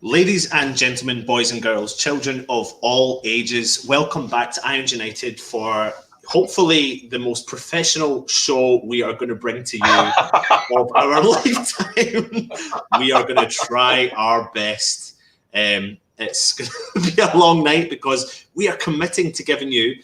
Ladies and gentlemen, boys and girls, children of all ages, welcome back to Irons United for hopefully the most professiontional show we are going to bring to you of our lifetime. We are going to try our best. It's going to be a long night because we are committing to giving you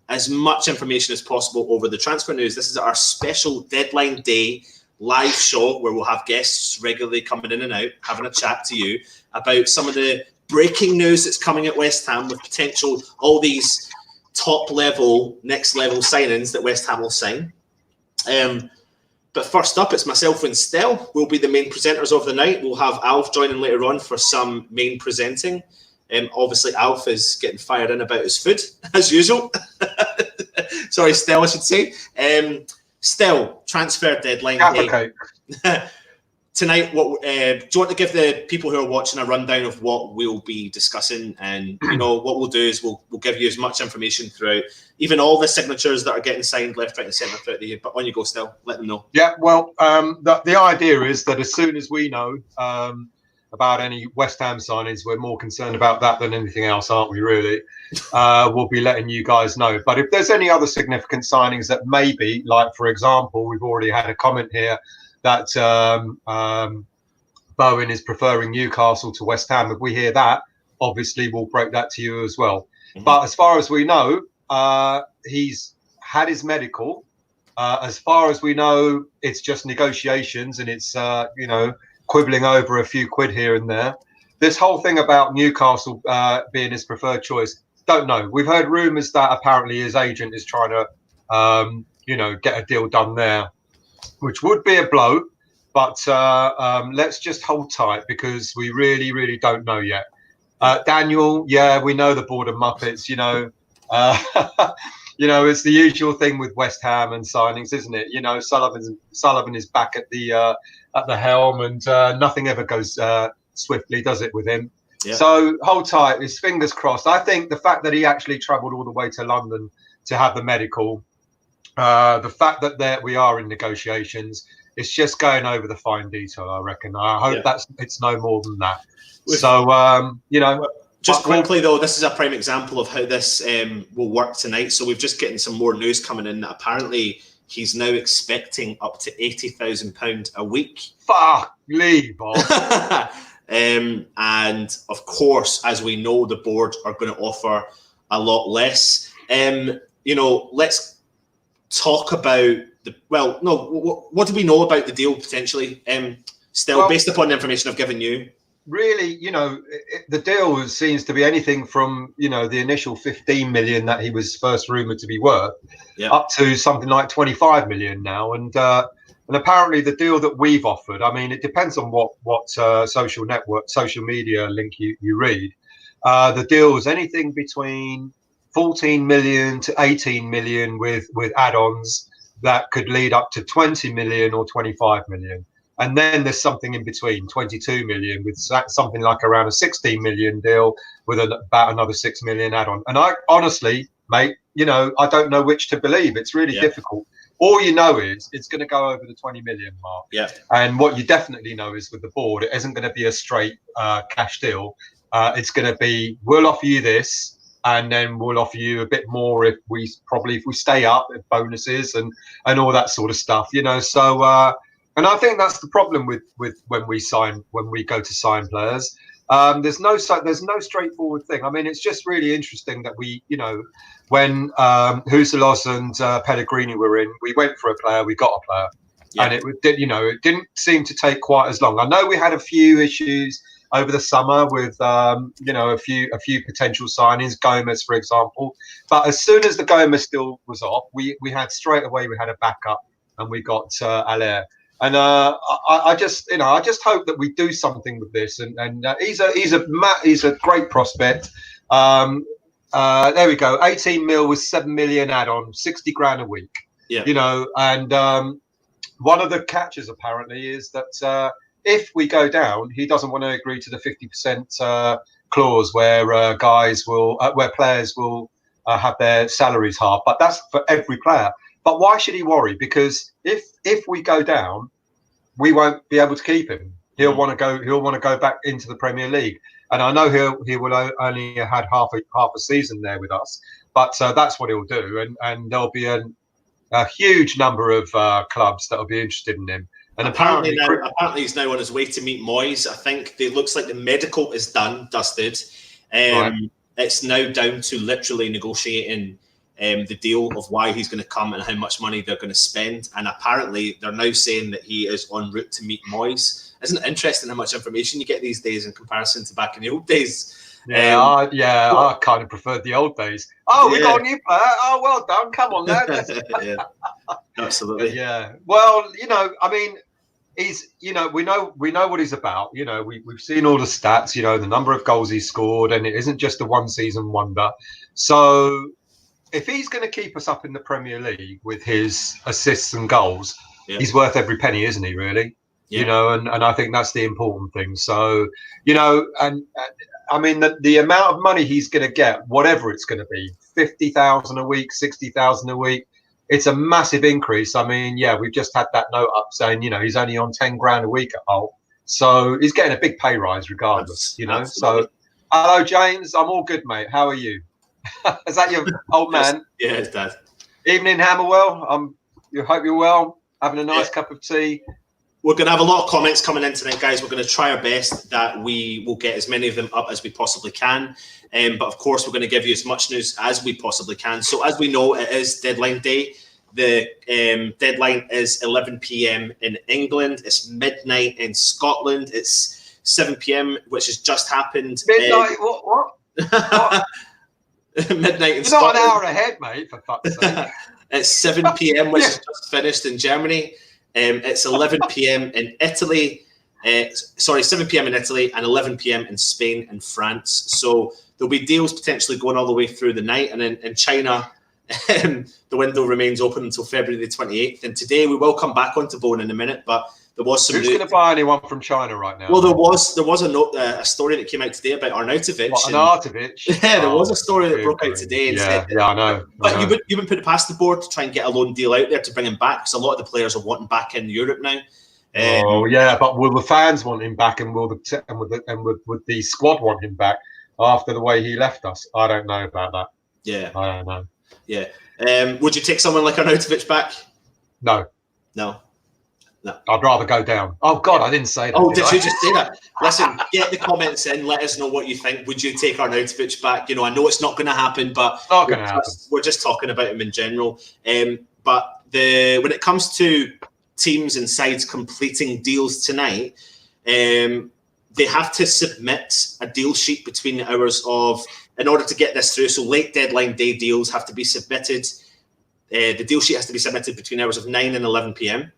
as much information as possible over the transfer news. This is our special deadline day live show where we'll have guests regularly coming in and out, having a chat to you about some of the breaking news that's coming at West Ham with potential, all these top level, next level signings that West Ham will sign. But first up, it's myself and Stel. We'll be the main presenters of the night. We'll have Alf joining later on for some main presenting. Obviously, Alf is getting fired in about his food, as usual. Sorry, Stel, I should say. Stel, transfer deadline day. Tonight, what do you want to give the people who are watching a rundown of what we'll be discussing? And what we'll do is we'll give you as much information throughout, even all the signatures that are getting signed left, right, and centre throughout the year. But on you go, Stel. Let them know. Yeah, well, the idea is that as soon as we know about any West Ham signings, we're more concerned about that than anything else, aren't we? Really, we'll be letting you guys know. But if there's any other significant signings that maybe, like for example, we've already had a comment here that Bowen is preferring Newcastle to West Ham. If we hear that, obviously we'll break that to you as well. Mm-hmm. But as far as we know, he's had his medical. As far as we know, it's just negotiations and it's, quibbling over a few quid here and there. This whole thing about Newcastle being his preferred choice, don't know. We've heard rumours that apparently his agent is trying to, get a deal done there, which would be a blow, but let's just hold tight because we really, really don't know yet. Daniel, yeah, we know the board of Muppets, it's the usual thing with West Ham and signings, isn't it? Sullivan is back at the helm and nothing ever goes swiftly, does it, with him? Yeah. So hold tight, his fingers crossed. I think the fact that he actually travelled all the way to London to have the medical, the fact that we are in negotiations, it's just going over the fine detail, I reckon. I hope it's no more than that. Just quickly, though, this is a prime example of how this will work tonight. So we've just getting some more news coming in that apparently he's now expecting up to £80,000 a week. Fuck, leave off. And of course, as we know, the board are going to offer a lot less. Let's talk about what do we know about the deal potentially? Still, based upon the information I've given you. Really, the deal seems to be anything from, the initial 15 million that he was first rumoured to be worth, up to something like 25 million now. And apparently the deal that we've offered, I mean, it depends on what social media link you read. The deal is anything between 14 million to 18 million with add-ons that could lead up to 20 million or 25 million. And then there's something in between, 22 million, with something like around a 16 million deal with about another 6 million add-on. And I honestly, mate, I don't know which to believe. It's really difficult. All you know is it's going to go over the 20 million mark. Yeah. And what you definitely know is with the board, it isn't going to be a straight cash deal. It's going to be, we'll offer you this, and then we'll offer you a bit more if we stay up, with bonuses and all that sort of stuff, So. And I think that's the problem with when we go to sign players. There's no straightforward thing. I mean, it's just really interesting that we, when Huselos and Pellegrini were in, we went for a player, we got a player, and it didn't seem to take quite as long. I know we had a few issues over the summer with a few potential signings, Gomez for example, but as soon as the Gomez deal was off, we had straight away a backup, and we got Allaire. And I just hope that we do something with this. And he's a great prospect. There we go. 18 mil with 7 million add-on, 60 grand a week. Yeah. And one of the catches apparently is that if we go down, he doesn't want to agree to the 50% clause where players will have their salaries halved. But that's for every player. But why should he worry? Because if we go down, we won't be able to keep him. He'll want to go back into the Premier League. and I know he will only have had half a season there with us, but that's what he'll do, and there'll be a huge number of clubs that will be interested in him. And apparently he's now on his way to meet Moyes. I think it looks like the medical is dusted. Right. It's now down to literally negotiating the deal of why he's going to come and how much money they're going to spend. And apparently they're now saying that he is en route to meet Moyes. Isn't it interesting how much information you get these days in comparison to back in the old days? I kind of preferred the old days. Oh, we got a new player. Oh, well done. Come on, lad. Yeah, absolutely. Yeah. Well, I mean, he's, we know what he's about. We've seen all the stats, the number of goals he scored, and it isn't just a one season wonder. So if he's going to keep us up in the Premier League with his assists and goals, he's worth every penny, isn't he, really? Yeah. And I think that's the important thing. So, and I mean, the amount of money he's going to get, whatever it's going to be, 50,000 a week, 60,000 a week, it's a massive increase. I mean, we've just had that note up saying, he's only on 10 grand a week at Hull. So he's getting a big pay rise regardless, Absolutely. So, hello, James. I'm all good, mate. How are you? Is that your old man? Yeah, it's Dad. Evening, Hammerwell. You hope you're well. Having a nice cup of tea. We're going to have a lot of comments coming in tonight, guys. We're going to try our best that we will get as many of them up as we possibly can. But of course, we're going to give you as much news as we possibly can. So as we know, it is deadline day. The deadline is 11 p.m. in England. It's midnight in Scotland. It's 7 p.m., which has just happened. Midnight? What? Midnight in You're Scotland. Not an hour ahead, mate, for fuck's sake. It's 7 p.m., which is just finished in Germany. It's 11 p.m. in Italy. 7 p.m. in Italy and 11 p.m. in Spain and France. So there'll be deals potentially going all the way through the night. And in China, the window remains open until February the 28th. And today we will come back onto Bone in a minute, but there was some. Who's going to buy anyone from China right now? Well, there was a story that came out today about Arnautovic. Arnautovic? Yeah, there was a story that broke out today. And said, I know. But you wouldn't put it past the board to try and get a loan deal out there to bring him back, because a lot of the players are wanting back in Europe now. But will the fans want him back, and would the squad want him back after the way he left us? I don't know about that. Yeah, I don't know. Yeah, would you take someone like Arnautovic back? No. No. I'd rather go down. Oh God, I didn't say that. Oh, did you just say that? Listen, get the comments in. Let us know what you think. Would you take Arnautovic back? I know it's not going to happen, but we're just talking about him in general. But when it comes to teams and sides completing deals tonight, they have to submit a deal sheet between the hours of, in order to get this through. So late deadline day deals have to be submitted. The deal sheet has to be submitted between hours of 9 and 11 p.m.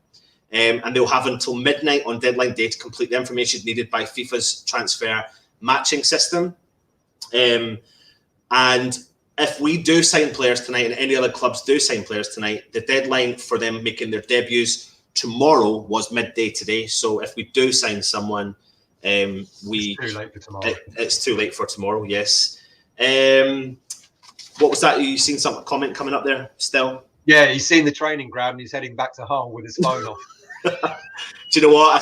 And they'll have until midnight on deadline day to complete the information needed by FIFA's transfer matching system. And if we do sign players tonight, and any other clubs do sign players tonight, the deadline for them making their debuts tomorrow was midday today. So if we do sign someone, it's too late for tomorrow. It's too late for tomorrow. Yes. What was that? You seen some comment coming up there, Stel? Yeah, he's seen the training ground and he's heading back to Hull with his phone off. Do you know what? I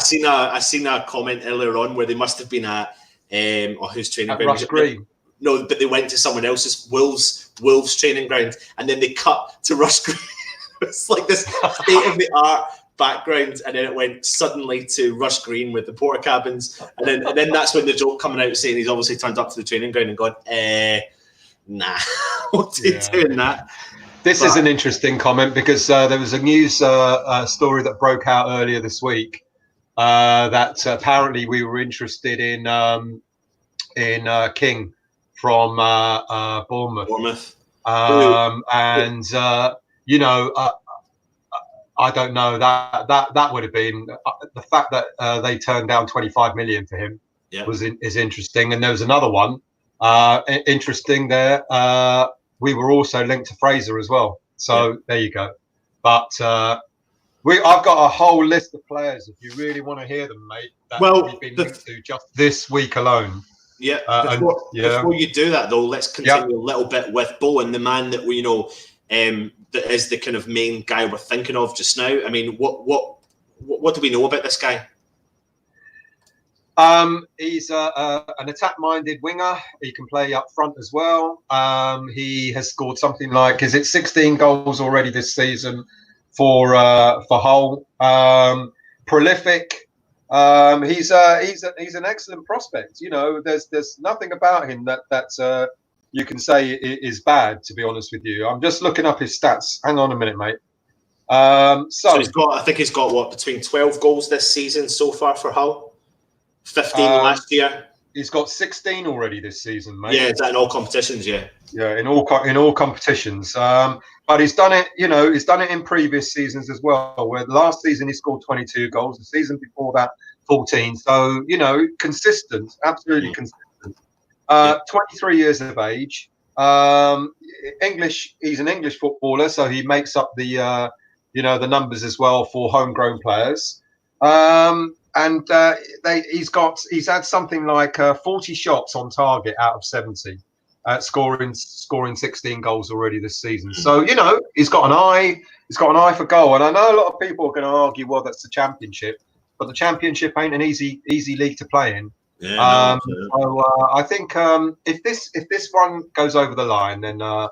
seen a comment earlier on where they must have been at whose training ground? Rush Green. No, but they went to someone else's Wolves training ground, and then they cut to Rush Green. It's like this state of the art background, and then it went suddenly to Rush Green with the porta cabins, and then that's when the joke coming out saying he's obviously turned up to the training ground and gone, nah, what are you doing that? This is an interesting comment because there was a news story that broke out earlier this week that apparently we were interested in King from Bournemouth. I don't know, that would have been the fact that they turned down 25 million for him is interesting. And there was another one interesting there. We were also linked to Fraser as well. So there you go. But I've got a whole list of players, if you really want to hear them, mate, that we've been linked to just this week alone. Yeah. Before you do that, though, let's continue a little bit with Bowen, the man that we know that is the kind of main guy we're thinking of just now. I mean, what do we know about this guy? He's an attack-minded winger. He can play up front as well. He has scored something like, is it 16 goals already this season for Hull? Prolific. He's an excellent prospect. You know, there's nothing about him that you can say is bad. To be honest with you, I'm just looking up his stats. Hang on a minute, mate. So he's got, I think he's got what, between 12 goals this season so far for Hull. 15 last year. He's got 16 already this season, mate. Yeah, is that in all competitions? Yeah. Yeah, in all competitions. But he's done it. You know, he's done it in previous seasons as well. Where last season he scored 22 goals. The season before that, 14. So you know, consistent, absolutely consistent. 23 years of age. English. He's an English footballer, so he makes up the the numbers as well for homegrown players. He's had something like 40 shots on target out of 70, scoring 16 goals already this season. So you know he's got an eye. He's got an eye for goal. And I know a lot of people are going to argue, well, that's the Championship, but the Championship ain't an easy league to play in. Yeah, so I think if this one goes over the line, then I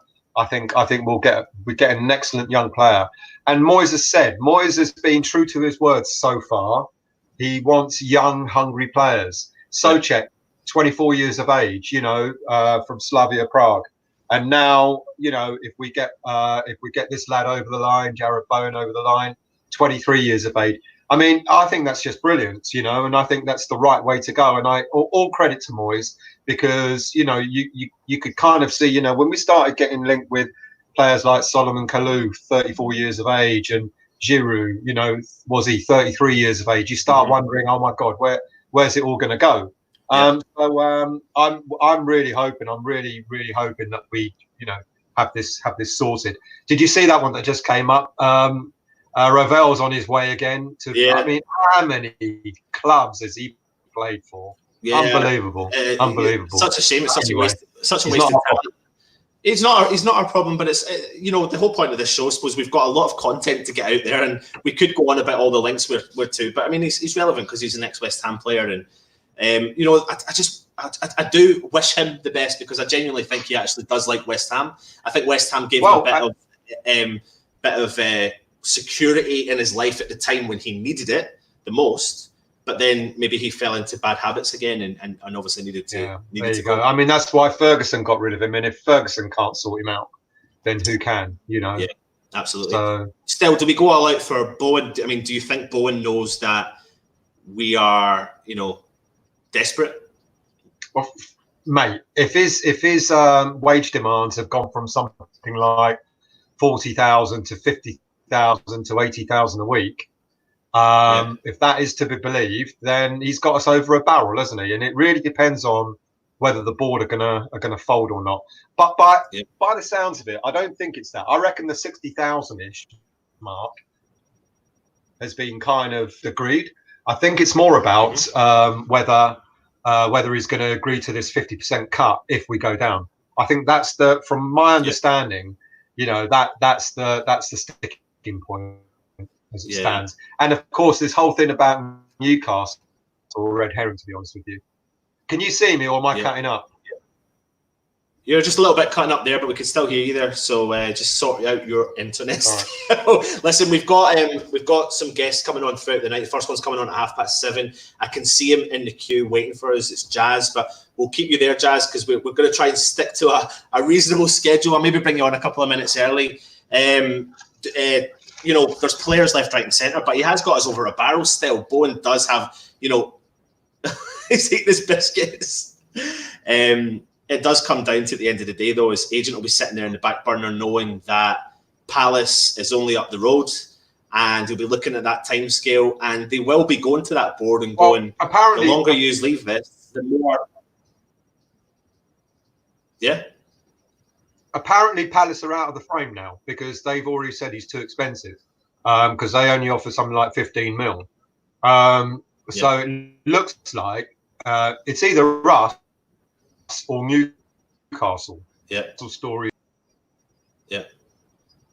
think we get an excellent young player. And Moyes has said, Moyes has been true to his words so far. He wants young, hungry players. Souček, 24 years of age, you know, from Slavia Prague, and now, you know, if we get this lad over the line, Jared Bowen over the line, 23 years of age. I mean, I think that's just brilliant, you know, and I think that's the right way to go. And all credit to Moyes, because you know you could kind of see, you know, when we started getting linked with players like Solomon Kalou, 34 years of age, and Giroud, you know, was he 33 years of age? You start wondering, oh my God, where's it all going to go? So I'm really hoping, really hoping that we, you know, have this sorted. Did you see that one that just came up? Ravel's on his way again to. I mean, how many clubs has he played for? Yeah, unbelievable. Such a shame. It's such a waste of time. It's not our problem, but it's you know, the whole point of this show. I suppose we've got a lot of content to get out there, and we could go on about all the links we're to. But I mean, he's relevant because he's an ex-West Ham player, and you know, I do wish him the best, because I genuinely think he actually does like West Ham. I think West Ham gave him a bit of security in his life at the time when he needed it the most. But then maybe he fell into bad habits again, and obviously needed to go. I mean, that's why Ferguson got rid of him. And if Ferguson can't sort him out, then who can? You know. Yeah, absolutely. So, Still, do we go all out for Bowen? I mean, do you think Bowen knows that we are, you know, desperate? Well, mate, if his wage demands have gone from something like 40,000 to 50,000 to 80,000 a week. If that is to be believed, then he's got us over a barrel, hasn't he? And it really depends on whether the board are gonna fold or not. But by the sounds of it, I don't think it's that. I reckon the 60,000-ish mark has been kind of agreed. I think it's more about whether he's going to agree to this 50% cut if we go down. I think that's from my understanding, you know, that's the sticking point as it stands. And of course, this whole thing about Newcastle, or red herring, to be honest with you. Can you see me, or am I cutting up? You're just a little bit cutting up there, but we can still hear you there. So just sort out your internet. Right. Listen, we've got some guests coming on throughout the night. The first one's coming on at 7:30. I can see him in the queue waiting for us. It's Jazz, but we'll keep you there, Jazz, because we're going to try and stick to a reasonable schedule. I'll maybe bring you on a couple of minutes early. You know, there's players left, right, and centre, but he has got us over a barrel still. Bowen does have, you know, he's eating his biscuits. It does come down to, at the end of the day, though, his agent will be sitting there in the back burner knowing that Palace is only up the road, and he'll be looking at that time scale, and they will be going to that board and going, apparently, the longer you leave this, the more... Yeah? Apparently, Palace are out of the frame now because they've already said he's too expensive, because they only offer something like 15 mil. So it looks like it's either us or Newcastle. Story.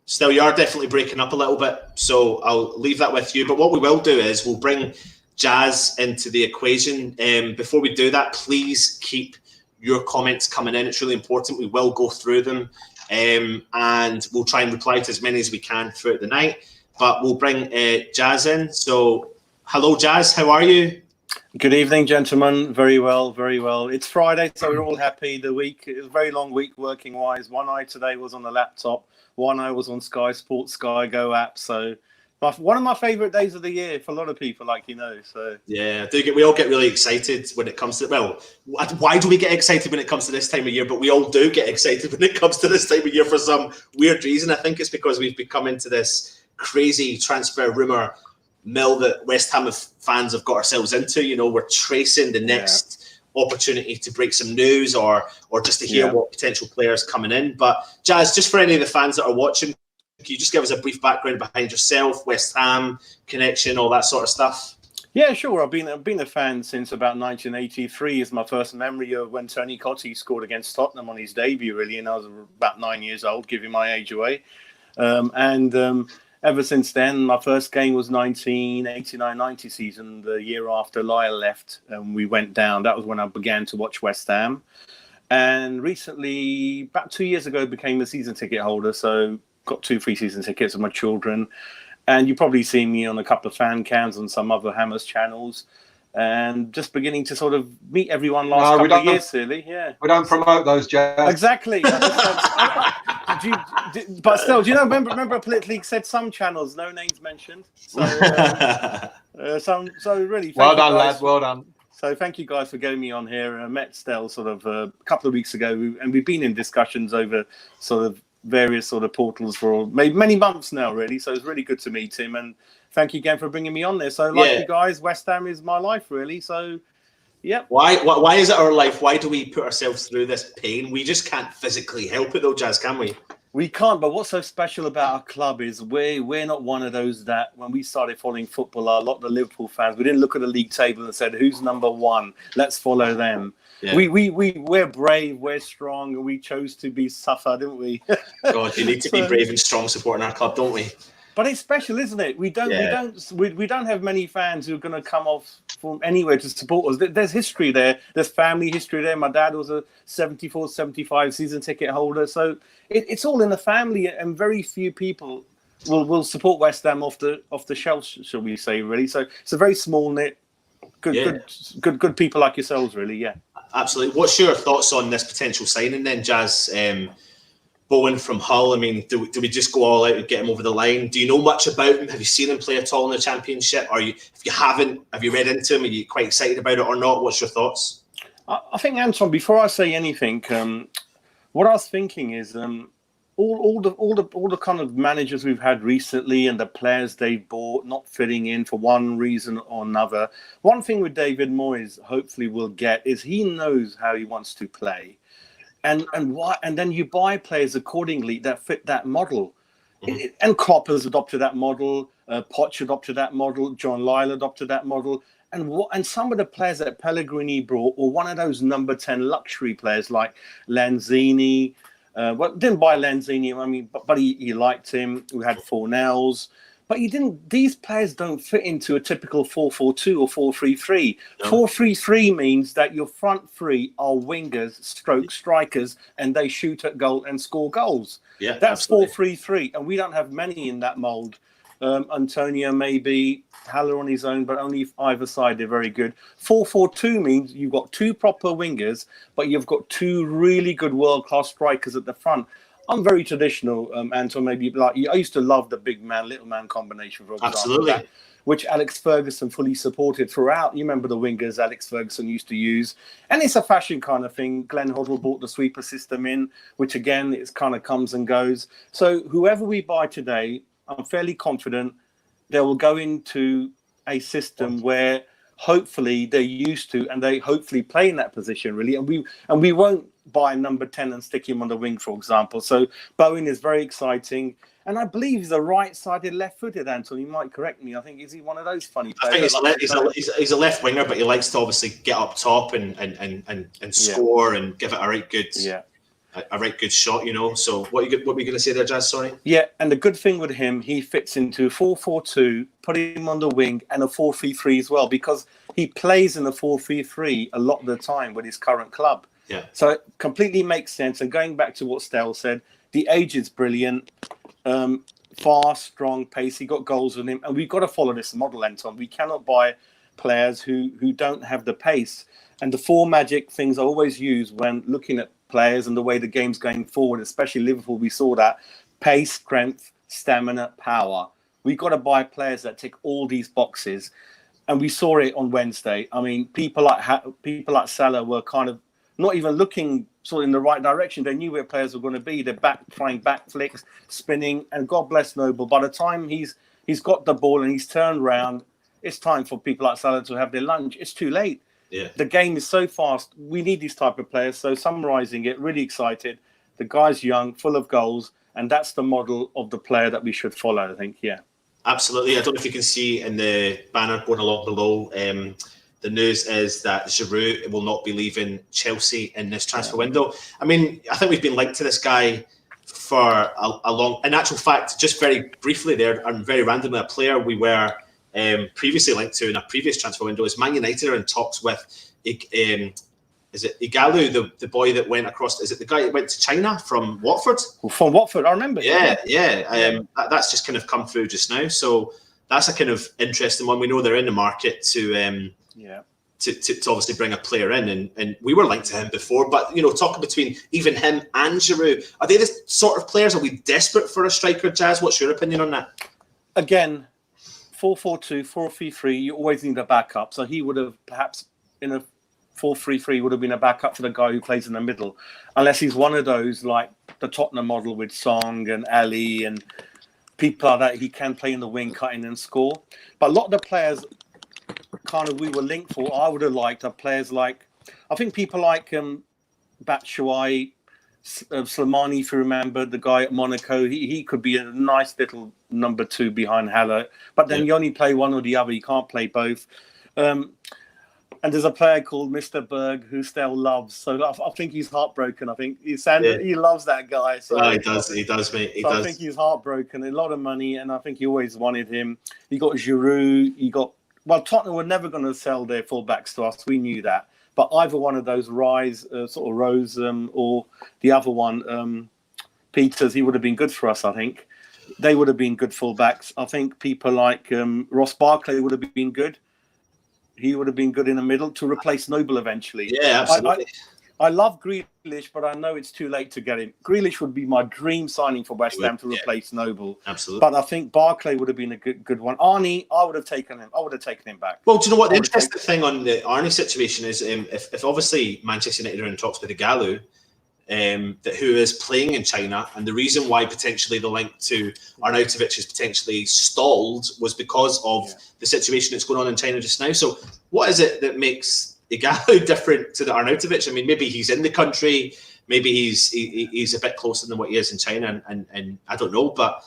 Still, you are definitely breaking up a little bit, so I'll leave that with you. But what we will do is we'll bring Jazz into the equation. Before we do that, please keep your comments coming in. It's really important. We will go through them, and we'll try and reply to as many as we can throughout the night. But we'll bring Jazz in. So, hello, Jazz. How are you? Good evening, gentlemen. Very well, very well. It's Friday, so we're all happy. The week, it was a very long week working-wise. One eye today was on the laptop. One eye was on Sky Sports, Sky Go app. So one of my favourite days of the year for a lot of people, like you know. So yeah, we all get really excited when it comes to, well, why do we get excited when it comes to this time of year? But we all do get excited when it comes to this time of year for some weird reason. I think it's because we've become into this crazy transfer rumour mill that West Ham fans have got ourselves into. You know, we're tracing the next opportunity to break some news or just to hear what potential players coming in. But Jazz, just for any of the fans that are watching, can you just give us a brief background behind yourself, West Ham connection, all that sort of stuff? Yeah, sure. I've been a fan since about 1983. Is my first memory of when Tony Cottee scored against Tottenham on his debut, really, and I was about 9 years old, giving my age away. Ever since then, my first game was 1989-90 season, the year after Lyle left and we went down. That was when I began to watch West Ham. And recently, about 2 years ago, became a season ticket holder. So got 2 free season tickets with my children. And you probably see me on a couple of fan cams on some other Hammers channels. And just beginning to sort of meet everyone last couple of years, really. Yeah, we don't promote those, Jazz. Exactly. But still, do you know? Remember, politically said some channels, no names mentioned. So, really, well done, lads. Well done. So, thank you guys for getting me on here. I met Stel sort of a couple of weeks ago, and we've been in discussions over sort of various sort of portals for maybe many months now, really. So it's really good to meet him, and thank you again for bringing me on there. So, like you guys, West Ham is my life, really. So, yeah. Why is it our life? Why do we put ourselves through this pain? We just can't physically help it, though, Jazz, can we? We can't. But what's so special about our club is we're not one of those that when we started following football, a lot of the Liverpool fans, we didn't look at the league table and said, "Who's number one? Let's follow them." Yeah. We're brave, we're strong, and we chose to be suffer, didn't we? God, you need to be brave and strong supporting our club, don't we? But it's special, isn't it? We don't have many fans who are going to come off from anywhere to support us. There's history there. There's family history there. My dad was a 74, 75 season ticket holder. So it's all in the family, and very few people will support West Ham off the shelf, shall we say, really. So it's a very small knit, good people like yourselves, really, yeah. Absolutely. What's your thoughts on this potential signing then, Jazz? Bowen from Hull. I mean, do we just go all out and get him over the line? Do you know much about him? Have you seen him play at all in the Championship? If you haven't, have you read into him? Are you quite excited about it or not? What's your thoughts? I think, Anton, before I say anything, what I was thinking is all the kind of managers we've had recently and the players they've bought not fitting in for one reason or another. One thing with David Moyes, hopefully we'll get, is he knows how he wants to play. And then you buy players accordingly that fit that model. Mm-hmm. And Klopp has adopted that model. Poch adopted that model. John Lyle adopted that model. And some of the players that Pellegrini brought were one of those number 10 luxury players like Lanzini. Didn't buy Lanzini. I mean, but he liked him. We had Fornells. But you didn't. These players don't fit into a typical 4-4-2 or 4-3-3. No. 4-3-3 means that your front three are wingers, strikers, and they shoot at goal and score goals. Yeah, that's 4-3-3, and we don't have many in that mould. Antonio maybe, Haller on his own, but only either side they're very good. 4-4-2 means you've got 2 proper wingers, but you've got 2 really good world-class strikers at the front. I'm very traditional, Anton. Maybe like I used to love the big man, little man combination, for example. Absolutely. Which Alex Ferguson fully supported throughout. You remember the wingers Alex Ferguson used to use, and it's a fashion kind of thing. Glenn Hoddle brought the sweeper system in, which again, it's kind of comes and goes. So whoever we buy today, I'm fairly confident they will go into a system where hopefully they're used to, and they hopefully play in that position really. And we won't buy number 10 and stick him on the wing, for example. So Bowen is very exciting, and I believe he's a right-sided, left-footed. Anton, you might correct me. I think is he one of those funny players? I think he's a left winger, but he likes to obviously get up top and score and give it a right good. Yeah. a right good shot, So what were you going to say there, Jazz? Sorry. Yeah, and the good thing with him, he fits into 4-4-2, put him on the wing, and a 4-3-3 as well, because he plays in the 4-3-3 a lot of the time with his current club. Yeah. So it completely makes sense. And going back to what Stel said, the age is brilliant. Fast, strong, pace. He got goals with him, and we've got to follow this model, Anton. We cannot buy players who don't have the pace. And the four magic things I always use when looking at players and the way the game's going forward, especially Liverpool, we saw that: pace, strength, stamina, power. We've got to buy players that tick all these boxes, and we saw it on Wednesday. I mean, people like Salah were kind of not even looking sort of in the right direction. They knew where players were going to be. They're trying back flicks, spinning, and God bless Noble. By the time he's got the ball and he's turned around, it's time for people like Salah to have their lunch. It's too late. Yeah. The game is so fast. We need these type of players. So summarising it, really excited. The guy's young, full of goals, and that's the model of the player that we should follow, I think. Yeah. Absolutely. I don't know if you can see in the banner going along below, the news is that Giroud will not be leaving Chelsea in this transfer window. I mean, I think we've been linked to this guy for a long... In actual fact, just very briefly there, and very randomly, a player we were previously linked to in a previous transfer window is Man United are in talks with... is it Igalu, the boy that went across? Is it the guy that went to China from Watford? From Watford, I remember. Yeah. That's just kind of come through just now. So that's a kind of interesting one. We know they're in the market to obviously bring a player in, and we were linked to him before. But talking between even him and Giroud, are they the sort of players? Are we desperate for a striker, Jazz? What's your opinion on that? Again, 4-4-2, 4-3-3. You always need a backup. So he would have perhaps in a 4-3-3 would have been a backup for the guy who plays in the middle, unless he's one of those like the Tottenham model with Song and Ali and people like that. He can play in the wing, cut in and score. But a lot of the players kind of we were linked for, I would have liked, are players like, I think people like Batshuayi, Slimani, if you remember, the guy at Monaco. He could be a nice little number 2 behind Haller. But then you only play one or the other. You can't play both. And there's a player called Mr. Berg who Stel loves. So I think he's heartbroken. I think he loves that guy. So he does, mate. He does. I think he's heartbroken. A lot of money, and I think he always wanted him. You got Giroud. Tottenham were never going to sell their fullbacks to us. We knew that. But either one of those Rose, or the other one, Peters, he would have been good for us, I think. They would have been good fullbacks. I think people like Ross Barkley would have been good. He would have been good in the middle to replace Noble eventually. Yeah, absolutely. I love Grealish, but I know it's too late to get him. Grealish would be my dream signing for West Ham to replace Noble. Absolutely. But I think Barkley would have been a good one. Arnie, I would have taken him. I would have taken him back. Well, do you know what? The interesting thing on the Arnie situation is if obviously Manchester United are in talks with Igalu, who is playing in China, and the reason why potentially the link to Arnautovic is potentially stalled was because of the situation that's going on in China just now. So what is it that makes Igalu different to the Arnautovic? I mean, maybe he's in the country, maybe he's a bit closer than what he is in China, and I don't know. But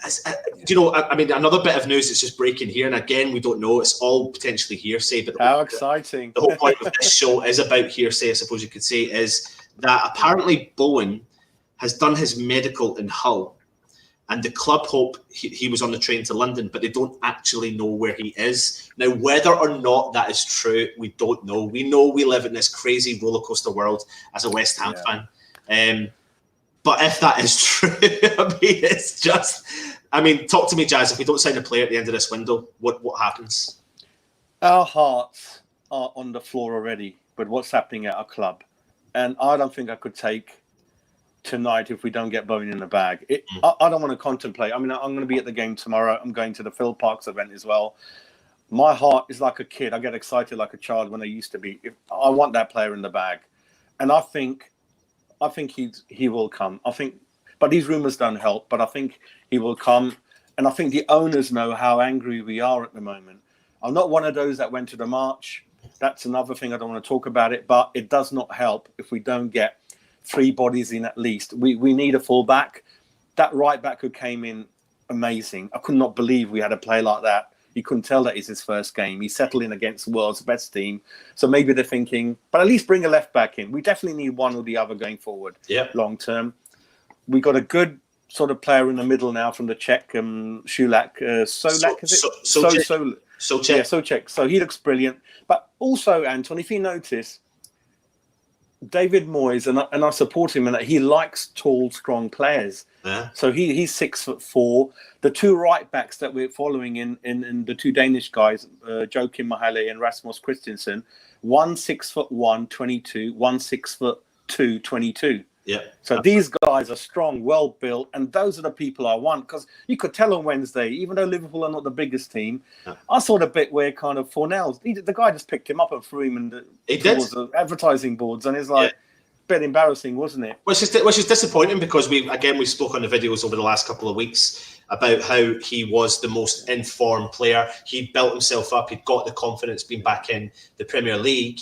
I mean, another bit of news that's just breaking here, and again, we don't know. It's all potentially hearsay. But how exciting! The whole point of this show is about hearsay, I suppose you could say, is that apparently Bowen has done his medical in Hull, and the club hope he was on the train to London, but they don't actually know where he is. Now, whether or not that is true, we don't know. We know we live in this crazy rollercoaster world as a West Ham fan. But if that is true, I mean, it's just... I mean, talk to me, Jazz. If we don't sign a player at the end of this window, what happens? Our hearts are on the floor already with what's happening at our club. And I don't think I could take tonight if we don't get Bowen in the bag. I don't want to contemplate. I mean, I'm going to be at the game tomorrow. I'm going to the Phil Parks event as well. My heart is like a kid. I get excited like a child when I used to be. I want that player in the bag. And I think he will come. But these rumours don't help. But I think he will come. And I think the owners know how angry we are at the moment. I'm not one of those that went to the march. That's another thing. I don't want to talk about it, but it does not help if we don't get 3 bodies in at least. We need a full back. That right back who came in, amazing. I could not believe we had a player like that You couldn't tell that is his first game. He's settled in against the world's best team. So maybe they're thinking, but at least bring a left back in. We definitely need one or the other going forward long term. We got a good sort of player in the middle now from the Czech, Šulák. Solak, is it? Souček. So he looks brilliant. But also, Anton, if you notice, David Moyes, and I support him in that he likes tall, strong players. Yeah. So he's 6'4". The two right backs that we're following in the two Danish guys, Joachim Mahale and Rasmus Christensen, one 6'1", 22, one 6'2", 22. Yeah. So these guys are strong, well built, and those are the people I want, because you could tell on Wednesday, even though Liverpool are not the biggest team, I saw the bit where kind of Fornell, the guy just picked him up and threw him towards the advertising boards, and it's like a bit embarrassing, wasn't it? Which is disappointing, because we spoke on the videos over the last couple of weeks about how he was the most informed player. He built himself up. He'd got the confidence being back in the Premier League.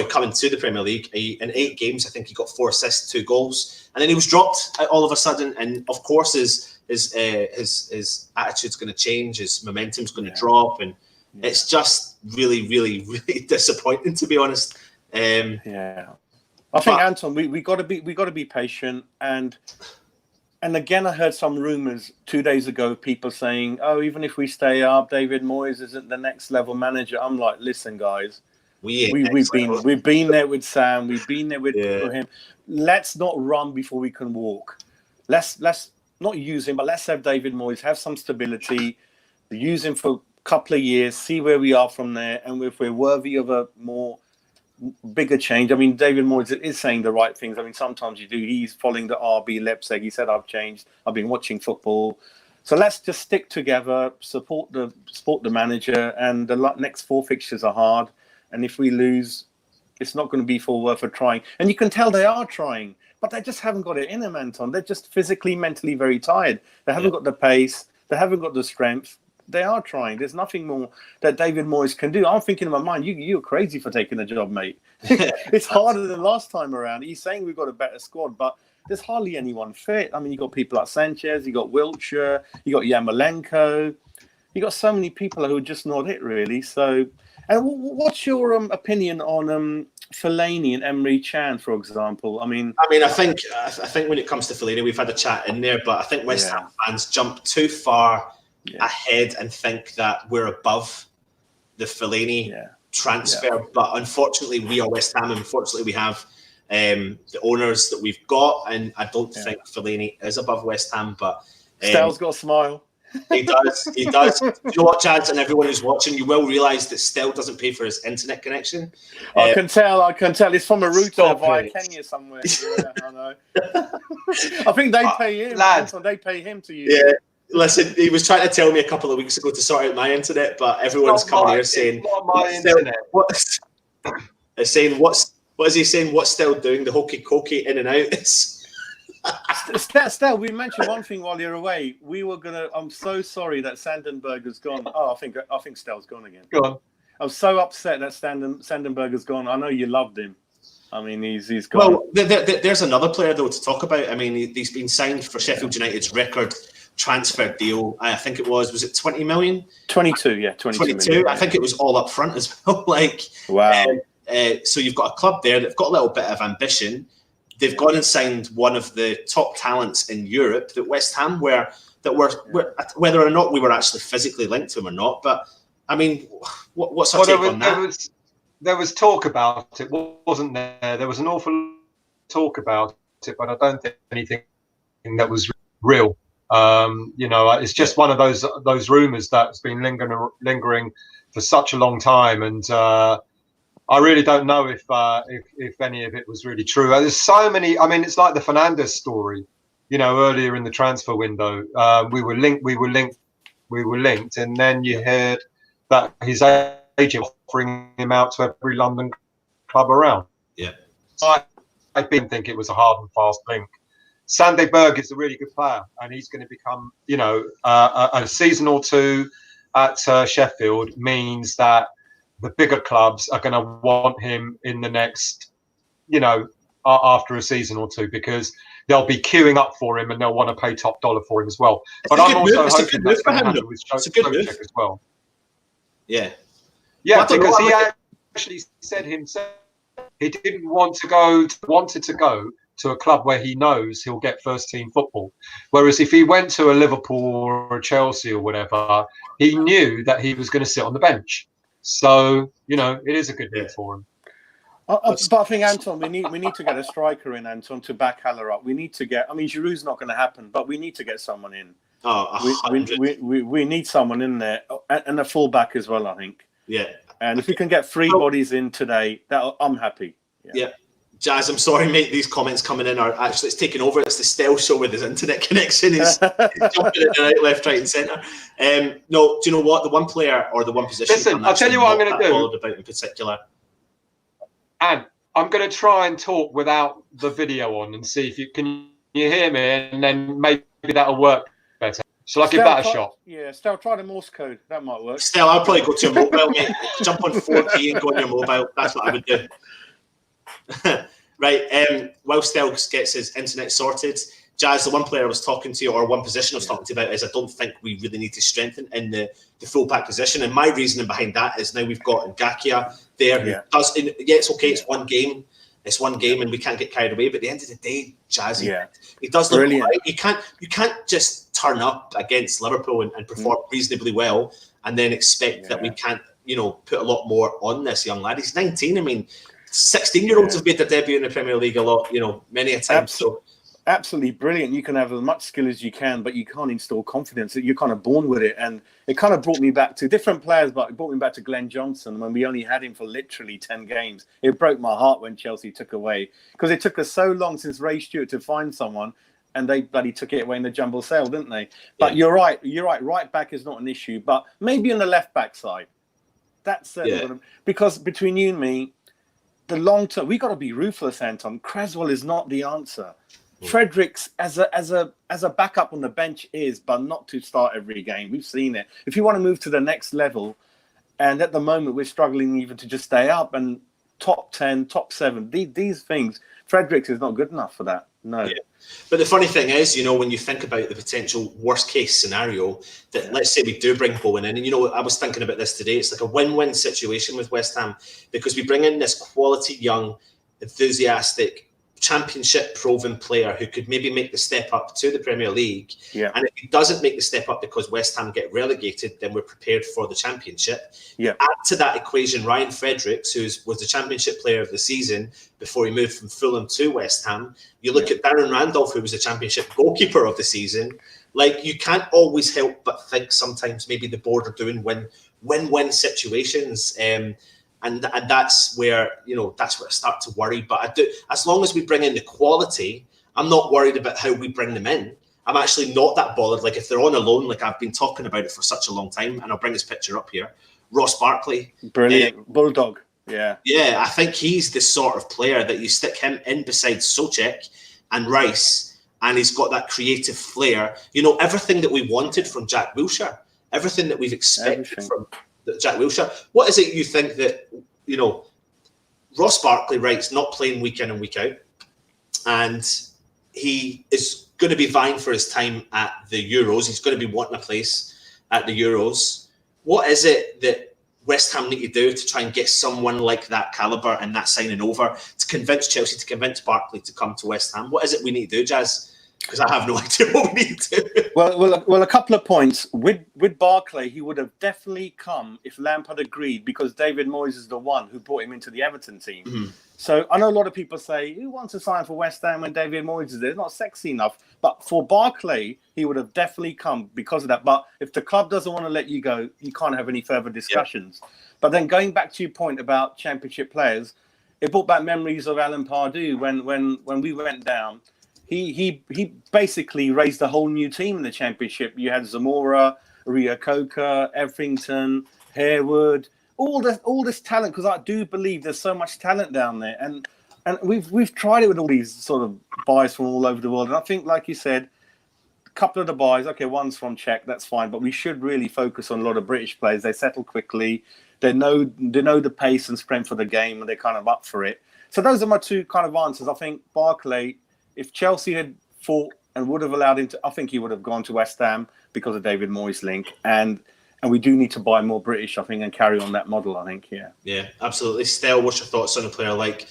Coming to the Premier League, in 8 games, I think he got 4 assists, 2 goals, and then he was dropped all of a sudden. And of course, his attitude's going to change, his momentum's going to drop, and it's just really, really, really disappointing, to be honest. I think, Anton, we got to be patient, and again, I heard some rumours 2 days ago, people saying, "Oh, even if we stay up, David Moyes isn't the next level manager." I'm like, listen, guys. We've been there with Sam. We've been there with him. Let's not run before we can walk. Let's not use him, but let's have David Moyes have some stability. Use him for a couple of years. See where we are from there, and if we're worthy of a bigger change. I mean, David Moyes is saying the right things. I mean, sometimes you do. He's following the RB Leipzig. He said, "I've changed. I've been watching football." So let's just stick together, support the manager, and the next 4 fixtures are hard. And if we lose, it's not going to be worth a trying. And you can tell they are trying, but they just haven't got it in them, Anton. They're just physically, mentally very tired. They haven't got the pace. They haven't got the strength. They are trying. There's nothing more that David Moyes can do. I'm thinking in my mind, you're crazy for taking the job, mate. It's harder than last time around. He's saying we've got a better squad, but there's hardly anyone fit. I mean, you got people like Sanchez, you got Wiltshire, you got Yarmolenko. You got so many people who are just not it, really. So... And what's your opinion on Fellaini and Emre Can, for example? I think when it comes to Fellaini, we've had a chat in there, but I think West Ham fans jump too far ahead and think that we're above the Fellaini transfer. Yeah. But unfortunately, we are West Ham, and unfortunately, we have the owners that we've got, and I don't think Fellaini is above West Ham. But Stel's got a smile. He does. You know what, Chaz, and everyone who's watching, you will realise that Stel doesn't pay for his internet connection. I can tell. It's from a router via Kenya somewhere. Yeah, I know. I think they pay him. They pay him to use. Yeah. Listen, he was trying to tell me a couple of weeks ago to sort out my internet, but everyone's coming here saying, what is he saying? What's Stel doing? The hokey cokey in and out. Stel, we mentioned one thing while you're away. I'm so sorry that Sandenberger's gone. Oh, I think Stel's gone again. Go on. I'm so upset that Sandenberger's gone. I know you loved him. I mean, he's gone. Well, there's another player though to talk about. I mean, he's been signed for Sheffield United's record transfer deal. I think it was it 20 million? 22, yeah, 22 million. I think it was all up front as well. Wow. So you've got a club there that's got a little bit of ambition. They've gone and signed one of the top talents in Europe that West Ham were whether or not we were actually physically linked to him or not. But I mean, what's our take on that? There was talk about it, wasn't there? There was an awful talk about it, but I don't think anything that was real. It's just one of those rumours that's been lingering for such a long time, and I really don't know if any of it was really true. There's so many. I mean, it's like the Fernandes story. Earlier in the transfer window, we were linked, and then you heard that his agent offering him out to every London club around. Yeah, I didn't think it was a hard and fast link. Sandy Berg is a really good player, and he's going to become, a season or two at Sheffield means that the bigger clubs are going to want him in the next, after a season or two, because they'll be queuing up for him and they'll want to pay top dollar for him as well. But I'm also hoping that's going to happen with Souček as well. Yeah. Yeah, because he actually said himself he didn't wanted to go to a club where he knows he'll get first team football. Whereas if he went to a Liverpool or a Chelsea or whatever, he knew that he was going to sit on the bench. So, it is a good move for him. But I think, Anton, we need to get a striker in, Anton, to back Haller up. We need to get. I mean, Giroud's not going to happen, but we need to get someone in. We need someone in there, and a fullback as well, I think. Yeah. And if we can get 3 bodies in today, I'm happy. Yeah. Jazz, I'm sorry, mate. These comments coming in are actually, it's taking over. It's the Stel show with his internet connection. He's jumping in and out, left, right, and centre. No, do you know what? The one player or the one position. Listen, I'll tell you what I'm going to do. About in particular. And I'm going to try and talk without the video on and see if you hear me, and then maybe that'll work better. Shall I give that a shot? Yeah, Stel, try the Morse code. That might work. Stel, I'll probably go to your mobile, mate. Jump on 4G and go on your mobile. That's what I would do. Right. While Stel gets his internet sorted, Jazz, the one player I was talking to you, or one position I was talking to you about, is I don't think we really need to strengthen in the full-back position. And my reasoning behind that is now we've got Ngakia there. Yeah. It's okay. It's one game. It's one game, and we can't get carried away. But at the end of the day, Jazz, he does look brilliant. right. You can't just turn up against Liverpool and perform reasonably well, and then expect that we can't, put a lot more on this young lad. He's 19. I mean, 16-year-olds have made their debut in the Premier League a lot, many a time. Absolutely brilliant. You can have as much skill as you can, but you can't install confidence. You're kind of born with it. And it kind of brought me back to different players, but it brought me back to Glenn Johnson when we only had him for literally 10 games. It broke my heart when Chelsea took away, because it took us so long since Ray Stewart to find someone, and they bloody took it away in the jumble sale, didn't they? But you're right. Right back is not an issue, but maybe on the left back side. That's because between you and me, the long term, we got to be ruthless, Anton. Cresswell is not the answer. Fredericks as a backup on the bench is, but not to start every game. We've seen it. If you want to move to the next level, and at the moment we're struggling even to just stay up and top 10, top 7, these things, Fredericks is not good enough for that. No. Yeah. But the funny thing is, when you think about the potential worst case scenario, that let's say we do bring Bowen in, and I was thinking about this today, it's like a win-win situation with West Ham, because we bring in this quality, young, enthusiastic, championship proven player who could maybe make the step up to the Premier League. Yeah. And if he doesn't make the step up because West Ham get relegated, then we're prepared for the championship. Yeah. Add to that equation Ryan Fredericks, who was the championship player of the season before he moved from Fulham to West Ham. You look at Darren Randolph, who was the championship goalkeeper of the season. Like, you can't always help but think sometimes maybe the board are doing win-win situations. And that's where I start to worry. But I do, as long as we bring in the quality, I'm not worried about how we bring them in. I'm actually not that bothered. Like, if they're on a loan, like I've been talking about it for such a long time, and I'll bring his picture up here. Ross Barkley, brilliant Bulldog. Yeah, I think he's the sort of player that you stick him in beside Souček and Rice, and he's got that creative flair. Everything that we wanted from Jack Wilshere, everything that we've expected from Jack Wilshere. What is it you think that, Ross Barkley, right's not playing week in and week out, and he is going to be vying for his time at the Euros. He's going to be wanting a place at the Euros. What is it that West Ham need to do to try and get someone like that calibre and that signing over to convince Chelsea, to convince Barkley to come to West Ham? What is it we need to do, Jazz? Because I have no idea what we need to do. Well, a couple of points. With Barkley, he would have definitely come if Lampard agreed, because David Moyes is the one who brought him into the Everton team. Mm-hmm. So I know a lot of people say, who wants to sign for West Ham when David Moyes is there? It's not sexy enough. But for Barkley, he would have definitely come because of that. But if the club doesn't want to let you go, you can't have any further discussions. Yeah. But then going back to your point about championship players, it brought back memories of Alan Pardew when we went down. He basically raised a whole new team in the championship. You had Zamora, Rio Coca, Everington, Harewood, all this talent, because I do believe there's so much talent down there. And we've tried it with all these sort of buys from all over the world. And I think, like you said, a couple of the buys, okay, one's from Czech, that's fine, but we should really focus on a lot of British players. They settle quickly, they know the pace and strength of the game, and they're kind of up for it. So those are my two kind of answers. I think Barkley if Chelsea had fought and would have allowed him to, I think he would have gone to West Ham because of David Moyes' link. And we do need to buy more British, I think, and carry on that model, I think, yeah. Yeah, absolutely. Stel, what's your thoughts on a player like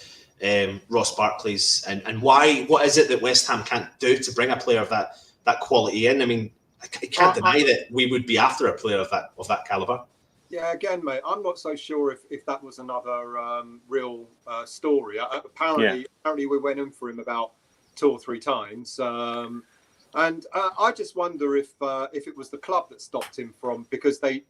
Ross Barkley's, and why? What is it that West Ham can't do to bring a player of that quality in? I mean, I can't deny that we would be after a player of that caliber. Yeah, again, mate, I'm not so sure if that was another real story. Apparently, we went in for him about 2 or 3 times, and I just wonder if it was the club that stopped him from, because they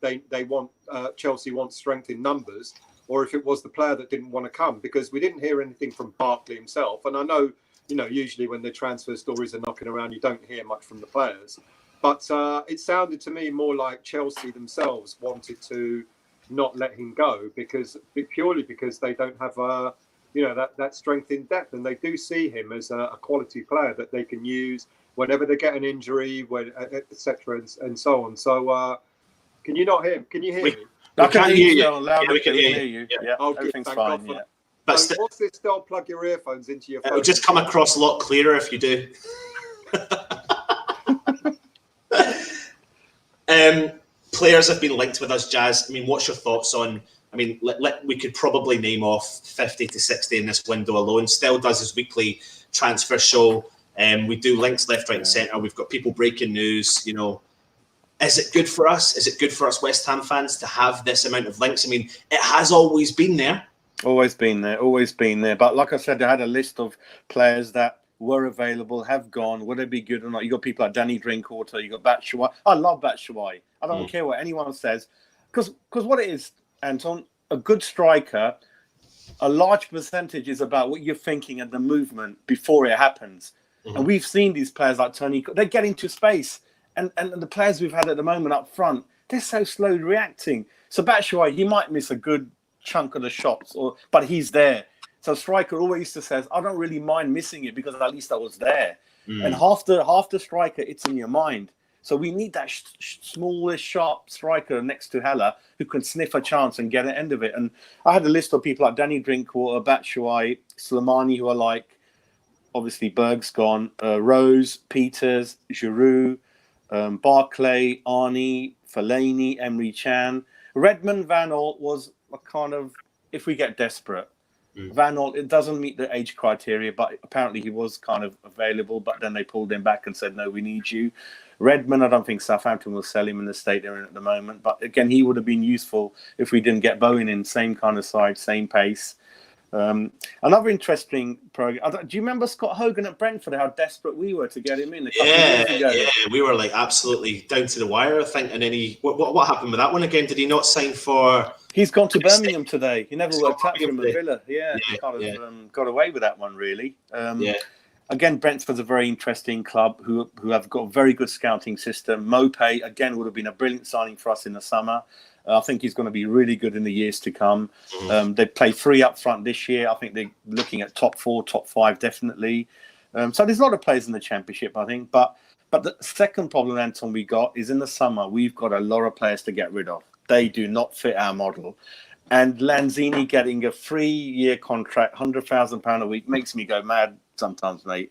want Chelsea wants strength in numbers, or if it was the player that didn't want to come, because we didn't hear anything from Barkley himself. And I know, usually when the transfer stories are knocking around, you don't hear much from the players. But it sounded to me more like Chelsea themselves wanted to not let him go purely because they don't have that strength in depth, and they do see him as a quality player that they can use whenever they get an injury, etc. and so on. So can you not hear? Can you hear me? I can hear you. We can hear you. Yeah. Oh, everything's fine. Yeah. But so what's this? Don't plug your earphones into your phone. It'll just come across a lot clearer if you do. Players have been linked with us, Jazz. I mean, what's your thoughts on? I mean, we could probably name off 50 to 60 in this window alone. Stel does his weekly transfer show. We do links left, right, and centre. We've got people breaking news. Is it good for us? Is it good for us West Ham fans to have this amount of links? I mean, it has always been there. Always been there. But like I said, I had a list of players that were available, have gone. Would they be good or not? You got people like Danny Drinkwater. You got Batshuayi. I love Batshuayi. I don't care what anyone says, because what it is, Anton, a good striker, a large percentage is about what you're thinking and the movement before it happens. Mm-hmm. And we've seen these players like Tony. They get into space. And the players we've had at the moment up front, they're so slow reacting. So Batshuayi, he might miss a good chunk of the shots, but he's there. So striker always says, I don't really mind missing it because at least I was there. And half the striker, it's in your mind. So we need that smallest, sharp striker next to Hela who can sniff a chance and get an end of it. And I had a list of people like Danny Drinkwater, Batshuayi, Slimani, who I like. Obviously, Berg's gone. Rose, Peters, Giroud, Barclay, Arnie, Fellaini, Emre Can. Redmond, Van Aert was a kind of, if we get desperate. Van Aert, it doesn't meet the age criteria, but apparently he was kind of available, but then they pulled him back and said, no, we need you. Redmond, I don't think Southampton will sell him in the state they're in at the moment. But again, he would have been useful if we didn't get Bowen in. Same kind of side, same pace. Another interesting program. Do you remember Scott Hogan at Brentford? How desperate we were to get him in a couple of years ago. Yeah, we were like absolutely down to the wire, I think. And then what happened with that one again? Did he not sign for? He's gone to Birmingham today. He never worked out from Villa. Got away with that one really. Again, Brentford's a very interesting club who have got a very good scouting system. Mopé again would have been a brilliant signing for us in the summer. I think he's going to be really good in the years to come. They play 3 up front this year. I think they're looking at top 4, top 5, definitely. So there's a lot of players in the Championship, I think. But the second problem, Anton, we got is in the summer, we've got a lot of players to get rid of. They do not fit our model. And Lanzini getting a 3-year contract, £100,000 a week, makes me go mad sometimes, mate.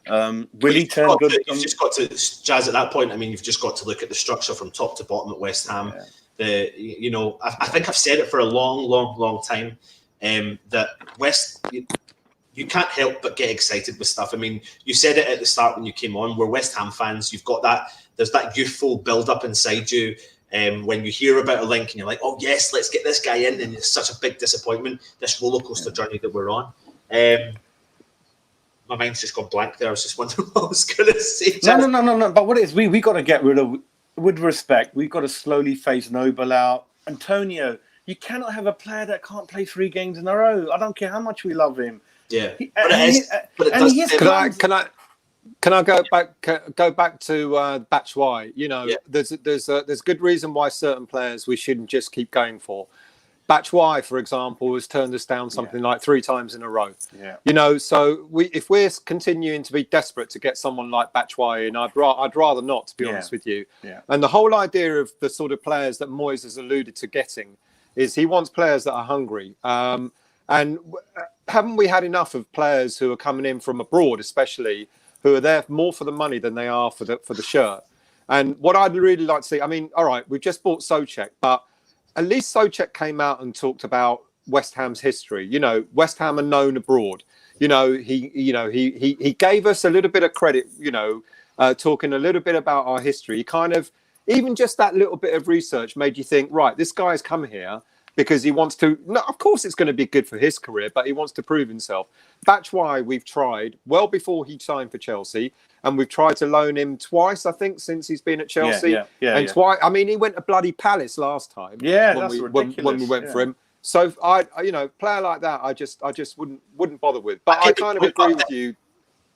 Will he turn good? You've just got to, Jazz, at that point, I mean, you've just got to look at the structure from top to bottom at West Ham. I think I've said it for a long time, that you can't help but get excited with stuff. I mean, you said it at the start when you came on. We're West Ham fans. You've got that. There's that youthful build up inside you. When you hear about a link and you're like, oh yes, let's get this guy in, and it's such a big disappointment. This roller coaster journey that we're on. My mind's just gone blank there. I was just wondering what I was going to say. No. But what it is, we got to get rid of. With respect, we've got to slowly phase Noble out. Antonio, you cannot have a player that can't play 3 games in a row. I don't care how much we love him. Yeah, Can I go back to Batshuayi? There's good reason why certain players we shouldn't just keep going for. Batshuayi, for example, has turned us down something like 3 times in a row. Yeah. So if we're continuing to be desperate to get someone like Batshuayi, and I'd rather not, to be honest with you. Yeah. And the whole idea of the sort of players that Moyes has alluded to getting is he wants players that are hungry. And haven't we had enough of players who are coming in from abroad, especially, who are there more for the money than they are for the shirt? And what I'd really like to see, I mean, all right, we've just bought Souček, but at least Souček came out and talked about West Ham's history. You know, West Ham are known abroad. You know, he gave us a little bit of credit, you know, talking a little bit about our history. He kind of, even just that little bit of research made you think, right, this guy's come here because he wants to, no, of course it's going to be good for his career, but he wants to prove himself. That's why we've tried, well before he signed for Chelsea, and we've tried to loan him twice, I think, since he's been at Chelsea. And twice, I mean, he went to bloody Palace last time. Yeah, when that's we, ridiculous. when we went for him. So you know, player like that, I just wouldn't bother with. But I kind of agree with you.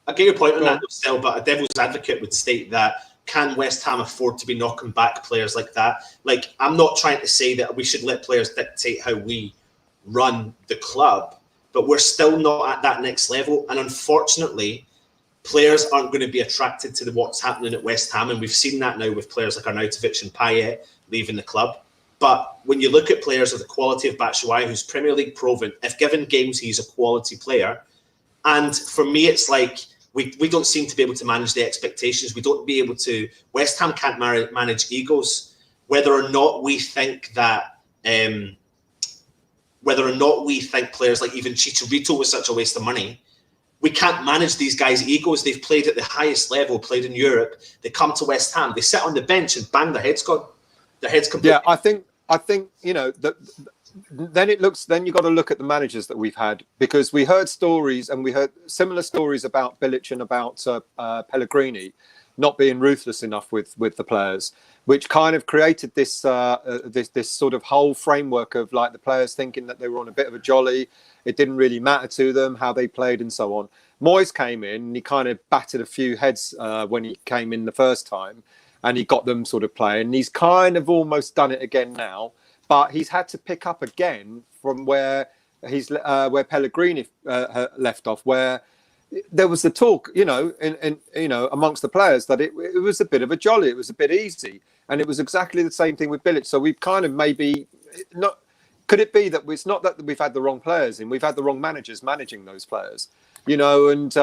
I get your point on that, Stel, but a devil's advocate would state that, can West Ham afford to be knocking back players like that? Like, I'm not trying to say that we should let players dictate how we run the club, but we're still not at that next level. And unfortunately, players aren't going to be attracted to what's happening at West Ham. And we've seen that now with players like Arnautovic and Payet leaving the club. But when you look at players of the quality of Batshuayi, who's Premier League proven, if given games, he's a quality player. And for me, it's like, we don't seem to be able to manage the expectations. We don't be able to. West Ham can't manage egos. Whether or not we think that, players like even Chicharito was such a waste of money, we can't manage these guys' egos. They've played at the highest level, played in Europe. They come to West Ham, they sit on the bench and bang, their head's gone. Their head's completely. Yeah, I think you know that. Then you've got to look at the managers that we've had, because we heard stories, and we heard similar stories about Bilic and about Pellegrini not being ruthless enough with the players, which kind of created this this sort of whole framework of like the players thinking that they were on a bit of a jolly. It didn't really matter to them how they played and so on. Moyes came in and he kind of battered a few heads when he came in the first time, and he got them sort of playing. And he's kind of almost done it again now. But he's had to pick up again from where where Pellegrini left off, where there was the talk, you know, amongst the players that it was a bit of a jolly, it was a bit easy, and it was exactly the same thing with Bilic. So we've kind of maybe not. Could it be that it's not that we've had the wrong players in, we've had the wrong managers managing those players, you know? And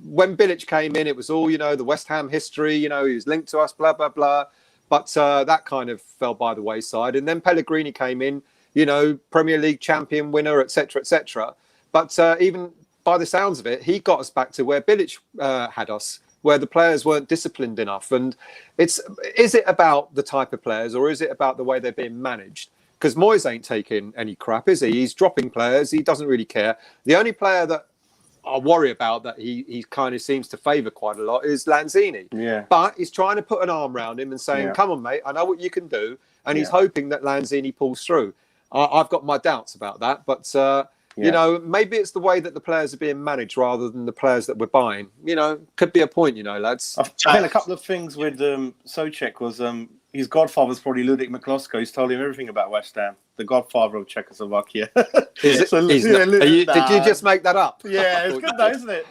when Bilic came in, it was all, you know, the West Ham history, you know, he was linked to us, blah blah blah. But that kind of fell by the wayside. And then Pellegrini came in, you know, Premier League champion winner, etc., etc. But even by the sounds of it, he got us back to where Bilic had us, where the players weren't disciplined enough. And is it about the type of players, or is it about the way they're being managed? Because Moyes ain't taking any crap, is he? He's dropping players. He doesn't really care. The only player that I worry about that he kind of seems to favour quite a lot is Lanzini. Yeah. But he's trying to put an arm around him and saying, come on, mate, I know what you can do. And he's hoping that Lanzini pulls through. I've got my doubts about that. But, you know, maybe it's the way that the players are being managed rather than the players that we're buying. You know, could be a point, you know, lads. I think a couple of things with Souček was his godfather's probably Ludek McCloskey. He's told him everything about West Ham. The godfather of Czechoslovakia. Did you just make that up? Yeah, it's good though, isn't it?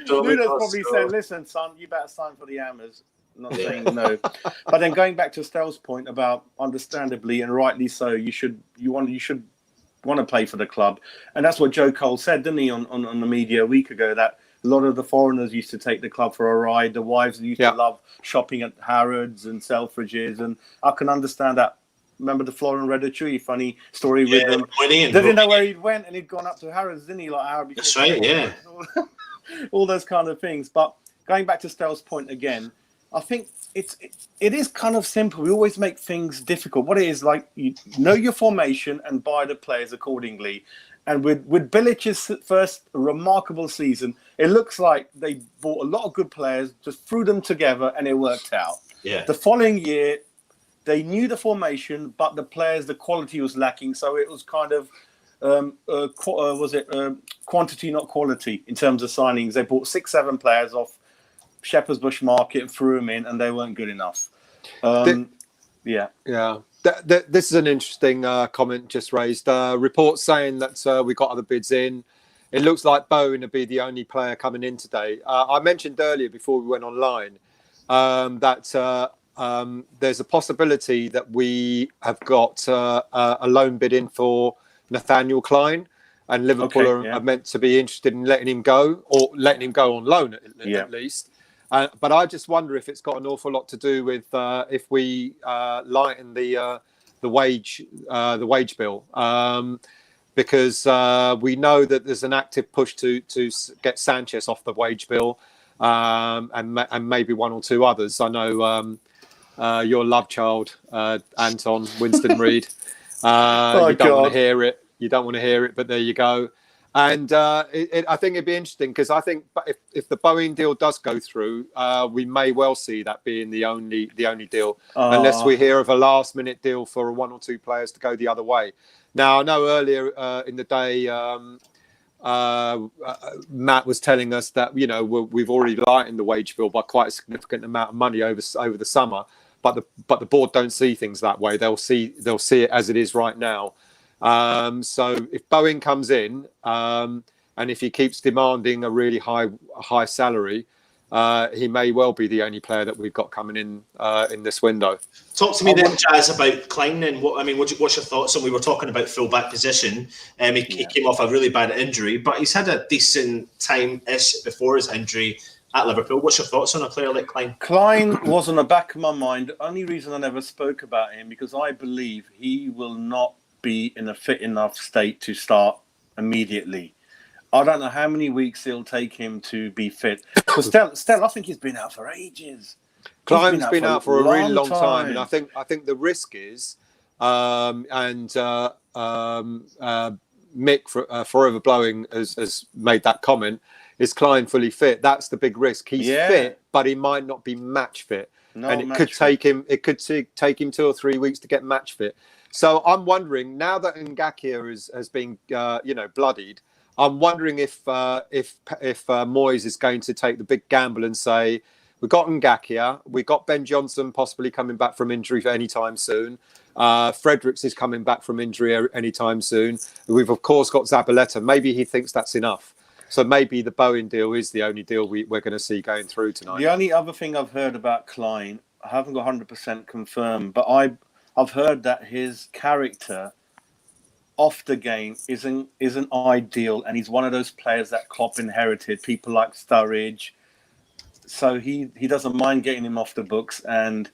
Ludek's probably said, listen, son, you better sign for the Hammers. Not saying no. But then going back to Stel's point about, understandably and rightly so, you should want to play for the club. And that's what Joe Cole said, didn't he, on the media a week ago, that a lot of the foreigners used to take the club for a ride. The wives used to love shopping at Harrods and Selfridges. And I can understand that. Remember the Florian Reducci funny story with him? They didn't know where he'd went, and he'd gone up to Harrods, didn't he? Like Harrods. That's right, yeah. All those kind of things. But going back to Stel's point again, I think it is kind of simple. We always make things difficult. What it is, like, you know your formation and buy the players accordingly. And with Bilic's first remarkable season, it looks like they bought a lot of good players, just threw them together, and it worked out. Yeah. The following year, they knew the formation, but the players, the quality was lacking. So it was kind of, quantity, not quality, in terms of signings. They bought 6-7 players off Shepherd's Bush Market, threw them in, and they weren't good enough. This is an interesting comment just raised. Reports saying that we got other bids in. It looks like Bowen will be the only player coming in today. I mentioned earlier before we went online that there's a possibility that we have got a loan bid in for Nathaniel Klein. and Liverpool are meant to be interested in letting him go, or letting him go on loan at least. But I just wonder if it's got an awful lot to do with if we lighten the wage bill, because we know that there's an active push to get Sanchez off the wage bill, and maybe one or two others. I know your love child, Anton Winston Reid. You don't want to hear it. You don't want to hear it, but there you go. And I think it'd be interesting, because I think if the Bowen deal does go through, we may well see that being the only deal, unless we hear of a last minute deal for one or two players to go the other way. Now, I know earlier in the day, Matt was telling us that we've already lightened the wage bill by quite a significant amount of money over the summer, but the board don't see things that way. They'll see it as it is right now. So if Bowen comes in, and if he keeps demanding a really high salary, he may well be the only player that we've got coming in this window. Talk to me then, Jazz, about Klein. Then, what's your thoughts on? We were talking about full-back position. He came off a really bad injury, but he's had a decent time-ish before his injury at Liverpool. What's your thoughts on a player like Klein? Klein was on the back of my mind. The only reason I never spoke about him, because I believe he will not be in a fit enough state to start immediately. I don't know how many weeks it'll take him to be fit. Because Stel, I think he's been out for ages. Klein's been out for a really long time, and I think the risk is, Mick Forever Blowing has made that comment. Is Klein fully fit? That's the big risk. He's fit, but he might not be match fit, and it could take him 2 or 3 weeks to get match fit. So I'm wondering, now that Ngakia has been bloodied, I'm wondering if Moyes is going to take the big gamble and say, we've got Ngakia, we've got Ben Johnson possibly coming back from injury anytime soon. Fredericks is coming back from injury anytime soon. We've of course got Zabaleta. Maybe he thinks that's enough. So maybe the Bowen deal is the only deal we're going to see going through tonight. The only other thing I've heard about Klein, I haven't got 100% confirmed, but I've heard that his character off the game isn't ideal, and he's one of those players that Klopp inherited, people like Sturridge. So he doesn't mind getting him off the books, and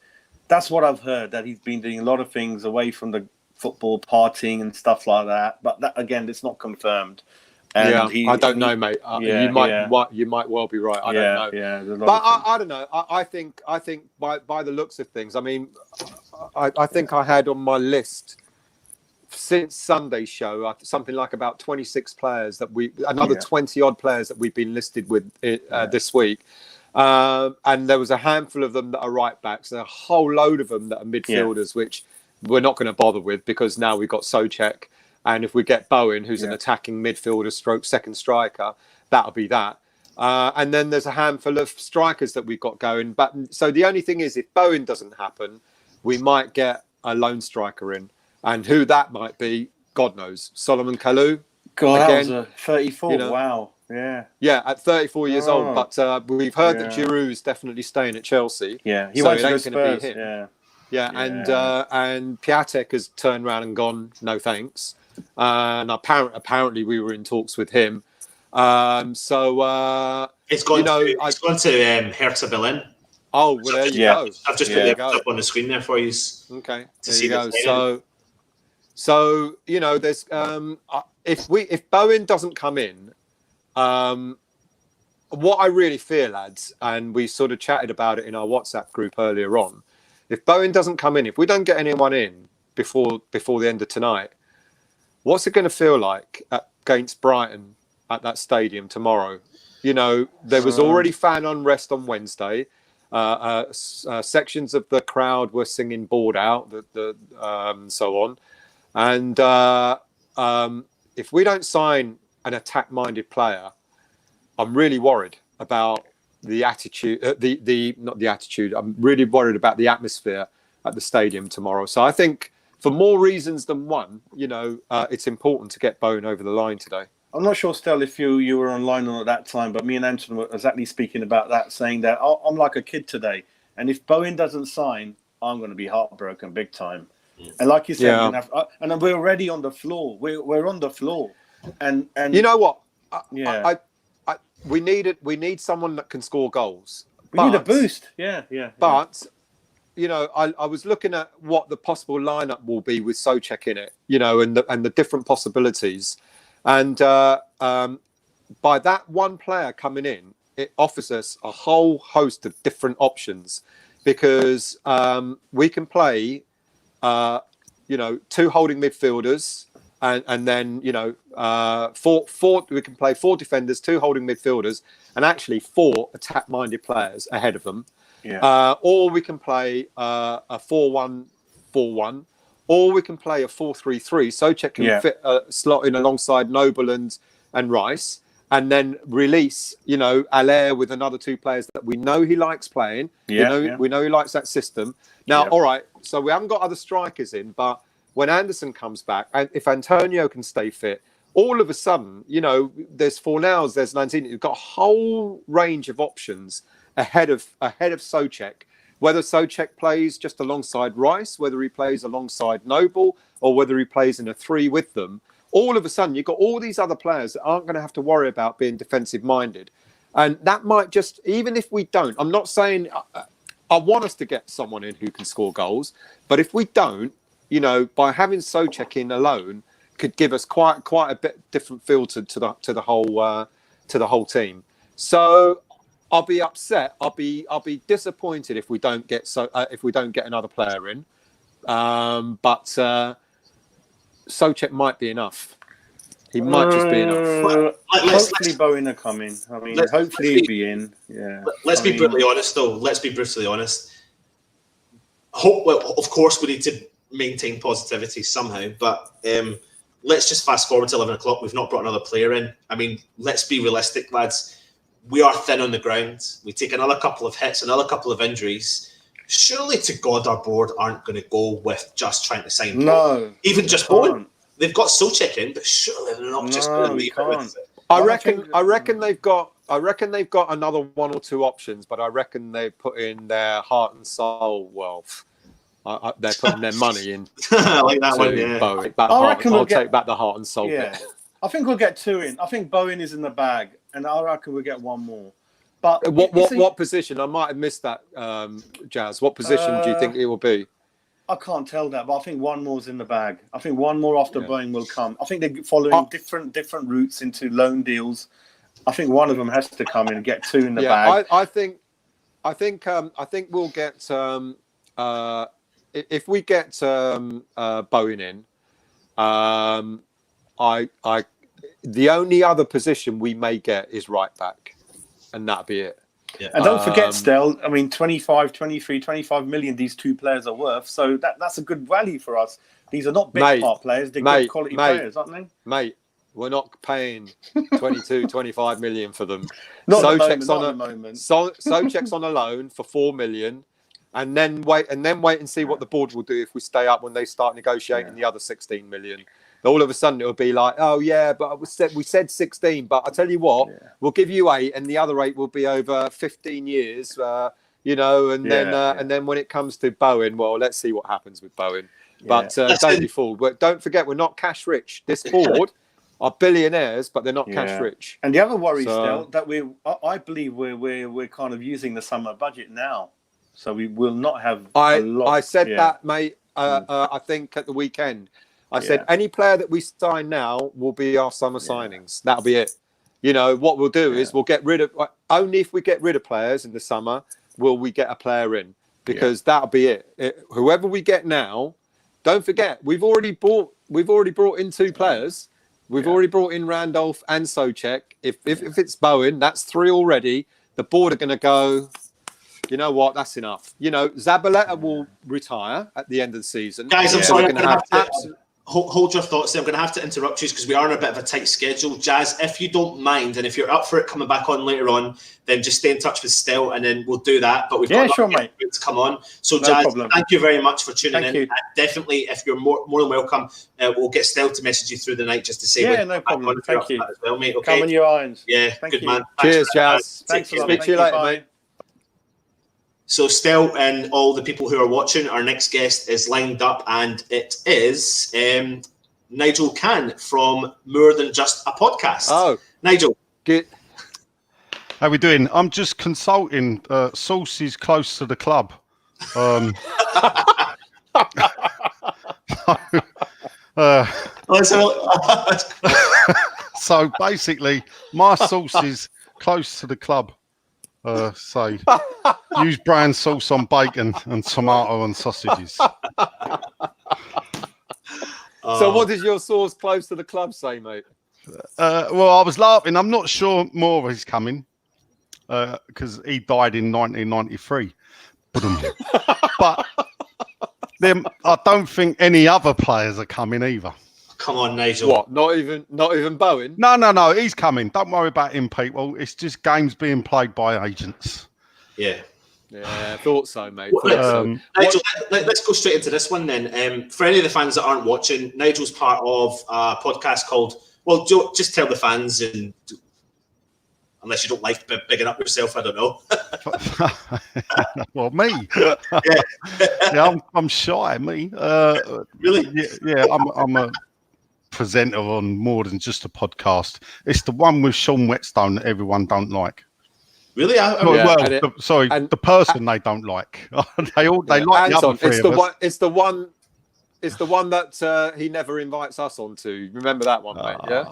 that's what I've heard, that he's been doing a lot of things away from the football, partying and stuff like that. But that, again, it's not confirmed. And I don't know, mate. You might well be right. I don't know. But I don't know. I think by the looks of things, I mean, I think I had on my list since Sunday's show something like about 26 players another 20 odd players that we've been listed with this week. And there was a handful of them that are right backs, and a whole load of them that are midfielders, which we're not going to bother with, because now we've got Souček. And if we get Bowen, who's an attacking midfielder / second striker, that'll be that. And then there's a handful of strikers that we've got going. But so the only thing is, if Bowen doesn't happen, we might get a lone striker in. And who that might be, God knows. Solomon Kalou. God, again, that was a 34. Wow. Yeah. Yeah, at 34 years old. But we've heard that Giroud's definitely staying at Chelsea. Yeah, he went to Spurs. Be him. Yeah, and Piatek has turned around and gone, no thanks. And apparently we were in talks with him. It's gone to Hertha Berlin. Oh, well, there you go. I've just put it up on the screen there for you. Okay, there you go. So there's if Bowen doesn't come in, what I really fear, lads, and we sort of chatted about it in our WhatsApp group earlier on. If Bowen doesn't come in, if we don't get anyone in before the end of tonight, what's it going to feel like against Brighton at that stadium tomorrow? There was already fan unrest on Wednesday. Sections of the crowd were singing "Bored Out," so on. And if we don't sign an attack-minded player, I'm really worried about the attitude. Not the attitude. I'm really worried about the atmosphere at the stadium tomorrow. So I think, for more reasons than one, it's important to get Bowen over the line today. I'm not sure, Stel, if you were online at that time, but me and Anton were exactly speaking about that, saying that I'm like a kid today, and if Bowen doesn't sign, I'm going to be heartbroken big time. And like you said, and we're already on the floor. We're on the floor. And you know what? Yeah. We need someone that can score goals. We need a boost. Yeah. But you know, I was looking at what the possible lineup will be with Souček in it, you know, and the different possibilities. And by that one player coming in, it offers us a whole host of different options, because we can play, you know, 2 holding midfielders, and then, you know, four. We can play 4 defenders, 2 holding midfielders, and actually 4 attack-minded players ahead of them. Yeah. Or we can play a 4-1-4-1, or we can play a 4-3-3. Souček can fit slot in alongside Noble and Rice, and then release, you know, Allaire with another 2 players that we know he likes playing. We know he likes that system. Now, all right, so we haven't got other strikers in, but when Anderson comes back, and if Antonio can stay fit, all of a sudden, you know, there's Fornals, there's 19. You've got a whole range of options ahead of Souček. Whether Souček plays just alongside Rice, whether he plays alongside Noble, or whether he plays in a 3 with them, all of a sudden you've got all these other players that aren't going to have to worry about being defensive minded. And that might just, even if we don't, I'm not saying I want us to get someone in who can score goals, but if we don't, you know, by having Souček in alone could give us quite a bit different feel to the whole team. So I'll be upset. I'll be disappointed if we don't get another player in. But Souček might be enough. He might just be enough. Hopefully Bowen will come in. I mean, hopefully he'll be in. Yeah. Let's be brutally honest, though. Let's be brutally honest. Well, of course, we need to maintain positivity somehow, but let's just fast forward to 11 o'clock. We've not brought another player in. I mean, let's be realistic, lads. We are thin on the ground. We take another couple of hits, another couple of injuries. Surely to God our board aren't going to go with just trying to sign. No. Even just Bowen. They've got Souček in, but surely they're not just going to leave it with it. I reckon they've got another 1 or 2 options, but I reckon they put in their heart and soul wealth. They're putting their money in. I like that one, yeah. Bowen. I'll take back the heart and soul bit. I think we'll get 2 in. I think Bowen is in the bag, and I reckon we'll get 1 more. But what position? I might have missed that, Jazz. What position do you think it will be? I can't tell that, but I think 1 more's in the bag. I think 1 more after Bowen will come. I think they're following different routes into loan deals. I think one of them has to come in and get 2 in the bag. I think we'll get if we get Bowen in. The only other position we may get is right back, and that'll be it. Yeah. And don't forget, Stel, I mean, 25 million these 2 players are worth, so that's a good value for us. These are not big part players, they're good quality players, aren't they? Mate, we're not paying 25 million for them. Souček's on a loan for 4 million, and then wait and see what the board will do if we stay up when they start negotiating the other 16 million. All of a sudden it'll be like, oh yeah, but we said 16, but I tell you what, we'll give you 8, and the other 8 will be over 15 years, you know, and then when it comes to Bowen, well, let's see what happens with Bowen. But don't be fooled. Don't forget, we're not cash rich. This board are billionaires, but they're not cash rich. And the other worry, Stel, that I believe we're kind of using the summer budget now, so we will not have. I said that, mate. I think at the weekend. I said, any player that we sign now will be our summer signings. That'll be it. You know, what we'll do is we'll get rid of, only if we get rid of players in the summer, will we get a player in. Because that'll be it. Whoever we get now, don't forget, we've already brought in 2 players. We've already brought in Randolph and Souček. If it's Bowen, that's 3 already. The board are going to go, you know what, that's enough. You know, Zabaleta will retire at the end of the season. Guys, I'm sorry, I'm going to have to... Hold your thoughts there. I'm going to have to interrupt you because we are on a bit of a tight schedule. Jazz, if you don't mind, and if you're up for it coming back on later on, then just stay in touch with Stel and then we'll do that. But we've got mate. To come on. So, Jazz, thank you very much for tuning in. Definitely, if you're more than welcome, we'll get Stel to message you through the night just to say. Yeah, no problem. Thank you. As well, mate. Okay. Come on your irons. Yeah, thank you. Man. Cheers, Jazz. Thanks a lot. Speak to you later, mate. So Stel and all the people who are watching, our next guest is lined up, and it is Nigel Can from More Than Just a Podcast. Oh, Nigel. good. How we doing? I'm just consulting sources close to the club. So basically, my sources close to the club say use brown sauce on bacon and tomato and sausages. So what does your source close to the club say, mate? Well, I was laughing. I'm not sure more is coming because he died in 1993. But then I don't think any other players are coming either. Come on, Nigel. What? Not even Bowen? No, he's coming. Don't worry about him, people. It's just games being played by agents. Yeah. Yeah, I thought so, mate. Nigel, let's go straight into this one then. For any of the fans that aren't watching, Nigel's part of a podcast called, well, Joe, just tell the fans, and unless you don't like bigging up yourself, I don't know. Well, me. Yeah, I'm shy, me. Really? Yeah, I'm a presenter on More Than Just a Podcast. It's the one with Sean Whetstone that everyone don't like. Really? The person they don't like. they like the other three of us. It's the one that he never invites us on to. Remember that one, mate? Yeah.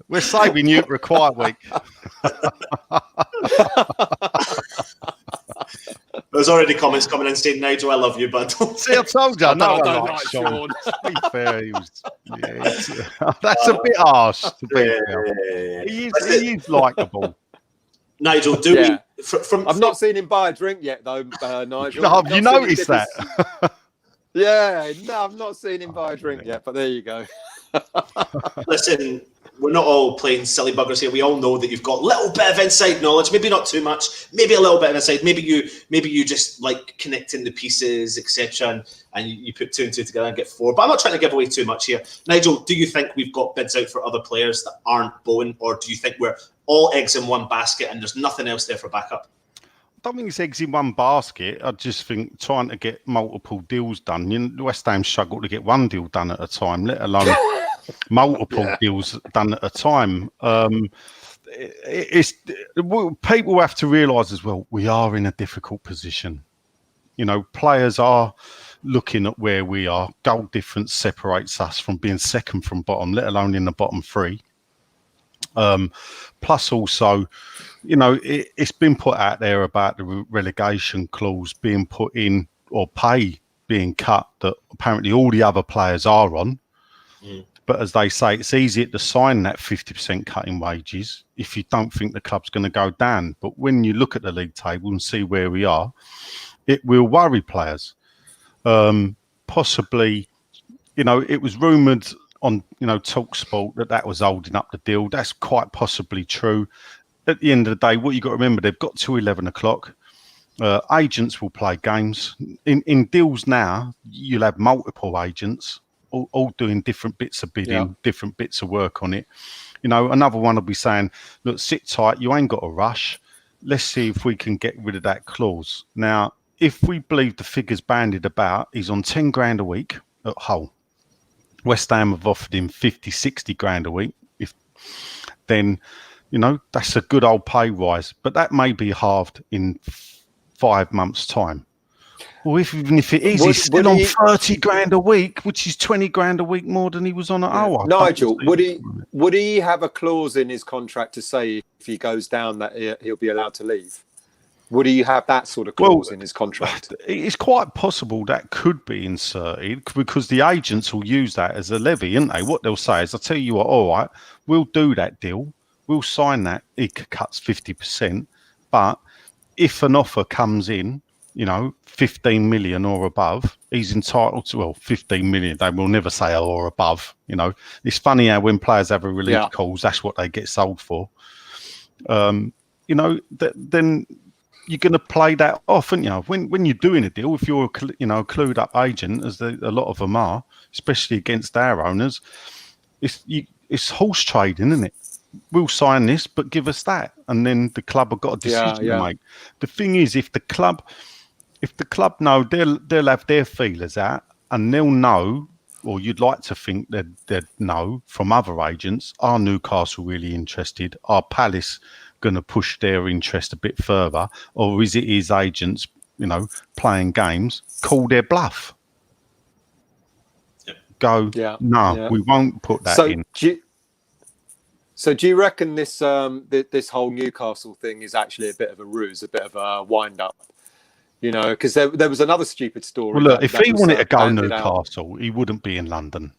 We're saving you for a quiet week. There's already comments coming in saying, Nigel, I love you, but don't see. I told you, I don't like Sean. To be fair, that's a bit harsh. To be fair. He is likeable. Nigel, I've not seen him buy a drink yet, though, Nigel. Have you noticed that? Yeah, no, I've not seen him buy a drink yet, but there you go. Listen, we're not all playing silly buggers here. We all know that you've got a little bit of inside knowledge, maybe not too much, maybe a little bit of inside. Maybe you just like connecting the pieces, etc. And you put two and two together and get four. But I'm not trying to give away too much here. Nigel, do you think we've got bids out for other players that aren't Bowen, or do you think we're all eggs in one basket and there's nothing else there for backup? I don't think it's eggs in one basket. I just think trying to get multiple deals done. West Ham struggle to get one deal done at a time, let alone multiple deals done at a time. People have to realise as well, we are in a difficult position. Players are looking at where we are. Goal difference separates us from being second from bottom, let alone in the bottom three. Plus also, it's been put out there about the relegation clause being put in, or pay being cut, that apparently all the other players are on. But as they say, it's easier to sign that 50% cut in wages if you don't think the club's going to go down. But when you look at the league table and see where we are, it will worry players. Possibly, it was rumoured on, TalkSport that was holding up the deal. That's quite possibly true. At the end of the day, what you got to remember, they've got to 11 o'clock. Agents will play games. In deals now, you'll have multiple agents all doing different bits of bidding, different bits of work on it. Another one will be saying, look, sit tight, you ain't got to rush. Let's see if we can get rid of that clause. Now, if we believe the figures bandied about, he's on 10 grand a week at Hull. West Ham have offered him 50, 60 grand a week. Then, that's a good old pay rise, but that may be halved in 5 months' time. Well, even if it is, he's still on 30 grand a week, which is 20 grand a week more than he was on at Hull. Nigel, would he have a clause in his contract to say if he goes down that he'll be allowed to leave? Would he have that sort of clause in his contract? It's quite possible that could be inserted, because the agents will use that as a levy, isn't they? What they'll say is, I'll tell you what, all right, we'll do that deal. We'll sign that. It cuts 50%. But if an offer comes in, 15 million or above, he's entitled to, 15 million. They will never say or above. It's funny how when players have a release clause, that's what they get sold for. Then you're going to play that off, aren't you? When you're doing a deal, if you're a clued up agent, as a lot of them are, especially against our owners, it's horse trading, isn't it? We'll sign this, but give us that, and then the club have got a decision to make. The thing is, if the club know they'll have their feelers out, and they'll know, or you'd like to think that they'd know from other agents, are Newcastle really interested? Are Palace going to push their interest a bit further? Or is it his agents, playing games, call their bluff? Go, we won't put that in. So do you reckon this this whole Newcastle thing is actually a bit of a ruse, a bit of a wind-up? Because there was another stupid story. Well, look, if he wanted to go Newcastle, he wouldn't be in London.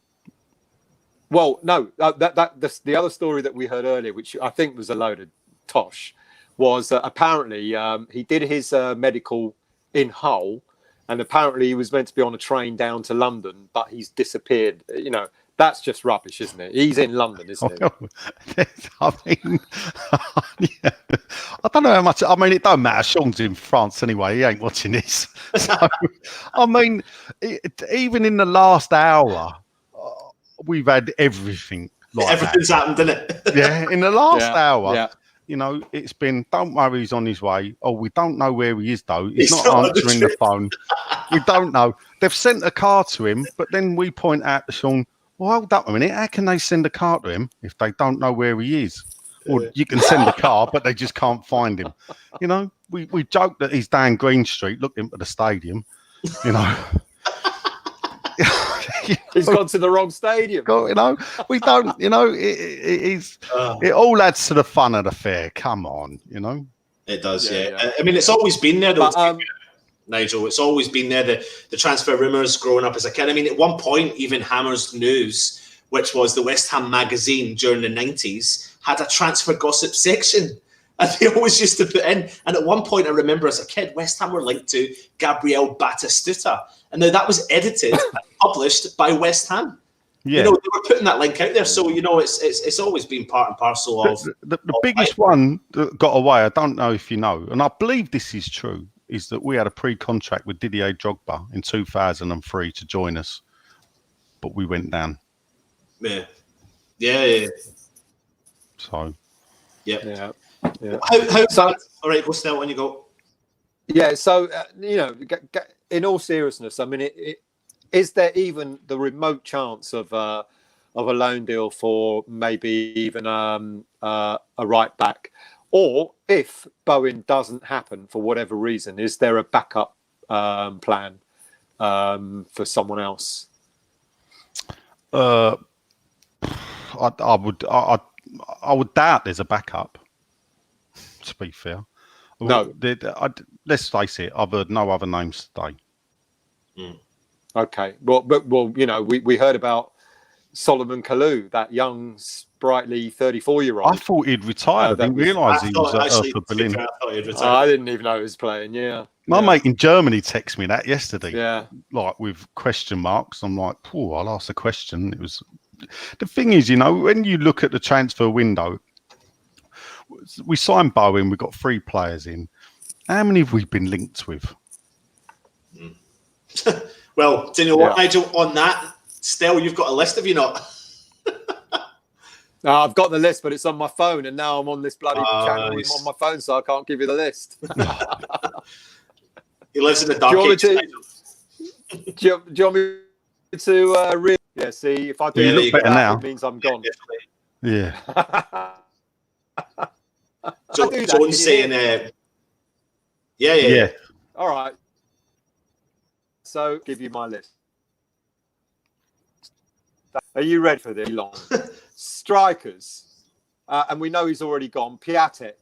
Well, no, the other story that we heard earlier, which I think was a load of tosh, was that apparently he did his medical in Hull, and apparently he was meant to be on a train down to London, but he's disappeared. That's just rubbish, isn't it? He's in London, isn't he? I mean, yeah. I don't know how much. I mean, it don't matter. Sean's in France anyway. He ain't watching this. So, I mean, even in the last hour, we've had everything. Everything's happened, isn't it? Yeah, in the last hour. Yeah. It's been, don't worry, he's on his way. Oh, we don't know where he is, though. He's not answering the phone. We don't know. They've sent a car to him, but then we point out to Sean, well, hold up a minute. How can they send a car to him if they don't know where he is? Or you can send a car, but they just can't find him. We joke that he's down Green Street looking for the stadium. He's gone to the wrong stadium. We don't. It all adds to the fun of the fair. Come on, It does, yeah. I mean, it's always been there, though. Nigel, it's always been there. The transfer rumours growing up as a kid. I mean, at one point, even Hammer's News, which was the West Ham magazine during the 90s, had a transfer gossip section. And they always used to put in. And at one point, I remember as a kid, West Ham were linked to Gabriel Batistuta. And now that was edited and published by West Ham. Yeah. They were putting that link out there. So, it's always been part and parcel of... The biggest one that got away, I don't know if you know, and I believe this is true, is that we had a pre-contract with Didier Drogba in 2003 to join us, but we went down. Yeah. So. Yeah. How? All right, go Stel when you go. Yeah. So in all seriousness, I mean, is there even the remote chance of a loan deal for maybe even a right back? Or if Bowen doesn't happen for whatever reason, is there a backup plan for someone else? I would doubt there's a backup. To be fair, no. Let's face it. I've heard no other names today. Okay. Well, we heard about Solomon Kalou, that young, sprightly 34-year-old. I thought he'd retired. I didn't realise he was at Berlin. I didn't even know he was playing. Yeah. My mate in Germany texted me that yesterday. Yeah. Like with question marks. I'm like, I'll ask a question. It was the thing is, when you look at the transfer window, we signed Bowen. We got 3 players in. How many have we been linked with? Well, do you know what, Nigel? On that, Stel, you've got a list, have you not? No, I've got the list, but it's on my phone, and now I'm on this bloody channel on my phone, so I can't give you the list. He lives in the dark ages. Do you want me to read? Yeah, see, if I do you look better now. It means I'm gone. Yeah. John's saying, yeah. All right. So, give you my list. Are you ready for this? Long strikers, and we know he's already gone. Piatek,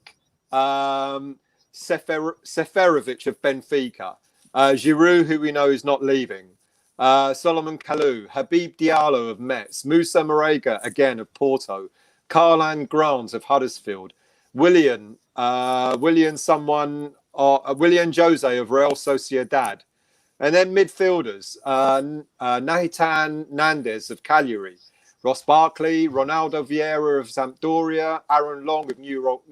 Seferovic of Benfica, Giroud, who we know is not leaving, Solomon Kalou, Habib Diallo of Metz, Moussa Marega again of Porto, Karlan Grant of Huddersfield, William Jose of Real Sociedad. And then midfielders, Nahitan Nandez of Cagliari, Ross Barkley, Ronaldo Vieira of Sampdoria, Aaron Long of New York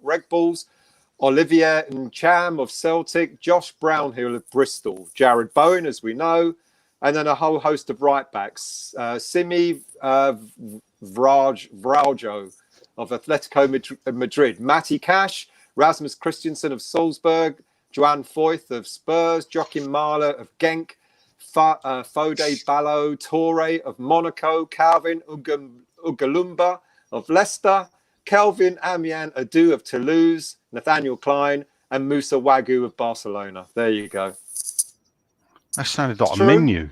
Red Bulls, Olivier Ncham of Celtic, Josh Brownhill of Bristol, Jared Bowen, as we know, and then a whole host of right-backs, Simi Vraujo of Atletico Madrid, Matty Cash, Rasmus Christensen of Salzburg, Joan Foyth of Spurs, Joachim Mahler of Genk, Fode Ballo Torre of Monaco, Calvin Ugalumba of Leicester, Kelvin Amian Adu of Toulouse, Nathaniel Klein, and Musa Wagyu of Barcelona. There you go. That sounded like a menu.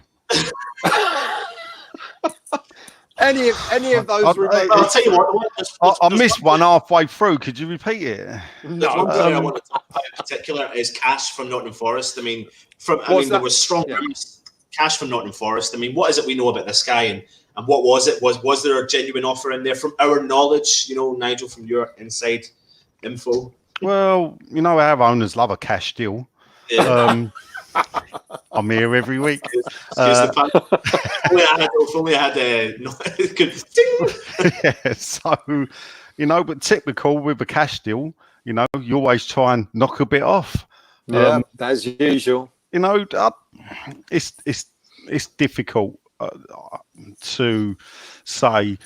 Any of those remote... I'll tell you what. I missed one halfway through. Could you repeat it? There's one player I want to talk about in particular is Cash from Nottingham Forest. I mean, there was strong Cash from Nottingham Forest. I mean, what is it we know about this guy, and what was it? Was there a genuine offer in there from our knowledge? You know, Nigel, from your inside info. Well, you know, our owners love a cash deal. Yeah. I'm here every week. If only I had a good ding. Yeah, so, you know, but typical with a cash deal, you know, you always try and knock a bit off. Yeah, as usual. You know, it's difficult to say.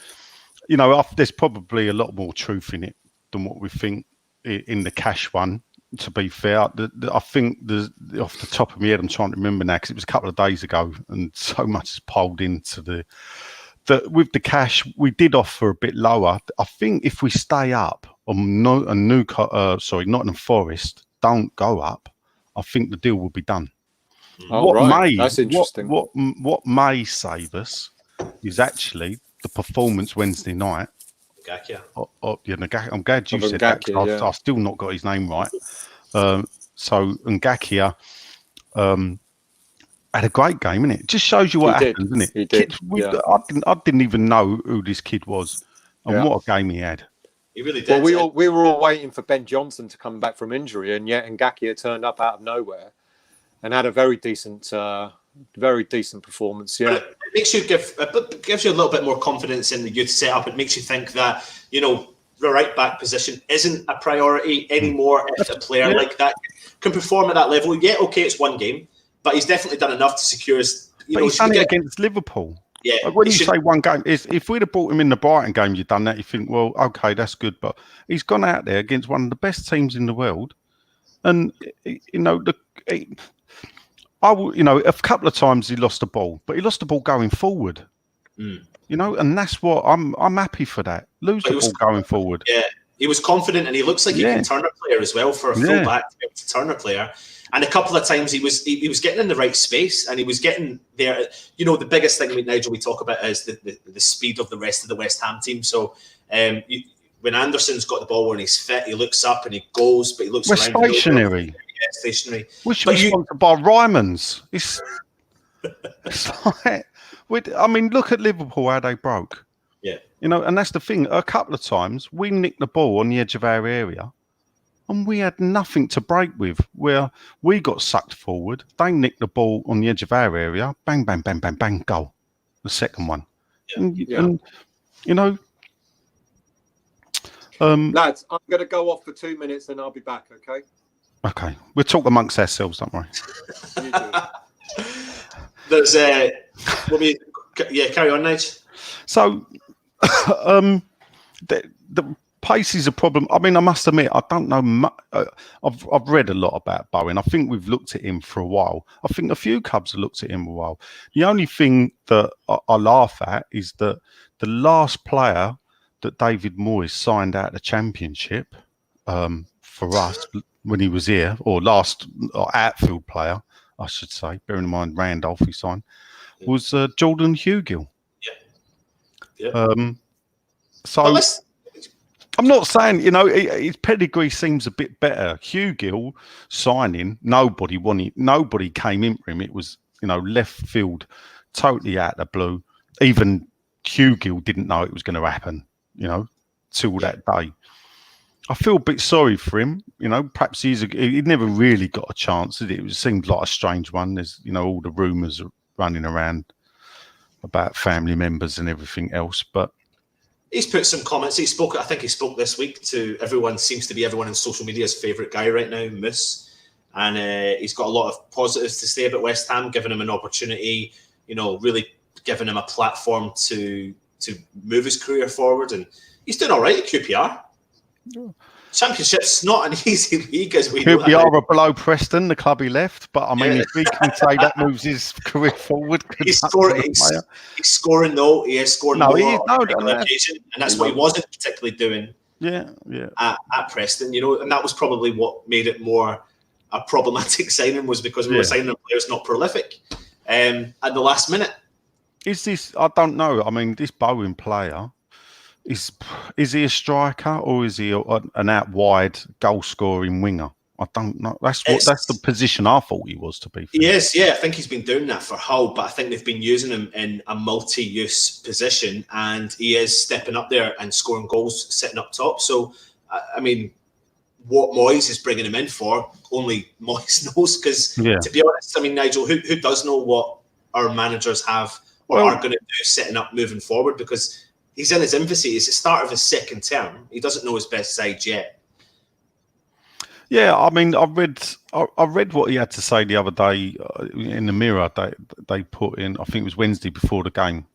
You know, there's probably a lot more truth in it than what we think in the Cash one. To be fair, I think off the top of my head, I'm trying to remember now because it was a couple of days ago, and so much has piled into with the Cash. We did offer a bit lower. I think if we stay up on Nottingham Forest don't go up, I think the deal will be done. Oh, that's interesting. What may save us is actually the performance Wednesday night. I'm glad you said that. I've still not got his name right. So Ngakia had a great game, innit? It just shows you what happens, isn't it? He did. I didn't even know who this kid was, and what a game he had. He really did. Well, we were all waiting for Ben Johnson to come back from injury, and yet Ngakia turned up out of nowhere and had a very decent performance. Yeah, it makes you gives you a little bit more confidence in the youth setup. It makes you think that, you know, the right back position isn't a priority anymore. If a player like that can perform at that level, okay, it's one game, but he's definitely done enough to secure his. He's done it against Liverpool. Yeah, like when you say one game, if we'd have brought him in the Brighton game, you've done that. You think, well, okay, that's good, but he's gone out there against one of the best teams in the world, and you know a couple of times he lost the ball, but he lost the ball going forward. You know, and that's what I'm happy for that. Lose the ball going forward. Yeah, he was confident, and he looks like he can turn a player as well for a full back to be able to turn a player. And a couple of times he was getting in the right space, and he was getting there. You know, the biggest thing, Nigel, we talk about is the speed of the rest of the West Ham team. So when Anderson's got the ball when he's fit, he looks up and he goes, but he looks around. Stationary. Yeah, stationary. We should be sponsored by Ryman's. It's like, I mean, look at Liverpool, how they broke. Yeah. You know, and that's the thing. A couple of times we nicked the ball on the edge of our area and we had nothing to break with, where we got sucked forward. They nicked the ball on the edge of our area. Bang, bang, bang, bang, bang, goal. The second one. Yeah. And you know... lads, I'm going to go off for 2 minutes and I'll be back, okay? Okay. We'll talk amongst ourselves, don't worry. You do. There's carry on, Nige. So, the pace is a problem. I mean, I must admit, I don't know. I've read a lot about Bowen. I think we've looked at him for a while. I think a few clubs have looked at him a while. The only thing that I laugh at is that the last player that David Moyes signed out of the Championship for us when he was here, or outfield player, I should say, bearing in mind Randolph he signed, was Jordan Hugill. Yeah. So I'm not saying, you know, his pedigree seems a bit better. Hugill signing, nobody came in for him. It was, you know, left field, totally out of the blue. Even Hugill didn't know it was going to happen, you know, till that day. I feel a bit sorry for him, you know. Perhaps he never really got a chance. It seemed like a strange one. There's, you know, all the rumours are running around about family members and everything else. But he's put some comments. I think he spoke this week to everyone. Seems to be everyone in social media's favourite guy right now, Moose, and he's got a lot of positives to say about West Ham, giving him an opportunity. You know, really giving him a platform to move his career forward, and he's doing all right at QPR. Championship's not an easy league, as we He'll know. be over below Preston, the club he left. But I mean, if we can say that moves his career forward, He's scoring though. He is scoring more on a regular occasion, and that's what he wasn't particularly doing. Yeah. At Preston, and that was probably what made it more a problematic signing, was because we were signing players not prolific at the last minute. Is this? I don't know. I mean, this Bowen player. Is he a striker, or is he an out wide goal scoring winger? I don't know. That's the position I thought he was, to be fair. Yes, I think he's been doing that for Hull, but I think they've been using him in a multi-use position, and he is stepping up there and scoring goals, sitting up top. So, I mean, what Moyes is bringing him in for, only Moyes knows. Because to be honest, I mean, Nigel, who does know what our managers have or are going to do setting up moving forward? Because he's in his infancy. It's the start of his second term. He doesn't know his best side yet. Yeah, I mean, I read what he had to say the other day in the Mirror. They put in, I think it was Wednesday before the game.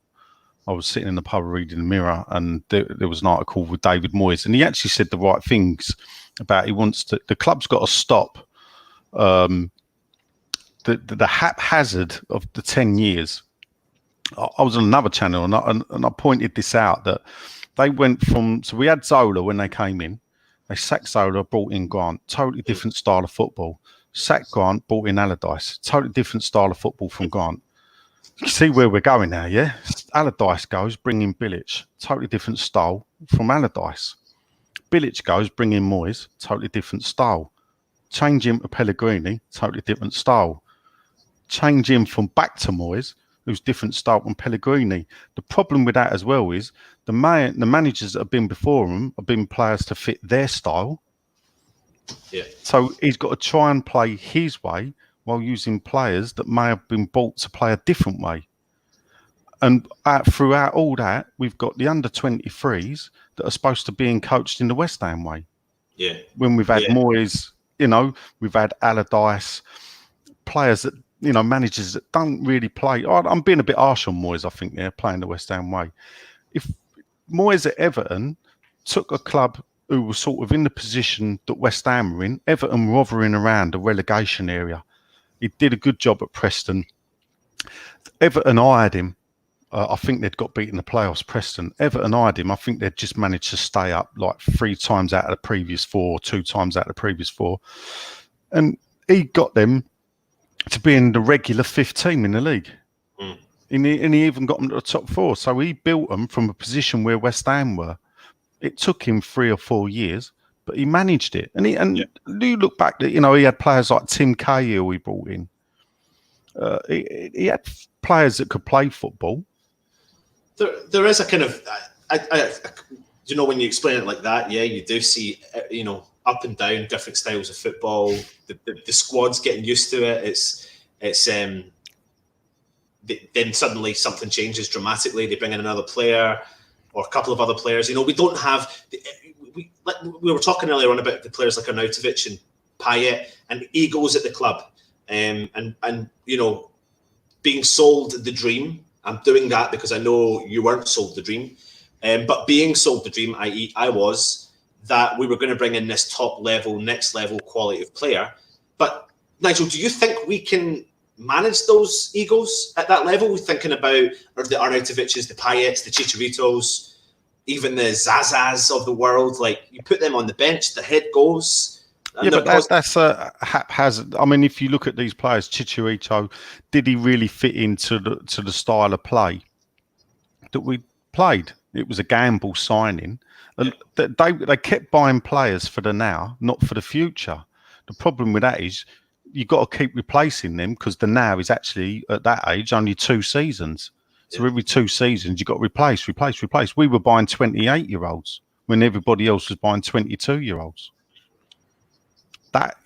I was sitting in the pub reading the Mirror, and there was an article with David Moyes, and he actually said the right things about the club's got to stop the haphazard of the 10 years. I was on another channel and I pointed this out, that they went from, so we had Zola when they came in. They sacked Zola, brought in Grant, totally different style of football. Sacked Grant, brought in Allardyce, totally different style of football from Grant. You see where we're going now, yeah? Allardyce goes, bring in Bilic, totally different style from Allardyce. Bilic goes, bring in Moyes, totally different style. Change him to Pellegrini, totally different style. Change him from back to Moyes, who's different style from Pellegrini. The problem with that as well is the managers that have been before him have been players to fit their style. Yeah. So he's got to try and play his way while using players that may have been bought to play a different way. And throughout all that, we've got the under-23s that are supposed to be coached in the West Ham way. Yeah. When we've had Moyes, we've had Allardyce, players that, managers that don't really play. I'm being a bit harsh on Moyes, I think, they're playing the West Ham way. If Moyes at Everton took a club who was sort of in the position that West Ham were in, Everton were hovering around the relegation area. He did a good job at Preston. Everton hired him. I think they'd got beaten in the playoffs, Preston. Everton hired him. I think they'd just managed to stay up like 3 times out of the previous 4, 2 times out of the previous 4. And he got them to be in the regular 5th team in the league. And he even got them to the top 4. So he built them from a position where West Ham were. It took him 3 or 4 years, but he managed it. And you look back that, he had players like Tim Cahill he brought in. He had players that could play football. There is a kind of, when you explain it like that, you do see, up and down, different styles of football. The squad's getting used to it. Then suddenly something changes dramatically. They bring in another player or a couple of other players. We don't have. We were talking earlier on about the players like Arnautovic and Payet and egos at the club, and being sold the dream. I'm doing that because I know you weren't sold the dream, but being sold the dream, i.e., I was, that we were going to bring in this top level, next level quality of player. But Nigel, do you think we can manage those egos at that level? We're thinking about the Arnautovic's, the Payets, the Chicharitos, even the Zazas of the world. Like, you put them on the bench, the head goes. Yeah, but that's a haphazard. I mean, if you look at these players, Chicharito, did he really fit into the style of play that we played? It was a gamble signing. And they kept buying players for the now, not for the future. The problem with that is you've got to keep replacing them, because the now is actually, at that age, only 2 seasons. So every 2 seasons, you've got to replace. We were buying 28-year-olds when everybody else was buying 22-year-olds. That,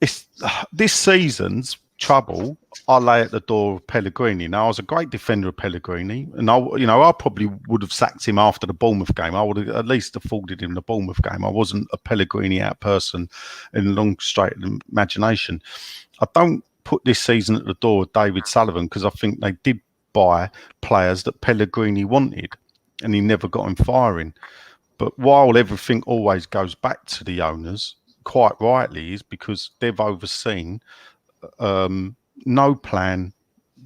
it's this season's trouble. I lay at the door of Pellegrini. Now, I was a great defender of Pellegrini, and I probably would have sacked him after the Bournemouth game. I would have at least afforded him the Bournemouth game. I wasn't a Pellegrini out person in long straight imagination. I don't put this season at the door of David Sullivan, because I think they did buy players that Pellegrini wanted, and he never got him firing. But while everything always goes back to the owners, quite rightly, is because they've overseen no plan.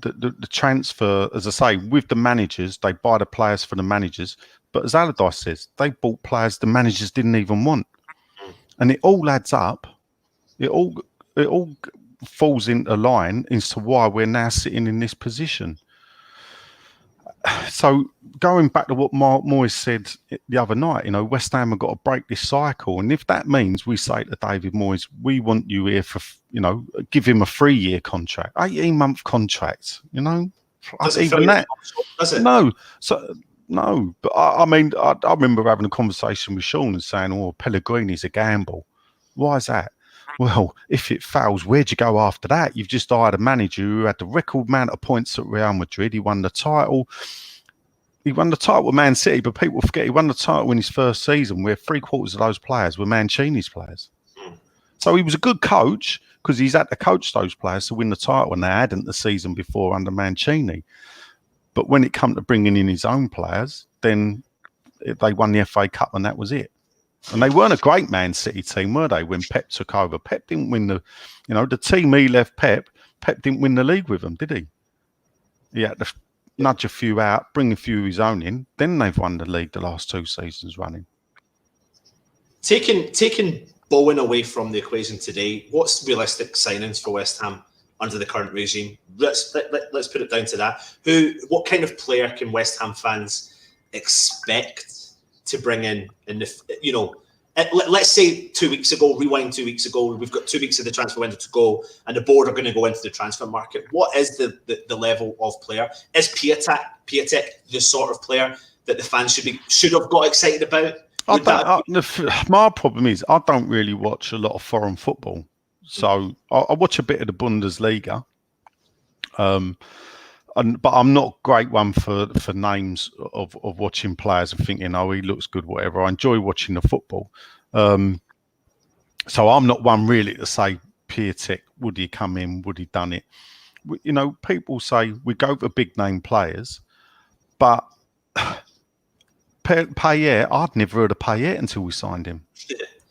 The transfer, as I say, with the managers, they buy the players for the managers. But as Allardyce says, they bought players the managers didn't even want. And it all adds up. It all falls into line as to why we're now sitting in this position. So going back to what Mark Moyes said the other night, West Ham have got to break this cycle. And if that means we say to David Moyes, we want you here for, give him a 3-year contract, 18-month contract, even that. Does it? No. So, no. But I mean, I remember having a conversation with Sean and saying, oh, Pellegrini's a gamble. Why is that? Well, if it fails, where'd you go after that? You've just hired a manager who had the record amount of points at Real Madrid. He won the title. He won the title with Man City, but people forget he won the title in his first season where 3/4 of those players were Mancini's players. So he was a good coach because he's had to coach those players to win the title, and they hadn't the season before under Mancini. But when it came to bringing in his own players, then they won the FA Cup and that was it. And they weren't a great Man City team, were they, when Pep took over? Pep didn't win the team he left Pep didn't win the league with them, did he? He had to nudge a few out, bring a few of his own in. Then they've won the league the last 2 seasons running. Taking Bowen away from the equation today, what's realistic signings for West Ham under the current regime? Let's put it down to that. What kind of player can West Ham fans expect to bring in the, let's say 2 weeks ago, rewind 2 weeks ago, we've got 2 weeks of the transfer window to go and the board are going to go into the transfer market. What is the level of player? Is Piatek the sort of player that the fans should have got excited about? My problem is I don't really watch a lot of foreign football. So I watch a bit of the Bundesliga. But I'm not a great one for names of watching players and thinking, oh, he looks good, whatever. I enjoy watching the football. So I'm not one really to say, Piatek, would he come in? Would he done it? People say we go for big name players, but Payet, I'd never heard of Payet until we signed him.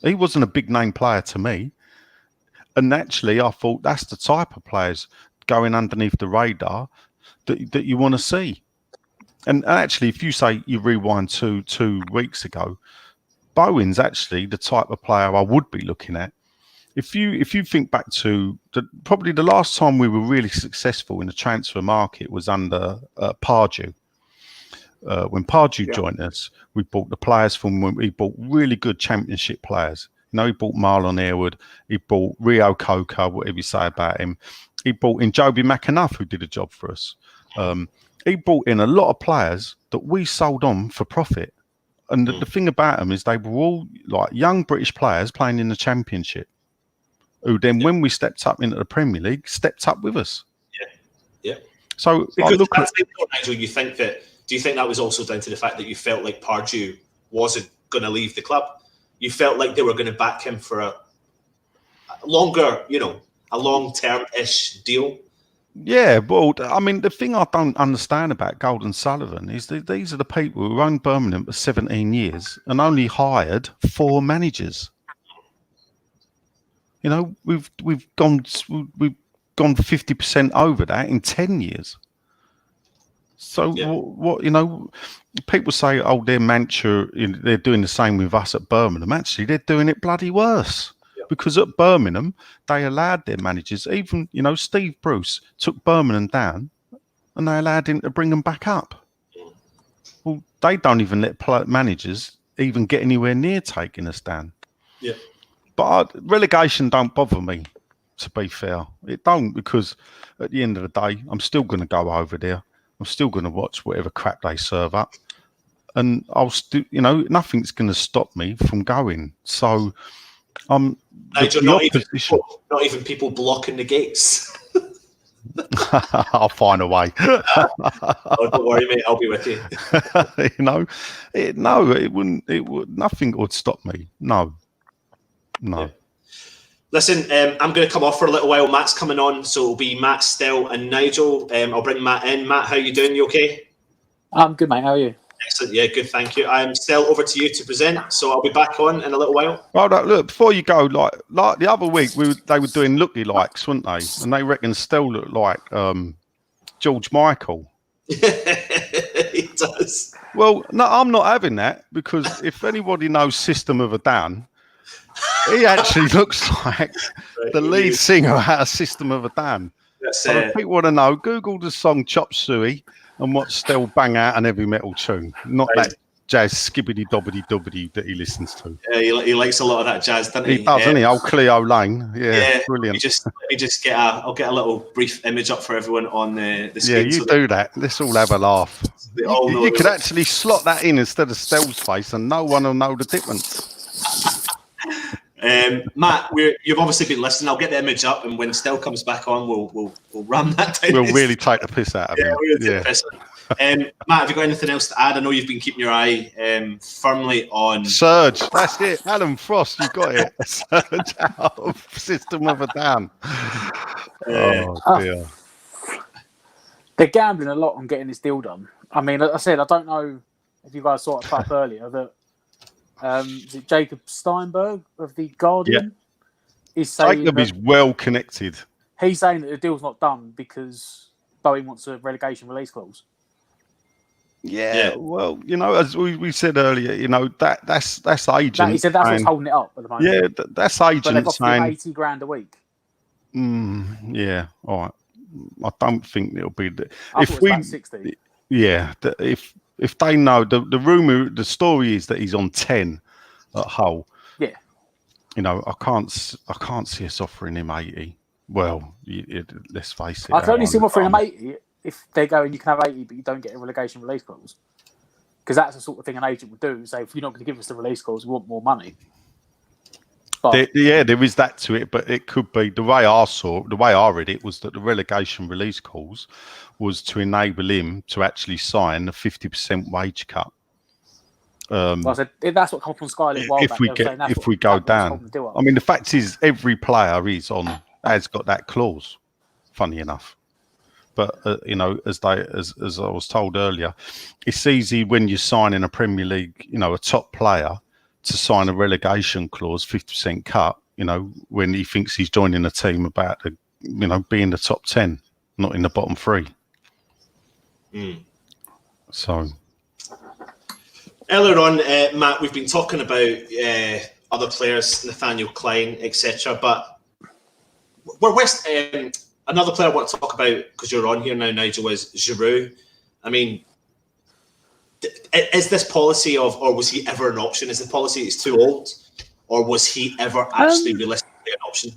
He wasn't a big name player to me. And actually, I thought that's the type of players going underneath the radar that you want to see. And actually, if you say you rewind to 2 weeks ago, Bowen's actually the type of player I would be looking at. If you think back to probably the last time we were really successful in the transfer market was under Pardew. When Pardew joined us, we bought the players we bought really good championship players. He bought Marlon Airwood, he bought Rio Coco, whatever you say about him. He brought in Joby McAnuff, who did a job for us. He brought in a lot of players that we sold on for profit. And the thing about them is they were all like young British players playing in the Championship, who then, when we stepped up into the Premier League, stepped up with us. Yeah. So because Nigel, do you think that was also down to the fact that you felt like Pardew wasn't going to leave the club? You felt like they were going to back him for a longer, a long-term-ish deal? Yeah, well, I mean, the thing I don't understand about Golden Sullivan is that these are the people who owned Birmingham for 17 years and only hired 4 managers. We've gone 50% over that in 10 years. So what people say, oh, they're Manchester, they're doing the same with us at Birmingham. Actually, they're doing it bloody worse. Because at Birmingham, they allowed their managers, even, Steve Bruce took Birmingham down and they allowed him to bring them back up. Well, they don't even let managers even get anywhere near taking us down. Yeah. But relegation don't bother me, to be fair. It don't, because at the end of the day, I'm still going to go over there. I'm still going to watch whatever crap they serve up. And I'll still, nothing's going to stop me from going. So... Nigel, not even people blocking the gates. I'll find a way. Oh, don't worry, mate. I'll be with you. It wouldn't. Nothing would stop me. No. Yeah. Listen, I'm going to come off for a little while. Matt's coming on, so it'll be Matt, Stel, and Nigel. I'll bring Matt in. Matt, how you doing? You okay? I'm good, mate. How are you? Excellent. Yeah, good. Thank you. I'm Stel, over to you to present. So I'll be back on in a little while. Well, look, before you go, like the other week, they were doing looky-likes, weren't they? And they reckon Stel looked like George Michael. He does. Well, no, I'm not having that, because if anybody knows System of a Down, he actually looks like the lead singer out of System of a Down. So if people want to know, Google the song Chop Suey and watch Stel bang out an heavy metal tune, not that jazz skibbity dobbity dobbity that he listens to. Yeah, he likes a lot of that jazz, doesn't he? He does, doesn't he? Old Cleo Lane. Yeah, brilliant. I'll get a little brief image up for everyone on the screen. Yeah, you do that. Let's all have a laugh. You could actually slot that in instead of Stel's face, and no one will know the difference. Matt, you've obviously been listening. I'll get the image up, and when Stel comes back on, we'll ram that down. We'll really take the piss out of him. Matt, have you got anything else to add? I know you've been keeping your eye firmly on Surge. That's it. Alan Frost, you got it. Surge out of System of a Down. Oh dear. They're gambling a lot on getting this deal done. I mean, I said, I don't know if you guys saw it up earlier that is it Jacob Steinberg of The Guardian? Is saying Jacob is well connected. He's saying that the deal's not done because Boeing wants a relegation release clause. Yeah, well, as we said earlier, that's agent. He said that's what's holding it up at the moment. Yeah, that's agent but they've got saying $80,000 a week. Yeah, all right. I don't think it'll be. If we about 60. Yeah, if they know the rumor, the story is that he's on 10 at Hull. Yeah. I can't see us offering him 80. Well, let's face it. I can only see him offering him 80 if they're going, you can have 80, but you don't get a relegation release clause. Because that's the sort of thing an agent would do. Say, if you're not going to give us the release clause, we want more money. But, there is that to it, but it could be the way I read it was that the relegation release clause was to enable him to actually sign a 50% wage cut. I said that's what come from Sky a while back. If we go down, I mean, the fact is, every player has got that clause. Funny enough, but as I was told earlier, it's easy when you're signing a Premier League, a top player, to sign a relegation clause, 50% cut. When he thinks he's joining a team about to, be in the top 10, not in the bottom 3. So. Earlier on, Matt, we've been talking about other players, Nathaniel Klein, etc. But we're another player I want to talk about, because you're on here now, Nigel, is Giroud. I mean, is this policy or was he ever an option? Is the policy he's too old, or was he ever actually realistically an option?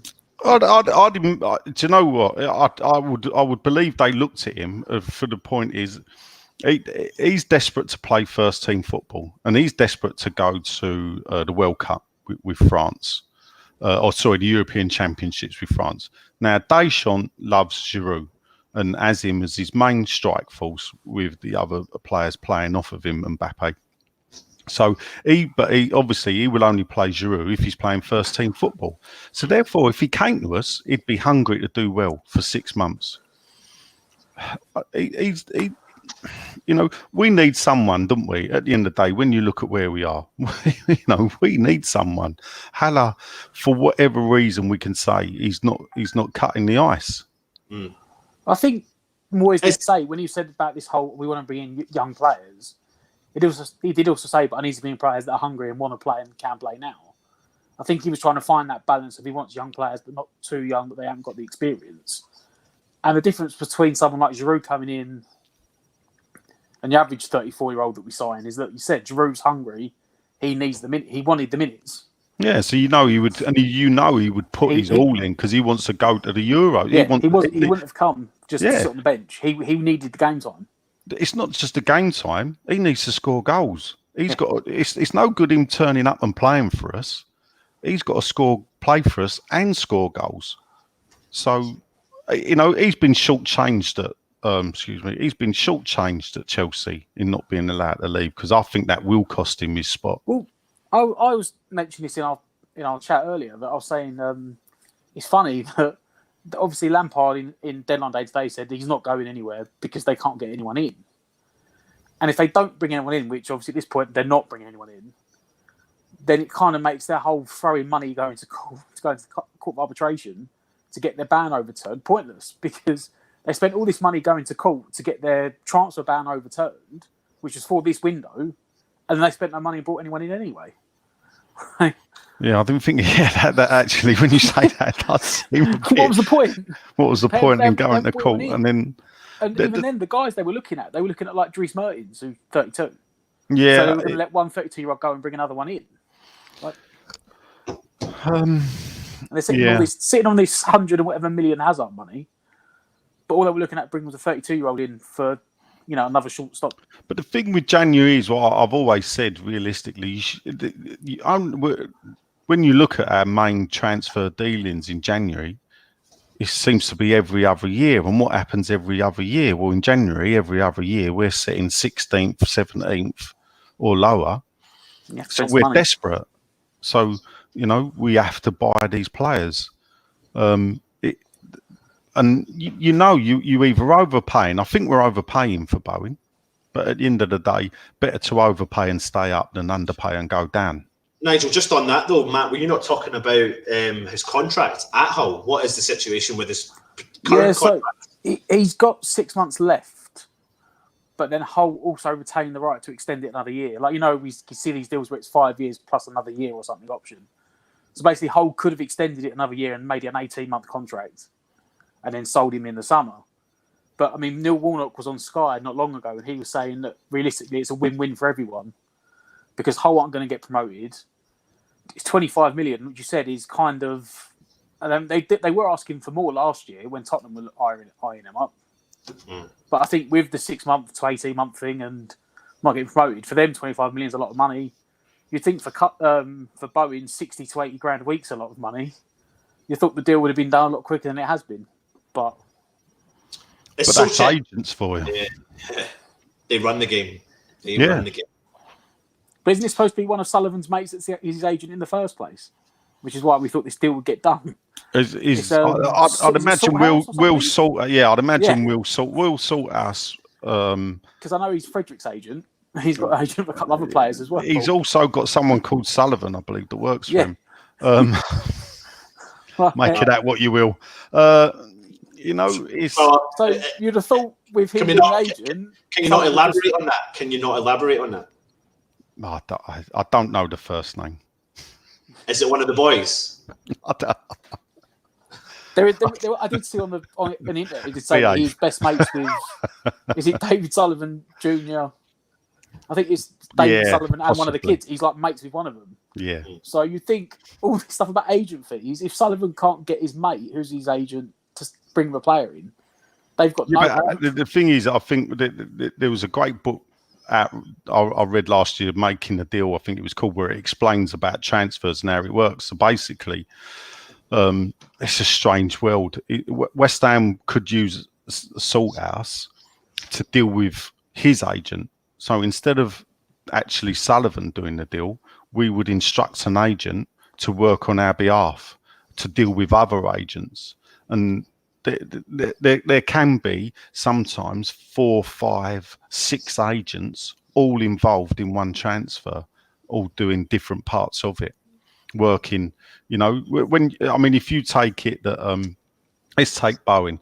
Do you know what? I would believe they looked at him for the point is. He's desperate to play first team football, and he's desperate to go to the World Cup with France, the European Championships with France. Now, Deschamps loves Giroud and has him as his main strike force with the other players playing off of him, Mbappe. So he will only play Giroud if he's playing first team football. So therefore, if he came to us, he'd be hungry to do well for 6 months. We need someone, don't we? At the end of the day, when you look at where we are, we need someone. Haller, for whatever reason, we can say he's not cutting the ice. I think Moyes did say when he said about this whole we want to bring in young players. He did also say, but I need to bring in players that are hungry and want to play and can play now. I think he was trying to find that balance of he wants young players, but not too young, but they haven't got the experience. And the difference between someone like Giroud coming in and the average 34-year-old that we sign is that you said Giroud's hungry. He needs the minute. He wanted the minutes. Yeah, so he would, and he would put his all in because he wants to go to the Euro. Yeah, he wouldn't have come just to sit on the bench. He needed the game time. It's not just the game time. He needs to score goals. He's got. It's no good him turning up and playing for us. He's got to play for us, and score goals. So, he's been shortchanged at. He's been shortchanged at Chelsea in not being allowed to leave because I think that will cost him his spot. Well, I was mentioning this in our chat earlier that I was saying it's funny that obviously Lampard in deadline day today said he's not going anywhere because they can't get anyone in, And if they don't bring anyone in, which obviously at this point they're not bringing anyone in, then it kind of makes their whole throwing money going to court of arbitration to get their ban overturned pointless, because they spent all this money going to court to get their transfer ban overturned, which was for this window, and then they spent no money and brought anyone in anyway. Yeah, I didn't think. Yeah, that actually, when you say that, does seem a bit, What was the point? What was the point in going to court? And then, then the guys they were looking at like Dries Mertens, who's 32. Yeah, so they were going to let one 32-year-old go and bring another one in. Like, and they're sitting on this 100 and whatever million Hazard money, but all they were looking at bringing was a 32-year-old in for, another shortstop. But the thing with January is what I've always said. Realistically, when you look at our main transfer dealings in January, it seems to be every other year. And what happens every other year? Well, in January, every other year, we're sitting 16th, 17th or lower. Yeah, so we're desperate. So, we have to buy these players. You either overpay, and I think we're overpaying for Bowen, but at the end of the day, better to overpay and stay up than underpay and go down. Nigel, just on that though, Matt, were you not talking about his contract at Hull? What is the situation with his current contract? He's got 6 months left, but then Hull also retained the right to extend it another year. Like, we see these deals where it's 5 years plus another year or something option. So basically, Hull could have extended it another year and made it an 18-month contract and then sold him in the summer. But, I mean, Neil Warnock was on Sky not long ago, and he was saying that realistically it's a win-win for everyone because Hull aren't going to get promoted. It's 25 million, which you said is kind of... And they were asking for more last year when Tottenham were eyeing them up. Mm. But I think with the 6 month to 18-month thing and not getting promoted, for them 25 million is a lot of money. You'd think for Bowen, 60 to 80 grand a week's a lot of money. You thought the deal would have been done a lot quicker than it has been. But that's agents for you. Yeah. They run the game. Run the game. But isn't it supposed to be one of Sullivan's mates that's his agent in the first place? Which is why we thought this deal would get done. I'd imagine we'll sort. Yeah, I'd imagine we'll sort us. Because I know he's Frederick's agent. He's got an agent of a couple other players as well. He's also got someone called Sullivan, I believe, that works for him. Make it out what you will. It's so you'd have thought with him being an agent. Can you not elaborate on that? Can you not elaborate on that? I don't know the first name. Is it one of the boys? I did see on the internet. He did say that he's best mates with. Is it David Sullivan Jr.? I think it's David Sullivan and one of the kids. He's like mates with one of them. Yeah. So you think all this stuff about agent fees? If Sullivan can't get his mate, who's his agent, to bring the player in, they've got the thing is, I think there was a great book I read last year, Making the Deal. I think it was called, where it explains about transfers and how it works. So basically, it's a strange world. West Ham could use a salt house to deal with his agent. So instead of actually Sullivan doing the deal, we would instruct an agent to work on our behalf to deal with other agents. And there can be sometimes 4, 5, 6 agents all involved in one transfer, all doing different parts of it, working. If you take it that let's take Bowen.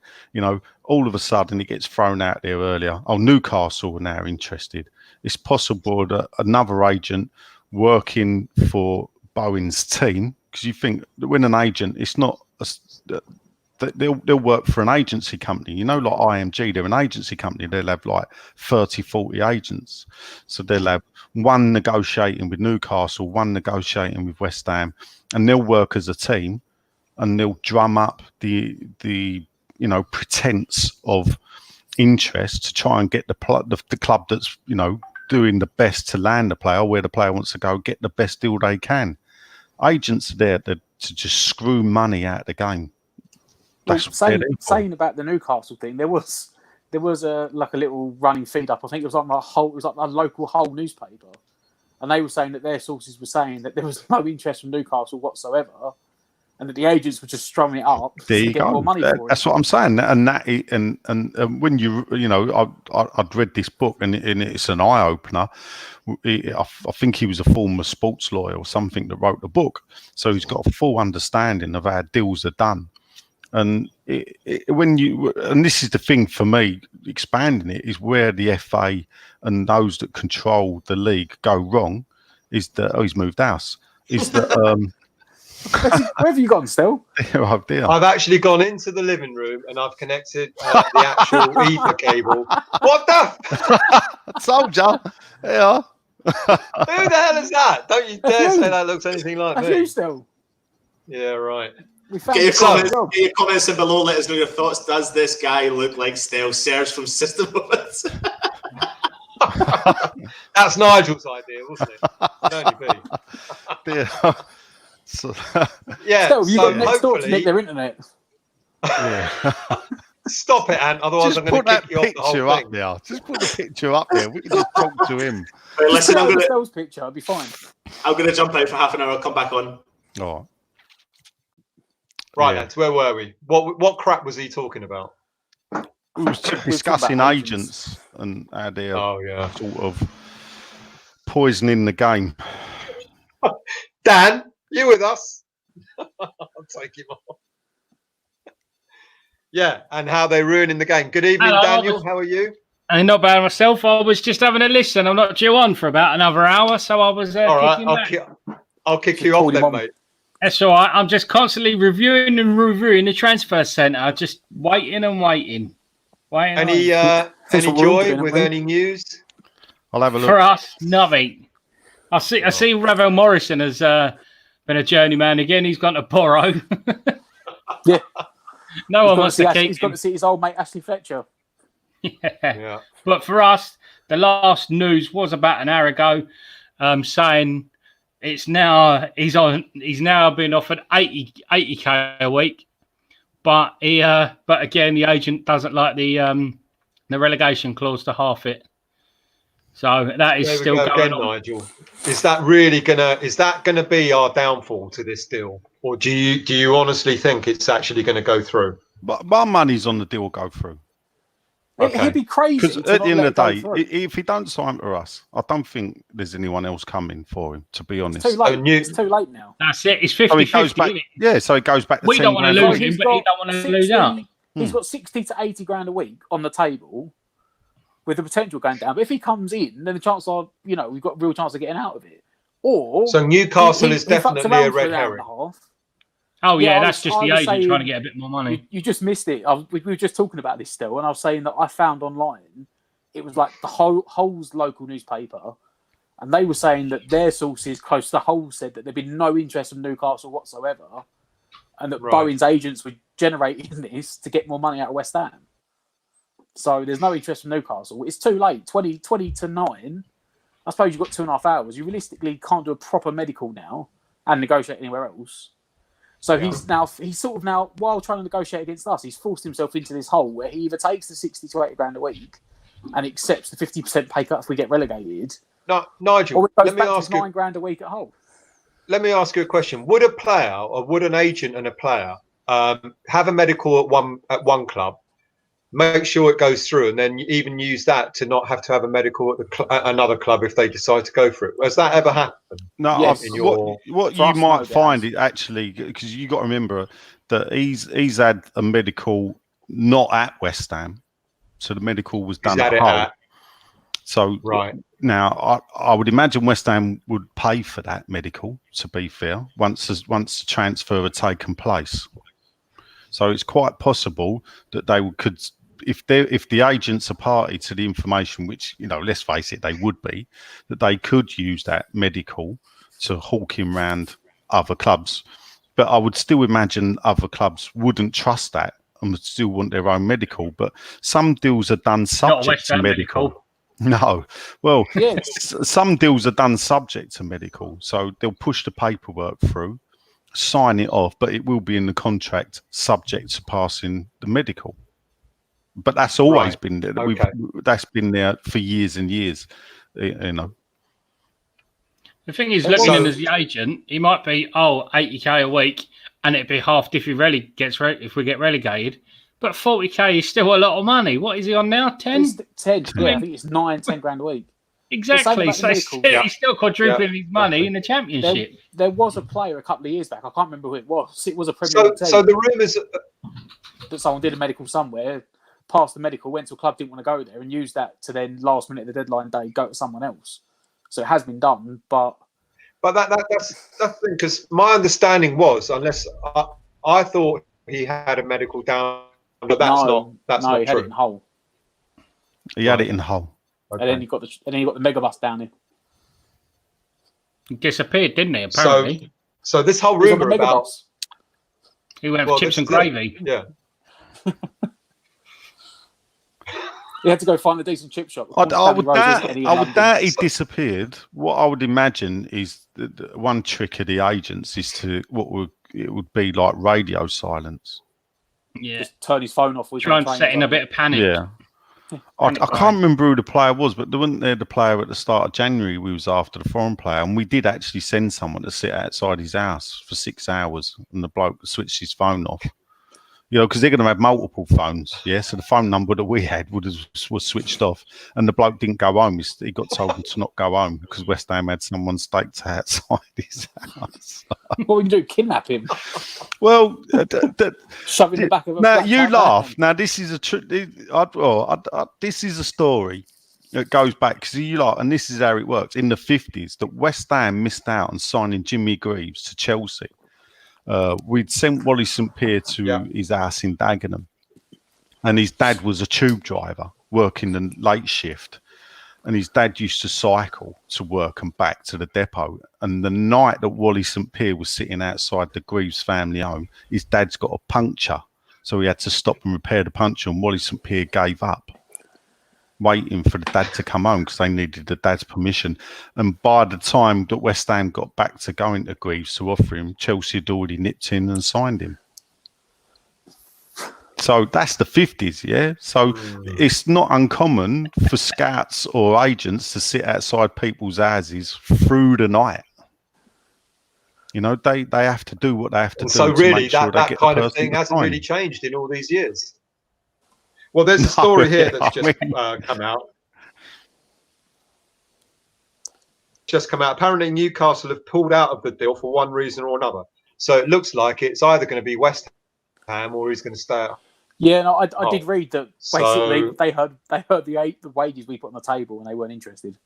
All of a sudden it gets thrown out there earlier. Oh, Newcastle are now interested. It's possible that another agent working for Bowen's team, because you think that when an agent, it's not they'll work for an agency company, like IMG, they're an agency company. They'll have like 30, 40 agents. So they'll have one negotiating with Newcastle, one negotiating with West Ham, and they'll work as a team and they'll drum up the pretense of interest to try and get the club that's, doing the best to land the player, where the player wants to go, get the best deal they can. Agents are there to just screw money out of the game. Saying about the Newcastle thing, there was a little running feed up. I think it was like a local Hull newspaper, and they were saying that their sources were saying that there was no interest from Newcastle whatsoever, and that the agents were just strumming it up to get more money for it. That's what I'm saying. And when I'd read this book, and it's an eye opener. I think he was a former sports lawyer or something that wrote the book, so he's got a full understanding of how deals are done. And and this is the thing for me, expanding it is where the FA and those that control the league go wrong. Is that he's moved house? Is that where have you gone, Stel? Oh dear. I've actually gone into the living room and I've connected the actual Ether cable. What the? I told you. Yeah. Who the hell is that? Don't you dare say that looks anything like That's me. you, Stel. Yeah, right. Get your comments in below. Let us know your thoughts. Does this guy look like Stel Serge from System of Us? That's Nigel's idea, wasn't it? It only be. Yeah. So, yeah. Stel, you got next door to hopefully- nick their internet. yeah. Stop it, Ant. Otherwise, Just I'm going put to that kick you off the picture whole up thing. there. Just put the picture up there. We can just talk to him. Right, listen, I'm gonna Stel's picture. It'll be fine. jump out for half an hour. I'll come back on. Oh. Right, Yeah. Ant, where were we? What crap was he talking about? We was discussing agents and how they're sort of poisoning the game. Dan, you with us? I'll take him off. Yeah, and how they're ruining the game. Good evening, Hello, Daniel. How are you? I'm not bad myself. I was just having a listen. I'm not due on for about another hour, so I was All right, kicking back. I'll kick you off then, mate. That's all right. I'm just constantly reviewing the transfer centre, just waiting and waiting. Any joy with any news? I'll have a look. For us, nothing. I see Ravel Morrison has been a journeyman again. He's gone to Borough. Yeah. No one wants to keep He's got to see his old mate Ashley Fletcher. Yeah. But for us, the last news was about an hour ago, saying he's now been offered 80k a week, but again the agent doesn't like the relegation clause to half it. So that is still going again, on. Nigel. Is that gonna be our downfall to this deal, or do you honestly think it's actually going to go through? But my money's on the deal go through. Okay. It'd be crazy. Because to at not the end let of the it day, go through. if he don't sign for us, I don't think there's anyone else coming for him, to be honest. It's too late. It's too late now. That's it. It's So he 50-50, goes back, isn't it? yeah, so it goes back to We 10 don't want to grand. lose him, but he don't want to lose out. He's got 60 to 80 grand a week on the table with the potential going down. But if he comes in, then the chances are, we've got a real chance of getting out of it. Or So Newcastle is he fucks definitely a around for red an hour herring. and a half. Oh yeah, Yeah, that's just I the was agent saying- trying to get a bit more money. You just missed it. We were just talking about this still, and I was saying that I found online, it was like the Hull's local newspaper, and they were saying that their sources close to Hull said that there'd been no interest from Newcastle whatsoever, and that Right. Bowen's agents were generating this to get more money out of West Ham. So there's no interest from Newcastle. It's too late. 20 to 9. I suppose you've got 2.5 hours. You realistically can't do a proper medical now and negotiate anywhere else. So he's sort of now, while trying to negotiate against us, he's forced himself into this hole where he either takes the 60 to 80 grand a week and accepts the 50% pay cut if we get relegated, No, Nigel, or it goes let me back ask to you. 9 grand a week at Hull. Let me ask you a question. Would a player, or would an agent and a player, have a medical at one club, make sure it goes through, and then even use that to not have to have a medical at another club if they decide to go for it? Has that ever happened? No, Yes. what For you us, might no, find Daz. is actually, because you got to remember that he's had a medical not at West Ham, so the medical was done at Hull. So Right. now I would imagine West Ham would pay for that medical. To be fair, once the transfer had taken place, so it's quite possible that they could, if the agents are party to the information, which let's face it, they would be, that they could use that medical to hawk him round other clubs. But I would still imagine other clubs wouldn't trust that and would still want their own medical. But some deals are done Not subject West to Ham medical. No, well, Yeah. some deals are done subject to medical, so they'll push the paperwork through, sign it off, but it will be in the contract subject to passing the medical. But that's always been there. Okay. That's been there for years and years. The thing is, looking in as the agent, he might be 80k a week, and it'd be half if if we get relegated. But 40k is still a lot of money. What is he on now? 10? 10. Yeah, I think it's 10 grand a week. Exactly. So he's still quadrupling his money in the Championship. There was a player a couple of years back. I can't remember who it was. It was a Premier League team. So the rumours that someone did a medical somewhere, passed the medical, went to a club, didn't want to go there, and used that to then last minute of the deadline day go to someone else. So it has been done, but that's the thing, because my understanding was, unless I thought he had a medical down, but that's not he had true. it in Hull. He had it in Hull. Okay. And then you got the megabus down here. He disappeared, didn't he? Apparently. So this whole rumor about he went for chips and gravy. Yeah. He had to go find a decent chip shop. I would doubt he disappeared. What I would imagine is the one trick of the agents is it would be like radio silence. Yeah. Just turn his phone off. Try and set in a bit of panic. Yeah. I can't remember who the player was, but there wasn't there the player at the start of January. We was after the foreign player, and we did actually send someone to sit outside his house for 6 hours, and the bloke switched his phone off. You know, because they're going to have multiple phones, yeah. So the phone number that we had was switched off, and the bloke didn't go home. He got told to not go home because West Ham had someone staked outside his house. What would you do? Kidnap him? Well, shove in the back of a. Now you laugh. Now this is this is a story that goes back because and this is how it works. In the 50s, that West Ham missed out on signing Jimmy Greaves to Chelsea. We'd sent Wally St Pierre to his house in Dagenham, and his dad was a tube driver working the late shift, and his dad used to cycle to work and back to the depot. And the night that Wally St Pierre was sitting outside the Greaves family home, his dad's got a puncture, so he had to stop and repair the puncture, and Wally St Pierre gave up waiting for the dad to come home because they needed the dad's permission. And by the time that West Ham got back to going to Greaves to offer him, Chelsea had already nipped in and signed him. So that's the 50s, yeah? So it's not uncommon for scouts or agents to sit outside people's houses through the night. You know, they have to do what they have to do. So really, that kind of thing hasn't really changed in all these years. Well, there's a story here that's just come out. Apparently, Newcastle have pulled out of the deal for one reason or another. So it looks like it's either going to be West Ham or he's going to stay out. Yeah, no, I did read that. Basically, they heard the wages we put on the table and they weren't interested.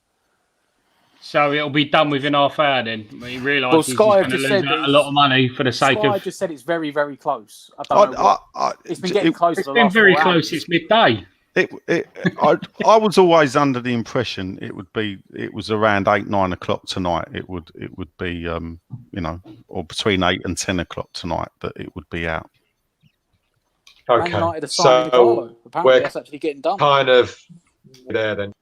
So it'll be done within half hour then. He realised he's going to lose a lot of money for the sake of. I just said it's very, very close. I don't know. It's been getting close. It's been very close. It's midday. I was always under the impression it was around 8-9 o'clock tonight. It would be or between 8 and 10 o'clock tonight that it would be out. Okay, so apparently that's actually getting done. Kind of there then.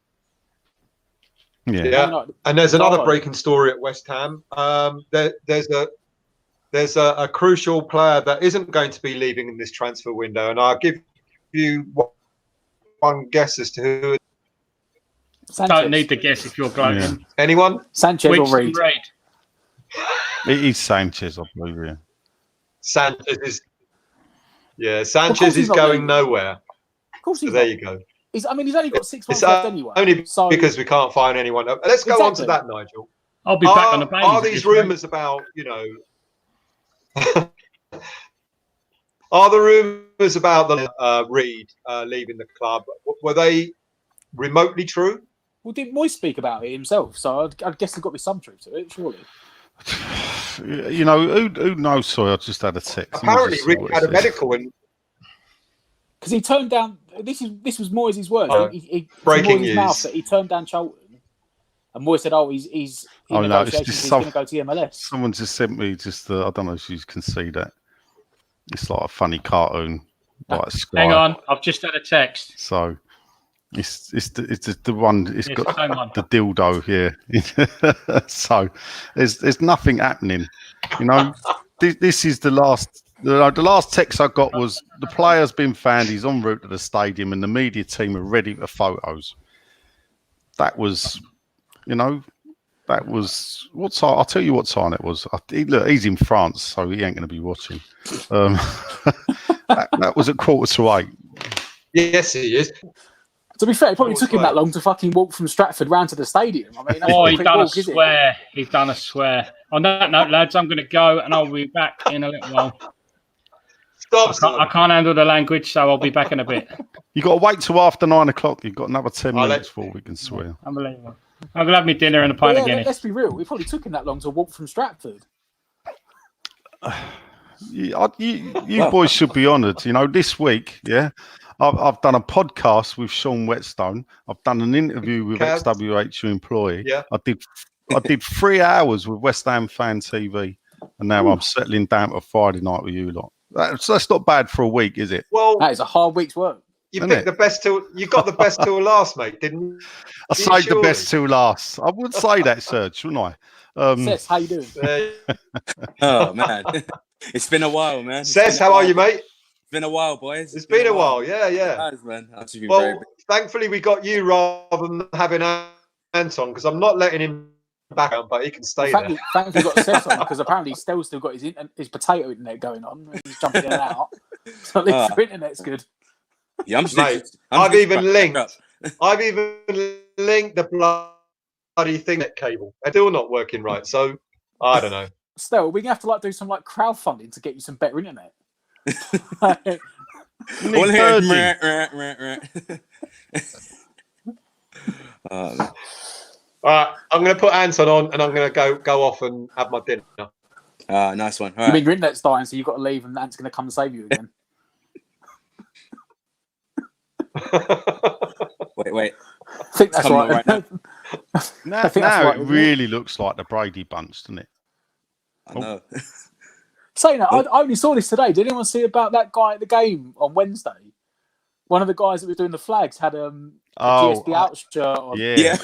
Yeah. And there's another breaking story at West Ham. There's a crucial player that isn't going to be leaving in this transfer window, and I'll give you one guess as to who. Sanchez. Don't need to guess if you're gloating. Yeah. Anyone? Sanchez or Reid? It is Sanchez, I believe. Yeah. Sanchez is. Yeah, Sanchez is going nowhere. Of course he's there you go. He's only got 6 months left anyway. Only because we can't find anyone. Let's go on to that, Nigel. I'll be back on the plane. Are these rumours about, are the rumours about the Reid leaving the club, were they remotely true? Well, didn't Moyes speak about it himself? So I guess there's got to be some truth to it, surely. Who knows? Sorry, I just had a text. Apparently, Reid had a medical and. Because he turned down. This was Moyes' words. He breaking news. His mouth that he turned down Charlton, and Moyes said, he's in negotiations. He's going to go to MLS." Someone just sent me I don't know if you can see that. It's like a funny cartoon. Like Hang on, I've just had a text. So it's the one. It's got the dildo here. So there's nothing happening. This is the last. The last text I got was the player's been found. He's en route to the stadium, and the media team are ready for photos. That was, That was what time? I'll tell you what time it was. Look, he's in France, so he ain't going to be watching. That was at 7:45. Yes, he is. To be fair, it probably took him that long to fucking walk from Stratford round to the stadium. I mean, that's not a he's quick done walk, a is it? swear. He's done a swear. On that note, lads, I'm going to go, and I'll be back in a little while. I can't handle the language, so I'll be back in a bit. You got to wait till after 9 o'clock. You've got another 10 minutes before we can swear. Unbelievable. I'm gonna have my dinner and a pint of Guinness. Let's be real. It probably took him that long to walk from Stratford. You boys should be honoured. You know, this week, I've done a podcast with Sean Whetstone. I've done an interview with XWHU employee. Yeah. I did 3 hours with West Ham Fan TV, and now I'm settling down for Friday night with you lot. That's not bad for a week, is it? Well, that is a hard week's work. You picked the best till. You got the best till last, mate, didn't you? I saved the best till last. I would say that, Serge, wouldn't I? Seth, how you doing? Oh man, it's been a while, man. Seth, how are you, mate? It's been a while, boys. It's been a while. Yeah. It has, man. Well, thankfully we got you rather than having Anton, because I'm not letting him back on, but he can stay there. Thankfully we got Seth on, because apparently Stel's still got his potato internet going on. He's jumping in and out. So at least your internet's good. Yeah, I've even linked the bloody thing that cable. It's still not working right. So I don't know. Stel, we're gonna have to do some crowdfunding to get you some better internet. All right, I'm gonna put Anton on, and I'm gonna go off and have my dinner. Nice one. All right. You mean your internet's dying, so you've got to leave, and Ant's gonna come and save you again? Wait. I think that's right. Now it really looks like the Brady bunch, doesn't it? I know. Saying that, I only saw this today. Did anyone see about that guy at the game on Wednesday? One of the guys that was doing the flags had a GSB out shirt on. Yeah.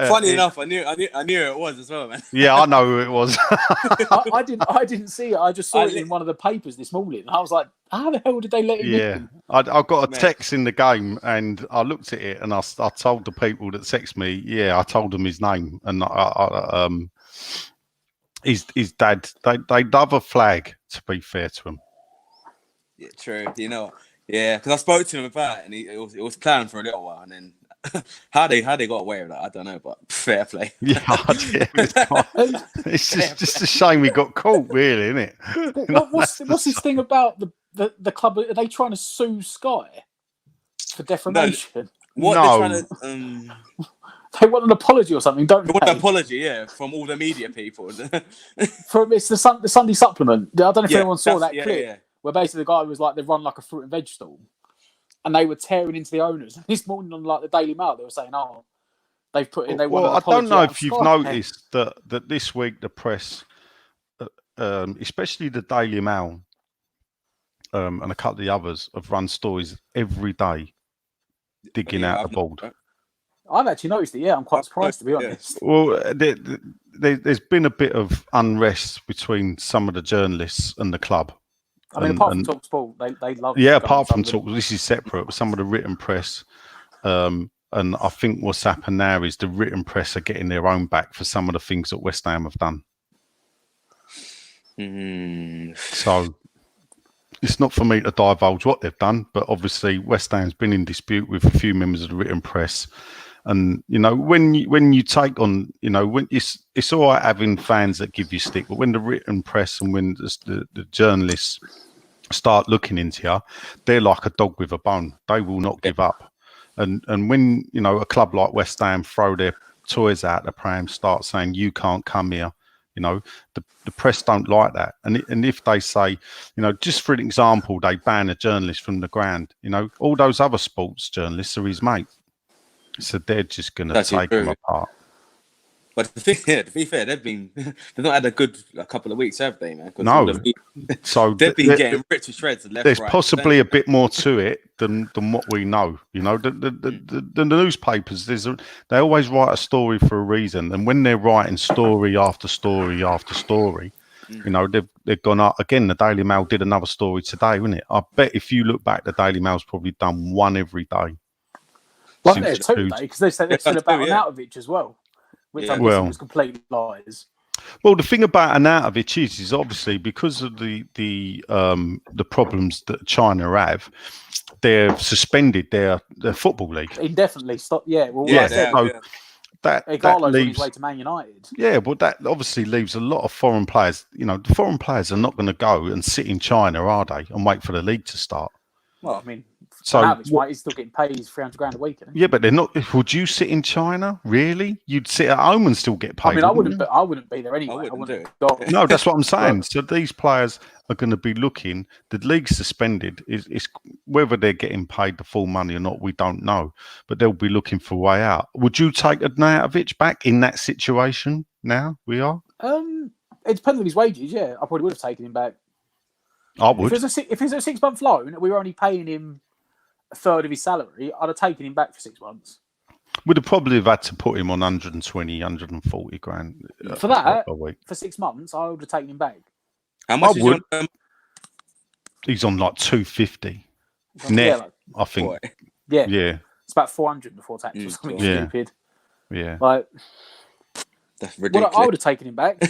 Funny enough, I knew who it was as well, man. Yeah, I know who it was. I didn't see it. I just saw it in one of the papers this morning. I was like, how the hell did they let him in? I got a text in the game, and I looked at it, and I told the people that text me. Yeah, I told them his name, and his dad. They love a flag. To be fair to him. Yeah, true. You know. Yeah, because I spoke to him about it, and it was planned for a little while, and then how they got away with that, I don't know, but fair play. It's just a shame he got caught, really, isn't it? What's this thing about the club? Are they trying to sue Sky for defamation? They're trying to? They want an apology or something, don't they? They want an apology, yeah, from all the media people. It's the Sunday Supplement. I don't know if anyone saw that clip. Yeah. Where basically the guy was like, they run like a fruit and veg stall, and they were tearing into the owners. And this morning on the Daily Mail, they were saying, they've put in. I don't know if you've noticed that this week the press, especially the Daily Mail, and a couple of the others, have run stories every day, digging out the board. I've actually noticed it. Yeah, I'm quite surprised to be honest. Well, there's been a bit of unrest between some of the journalists and the club. I mean, apart from TalkSport, they love. Yeah, apart from Talk, this is separate. But some of the written press, and I think what's happened now is the written press are getting their own back for some of the things that West Ham have done. So it's not for me to divulge what they've done, but obviously West Ham's been in dispute with a few members of the written press. And when you take on, when it's all right having fans that give you stick, but when the written press and when the journalists start looking into you, they're like a dog with a bone. They will not give up. And when a club like West Ham throw their toys out the pram, start saying you can't come here, the press don't like that. And if they say, just for an example, they ban a journalist from the ground, all those other sports journalists are his mate. So they're just going to take them apart. But to be fair, they've not had a good couple of weeks, have they, man? No. So they've been getting ripped to shreds. There's possibly a bit more to it than what we know. The newspapers, they always write a story for a reason, and when they're writing story after story after story, they've gone up again. The Daily Mail did another story today, wasn't it? I bet if you look back, the Daily Mail's probably done one every day. Wasn't there two today? Because they said about Arnautovic as well. which Yeah. I'm guessing was complete lies. Well, the thing about Arnautovic is obviously because of the problems that China have, they've suspended their football league. Indefinitely stop. Yeah, well, Yeah, like I said, so that Igalo's on his leaves. way to Man United. Yeah, well, that obviously leaves a lot of foreign players. You know, the foreign players are not going to go and sit in China, are they, and wait for the league to start? Well, I mean, So he's still getting paid his £300,000 a week. Isn't he? yeah, but they're not. Would you sit in China? Really? You'd sit at home and still get paid. I mean, I wouldn't be there anyway. I wouldn't do it. No, that's what I'm saying. So these players are going to be looking. The league's suspended. Is whether they're getting paid the full money or not, we don't know. But they'll be looking for a way out. Would you take Arnautovic back in that situation? Now we are. It depends on his wages. Yeah, I probably would have taken him back. I would. If it was a 6-month loan, we were only paying him a third of his salary. I'd have taken him back for 6 months. We'd have probably have had to put him on 120, 140 grand for that a week. For 6 months. I would have taken him back. How much is your, He's on like 250 net, Yeah, I think. boy? Yeah, Yeah, it's about 400 before tax or something stupid. yeah. Like, That's ridiculous. I would have taken him back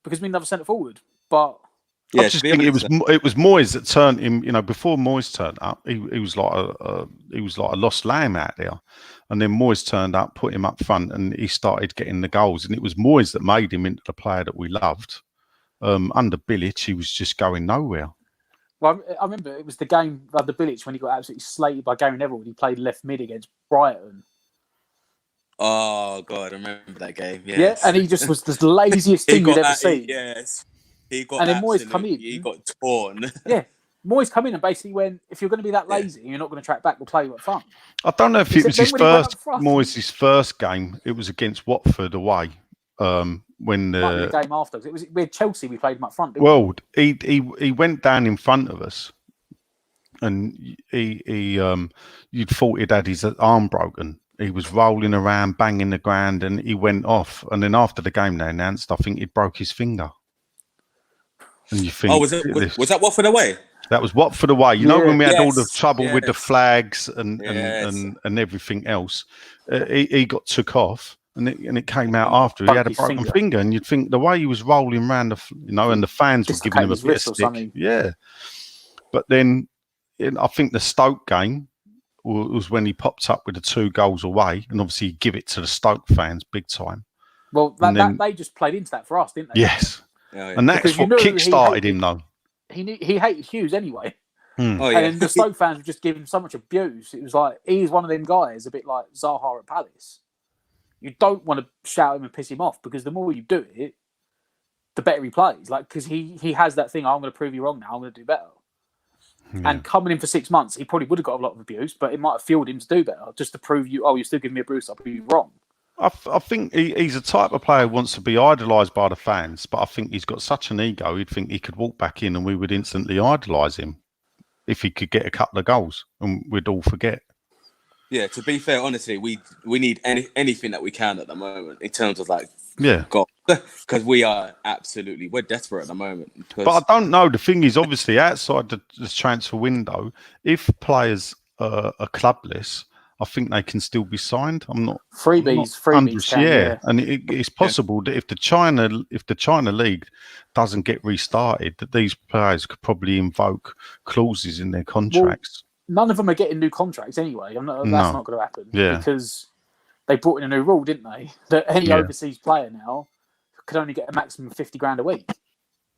because we never sent it forward. But Yeah, I just think it was Moyes that turned him. You know, before Moyes turned up, he was like a lost lamb out there, and then Moyes turned up, put him up front, and he started getting the goals. And it was Moyes that made him into the player that we loved. Under Bilic, he was just going nowhere. well, I remember it was the game under Bilic when he got absolutely slated by Gary Neville when he played left mid against Brighton. Oh God, I remember that game. Yes. Yeah, and he just was the laziest thing you'd ever seen. Yes, he got. And then Moyes come in. He got torn. Yeah, Moyes come in and basically went, if you're going to be that lazy and you're not going to track back, we'll play you up front. I don't know if it was his Then when he went first up front- Moyes' first game. It was against Watford away. When Might be the game after. It was with Chelsea. We played him up front. Didn't well, he went down in front of us, and you'd thought he'd had his arm broken. He was rolling around, banging the ground, and he went off. And then after the game, they announced, I think he'd broke his finger. And you think, was that Watford away? That was Watford away. You know, when we had all the Yes, trouble with the flags and Yes. and everything else, he got took off. And it came out after he Broke had a his broken finger. finger, and you'd think the way he was rolling around, and the fans were giving him a Dislocated his bit of wrist or stick. something. Yeah, but then I think the Stoke game was when he popped up with the 2 goals away, and obviously he'd give it to the Stoke fans big time. Well, they just played into that for us, didn't they? Yes, Oh, yeah. and that's Because you what knew he kick-started hated- him, though. He hated Hughes anyway. Oh, yeah. And the Stoke fans were just giving him so much abuse. It was like, he's one of them guys, a bit like Zaha at Palace. You don't want to shout him and piss him off because the more you do it, the better he plays. Like, because he has that thing, I'm going to prove you wrong now, I'm going to do better. Yeah. And coming in for 6 months, he probably would have got a lot of abuse, but it might have fueled him to do better, just to prove you, you're still giving me a bruise, I'll prove you wrong. I think he's a type of player who wants to be idolised by the fans, but I think he's got such an ego, he'd think he could walk back in and we would instantly idolise him if he could get a couple of goals, and we'd all forget. Yeah, to be fair, honestly, we need anything that we can at the moment in terms of like goal, because we're desperate at the moment. But I don't know. The thing is, obviously, outside the transfer window, if players are clubless, I think they can still be signed. I'm not Freebies can, yeah. And it's possible that if the China league doesn't get restarted, that these players could probably invoke clauses in their contracts. None of them are getting new contracts anyway. That's not going to happen. Yeah. Because they brought in a new rule, didn't they? That any overseas player now could only get a maximum of 50 grand a week.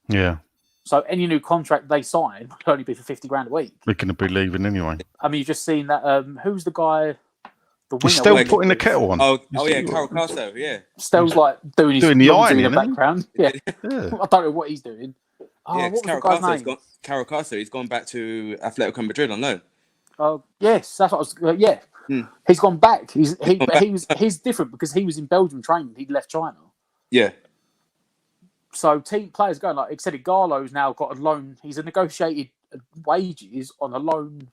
Yeah. So any new contract they sign will only be for 50 grand a week. They're going to be leaving anyway. I mean, you've just seen that. Who's the guy? The winger. He's still putting the kettle on. Oh yeah, Carol Casso, yeah. Stel's like doing the ironing in the background. Yeah. Yeah. I don't know what he's doing. Yeah, what was Carol the guy's Casso, name? Carol Casso, he's gone back to Atletico Madrid on loan. Oh yes, that's what I was. Yeah, he's gone back. He's different because he was in Belgium training. He'd left China. Yeah. So team players going like except Garlo's now got a loan. He's a negotiated wages on a loan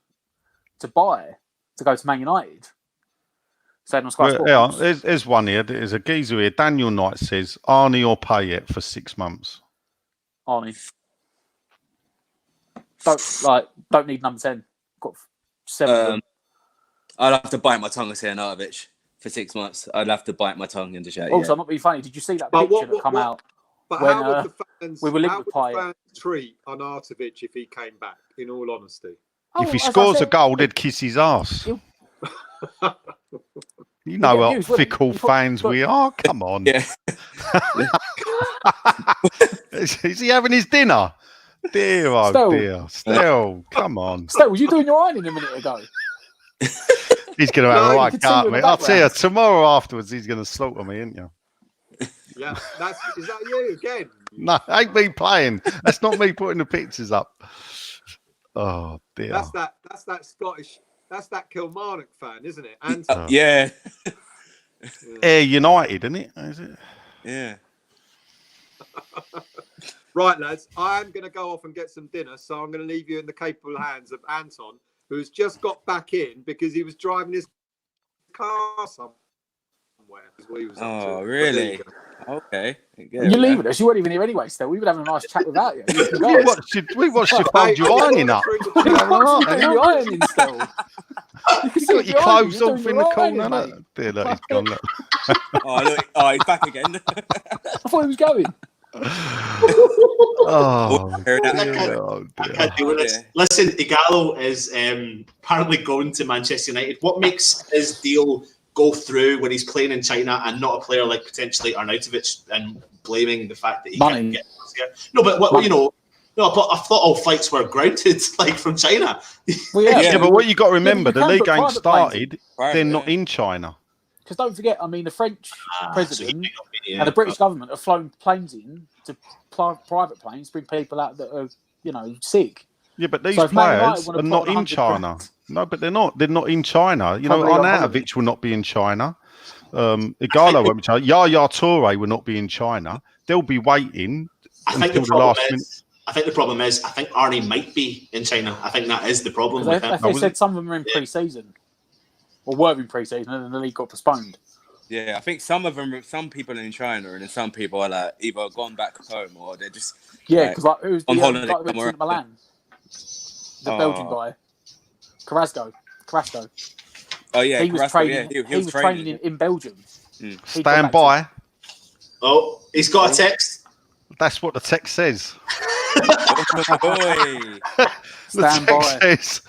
to go to Man United. So on Sky Sports. There's one here. There's a geezer here. Daniel Knight says Arnie or Payet for 6 months. Arnie. Don't need number 10. Got 7. I'll have to bite my tongue and say Arnautovic for 6 months, I'd have to bite my tongue and just shout. Also, I'm not being funny. Did you see that picture that come out? But when, how would the fans, we were linked how with would Payet. the fans treat Arnautovic if he came back? In all honesty, if he scores a goal, they'd kiss his ass. You know what fickle fans we are. Come on. Yeah. Is he having his dinner? Dear, oh Stel. dear. Stel, come on. Stel, was you doing your ironing a minute ago? He's going to have a you right can go see at me. in the I'll tell you, background. tomorrow afterwards, he's going to slaughter me, isn't you? yeah, is that you again? No, ain't me playing. That's not me putting the pictures up. Oh, dear. That's that Scottish, that's that Kilmarnock fan, isn't it? And Yeah. Air United, isn't it? Is it? Yeah. Right, lads, I'm going to go off and get some dinner, so I'm going to leave you in the capable hands of Anton, who's just got back in because he was driving his car somewhere. Oh, really? Okay. You're leaving us. You weren't even here anyway, Stel. We were having a nice chat without you. We watched you fold your ironing up. You ironing, Stel. You got your clothes off in the corner. Look. Dear, look, he's gone. Look. Oh, he's back again. I thought he was going. Oh, dear. Listen, Ighalo is apparently going to Manchester United. What makes his deal go through when he's playing in China and not a player like potentially Arnautovic, and blaming the fact that he can't get here? No, but what you know. No, but I thought all flights were grounded, like from China. Well, yeah, but what you got to remember, the league ain't started. Planes. They're not in China. Because don't forget, I mean, the French president and the British government have flown planes in to private planes, bring people out that are, sick. Yeah, but these players are not in China. No, but they're not. They're not in China. You know, Arnautovic will not be in China. Ighalo won't be in China. Yaya Toure will not be in China. They'll be waiting until the last minute. I think the problem is, I think Arnie might be in China. I think that is the problem with him. They said some of them are in pre-season, or were in pre-season, and then the league got postponed. Yeah, I think some people are in China, and then some people are like either gone back home or they're just because who's the on holiday guy who went to Milan? The Belgian guy, Carrasco. Oh yeah, he was training. He was training in Belgium. Stand by. Oh, he's got a text. That's what the text says. Stand by. Says,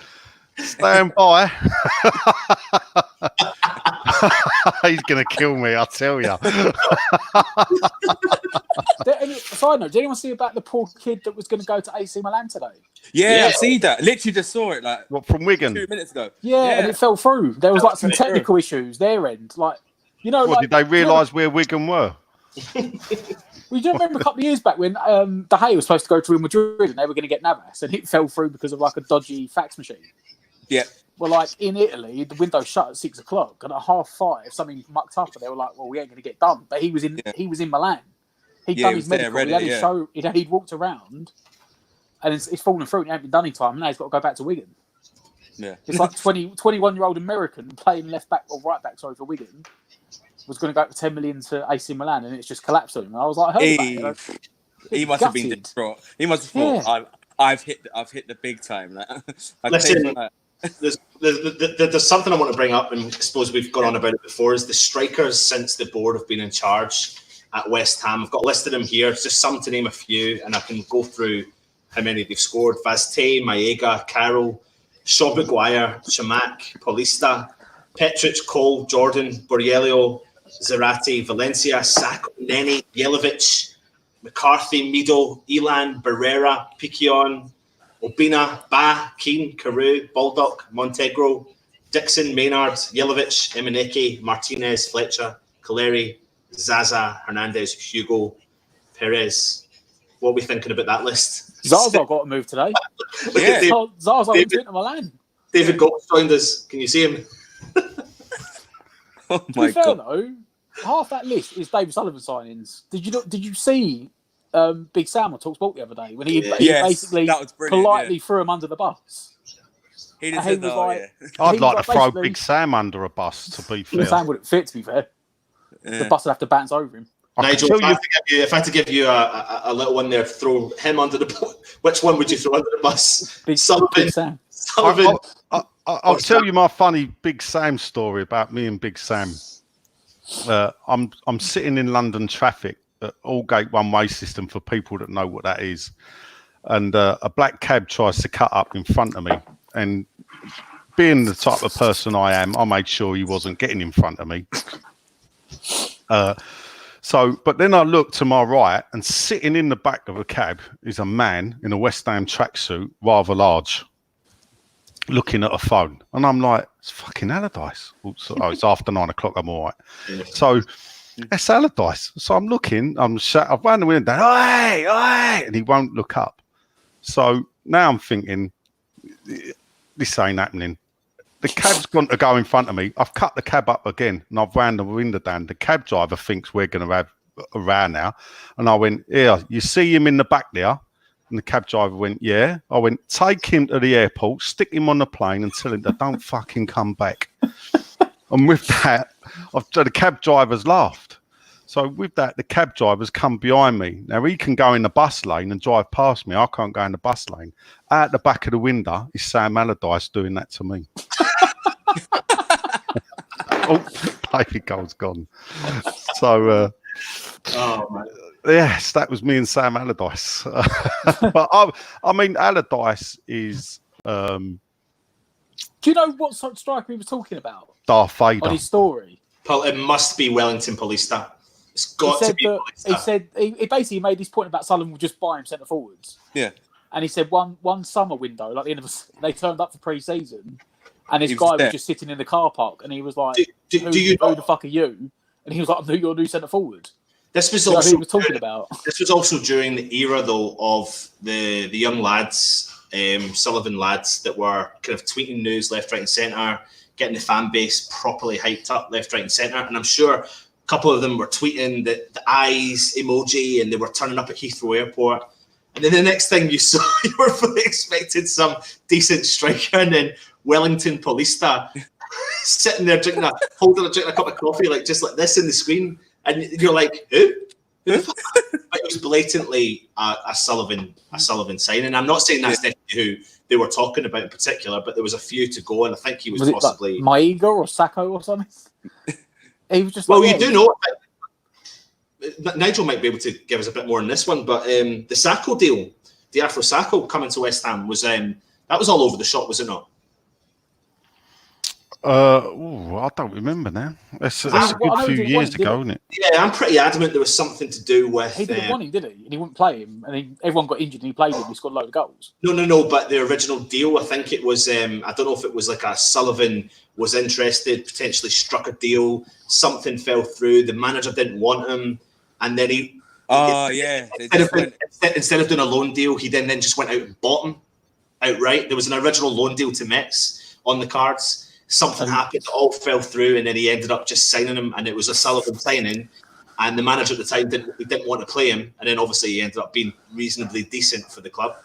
stand by. He's going to kill me, I tell you. Side note, did anyone see about the poor kid that was going to go to AC Milan today? Yeah, I see that. Literally just saw it from Wigan 2 minutes ago. Yeah, and it fell through. There was some technical issues their end. Did they realise where Wigan were? We do remember a couple of years back when De Gea was supposed to go to Real Madrid and they were going to get Navas, and it fell through because of a dodgy fax machine. Yeah. Well, in Italy, the window shut at 6 o'clock, and at 5:30, something mucked up, and they were like, "Well, we ain't going to get done." But he was in Milan. He'd done his medical. He had his show. He'd walked around, and it's fallen through. And he hadn't been done in time. And now he's got to go back to Wigan. Yeah. It's like 21-year-old American playing left back or right back. Sorry, for Wigan. Was going to go for 10 million to AC Milan, and it's just collapsed on him. And I was like, he must have been distraught. He must have thought, I've hit the big time. Listen, there's something I want to bring up, and I suppose we've gone on about it before, is the strikers since the board have been in charge at West Ham. I've got listed them here. It's just some to name a few, and I can go through how many they've scored. Vazte, Maega, Carroll, Shaw Maguire, Chamak, Paulista, Petric, Cole, Jordan, Borriello, Zarate, Valencia, Sacco, Neni, Yelovic, McCarthy, Mido, Elan, Barrera, Piquion, Obina, Ba, Keane, Carew, Baldock, Montegro, Dixon, Maynard, Yelovic, Emeneke, Martinez, Fletcher, Caleri, Zaza, Hernandez, Hugo, Perez. What are we thinking about that list? Zaza got a move today. Zaza went to Milan. David Gold's joined us. Can you see him? Oh to be fair, though, half that list is David Sullivan signings. Did you see Big Sam on TalkSport the other day when he basically politely threw him under the bus? He didn't say I'd like to throw Big Sam under a bus, to be fair. Big Sam wouldn't fit, to be fair. The bus would have to bounce over him. Nigel, if I had to give you a little one there, throw him under the bus. Which one would you throw under the bus? Big Sam. Sullivan. I'll tell you my funny Big Sam story about me and Big Sam. I'm sitting in London traffic at Aldgate one-way system for people that know what that is, and a black cab tries to cut up in front of me, and being the type of person I am, I made sure he wasn't getting in front of me. But then I look to my right, and sitting in the back of a cab is a man in a West Ham tracksuit, rather large, looking at a phone. And I'm like, it's fucking Allardyce. It's after 9 o'clock, I'm all right. So that's Allardyce. So I'm looking, I've wound the window down, oi, and he won't look up. So now I'm thinking, this ain't happening. The cab's gone to go in front of me. I've cut the cab up again, and I've wound the window down. The cab driver thinks we're going to have a row now. And I went, here, you see him in the back there? And the cab driver went, yeah. I went, take him to the airport, stick him on the plane, and tell him to don't fucking come back. And with that, the cab driver's laughed. So with that, the cab driver's come behind me. Now, he can go in the bus lane and drive past me. I can't go in the bus lane. Out the back of the window is Sam Allardyce doing that to me. Oh, baby goal's gone. So, yes, that was me and Sam Allardyce. But I mean, Allardyce is. Do you know what sort of striker he was talking about? Darth Vader. On his story. Paul, it must be Wellington Paulista. It's got to be Paulista. He said he basically made this point about Sullivan would just buy him centre forwards. Yeah. And he said one summer window, like the end of they turned up for pre-season, and this guy was just sitting in the car park, and he was like, "Who the fuck are you?" And he was like, "I'm your new centre forward." This was also he was talking about. This was also during the era, though, of the young lads, Sullivan lads, that were kind of tweeting news left, right, and centre, getting the fan base properly hyped up left, right, and centre. And I'm sure a couple of them were tweeting the eyes emoji, and they were turning up at Heathrow Airport. And then the next thing you saw, you were fully expected some decent striker, and then Wellington Paulista sitting there holding a cup of coffee, like just like this in the screen, and you're like, who? But it was blatantly a Sullivan signing. I'm not saying that's definitely who they were talking about in particular, but there was a few to go, and I think he was possibly Maiga or Sacco or something. He was just you do know. Nigel might be able to give us a bit more on this one, but the Sacco deal, the Afro Sacco coming to West Ham was that was all over the shop, was it not? I don't remember now. That's a good few years ago, isn't it? Yeah, I'm pretty adamant there was something to do with. He didn't want him, did he? And he wouldn't play him, and everyone got injured, and he played him. He scored a load of goals. No. But the original deal, I think it was. I don't know if it was like a Sullivan was interested, potentially struck a deal. Something fell through. The manager didn't want him. And then instead of doing a loan deal, he then just went out and bought him outright. There was an original loan deal to Metz on the cards. Something happened, it all fell through, and then he ended up just signing him, and it was a Sullivan signing. And the manager at the time didn't want to play him, and then obviously he ended up being reasonably decent for the club.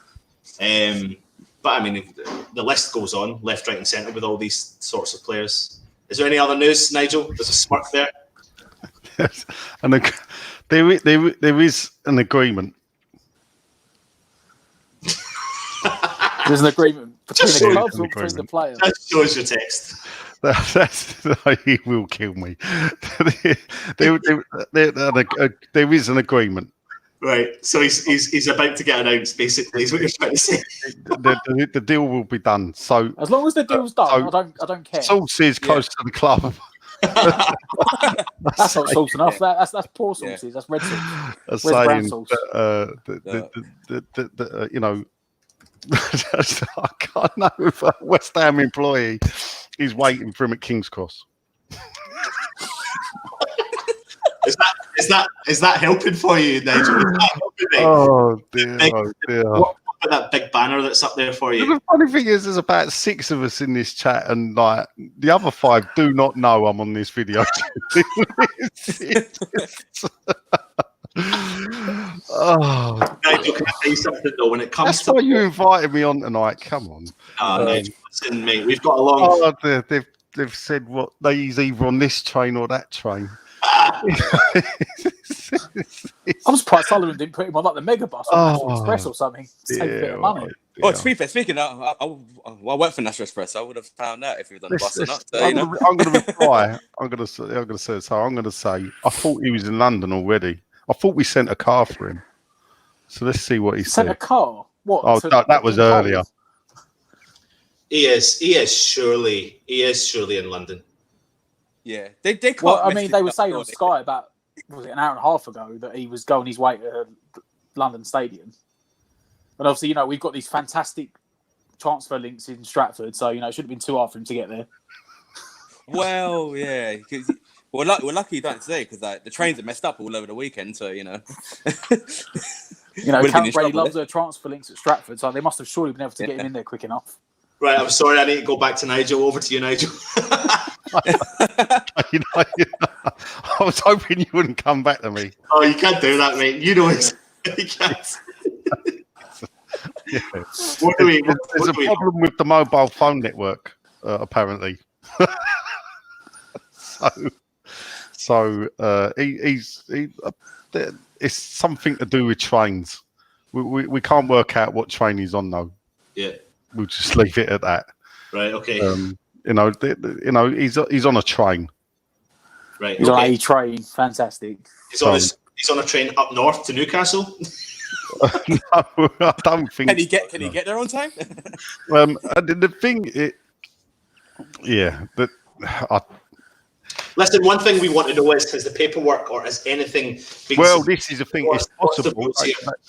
But I mean, the list goes on left, right, and centre with all these sorts of players. Is there any other news, Nigel? There's a smirk there. And there is an agreement. There's an agreement between the clubs or between the players. That shows your text. He will kill me. There is an agreement. Right. So he's about to get announced, basically, is what you're trying to say. The deal will be done. So as long as the deal's done, I don't care. Sources close to the club. That's not sauce enough. That's poor sauces. Yeah. That's red sauce. Where's brown sauce? You know, I can't know if a West Ham employee is waiting for him at King's Cross. Is that helping for you, Nigel? Oh dear. What about that big banner that's up there for you? The funny thing is, there's about 6 of us in this chat, and like the other 5 do not know I'm on this video. Oh, Nigel, can I tell you something though? When it comes that's why you invited me on tonight. Come on. Nigel, listen, mate, we've got a long. They've said what he's either on this train or that train. I'm surprised Sullivan didn't put him on like the megabus or National Express or something. To take a bit of money. Oh, to be fair, speaking of, I work for National Express. I would have found out if he was on the bus or not. So, I'm going to reply. I'm going to say. So I'm going to say. I thought he was in London already. I thought we sent a car for him. So let's see what he said. Sent a car? What? Oh, that was earlier. He is surely in London. Yeah, they can't. Well, I mean, they were saying on Sky about an hour and a half ago that he was going his way to London Stadium. And obviously, we've got these fantastic transfer links in Stratford, so it shouldn't have been too hard for him to get there. Well, yeah, because we're lucky you don't today because the trains are messed up all over the weekend. So Cam Brady loves their transfer links at Stratford, so they must have surely been able to get him in there quick enough. Right, I'm sorry, I need to go back to Nigel. Over to you, Nigel. I was hoping you wouldn't come back to me. Oh, you can't do that, mate. You can't. Yeah. There's a problem with the mobile phone network, apparently. So it's something to do with trains. We can't work out what train he's on though. Yeah, we'll just leave it at that. Right. Okay. He's on a train. Right. He's on a train. Fantastic. He's on a train up north to Newcastle. No, I don't think. Can he get there on time? The thing, Listen, one thing we want to know is, has the paperwork or has anything been... Well, this is the thing. It's possible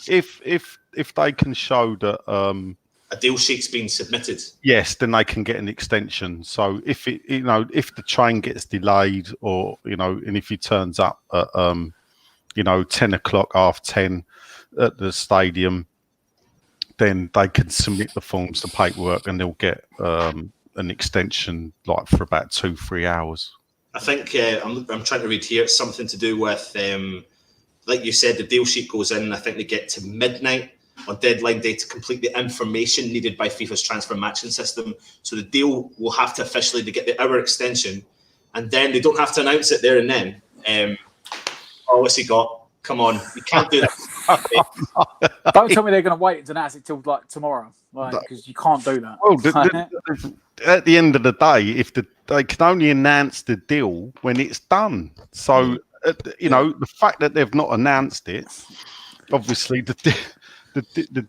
if they can show that a deal sheet's been submitted. Yes, then they can get an extension. So if if the train gets delayed, or and if he turns up at 10 o'clock, 10:30 at the stadium, then they can submit the forms, the paperwork, and they'll get an extension like for about 2-3 hours. I think I'm trying to read here. It's something to do with, like you said, the deal sheet goes in. I think they get to midnight on deadline day to complete the information needed by FIFA's transfer matching system. So the deal will have to officially get the hour extension, and then they don't have to announce it there and then. What's he got? Come on, you can't do that. Don't tell me they're going to wait to announce it till tomorrow, because you can't do that. Well, at the end of the day, they can only announce the deal when it's done. So the fact that they've not announced it, obviously the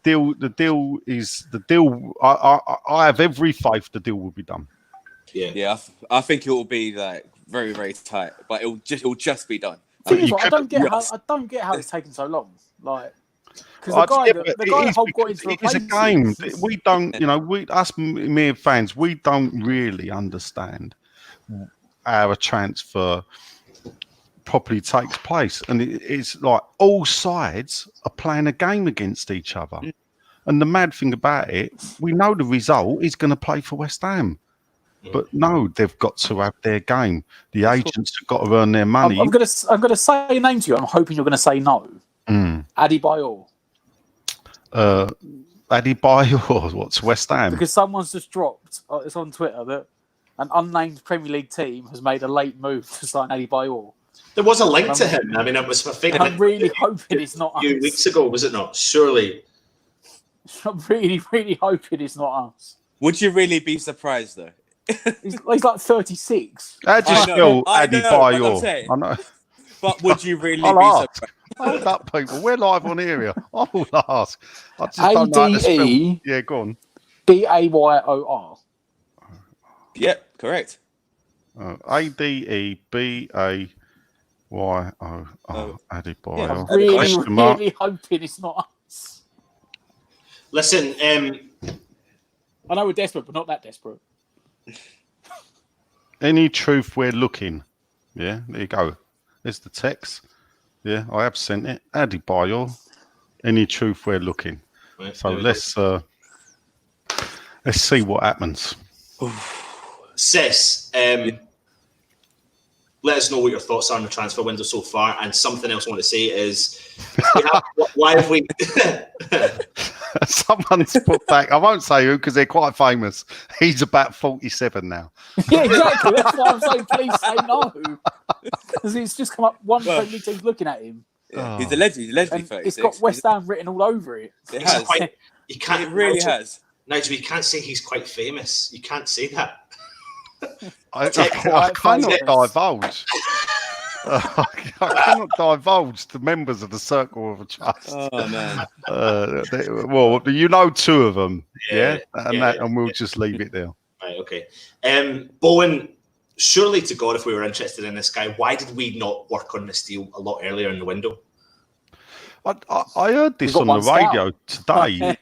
deal is the deal. I have every faith the deal will be done. Yeah. I think it will be like very, very tight, but it will just be done. I don't get how it's taken so long. Because the guy who got into it is a game. We don't, us mere fans, we don't really understand how a transfer properly takes place, and it's like all sides are playing a game against each other. And the mad thing about it, we know the result is going to play for West Ham. But no, they've got to have their game. The agents have got to earn their money. I'm gonna say a name to you. I'm hoping you're gonna say no. Adebayor. Adebayor, what's West Ham? Because someone's just dropped. It's on Twitter that an unnamed Premier League team has made a late move to sign Adebayor. There was a link to him. I mean, it was. I'm really hoping it's not. A few weeks ago, was it not? Surely. I'm really, really hoping it's not us. Would you really be surprised though? He's like 36. I just spell Adebayor. I know. But would you really be surprised? Hold up, people. We're live on here. I will ask. I just don't know how to spell. Yeah, go on. Bayor. Yep, correct. Adebayor. Adebayor. Yeah, I'm really hoping it's not us. Listen, I know we're desperate, but not that desperate. Any truth we're looking. Yeah, there you go. There's the text. Yeah, I have sent it. Adebayor. Any truth we're looking. Right, so let's see what happens. Sis, let us know what your thoughts are on the transfer window so far. And something else I want to say is, why have we... Someone's put back, I won't say who because they're quite famous. He's about 47 now. Yeah, exactly. That's why I'm saying please say no. Because it's just come up, one Premier League team's looking at him. Yeah, he's a legend. He's a legend. It's got West Ham written all over it. It has. You can't. It really has. Nigel, you can't say he's quite famous. You can't say that. I cannot divulge. I cannot divulge the members of the Circle of a Trust. Oh man. Well, you know two of them, and we'll just leave it there. Right. Okay. Bowen, surely to God, if we were interested in this guy, why did we not work on this deal a lot earlier in the window? I heard this on the radio today.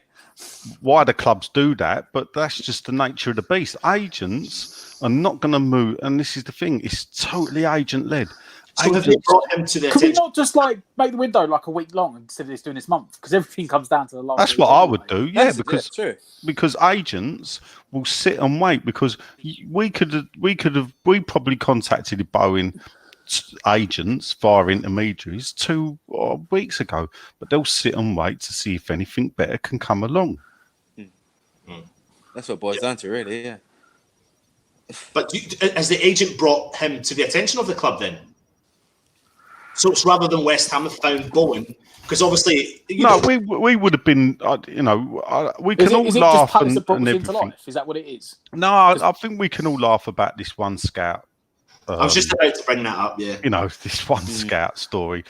Why the clubs do that, but that's just the nature of the beast. Agents are not going to move, and this is the thing: it's totally agent-led. So have they brought him to the Could we not just like make the window like a week long instead of just doing this month? Because everything comes down to the last. That's what I would do, because agents will sit and wait. Because we probably contacted Bowen agents via intermediaries 2 weeks ago, but they'll sit and wait to see if anything better can come along. That's what it boils down to, really. Yeah. But has the agent brought him to the attention of the club then? So it's rather than West Ham have found Bowen, because obviously we would have been, we can all laugh and everything. Is that what it is? No, I think we can all laugh about this one scout. I was just about to bring that up. Yeah, this one scout story.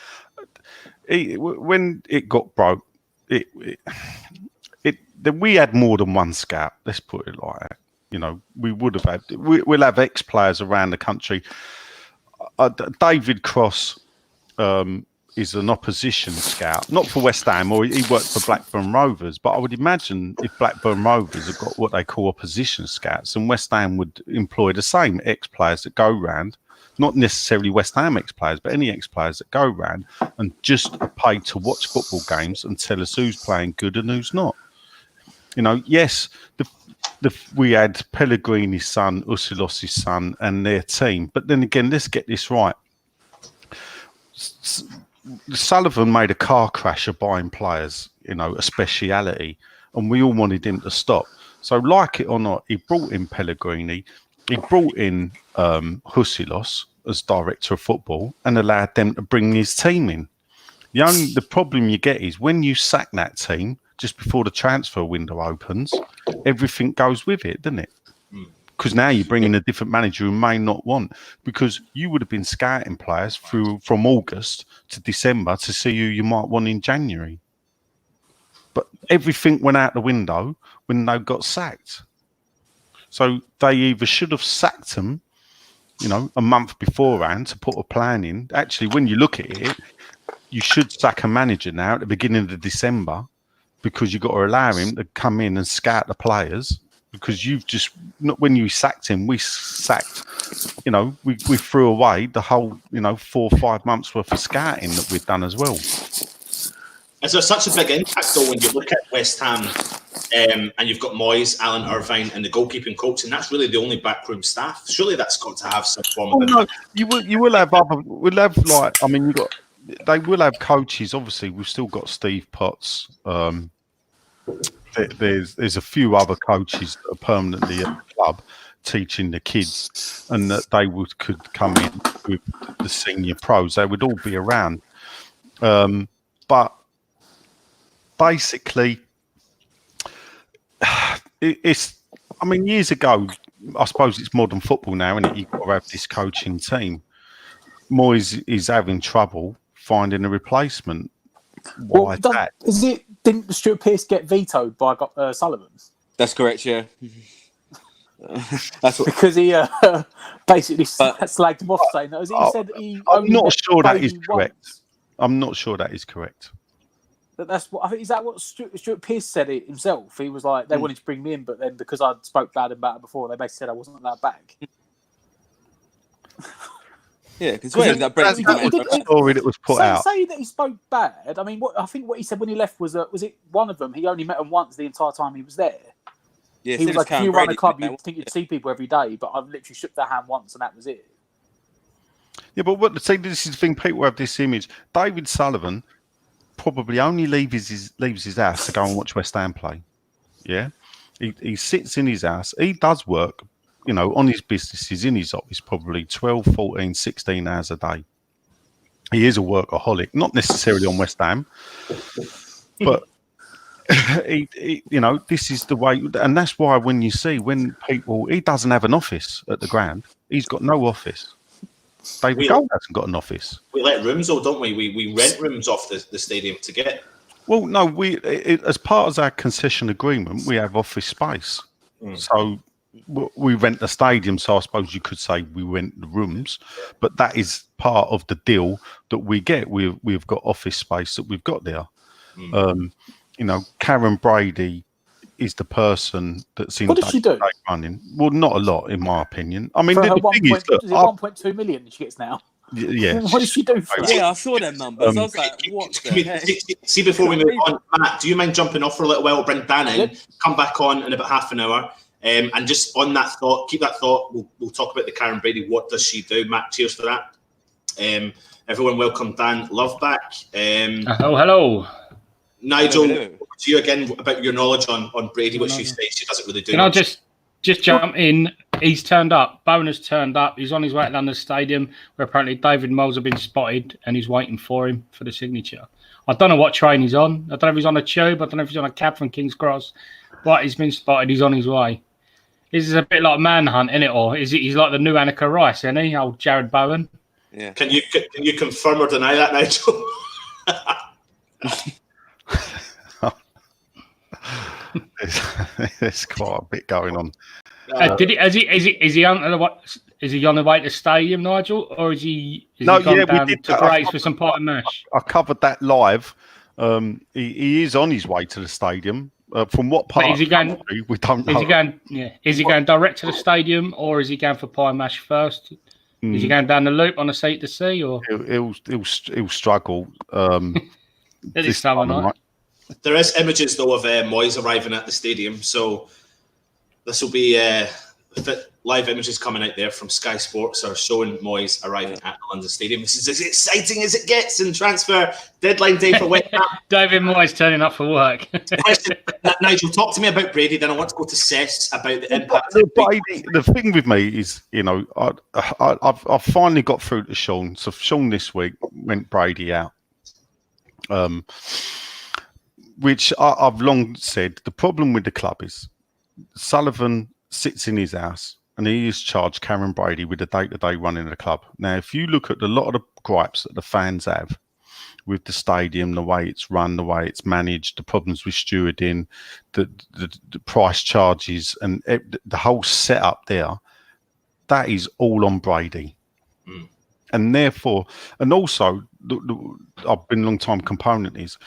When it got broke, we had more than one scout. Let's put it like that. We would have had. We'll have ex-players around the country. David Cross is an opposition scout, not for West Ham, or he worked for Blackburn Rovers. But I would imagine if Blackburn Rovers have got what they call opposition scouts, and West Ham would employ the same ex-players that go round, not necessarily West Ham ex-players, but any ex-players that go round and just are paid to watch football games and tell us who's playing good and who's not. Yes, we had Pellegrini's son, Usilos' son, and their team. But then again, let's get this right. Sullivan made a car crash of buying players, a speciality, and we all wanted him to stop. So, like it or not, he brought in Pellegrini, he brought in Husilos as director of football, and allowed them to bring his team in. The problem you get is when you sack that team just before the transfer window opens, everything goes with it, doesn't it? Because now you bring in a different manager who may not want, because you would have been scouting players from August to December to see who you might want in January. But everything went out the window when they got sacked. So they either should have sacked them, a month beforehand to put a plan in. Actually, when you look at it, you should sack a manager now at the beginning of December, because you've got to allow him to come in and scout the players. Because when you sacked him, we sacked, we threw away the whole, 4 or 5 months worth of scouting that we'd done as well. Is there such a big impact though when you look at West Ham and you've got Moyes, Alan Irvine, and the goalkeeping coach, and that's really the only backroom staff? Surely that's got to have some form of. No, you will have other. We'll have they will have coaches. Obviously, we've still got Steve Potts. There's a few other coaches that are permanently at the club teaching the kids, and that they could come in with the senior pros. They would all be around. But basically, years ago, I suppose it's modern football now, isn't it? You've got to have this coaching team. Moyes is having trouble finding a replacement. Why that? Didn't Stuart Pearce get vetoed by Sullivan? That's correct, yeah. That's what, because he basically slagged him off, saying that. He said he. I'm not sure that is correct. I'm not sure that is correct. That's what I think. Is that what Stuart Pearce said it himself? He was like, they wanted to bring me in, but then because I spoke bad about it before, they basically said I wasn't allowed back. Yeah, because that story that was put out. Say that he spoke bad. I mean, I think what he said when he left was it one of them? He only met him once the entire time he was there. Yeah, he was like, if you run a club, you'd think you'd see people every day, but I've literally shook their hand once and that was it. Yeah, but this is the thing. People have this image. David Sullivan probably only leaves his house to go and watch West Ham play. Yeah, he sits in his house. He does work. On his businesses, in his office, probably 12, 14, 16 hours a day. He is a workaholic, not necessarily on West Ham, but This is the way, and that's why when people, he doesn't have an office at the ground. He's got no office. David Gold hasn't got an office. We let rooms, though, don't we? We rent rooms off the stadium to get. Well, no, as part of our concession agreement, we have office space. So we rent the stadium. So I suppose you could say we rent the rooms, but that is part of the deal that we get. We've got office space that we've got there. Karen Brady is the person that's in. What does she do? Running. Well, not a lot, in my opinion. I mean, for the her thing is, look, 1.2 million she gets now. Yeah. What does she do for that? Yeah, I saw them numbers. I was like, what the heck? See, before we move on, Matt, do you mind jumping off for a little while? We'll bring Dan in, come back on in about half an hour. And just on that thought, keep that thought. We'll talk about the Karen Brady. What does she do? Matt, cheers for that. Everyone, welcome Dan Love back. Hello. Nigel, to you again about your knowledge on Brady, which she says she doesn't really do. Can I just jump in? He's turned up. Bowen has turned up. He's on his way to London Stadium, where apparently David Moles have been spotted, and he's waiting for him for the signature. I don't know what train he's on. I don't know if he's on a tube. I don't know if he's on a cab from King's Cross, but he's been spotted. He's on his way. This is a bit like Manhunt, isn't it? Or is it? He's like the new Annika Rice, isn't he? Old Jared Bowen. Yeah. Can you confirm or deny that, Nigel? There's quite a bit going on. Is he on the way to the stadium, Nigel, or is he gone down to Grace for some pot and mash? I covered that live. He is on his way to the stadium. From what part of the country, we don't know. Is he going direct to the stadium, or is he going for pie and mash first? Is he going down the loop on a seat to see, or he'll struggle this summer night? There is images though of Moyes arriving at the stadium, so this will be live images coming out there from Sky Sports are showing Moyes arriving at the London Stadium. This is as exciting as it gets in transfer deadline day for West Ham. David Moyes turning up for work. Nigel, talk to me about Brady. Then I want to go to Cess about the impact. The thing with me is, I've finally got through to Sean. So Sean this week went Brady out. Which I've long said the problem with the club is Sullivan sits in his house and he has charged Karen Brady with the day-to-day running of the club. Now, if you look at a lot of the gripes that the fans have with the stadium, the way it's run, the way it's managed, the problems with stewarding, the price charges, and the whole setup there, that is all on Brady. And therefore, and also, I've been a long time component is,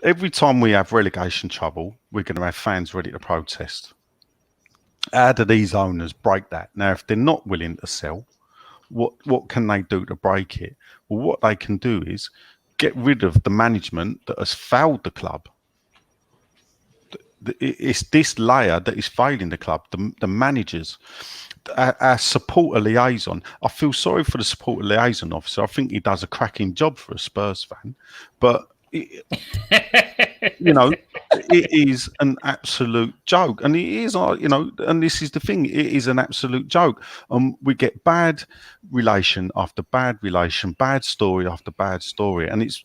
every time we have relegation trouble, we're going to have fans ready to protest. How do these owners break that? Now, if they're not willing to sell, what can they do to break it? Well, what they can do is get rid of the management that has failed the club. It's this layer that is failing the club, the managers. Our supporter liaison. I feel sorry for the supporter liaison officer. I think he does a cracking job for a Spurs fan, but it is an absolute joke, and it is, and this is the thing. It is an absolute joke. We get bad relation after bad relation, bad story after bad story, and it's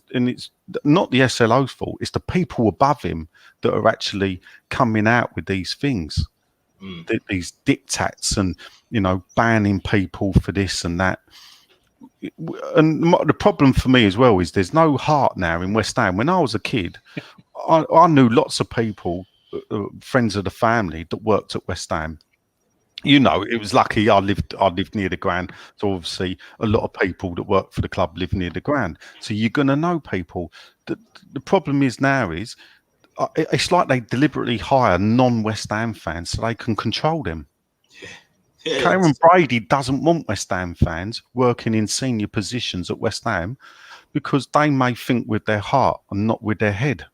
not the SLO's fault. It's the people above him that are actually coming out with these things, these diktats, and banning people for this and that. And the problem for me as well is there's no heart now in West Ham. When I was a kid, I knew lots of people, friends of the family, that worked at West Ham. It was lucky I lived near the ground, so obviously a lot of people that work for the club live near the ground. So you're going to know people. The problem is now is it's like they deliberately hire non-West Ham fans so they can control them. Karen Brady doesn't want West Ham fans working in senior positions at West Ham because they may think with their heart and not with their head.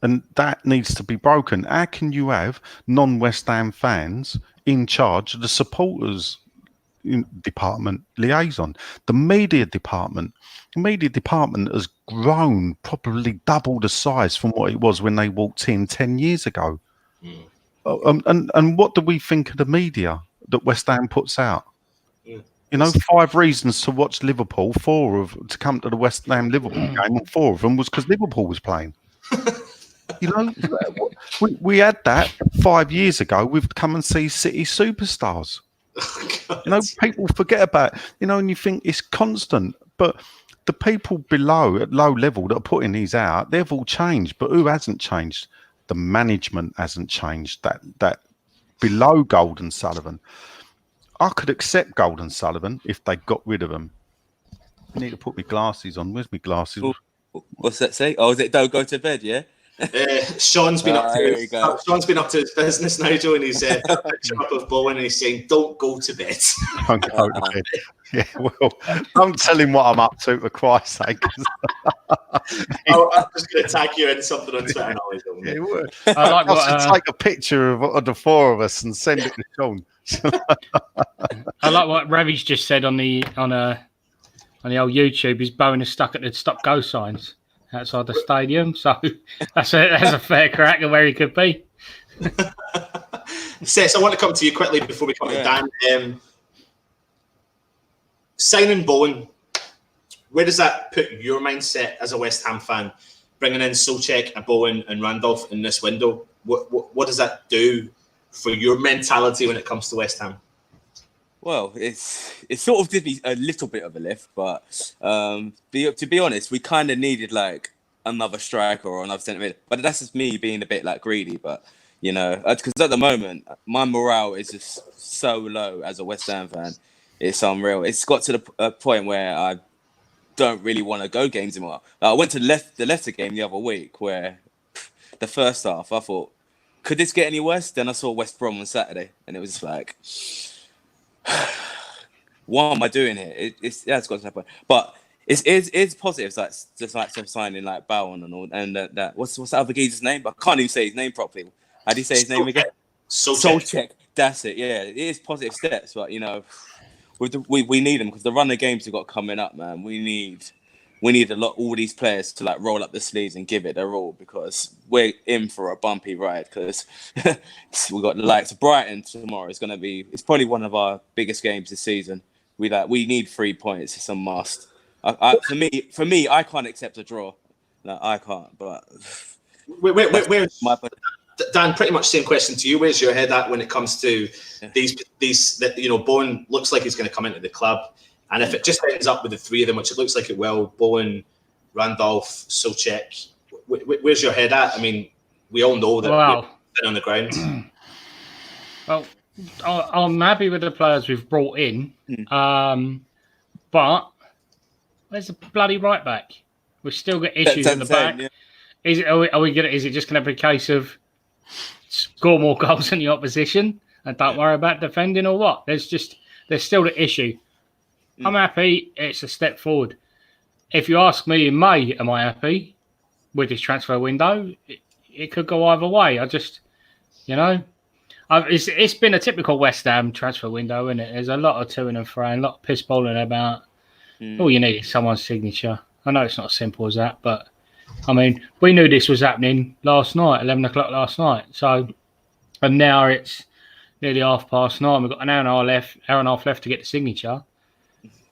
And that needs to be broken. How can you have non-West Ham fans in charge of the supporters department liaison? The media department has grown probably double the size from what it was when they walked in 10 years ago. And what do we think of the media that West Ham puts out? You know, 5 reasons to watch Liverpool, to come to the West Ham Liverpool game, and 4 of them was because Liverpool was playing. You know, we had that 5 years ago. We've come and see City superstars. You know, people forget about, you know, and you think it's constant. But the people below, at low level, that are putting these out, they've all changed. But who hasn't changed? The management hasn't changed. That below Gold and Sullivan. I could accept Gold and Sullivan if they got rid of them. I need to put my glasses on. Where's my glasses? What's that say? Oh, is it don't go to bed, yeah? Sean's been up to his business now, Joe, and he's up of Bowen, and he's saying, "Don't go to bed." Don't go to bed. Yeah, well, don't tell him what I'm up to, for Christ's sake. I'm just going to tag you in something on Twitter. I like to take a picture of the 4 of us and send it to Sean. I like what Ravi's just said on the old YouTube. His Bowen is stuck at the stop go signs outside the stadium, so that's a fair crack of where he could be. Seth, I want to come to you quickly before we come to Dan. Signing Bowen, where does that put your mindset as a West Ham fan? Bringing in Souček, Bowen, and Randolph in this window, what does that do for your mentality when it comes to West Ham? Well, it sort of did me a little bit of a lift, but to be honest, we kind of needed like another striker or another centre mid. But that's just me being a bit like greedy. But you know, because at the moment my morale is just so low as a West Ham fan. It's unreal. It's got to the point where I don't really want to go games anymore. I went to the Leicester game the other week where the first half I thought, could this get any worse? Then I saw West Brom on Saturday, and it was just like, what am I doing here? It's got to that point. But it's positive. Like just like some signing like Bowen and all, and that what's the other geezer's name? I can't even say his name properly. How do you say his name again? Souček. That's it. Yeah, it is positive steps, but you know, we need them because the run of games we've got coming up, man. We need all these players to like roll up the sleeves and give it their all because we're in for a bumpy ride because we've got the likes of Brighton tomorrow. It's probably one of our biggest games this season. We need 3 points. It's a must. For me, I can't accept a draw. No, I can't. But where's Dan? Pretty much same question to you. Where's your head at when it comes to these? You know, Bowen looks like he's going to come into the club. And if it just ends up with the 3 of them, which it looks like it will, Bowen, Randolph, Souček, where's your head at? I mean, we all know that we're on the ground. Well, I'm happy with the players we've brought in, but where's the bloody right back? We've still got issues in the back. Yeah. Is it just going to be a case of score more goals than the opposition and don't worry about defending or what? There's still the issue. I'm happy. It's a step forward. If you ask me in May, am I happy with this transfer window? It could go either way. I just, you know, it's been a typical West Ham transfer window, isn't it? There's a lot of to and fro, a lot of piss balling about. All you need is someone's signature. I know it's not as simple as that, but I mean, we knew this was happening last night, 11 o'clock last night. So, and now it's nearly 9:30. We've got an hour and a half left to get the signature.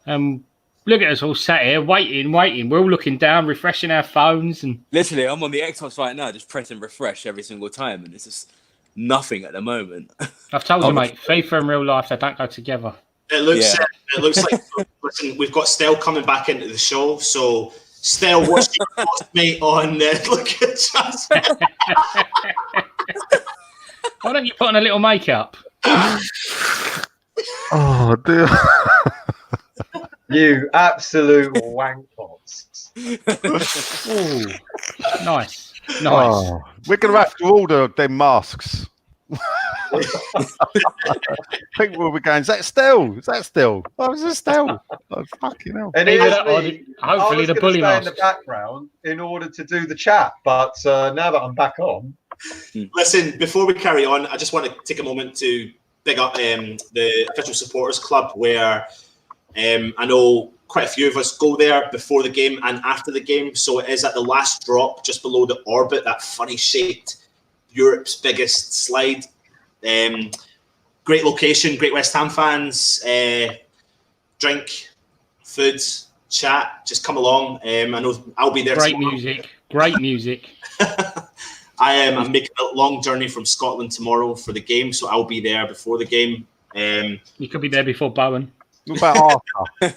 Look at us all sat here waiting. We're all looking down, refreshing our phones, and literally, I'm on the Xbox right now, just pressing refresh every single time, and it's just nothing at the moment. I've told you, mate, FIFA and real life, they don't go together. It looks like. Listen, we've got Stel coming back into the show, so Stel, what's your thoughts, mate, on look at us? Why don't you put on a little makeup? Oh dear. You absolute wankpots. Oh, nice. Oh, we're going to have to order them masks. People will be going, is that Stel? Oh, is that Stel? Oh, fucking hell. And hopefully the bully mask. mask In the background in order to do the chat, but now that I'm back on. Listen, before we carry on, I just want to take a moment to big up the Official Supporters Club, where I know quite a few of us go there before the game and after the game. So it is at the last drop, just below the orbit, that funny-shaped Europe's biggest slide. Great location, great West Ham fans. drink, food, chat. Just come along. I know I'll be there. Great music. I'm making a long journey from Scotland tomorrow for the game, so I'll be there before the game. You could be there before Bowen. What about after?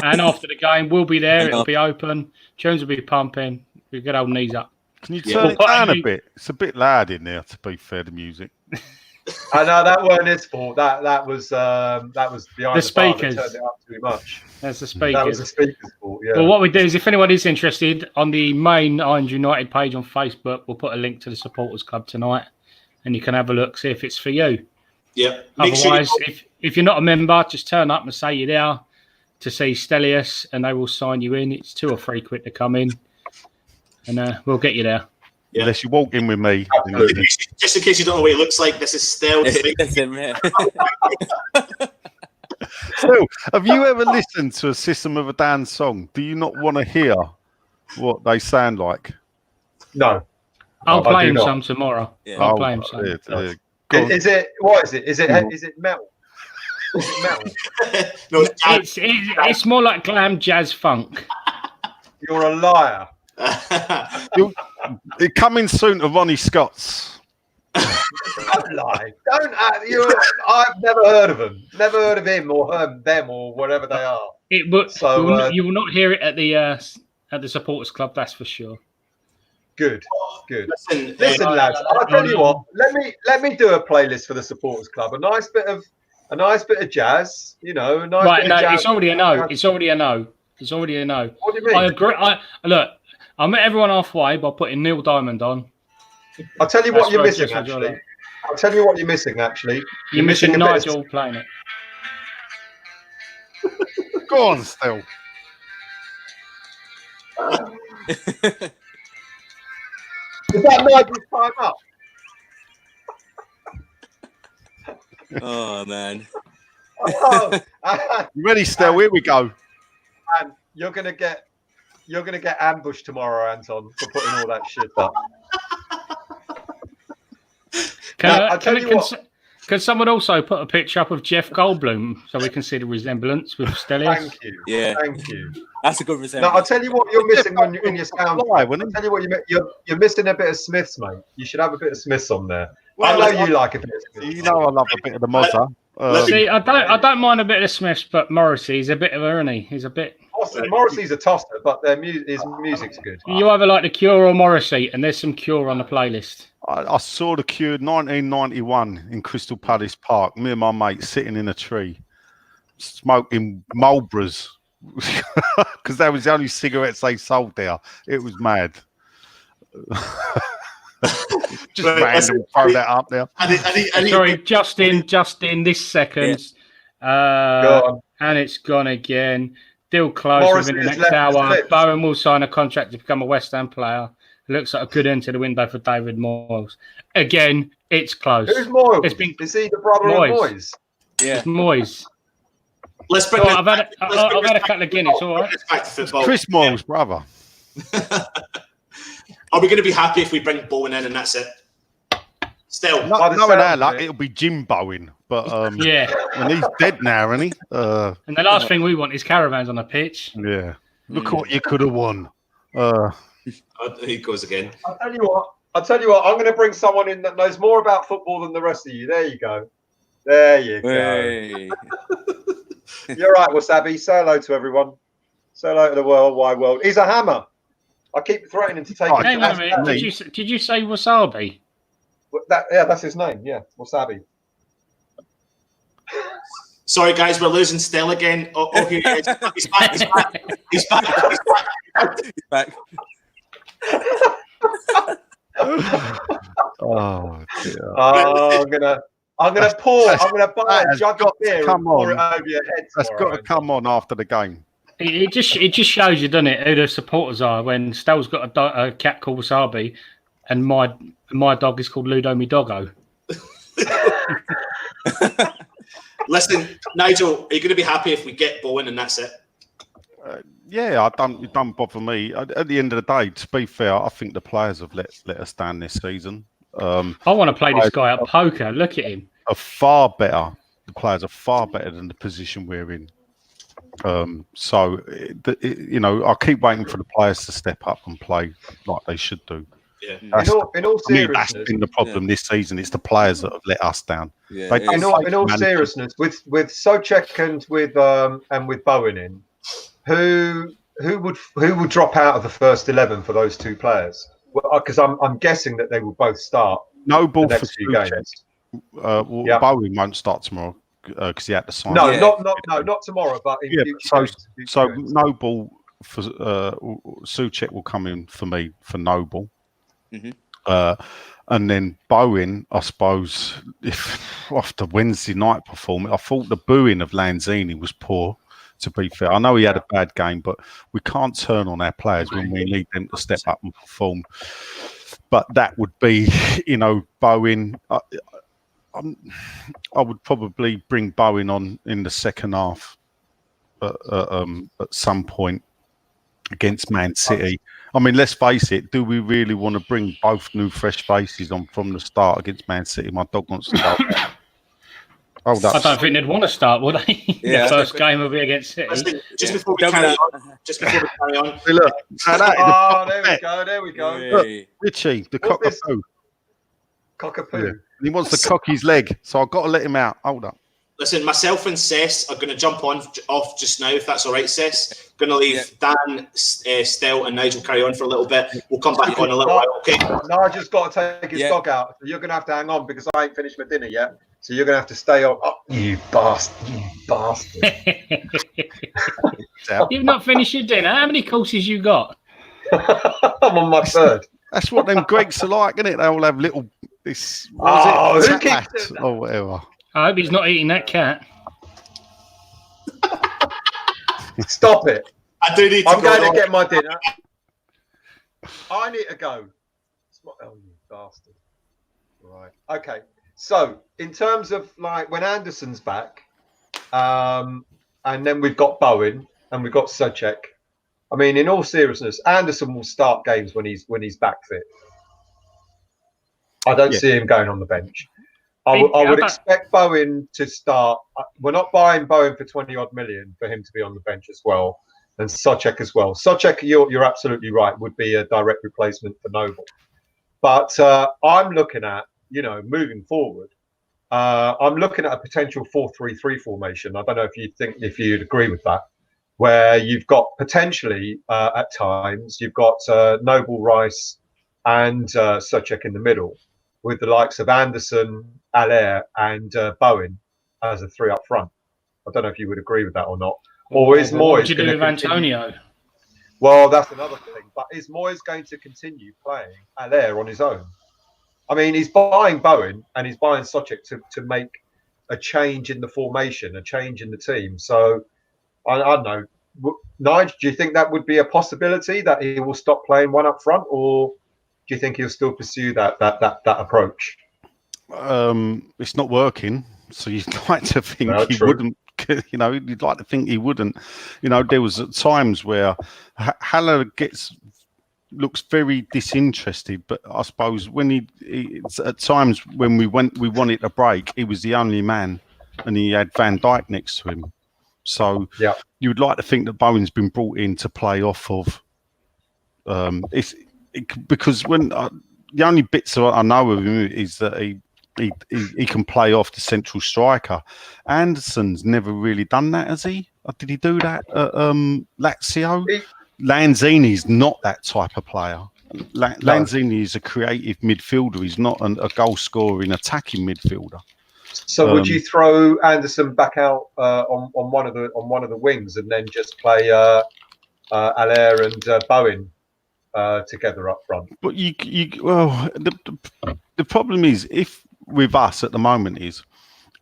And after the game, we'll be there. It'll be open. Tunes will be pumping. We get our knees up. Can you turn it down a bit? It's a bit loud in there, to be fair, the music. I know that weren't his fault. That was behind the speakers. Turned it up too much. That's the speakers. That was the speakers' fault. Yeah. Well, what we do is, if anyone is interested, on the main Irons United page on Facebook, we'll put a link to the supporters club tonight, and you can have a look, see if it's for you. Yeah. Otherwise, if you're not a member, just turn up and say you're there to see Stelius, and they will sign you in. It's £2 or £3 to come in, and we'll get you there. Yeah. Unless you walk in with me. Just in case you don't know what he looks like, this is Stel. Stel, have you ever listened to a System of a Down song? Do you not want to hear what they sound like? No. I'll play him some tomorrow. Yeah. I'll play him some. Is it? What is it? Is it metal? Is it metal? No, it's more like glam jazz funk. You're a liar. You're coming soon to Ronnie Scott's. Don't lie. Don't. I've never heard of them. Never heard of him or heard them or whatever they are. You will not hear it at the supporters club. That's for sure. Good. Listen, lads. I'll tell you what. Let me do a playlist for the supporters club. A nice bit of jazz. You know, a nice bit of jazz. It's already a no. It's already a no. What do you mean? I agree. I met everyone halfway by putting Neil Diamond on. I'll tell you what you're missing, actually. You're missing Nigel playing it. Go on, Stel. Is that Nigel's time up? Oh, man. You ready, Stel? Here we go. And you're gonna get ambushed tomorrow, Anton, for putting all that shit up. Can someone also put a picture up of Jeff Goldblum so we can see the resemblance with Stelius? Thank you. Yeah. Thank you. That's a good resemblance. No, I'll tell you what you're missing when you're in your sound. I'll tell you what you're missing a bit of Smiths, mate. You should have a bit of Smiths on there. Well, I know you like a bit of Smiths. You know I love a bit of the Mozza. See, I don't mind a bit of the Smiths, but Morrissey's a bit of Ernie. He's a bit. Morrissey's a tosser, but his music's good. You either like the Cure or Morrissey, and there's some Cure on the playlist. I saw the Cure 1991 in Crystal Palace Park. Me and my mate sitting in a tree, smoking Marlboros, because that was the only cigarettes they sold there. It was mad. Just random, throw that up there. Sorry, Justin, this second. And it's gone again. Deal closed within the next hour. Bowen will sign a contract to become a West Ham player. Looks like a good end to the window for David Moyes. Again, it's closed. Who's Moyes? Is he the brother of Moyes? Yeah. It's Moyes. Let's bring I've had a couple of Guinness, all right? Chris Moyes' brother. Are we going to be happy if we bring Bowen in and that's it? Still, knowing our luck, it'll be Jim Bowen. But yeah, and he's dead now, isn't he? And the last thing we want is caravans on the pitch. Yeah, look what you could have won. He goes again. I'll tell you what. I'm going to bring someone in that knows more about football than the rest of you. There you go. Hey. You're right, Wasabi. Say hello to everyone. Say hello to the wide world. He's a hammer. I keep threatening to take it. Hang on a minute. Did you say Wasabi? That's his name. Yeah, Wasabi. Sorry, guys, we're losing Stel again. Oh, here he is. He's back. He's back. Oh dear. I'm gonna buy a jug of beer and pour it over your head. That's got to come on after the game. It just shows you, doesn't it, who the supporters are when Stel's got a cat called Wasabi and my dog is called Ludo Mi Doggo. Listen, Nigel, are you going to be happy if we get Bowen and that's it? Yeah, it don't bother me. At the end of the day, to be fair, I think the players have let us down this season. I want to play this guy at poker. Look at him. A far better the players are far better than the position we're in. You know, I keep waiting for the players to step up and play like they should do. Yeah. In all seriousness, that's been the problem this season. It's the players that have let us down. Yeah, in all seriousness, with Souček and with Bowen in, who would drop out of the first 11 for those two players? Because I'm guessing that they will both start. Noble the next for few games. Bowen won't start tomorrow because he had to sign. No, not tomorrow, but in future games. So Noble for Souček will come in for me for Noble. And then Bowen, I suppose, if after Wednesday night performance, I thought the booing of Lanzini was poor, to be fair. I know he had a bad game, but we can't turn on our players when we need them to step up and perform. But that would be, you know, Bowen. I would probably bring Bowen on in the second half at some point against Man City. I mean, let's face it, do we really want to bring both new fresh faces on from the start against Man City? My dog wants to go. I don't think they'd want to start, would they? Yeah, the first game will be against City. Just before we carry on. Hey, look, There we go. Look, Richie, the cockapoo. Cockapoo. Yeah. He wants to cock his leg, so I've got to let him out. Hold up. Listen, myself and Cess are going to jump off just now, if that's all right, Cess. Going to leave Dan, Stel, and Nigel carry on for a little bit. We'll come back on a little while, okay? No, I just got to take his dog out. So you're going to have to hang on because I ain't finished my dinner yet. So you're going to have to stay on. Oh, you bastard. You've not finished your dinner. How many courses you got? I'm on my third. That's what them Greeks are like, isn't it? They all have little... who keeps doing that? Or whatever. I hope he's not eating that cat. Stop it. I do need to I'm going to get my dinner. I need to go. Oh, you bastard. Right. Okay. So, in terms of like when Anderson's back, and then we've got Bowen and we've got Souček. I mean, in all seriousness, Anderson will start games when he's back fit. I don't see him going on the bench. I would expect Bowen to start. We're not buying Bowen for 20-odd million for him to be on the bench as well, and Souček as well. Souček, you're absolutely right, would be a direct replacement for Noble. But I'm looking at, moving forward, I'm looking at a potential 4-3-3 formation. I don't know if you'd agree with that, where you've got potentially at times you've got Noble, Rice, and Souček in the middle, with the likes of Anderson, Allaire, and Bowen as a three up front. I don't know if you would agree with that or not. Or is Moyes? What would you do with Antonio? Well, that's another thing. But is Moyes going to continue playing Allaire on his own? I mean, he's buying Bowen and he's buying Souček to make a change in the formation, a change in the team. So I don't know. Nigel, do you think that would be a possibility that he will stop playing one up front, or do you think he'll still pursue that approach? It's not working, so you'd like to think wouldn't. You'd like to think he wouldn't. There was times where Haller looks very disinterested, but I suppose when at times when we wanted a break, he was the only man, and he had Van Dijk next to him. So you would like to think that Bowen's been brought in to play off of. Because when the only bits that I know of him is that he can play off the central striker. Anderson's never really done that, has he? Or did he do that at Lazio? Lanzini's not that type of player. Lanzini is a creative midfielder. He's not a goal scoring attacking midfielder. So would you throw Anderson back out on one of the wings and then just play Allaire and Bowen together up front? But the problem is, if with us at the moment is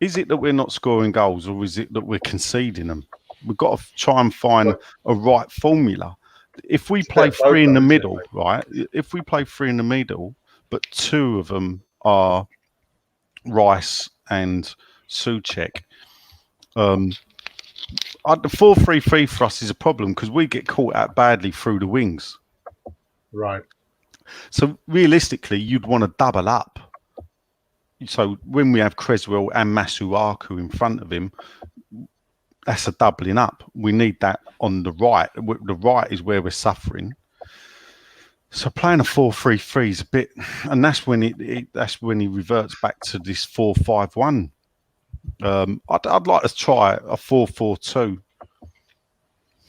it that we're not scoring goals, or is it that we're conceding them? We've got to try and find a right formula. If we play three in the middle, right? If we play three in the middle, but two of them are Rice and Souček, the 4-3-3 for us is a problem because we get caught out badly through the wings. Right. So realistically, you'd want to double up. so when we have Creswell and Masuaku in front of him, that's a doubling up. We need that on the right. The right is where we're suffering. So playing a 4-3-3 is a bit, and that's when he reverts back to this 4-5-1. I'd like to try a 4-4-2.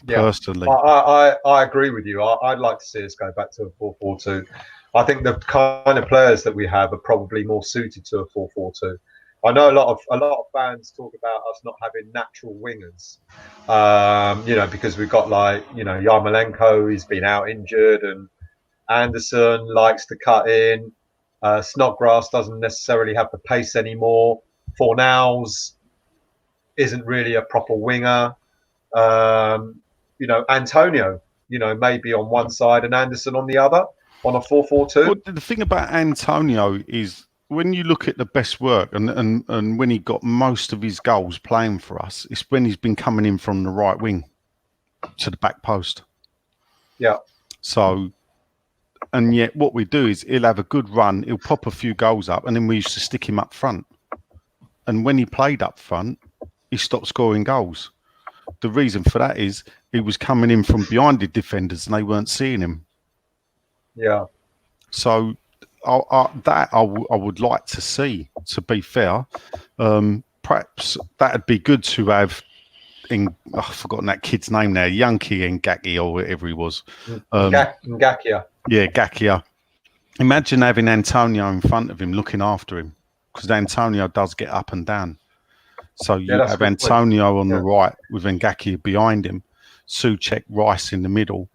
Personally, I agree with you. I'd like to see us go back to a 4-4-2. I think the kind of players that we have are probably more suited to a 4-4-2. I know a lot of fans talk about us not having natural wingers, because we've got Yarmolenko, he's been out injured, and Anderson likes to cut in. Snodgrass doesn't necessarily have the pace anymore. Fornals isn't really a proper winger. Antonio, maybe on one side and Anderson on the other on a 4-4-2. Well, the thing about Antonio is when you look at the best work and when he got most of his goals playing for us, it's when he's been coming in from the right wing to the back post. Yeah. So, and yet what we do is he'll have a good run, he'll pop a few goals up, and then we used to stick him up front. And when he played up front, he stopped scoring goals. The reason for that is he was coming in from behind the defenders and they weren't seeing him. Yeah. So I would like to see, to be fair. Perhaps that'd be good to have, I've forgotten that kid's name now, Yankee Ngaki or whatever he was. Ngakia. Yeah, Gakia. Imagine having Antonio in front of him looking after him, because Antonio does get up and down. So you have Antonio on the right with Ngakia behind him, Souček, Rice in the middle.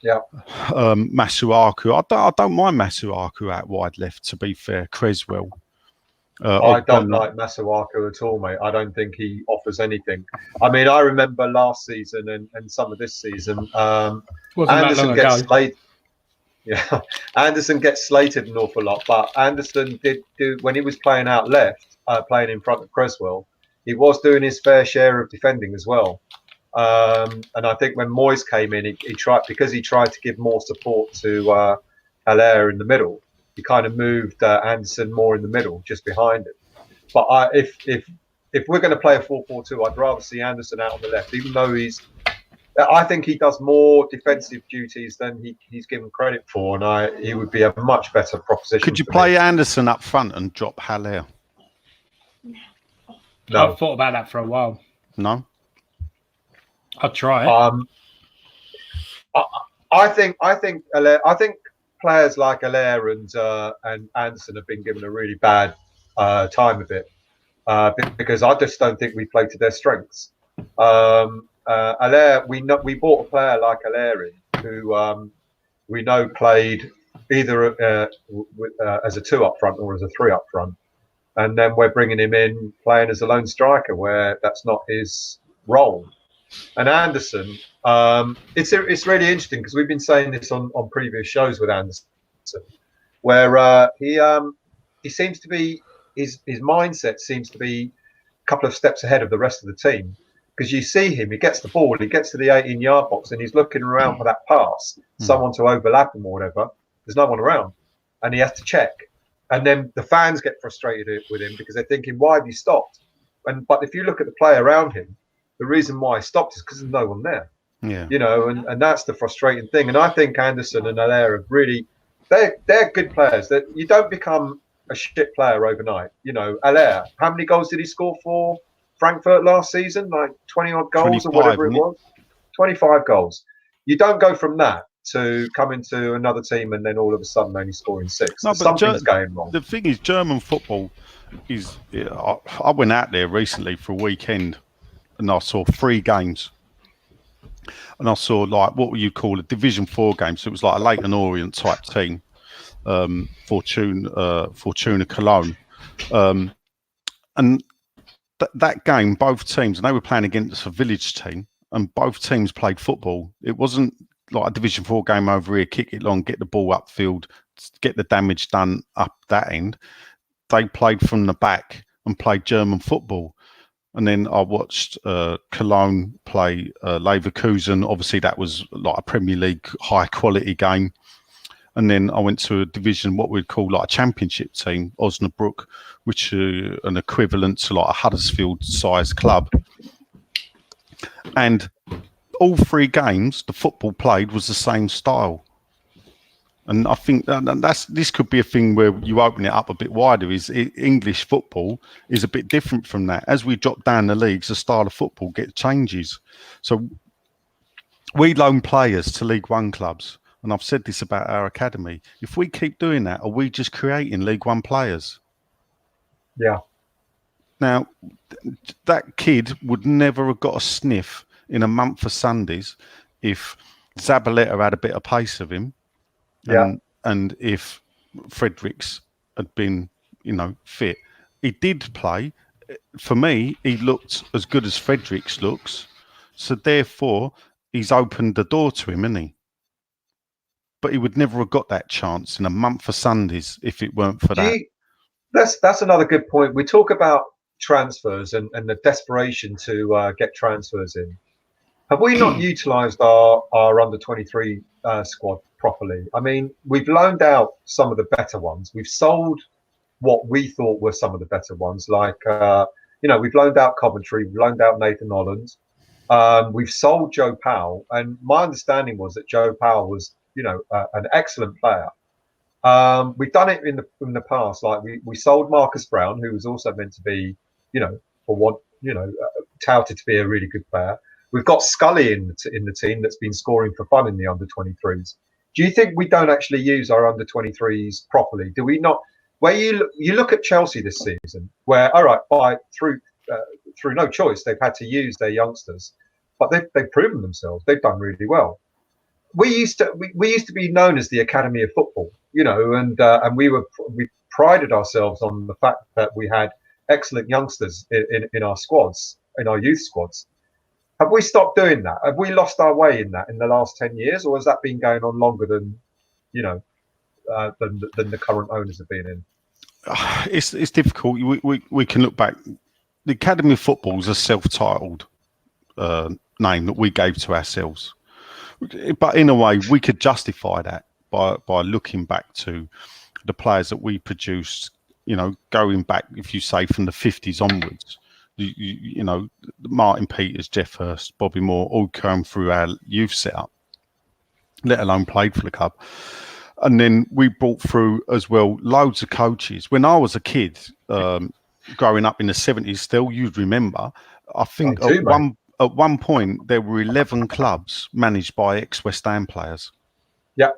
Yeah. Masuaku. I don't mind Masuaku out wide left, to be fair. Creswell. I don't like Masuaku at all, mate. I don't think he offers anything. I mean, I remember last season and some of this season, Anderson gets slated. Yeah, Anderson gets slated an awful lot, but Anderson did do, when he was playing out left, playing in front of Creswell, he was doing his fair share of defending as well. And I think when Moyes came in, he tried to give more support to Haller in the middle. He kind of moved Anderson more in the middle, just behind him. But if we're going to play a 4-4-2, I'd rather see Anderson out on the left, even though I think he does more defensive duties than he's given credit for, and he would be a much better proposition. Could you play Anderson up front and drop Haller? No. I've thought about that for a while. No? I'll try it. I think players like Haller and Anderson have been given a really bad time of it because I just don't think we play to their strengths. Haller, we bought a player like Haller in who we know played either as a 2 up front or as a 3 up front, and then we're bringing him in playing as a lone striker where that's not his role. And Anderson, it's really interesting because we've been saying this on previous shows with Anderson, where he seems to be his mindset seems to be a couple of steps ahead of the rest of the team. Because you see him, he gets the ball, he gets to the 18-yard box, and he's looking around for that pass, someone to overlap him or whatever. There's no one around, and he has to check. And then the fans get frustrated with him because they're thinking, "Why have you stopped?" But if you look at the play around him, the reason why he stopped is because there's no one there. Yeah, and that's the frustrating thing. And I think Anderson and Haller are really, they're good players. That you don't become a shit player overnight. Haller, how many goals did he score for Frankfurt last season? Like 20-odd goals or whatever it was. 25 goals. You don't go from that to come into another team and then all of a sudden only scoring 6. No, something's going wrong. The thing is, German football is. I went out there recently for a weekend and I saw 3 games. And I saw what would you call a Division 4 game. So it was like a Leyton Orient type team. Fortuna Cologne. And that game, both teams, and they were playing against a village team, and both teams played football. It wasn't like a Division 4 game over here, kick it long, get the ball upfield, get the damage done up that end. They played from the back and played German football. And then I watched Cologne play Leverkusen. Obviously, that was like a Premier League high quality game. And then I went to a division, what we'd call like a championship team, Osnabrück, which an equivalent to like a Huddersfield-sized club. And all 3 games, the football played was the same style. And I think this could be a thing where you open it up a bit wider. English football is a bit different from that. As we drop down the leagues, the style of football changes. So we loan players to League One clubs. And I've said this about our academy. If we keep doing that, are we just creating League One players? Yeah. Now, that kid would never have got a sniff in a month of Sundays if Zabaleta had a bit of pace of him. And if Fredericks had been, fit. He did play. For me, he looked as good as Fredericks looks. So therefore, he's opened the door to him, hasn't he? But he would never have got that chance in a month of Sundays if it weren't for that. That's another good point. We talk about transfers and the desperation to get transfers in. Have we not utilised our under-23 squad properly? I mean, we've loaned out some of the better ones. We've sold what we thought were some of the better ones, like we've loaned out Coventry, we've loaned out Nathan Holland, we've sold Joe Powell, and my understanding was that Joe Powell was an excellent player. We've done it in the past. Like we sold Marcus Brown, who was also meant to be, touted to be a really good player. We've got Scully in the team that's been scoring for fun in the under-23s. Do you think we don't actually use our under-23s properly? Do we not? Where you look at Chelsea this season, where through no choice they've had to use their youngsters, but they've proven themselves. They've done really well. We used to be known as the Academy of Football, and we prided ourselves on the fact that we had excellent youngsters in our squads, in our youth squads. Have we stopped doing that? Have we lost our way in that in the last 10 years, or has that been going on longer than than the current owners have been in? It's difficult. We can look back. The Academy of Football is a self-titled name that we gave to ourselves. But in a way, we could justify that by looking back to the players that we produced, going back, if you say, from the 50s onwards. Martin Peters, Jeff Hurst, Bobby Moore, all come through our youth setup, let alone played for the club. And then we brought through as well loads of coaches. When I was a kid, growing up in the 70s, still, you'd remember, I think at one point, there were 11 clubs managed by ex-West Ham players. Yeah.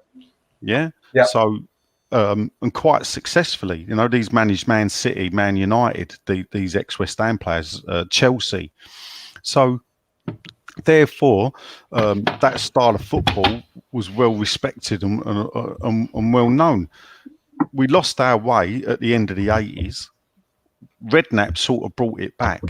Yeah? Yeah. So, and quite successfully, these managed Man City, Man United, these ex-West Ham players, Chelsea. So, therefore, that style of football was well respected and well known. We lost our way at the end of the 80s. Redknapp sort of brought it back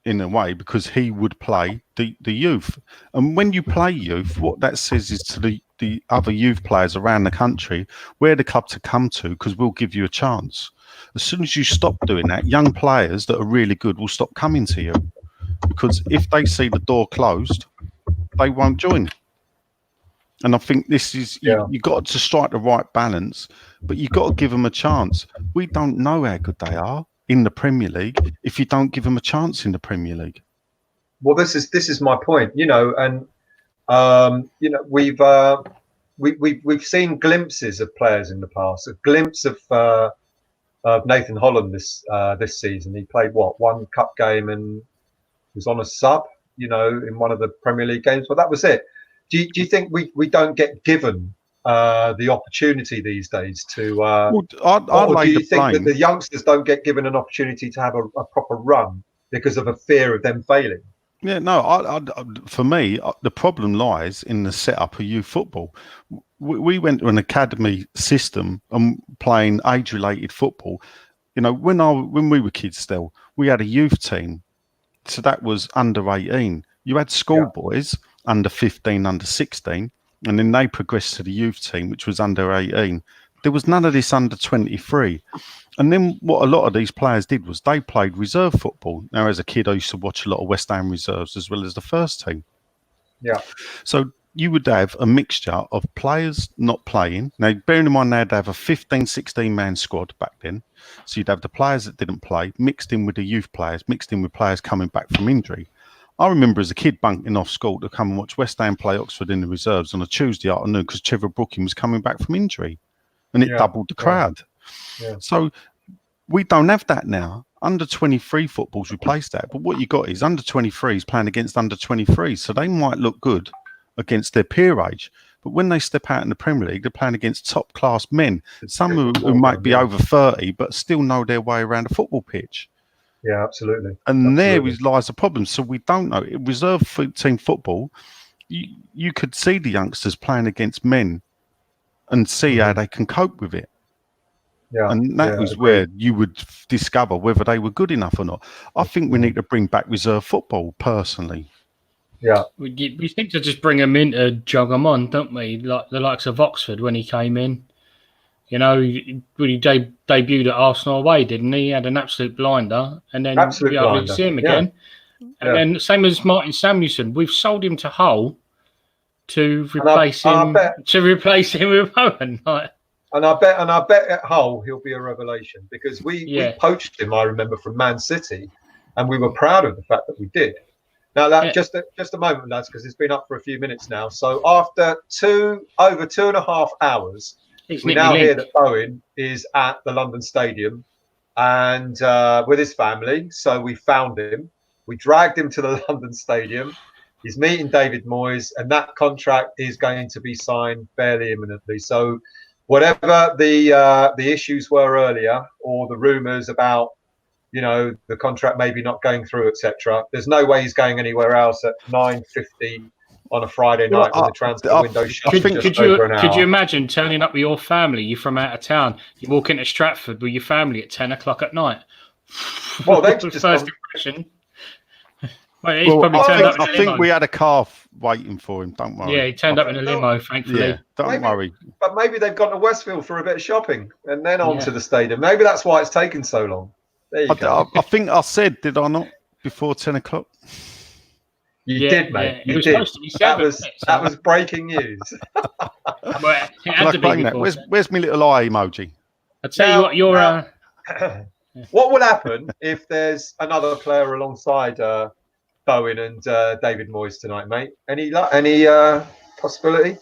in a way because he would play the youth. And when you play youth, what that says is to the other youth players around the country, we're the club to come to because we'll give you a chance. As soon as you stop doing that, young players that are really good will stop coming to you because if they see the door closed, they won't join. And I think this is, you got to strike the right balance, but you've got to give them a chance. We don't know how good they are in the Premier League if you don't give them a chance in the Premier League. Well, this is my point, and we've seen glimpses of players in the past. A glimpse of Nathan Holland this season. He played one cup game and was on a sub, in one of the Premier League games. But that was it. Do you think we don't get given the opportunity these days to? Or do you think that the youngsters don't get given an opportunity to have a proper run because of a fear of them failing? Yeah, no. For me, the problem lies in the setup of youth football. We went to an academy system and playing age-related football. When we were kids, still, we had a youth team, so that was under 18. You had schoolboys under 15, under 16, and then they progressed to the youth team, which was under 18. There was none of this under 23. And then what a lot of these players did was they played reserve football. Now, as a kid, I used to watch a lot of West Ham reserves as well as the first team. Yeah. So you would have a mixture of players not playing. Now, bearing in mind they'd have a 15, 16-man squad back then. So you'd have the players that didn't play mixed in with the youth players, mixed in with players coming back from injury. I remember as a kid bunking off school to come and watch West Ham play Oxford in the reserves on a Tuesday afternoon because Trevor Brooking was coming back from injury, and it doubled the crowd. Yeah. So we don't have that now. Under 23 football's replaced that. But what you got is under 23s playing against under 23s. So they might look good against their peer age. But when they step out in the Premier League, they're playing against top class men, some who might be over 30, but still know their way around a football pitch. Yeah, absolutely. And there lies the problem. So we don't know. Reserve team football, you could see the youngsters playing against men and see how they can cope with it. Yeah, and that was where you would discover whether they were good enough or not. I think we need to bring back reserve football, personally. Yeah, we seem to just bring him in to jog him on, don't we? Like the likes of Oxford when he came in. You know, he debuted at Arsenal away, didn't he? He had an absolute blinder, and then we hardly see him again. And then same as Martin Samuelson, we've sold him to Hull to replace him with Owen. Like. And I bet at Hull he'll be a revelation, because we poached him, I remember, from Man City, and we were proud of the fact that we did. Now, just a moment, lads, because it's been up for a few minutes now. So after over 2.5 hours, we now hear that Owen is at the London Stadium and with his family. So we found him. We dragged him to the London Stadium. He's meeting David Moyes, and that contract is going to be signed fairly imminently. So whatever the issues were earlier, or the rumours about, you know, the contract maybe not going through, etc., there's no way he's going anywhere else at 9:50 on a Friday night when the transfer window shuts over an hour. Could you imagine turning up with your family? You're from out of town. You walk into Stratford with your family at 10 o'clock at night. Well, they just first impression. I think we had a car waiting for him. Don't worry. Yeah, he turned up in a limo, thankfully. Yeah, don't worry. But maybe they've gone to Westfield for a bit of shopping and then on to the stadium. Maybe that's why it's taken so long. There you go. I think I said, did I not, before 10 o'clock? You did, mate. You did. That was breaking news. Where's my little eye emoji? I'll tell you what, you're... what will happen if there's another player alongside Bowen and David Moyes tonight, mate? Any possibility?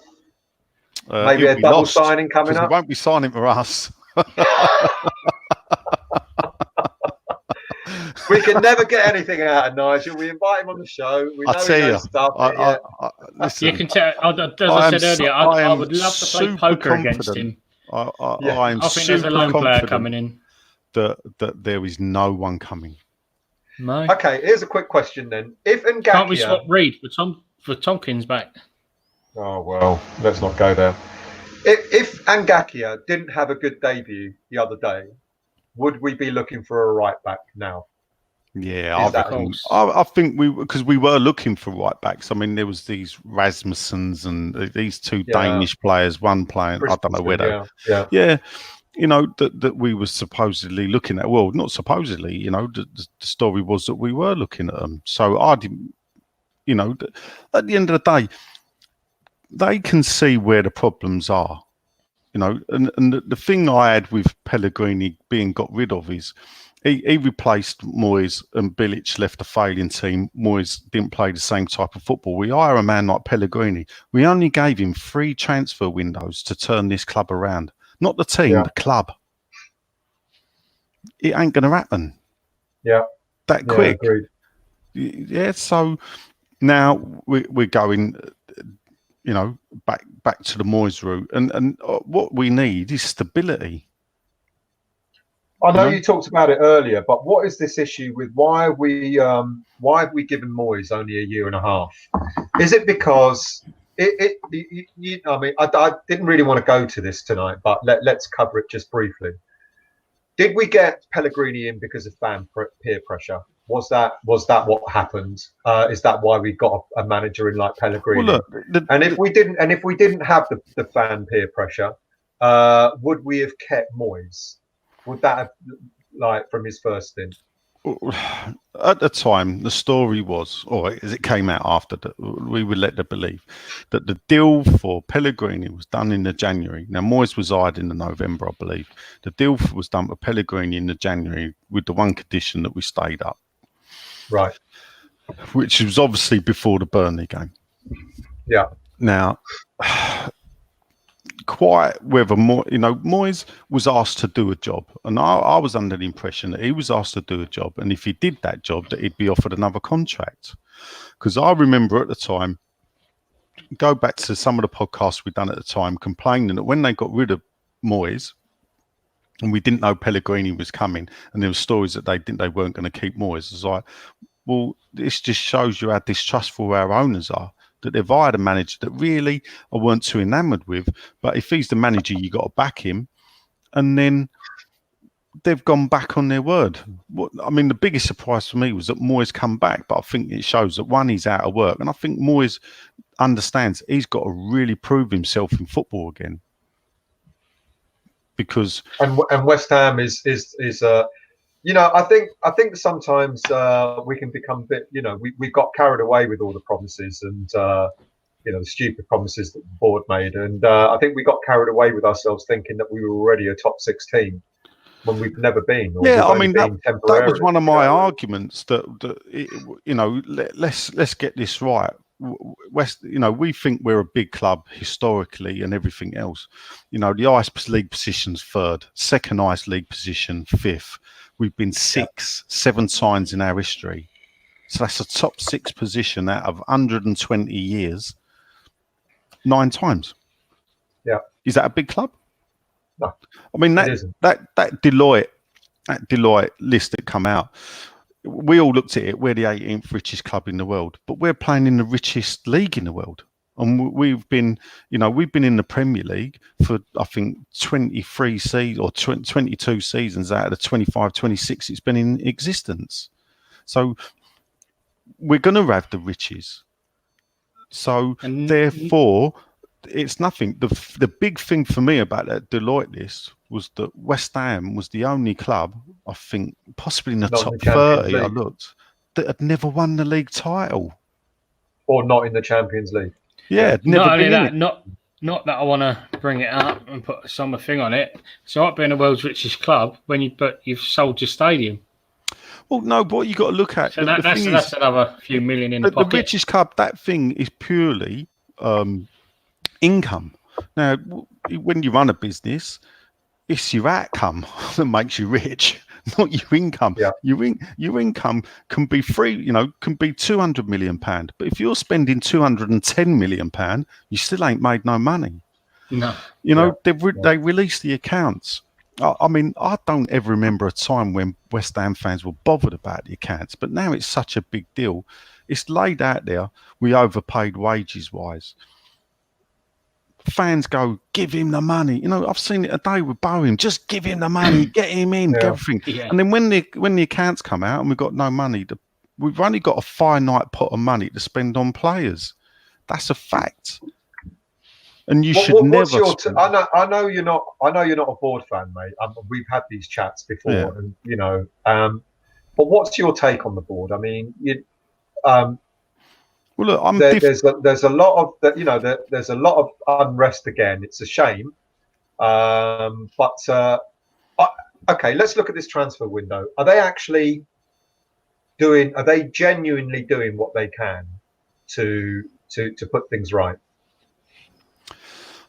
Maybe a double signing coming up? He won't be signing for us. We can never get anything out of Nigel. We invite him on the show. We know he knows stuff. Listen, you can tell. As I said earlier, I would love to play poker against him. I think there's a lone player coming in. That there is no one coming. No. Okay, here's a quick question then. If Ngakia... Can't we swap Reed for Tompkins back? Oh, well, let's not go there. If Ngakia didn't have a good debut the other day, would we be looking for a right back now? Yeah, I think because we were looking for right backs. I mean, there was these Rasmussens and these two Danish players, one playing, I don't know where they... Yeah. You know, that we were supposedly looking at. Well, not supposedly, you know, the story was that we were looking at them. So I didn't, you know, at the end of the day, they can see where the problems are, you know. And the thing I had with Pellegrini being got rid of is he replaced Moyes, and Bilic left a failing team. Moyes didn't play the same type of football. We hire a man like Pellegrini. We only gave him 3 transfer windows to turn this club around. Not the team, the club. It ain't going to happen. Yeah. That quick. Agreed. Yeah, so now we're going, you know, back to the Moyes route. And what we need is stability. I know you talked about it earlier, but what is this issue with why have we given Moyes only 1.5 years? Is it because... I mean, I didn't really want to go to this tonight, but let's cover it just briefly. Did we get Pellegrini in because of fan peer pressure? Was that what happened? Is that why we got a manager in like Pellegrini? Well, look, and if we didn't have the fan peer pressure, would we have kept Moyes? Would that have, like, from his first stint? At the time, the story was, or as it came out after, that we were led to believe that the deal for Pellegrini was done in the January. Now, Moyes was hired in the November, I believe. The deal was done for Pellegrini in the January with the one condition that we stayed up. Right. Which was obviously before the Burnley game. Yeah. Now, quite whether Moyes was asked to do a job, and I was under the impression that he was asked to do a job, and if he did that job, that he'd be offered another contract. Because I remember at the time, go back to some of the podcasts we'd done at the time, complaining that when they got rid of Moyes, and we didn't know Pellegrini was coming, and there were stories that they weren't going to keep Moyes. It's like, well, this just shows you how distrustful our owners are. That they've hired a manager that really I weren't too enamoured with, but if he's the manager, you got to back him. And then they've gone back on their word. The biggest surprise for me was that Moyes come back, but I think it shows that one, he's out of work, and I think Moyes understands he's got to really prove himself in football again. Because and West Ham is I think sometimes we can become a bit, we got carried away with all the promises and, the stupid promises that the board made. And I think we got carried away with ourselves thinking that we were already a top 6 team when we've never been. That was one of my arguments that let's get this right. We think we're a big club historically and everything else. The highest league position's 3rd, second highest league position 5th. We've been 7 times in our history. So that's a top 6 position out of 120 years, 9 times. Yeah. Is that a big club? No. That Deloitte list that come out, we all looked at it, we're the 18th richest club in the world, but we're playing in the richest league in the world. And we've been in the Premier League for, I think, 23 seasons or 22 seasons out of the 25, 26 it's been in existence. So we're going to have the riches. So therefore, it's nothing. The big thing for me about that Deloitte list was that West Ham was the only club, I think, possibly in the top 30, I looked, that had never won the league title. Or not in the Champions League. Yeah, not only that, not that I want to bring it up and put some thing on it. It's all right being the world's richest club but you've sold your stadium. Well, no, but what you got to look at. So that's another few million in the pocket. The richest club, that thing is purely income. Now, when you run a business, it's your outcome that makes you rich, not your income. Yeah. Your income can be free, can be £200 million. But if you're spending £210 million, you still ain't made no money. No. They release the accounts. I don't ever remember a time when West Ham fans were bothered about the accounts, but now it's such a big deal. It's laid out there. We overpaid wages-wise. Fans go, give him the money. I've seen it a day with Bowen. Just give him the money, get him in, get everything. Yeah. And then when the accounts come out and we've got no money, we've only got a finite pot of money to spend on players. That's a fact. And you should never. I know you're not a board fan, mate. We've had these chats before, and but what's your take on the board? Well, look, there's a lot of there's a lot of unrest again. It's a shame, but okay. Let's look at this transfer window. Are they actually doing? Are they genuinely doing what they can to put things right?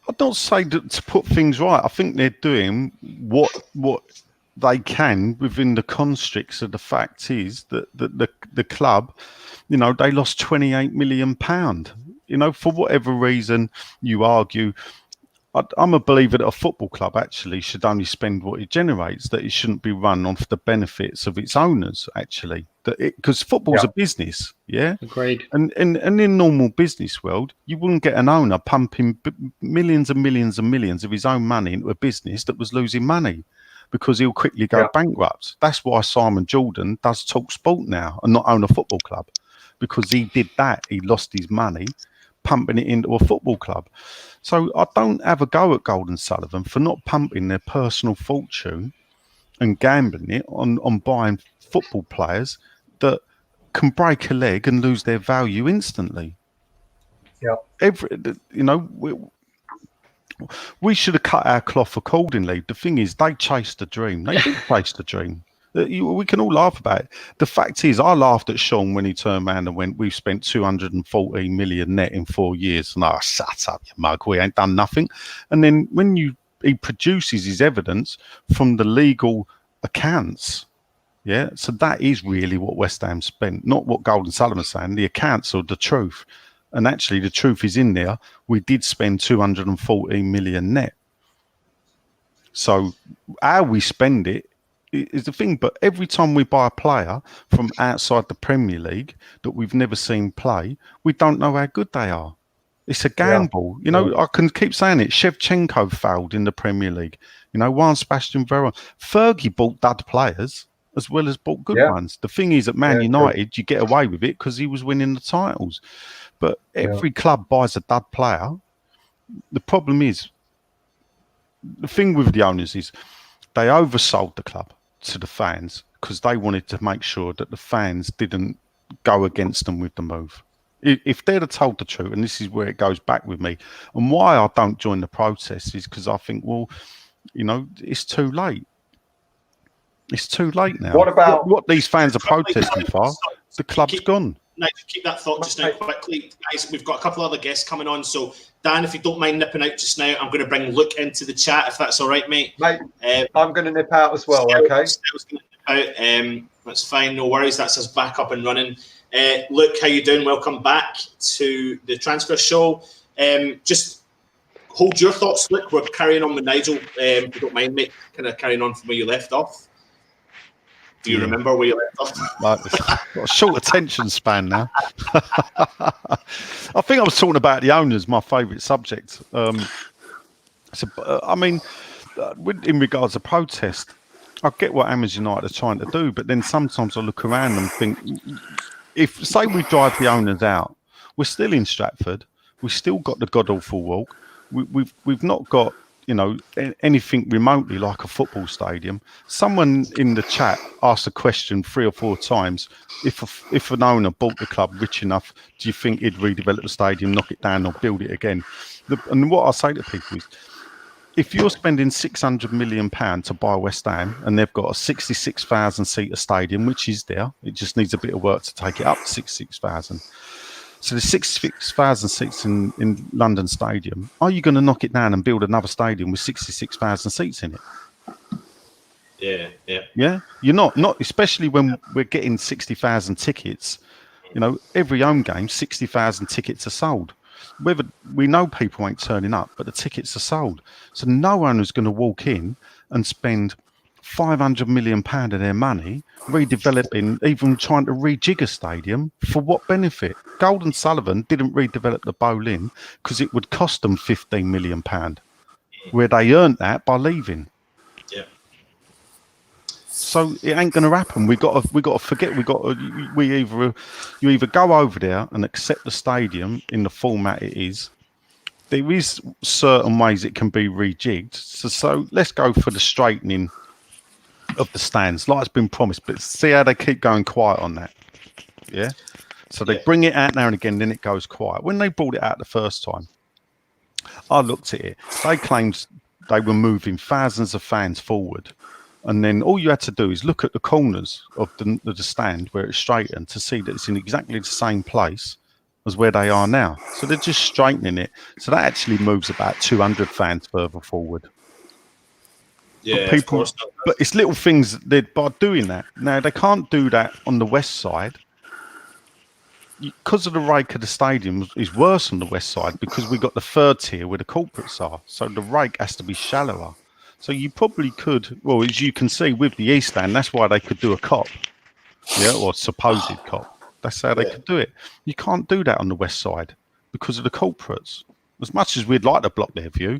I'd not say that to put things right. I think they're doing what they can within the constricts of the fact is that the club, they lost £28 million. For whatever reason you argue, I'm a believer that a football club actually should only spend what it generates, that it shouldn't be run off the benefits of its owners, actually. Because football's a business, yeah? Agreed. And in normal business world, you wouldn't get an owner pumping millions and millions and millions of his own money into a business that was losing money because he'll quickly go bankrupt. That's why Simon Jordan does talk sport now and not own a football club, because he did that. He lost his money pumping it into a football club. So I don't have a go at Golden Sullivan for not pumping their personal fortune and gambling it on buying football players that can break a leg and lose their value instantly. Yeah. We should have cut our cloth accordingly. The thing is, they chased the dream. They did chase the dream. We can all laugh about it. The fact is, I laughed at Sean when he turned around and went, "We've spent 214 million net in 4 years." And shut up, you mug. We ain't done nothing. And then when he produces his evidence from the legal accounts, yeah. So that is really what West Ham spent, not what Golden Sullivan's saying. The accounts are the truth. And actually, the truth is in there. We did spend 214 million net. So how we spend it is the thing. But every time we buy a player from outside the Premier League that we've never seen play, we don't know how good they are. It's a gamble. I can keep saying it. Shevchenko failed in the Premier League. Juan Sebastian Veron. Fergie bought dud players as well as bought good ones. The thing is, at Man United, you get away with it because he was winning the titles. But every club buys a dud player. The problem is, the thing with the owners is they oversold the club to the fans because they wanted to make sure that the fans didn't go against them with the move. If they'd have told the truth, and this is where it goes back with me, and why I don't join the protests is because I think, well, it's too late. It's too late now. What about what these fans are protesting for? The club's gone. Nigel, keep that thought just now quickly. Guys, we've got a couple of other guests coming on. So, Dan, if you don't mind nipping out just now, I'm going to bring Luke into the chat, if that's all right, mate. I'm going to nip out as well, okay? Stel's going to nip out. That's fine, no worries. That's us back up and running. Luke, how you doing? Welcome back to the Transfer Show. Just hold your thoughts, Luke. We're carrying on with Nigel. If you don't mind, mate, kind of carrying on from where you left off. Do you remember where you left off? Got a short attention span now. I think I was talking about the owners, my favourite subject. In regards to protest, I get what Amazon United are trying to do, but then sometimes I look around and think, if, say, we drive the owners out, we're still in Stratford, we've still got the god-awful walk, we've not got anything remotely like a football stadium. Someone in the chat asked a question 3 or 4 times. If an owner bought the club rich enough, do you think he'd redevelop the stadium, knock it down, or build it again? And what I say to people is, if you're spending £600 million to buy West Ham and they've got a 66,000 seater stadium, which is there, it just needs a bit of work to take it up to 66,000. So there's 66,000 seats in London Stadium. Are you going to knock it down and build another stadium with 66,000 seats in it? Yeah. You're not especially when we're getting 60,000 tickets. Every home game, 60,000 tickets are sold. Whether we know people ain't turning up, but the tickets are sold. So no owner's going to walk in and spend £500 million of their money redeveloping, even trying to rejig a stadium. For what benefit? Golden Sullivan didn't redevelop the Boleyn because it would cost them £15 million, where they earned that by leaving. Yeah. So it ain't going to happen. We got to forget. You either go over there and accept the stadium in the format it is. There is certain ways it can be rejigged. So let's go for the straightening of the stands, like it's been promised. But see how they keep going quiet on that. Yeah. So they bring it out now and again, then it goes quiet. When they brought it out the first time, I looked at it. They claimed they were moving thousands of fans forward. And then all you had to do is look at the corners of the stand where it's straightened to see that it's in exactly the same place as where they are now. So they're just straightening it. So that actually moves about 200 fans further forward. Yeah, but it's little things that by doing that. Now, they can't do that on the west side. Because of the rake of the stadium is worse on the west side because we got the third tier where the corporates are. So the rake has to be shallower. So you probably could, well, as you can see with the East Stand, that's why they could do a cop, or supposed cop. That's how they could do it. You can't do that on the west side because of the corporates. As much as we'd like to block their view,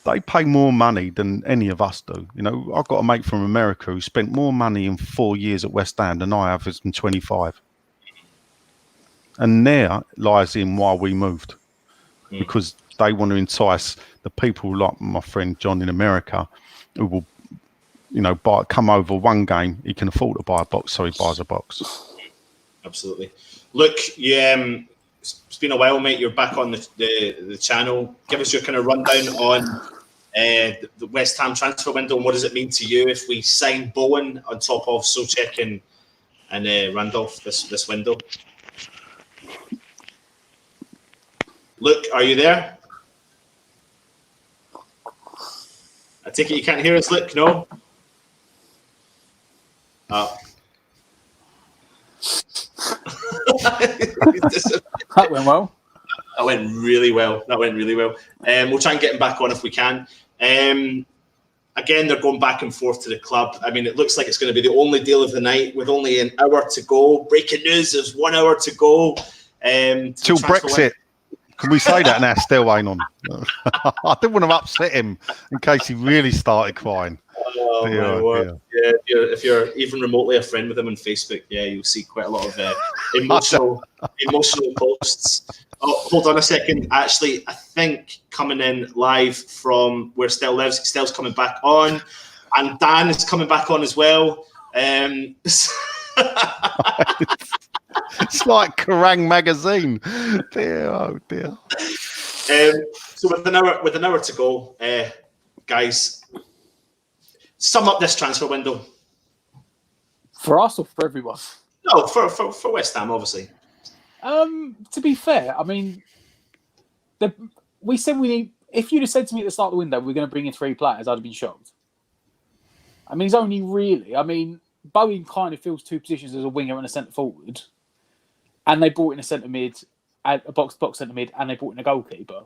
they pay more money than any of us do. I've got a mate from America who spent more money in 4 years at West Ham than I have in 25. And there lies in why we moved, because they want to entice the people like my friend John in America, who will come over one game, he can afford to buy a box, so he buys a box. Absolutely. Look, it's been a while, mate. You're back on the channel. Give us your kind of rundown on the West Ham transfer window, and what does it mean to you if we sign Bowen on top of Souček and Randolph this window? Luke, are you there? I take it you can't hear us, Luke? No? That went well. That went really well. We'll try and get him back on if we can. Again, they're going back and forth to the club. I mean, it looks like it's going to be the only deal of the night with only an hour to go. Breaking news, there's 1 hour to go. Till Brexit. Can we say that now? Still ain't on. I didn't want to upset him in case he really started crying. Oh, my word. Yeah, if you're even remotely a friend with him on Facebook, you'll see quite a lot of emotional posts. Oh, hold on a second. Actually, I think coming in live from where Stel lives, Stel's coming back on, and Dan is coming back on as well. It's like Kerrang magazine. Dear, oh dear. So with an hour to go, guys, sum up this transfer window. For us or for everyone? No, for West Ham, obviously. To be fair, I mean, we said we need. If you'd have said to me at the start of the window we're going to bring in 3 players, I'd have been shocked. I mean, he's only really. I mean, Bowen kind of fills 2 positions as a winger and a centre forward, and they brought in a centre mid, a box-to-box centre mid, and they brought in a goalkeeper.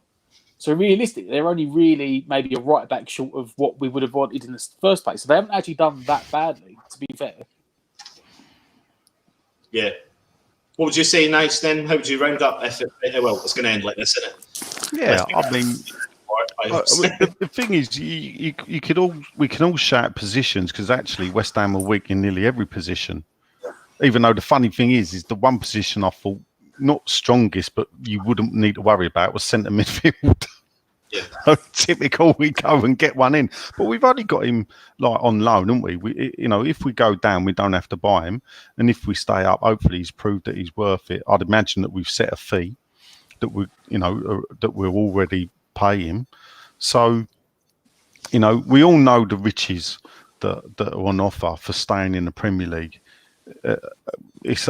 So realistically, they're only really maybe a right back short of what we would have wanted in the first place. So they haven't actually done that badly, to be fair. Yeah. What would you say, Nice, then? How would you round up if it's going to end like this, isn't it? Yeah, I mean, the thing is, we can all shout positions because actually West Ham are weak in nearly every position. Even though the funny thing is the one position I thought not strongest, but you wouldn't need to worry about was centre midfield. Yeah. So typical, we go and get one in, but we've only got him like on loan, haven't we? If we go down, we don't have to buy him, and if we stay up, hopefully he's proved that he's worth it. I'd imagine that we've set a fee that we'll already pay him. So, we all know the riches that are on offer for staying in the Premier League. It's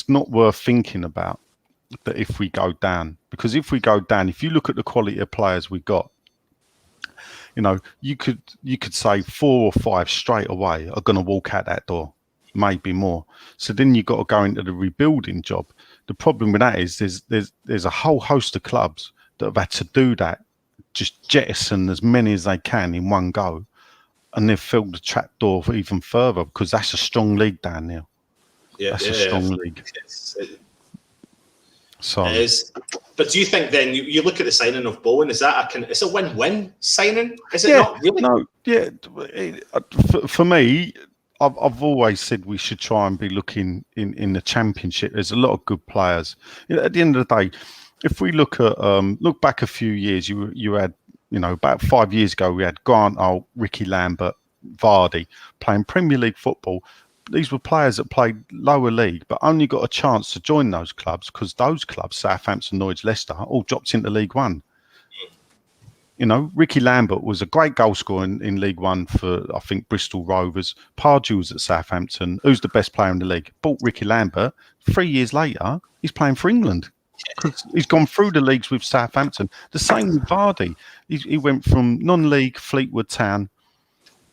not worth thinking about that if we go down, because if we go down, if you look at the quality of players we got, you could say 4 or 5 straight away are going to walk out that door, maybe more. So then you've got to go into the rebuilding job. The problem with that is there's a whole host of clubs that have had to do that, just jettison as many as they can in one go, and they've filled the trapdoor even further because that's a strong league down there. Yeah, that's a strong league. So, it is. But do you think then you look at the signing of Bowen? Is that it's a win-win signing? Is it not really? No, yeah. For me, I've always said we should try and be looking in the Championship. There's a lot of good players. At the end of the day, if we look back a few years, you had about 5 years ago we had Grant, Ricky Lambert, Vardy playing Premier League football. These were players that played lower league, but only got a chance to join those clubs because those clubs, Southampton, Norwich, Leicester, all dropped into League One. Ricky Lambert was a great goal scorer in League One for, I think, Bristol Rovers. Pardew was at Southampton. Who's the best player in the league? Bought Ricky Lambert. 3 years later, he's playing for England. He's gone through the leagues with Southampton. The same with Vardy. He went from non-league Fleetwood Town,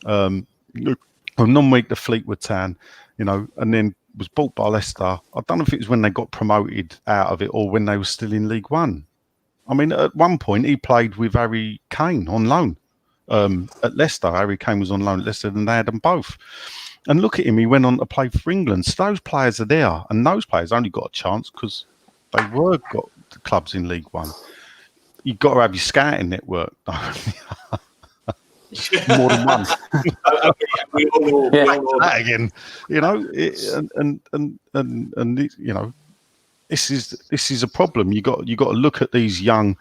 from non-league to Fleetwood Town, and then was bought by Leicester. I don't know if it was when they got promoted out of it or when they were still in League One. I mean, at one point he played with Harry Kane on loan at Leicester. Harry Kane was on loan at Leicester, and they had them both. And look at him; he went on to play for England. So those players are there, and those players only got a chance because they got the clubs in League One. You've got to have your scouting network. More than one. We all know that again. This is a problem. You got to look at these young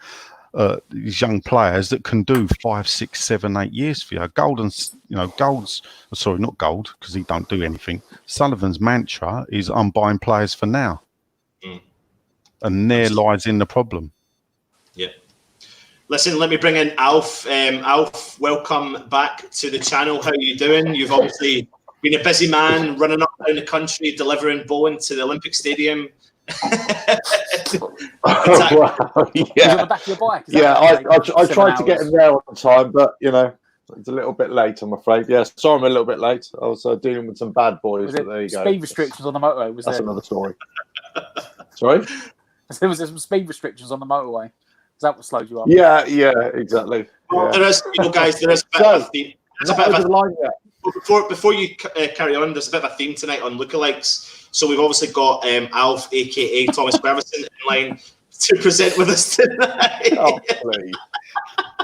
these young players that can do 5, 6, 7, 8 years for you. Gold's, sorry, not Gold, because he don't do anything. Sullivan's mantra is, I'm buying players for now. And there lies in the problem. Yeah. Listen, let me bring in Alf. Alf, welcome back to the channel. How are you doing? You've obviously been a busy man, running up and down the country, delivering Bowen to the Olympic Stadium. Well, yeah. On the back of your bike. I tried to get him there on time, but it's a little bit late, I'm afraid. Yeah, sorry, I'm a little bit late. I was dealing with some bad boys. But there you go. Speed restrictions on the motorway. That's another story. Sorry. There was some speed restrictions on the motorway. Is that what slowed you up? Yeah, exactly. Well, there is, guys, there is a bit of a theme. Before you carry on, there's a bit of a theme tonight on lookalikes. So we've obviously got Alf, aka Thomas Ferguson, in line to present with us tonight. Oh, please.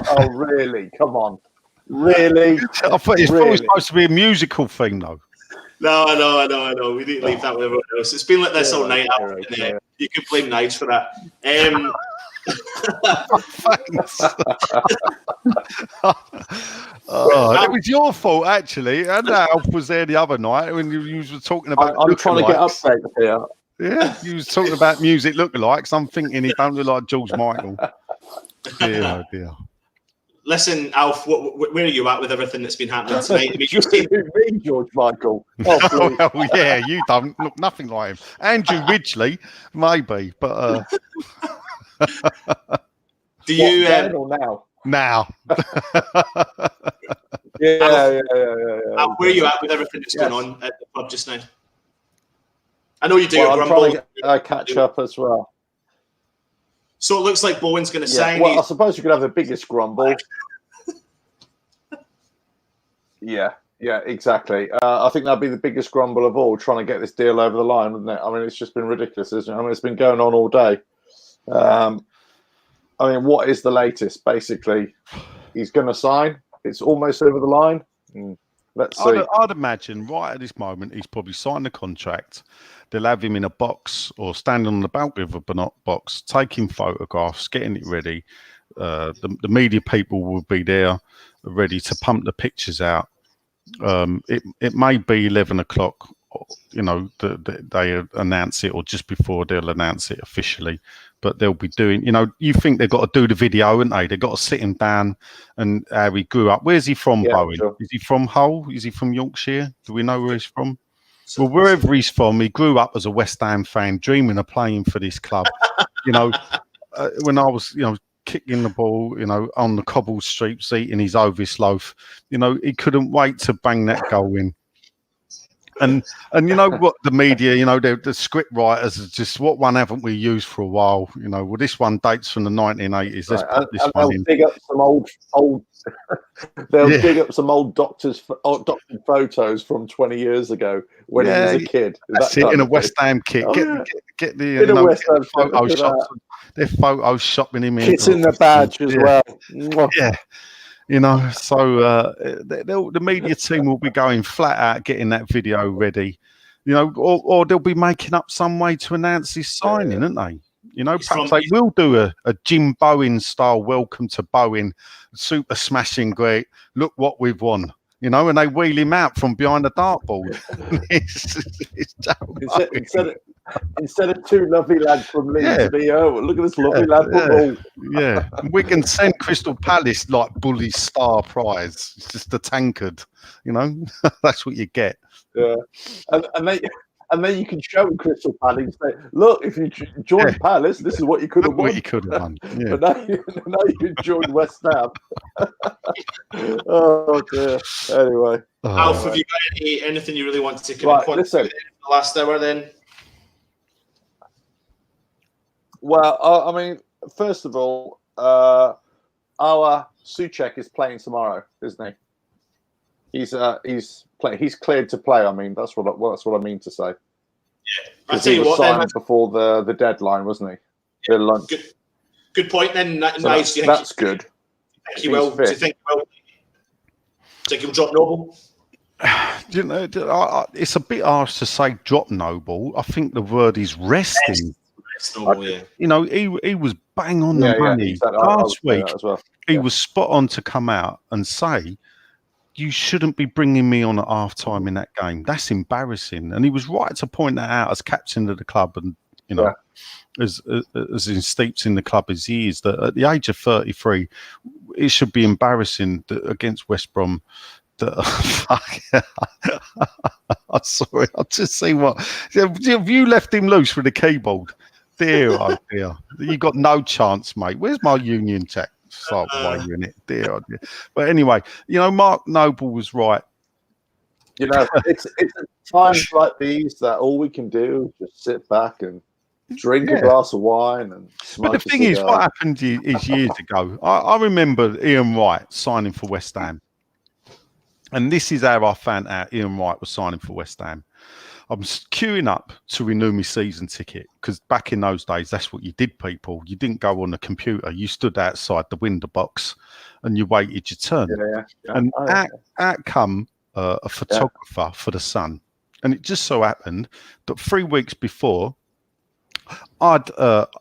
Oh, really? Come on. Really? I thought it's really supposed to be a musical thing, though. No, I know. We need to leave that with everyone else. It's been like this all night. You can blame Nige for that. It was your fault, actually. And Alf was there the other night when you were talking about. I'm trying to get updates here. Yeah, you was talking about music lookalikes. I'm thinking he don't look like George Michael. Dear. Listen, Alf, where are you at with everything that's been happening tonight? I mean, me, George Michael. Oh, well, yeah, you don't look nothing like him. Andrew Ridgeley, maybe, but. Do you now? Now. Yeah. Where are you at with everything that's going on at the club just now? I know you do. Well, I'm trying to catch up as well. So it looks like Bowen's going to sign. Well, I suppose you could have the biggest grumble. Yeah, exactly. I think that'd be the biggest grumble of all, trying to get this deal over the line, wouldn't it? I mean, it's just been ridiculous, isn't it? I mean, it's been going on all day. I mean, what is the latest? Basically, he's going to sign. It's almost over the line. Let's see. I'd imagine right at this moment he's probably signed the contract. They'll have him in a box or standing on the balcony of a box, taking photographs, getting it ready. The media people will be there, ready to pump the pictures out. It may be 11 o'clock. They announce it, or just before they'll announce it officially. But they'll be doing, you think they've got to do the video, haven't they? They've got to sit him down and how he grew up. Where's he from, Bowen? Sure. Is he from Hull? Is he from Yorkshire? Do we know where he's from? Well, wherever he's from, he grew up as a West Ham fan, dreaming of playing for this club. When I was, kicking the ball, on the cobbled streets, eating his Ovis loaf, he couldn't wait to bang that goal in. And you know what, the media, the script writers are just, what one haven't we used for a while? Well, this one dates from the 1980s. Let's put this one in. Dig up some old they'll dig up some old doctor photos from 20 years ago when he was a kid. That's it, in a West Ham kit. Get the West Ham photo shots. They're photo shopping him in. Kits in the badge as well. Yeah. So the media team will be going flat out getting that video ready, or they'll be making up some way to announce his signing, aren't they? Perhaps they will do a Jim Bowen style welcome to Bowen, super smashing great. Look what we've won, and they wheel him out from behind the dartboard. Instead of two lovely lads from Leeds, look at this lovely lad from Hull. Yeah, we can send Crystal Palace like Bully Star Prize. It's just a tankard, That's what you get. Yeah, and then you can show Crystal Palace and say, "Look, if you joined Palace, this is what you could have won." What you could have won. Yeah. But now you joined West Ham. Oh dear. Anyway, Alf, have you got anything you really want to listen. In the last hour then? Well, I mean, first of all, our Souček is playing tomorrow, isn't he? He's cleared to play. I mean, that's what I mean to say. Yeah, I'll tell you what. Signed before the deadline, wasn't he? Yeah, good point. Then, nice. That's good. Do you think he'll drop Noble? It's a bit harsh to say drop Noble. I think the word is resting. Snowball, yeah. You know, he was bang on the money. Exactly. Last week, as well. he was spot on to come out and say, you shouldn't be bringing me on at half time in that game. That's embarrassing. And he was right to point that out as captain of the club, and you know, as in steeps in the club as he is, that at the age of 33, it should be embarrassing that against West Brom. I saw it. I just see what have you left him loose with the keyboard? Dear, oh dear, you got no chance, mate. Where's my Union Jack? Start waving it, dear, oh dear. But anyway, you know, Mark Noble was right. You know, it's times like these that all we can do is just sit back and drink a glass of wine and smoke. But the thing is, what happened is years ago. I remember Ian Wright signing for West Ham. And this is how I found out Ian Wright was signing for West Ham. I was queuing up to renew my season ticket because back in those days, that's what you did, people. You didn't go on the computer. You stood outside the window box and you waited your turn. And out come a photographer for the Sun. And it just so happened that 3 weeks before,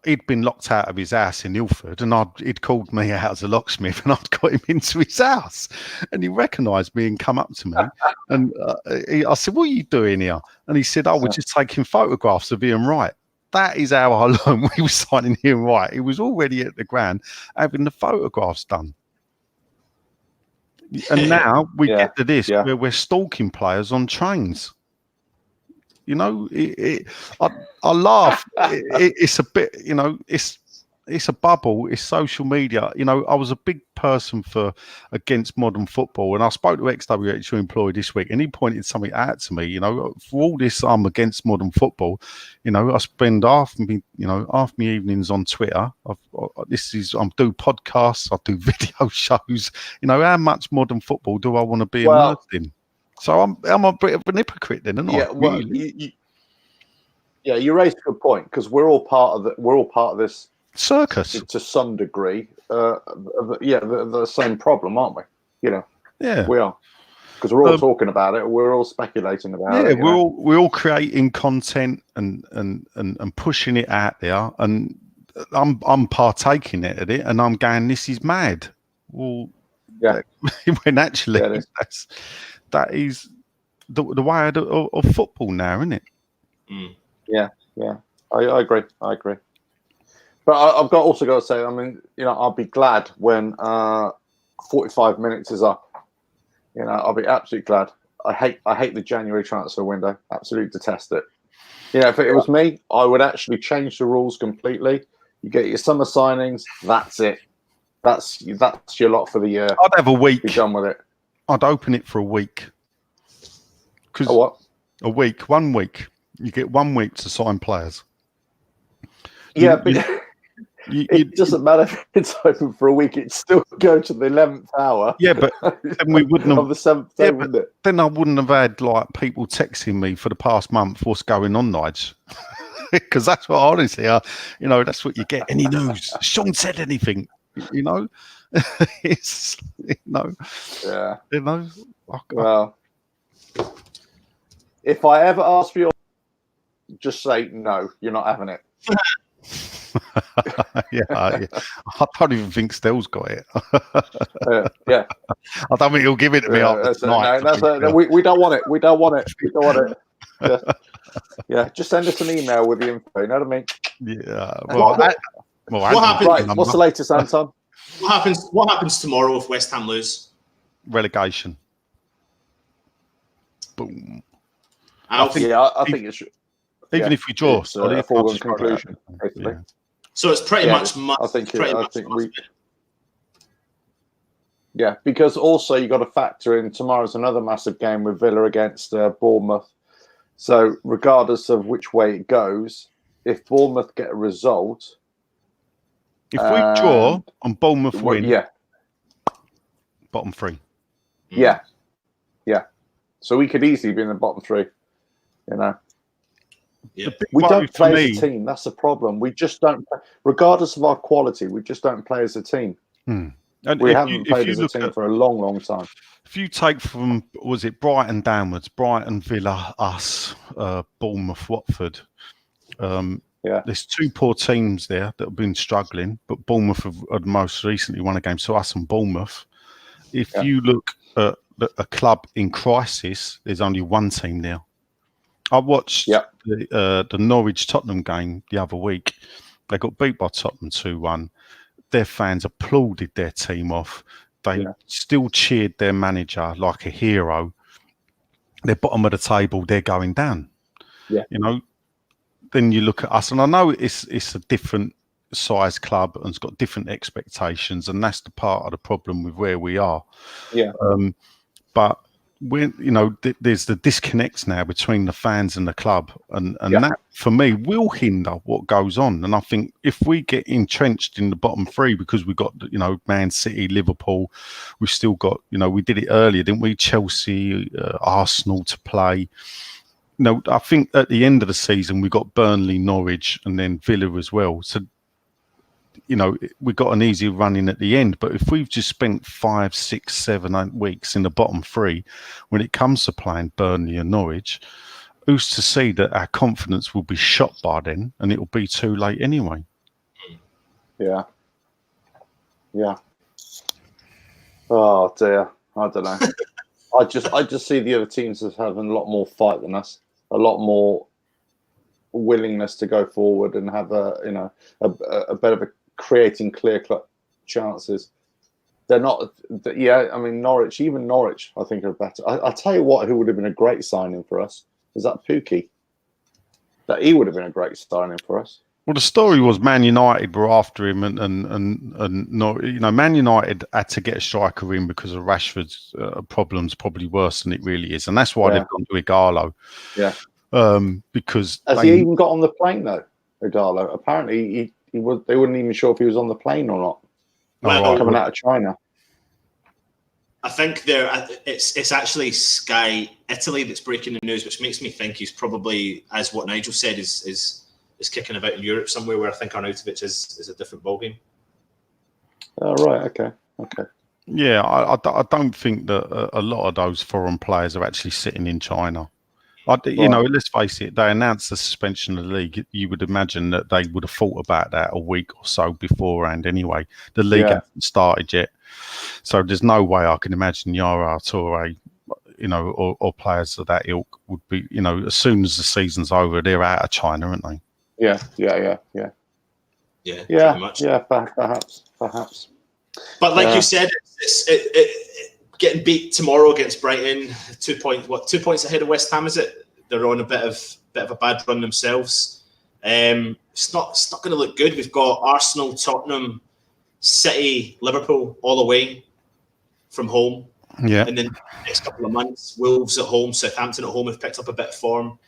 he'd been locked out of his house in Ilford, and he'd called me out as a locksmith, and I'd got him into his house, and he recognised me and come up to me, and I said, "What are you doing here?" And he said, "Oh, we're just taking photographs of Ian Wright." That is how I learned we were signing Ian Wright. He was already at the ground having the photographs done. And now we get to this where we're stalking players on trains. You know, I laugh. It's a bit, you know, it's a bubble. It's social media. You know, I was a big person against modern football, and I spoke to XWHU employee this week, and he pointed something out to me. You know, for all this, I'm against modern football. You know, I spend half my evenings on Twitter. I do podcasts. I do video shows. You know, how much modern football do I want to be immersed in? So I'm a bit of an hypocrite then, aren't I? Well, really? You raised a good point because we're all part of this circus to some degree. The same problem, aren't we? You know, we are because we're all talking about it. We're all speculating about it. We're all creating content and pushing it out there, and I'm partaking in it, and I'm going, this is mad. Well, when actually that is the way of football now, isn't it? Yeah, I agree. But I've also got to say, I mean, you know, I'll be glad when 45 minutes is up. You know, I'll be absolutely glad. I hate the January transfer window. Absolutely detest it. You know, if it was me, I would actually change the rules completely. You get your summer signings. That's it. That's your lot for the year. I'd have a week. Be done with it. I'd open it for a week. What? A week, 1 week. You get 1 week to sign players. It doesn't matter if it's open for a week. It's still go to the 11th hour. Yeah, but then we wouldn't have of the 7th day, wouldn't it? Then I wouldn't have had like people texting me for the past month. What's going on, Nige? Because that's what honestly, you know, that's what you get. Any news? Sean said anything? You know, it's you know, you know. Well, if I ever ask for your, just say no. You're not having it. I don't even think Stel's got it. I don't think he'll give it to me after tonight. We don't want it. We don't want it. We don't want it. Yeah, just send us an email with the info. You know what I mean? Yeah. What happens? Right, what's the latest, Anton? What happens tomorrow if West Ham lose? Relegation. Boom. I think it's even if we draw. It's a foregone conclusion. Yeah. So it's pretty much. Yeah, because also you got to factor in tomorrow's another massive game with Villa against Bournemouth. So regardless of which way it goes, if Bournemouth get a result, if we draw and Bournemouth win, bottom three. Yeah. So we could easily be in the bottom three. You know. Yeah. We don't play as a team. That's the problem. We just don't, regardless of our quality, we just don't play as a team. And we haven't played as a team for a long, long time. If you take from, was it Brighton downwards, Brighton, Villa, us, Bournemouth, Watford, Yeah. There's two poor teams there that have been struggling, but Bournemouth have most recently won a game. So us and Bournemouth. If you look at a club in crisis, there's only one team now. I watched the Norwich Tottenham game the other week. They got beat by Tottenham 2-1. Their fans applauded their team off. They still cheered their manager like a hero. They're bottom of the table. They're going down. Yeah. You know, then you look at us, and I know it's a different size club and it's got different expectations, and that's the part of the problem with where we are. Yeah. But when there's the disconnects now between the fans and the club, and that for me will hinder what goes on. And I think if we get entrenched in the bottom three, because we've got Man City, Liverpool, we've still got we did it earlier, didn't we? Chelsea, Arsenal to play. I think at the end of the season we got Burnley, Norwich, and then Villa as well. So we got an easy run in at the end. But if we've just spent 5, 6, 7, 8 weeks in the bottom three, when it comes to playing Burnley and Norwich, who's to see that our confidence will be shot by then, and it'll be too late anyway? Yeah. Oh dear, I don't know. I just see the other teams as having a lot more fight than us, a lot more willingness to go forward and have a bit of a creating clear-cut chances. They're not. I mean, Norwich, I think are better. I tell you what, who would have been a great signing for us is that Pukki. That he would have been a great signing for us. Well, the story was Man United were after him, and Man United had to get a striker in because of Rashford's problems, probably worse than it really is, and that's why they've gone to Igalo. Yeah. Because has he even got on the plane though, Igalo? Apparently, they weren't even sure if he was on the plane or not. Well, coming out of China. I think it's actually Sky Italy that's breaking the news, which makes me think he's probably, as what Nigel said, is kicking about in Europe somewhere, where I think Arnautovic is a different ballgame. Oh, right. Okay. Yeah, I don't think that a lot of those foreign players are actually sitting in China. Let's face it, they announced the suspension of the league. You would imagine that they would have thought about that a week or so beforehand anyway. The league hasn't started yet. So there's no way I can imagine Yara Toure, or players of that ilk would be, as soon as the season's over, they're out of China, aren't they? Yeah. Pretty much. Yeah, perhaps. But like you said, it's getting beat tomorrow against Brighton, 2 points ahead of West Ham, is it? They're on a bit of a bad run themselves. It's not going to look good. We've got Arsenal, Tottenham, City, Liverpool all away from home. Yeah. And then the next couple of months, Wolves at home, Southampton at home have picked up a bit of form.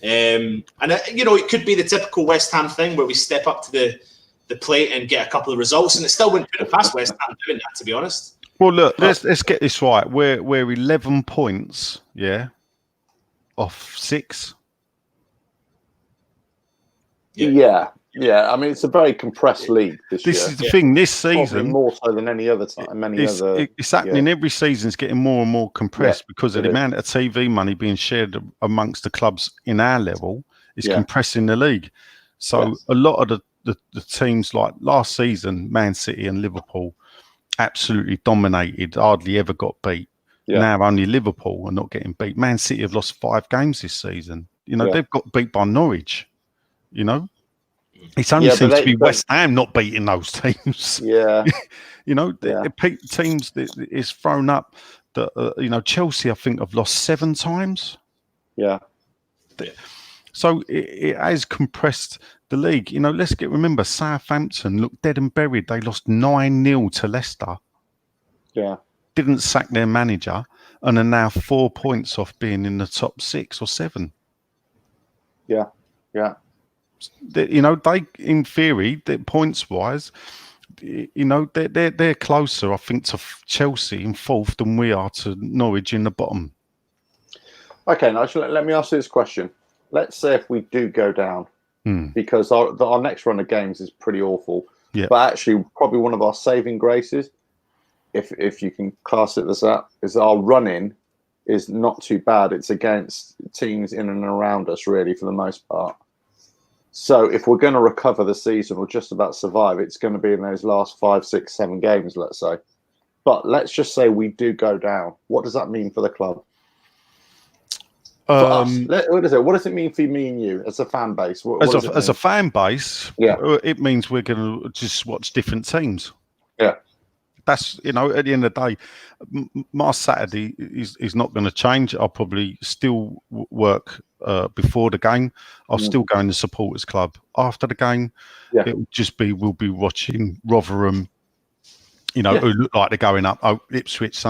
And it could be the typical West Ham thing where we step up to the plate and get a couple of results, and it still wouldn't put it past West Ham doing that, to be honest. Well, look, let's get this right. We're 11 points, off 6. Yeah. I mean, it's a very compressed league this year. This is the thing. This season, probably more so than any other time. It's happening. Every season's getting more and more compressed because of the amount of TV money being shared amongst the clubs in our level is compressing the league. So a lot of the teams, like last season, Man City and Liverpool absolutely dominated, hardly ever got beat. Now only Liverpool are not getting beat. Man City have lost 5 games this season. They've got beat by Norwich. It only seems to be West Ham not beating those teams. Yeah. The teams that is thrown up that, Chelsea, I think, have lost 7 times. Yeah. So it has compressed the league. Remember, Southampton looked dead and buried. They lost 9-0 to Leicester. Yeah. Didn't sack their manager and are now 4 points off being in the top 6 or 7. Yeah. They, in theory, points wise, they're closer, I think, to Chelsea in 4th than we are to Norwich in the bottom. Okay, Nigel, let me ask you this question. Let's say if we do go down, because our next run of games is pretty awful. Yeah. But actually, probably one of our saving graces, if you can class it as that, is our run-in is not too bad. It's against teams in and around us, really, for the most part. So if we're going to recover the season or just about survive, it's going to be in those last 5, 6, 7 games, let's say. But let's just say we do go down. What does that mean for the club? For us, what does it mean for me and you as a fan base? As a fan base, it means we're going to just watch different teams. Yeah. That's, at the end of the day, my Saturday is not going to change. I'll probably still work before the game. I'll still go in the supporters club after the game. Yeah. It will just be, we'll be watching Rotherham, who look like they're going up. Ipswich,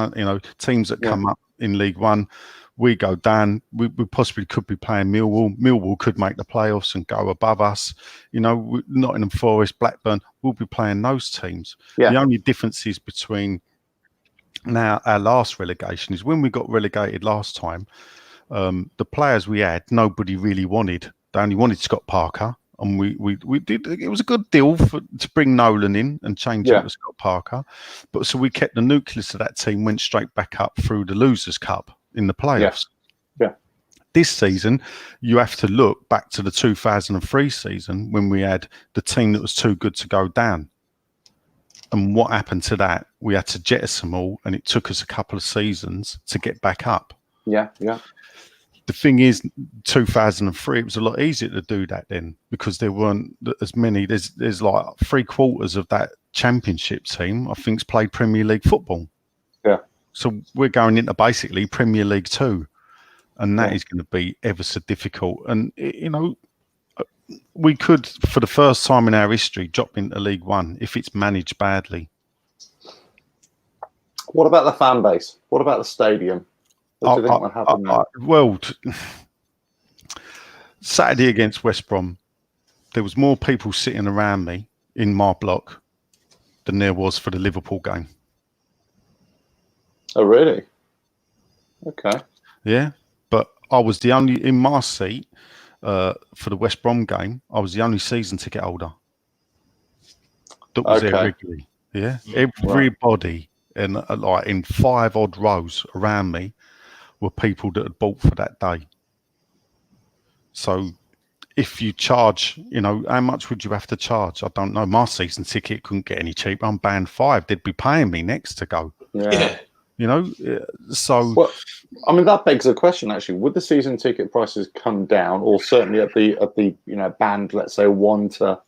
teams that come up in League One. We go down. We possibly could be playing Millwall. Millwall could make the playoffs and go above us. Nottingham Forest, Blackburn. We'll be playing those teams. Yeah. The only differences between now our last relegation is when we got relegated last time. The players we had, nobody really wanted. They only wanted Scott Parker, and we did. It was a good deal to bring Nolan in and change it to Scott Parker. But so we kept the nucleus of that team, went straight back up through the Losers Cup in the playoffs. Yeah. This season, you have to look back to the 2003 season when we had the team that was too good to go down. And what happened to that? We had to jettison them all, and it took us a couple of seasons to get back up. Yeah. The thing is, 2003, it was a lot easier to do that then because there weren't as many. There's like 3/4 of that championship team, I think, played Premier League football. Yeah. So we're going into basically Premier League 2, and that is going to be ever so difficult. And, we could, for the first time in our history, drop into League One if it's managed badly. What about the fan base? What about the stadium? What do you think will happen there? Well, Saturday against West Brom, there was more people sitting around me in my block than there was for the Liverpool game. Oh, really? Okay. Yeah, but I was the only in my seat for the West Brom game. I was the only season ticket holder that was there regularly. Yeah, everybody in 5 odd rows around me were people that had bought for that day. So if you charge, how much would you have to charge? I don't know. My season ticket couldn't get any cheaper. I'm band 5. They'd be paying me next to go. Yeah. So. Well, I mean, that begs the question, actually. Would the season ticket prices come down, or certainly at the band, let's say 1 to...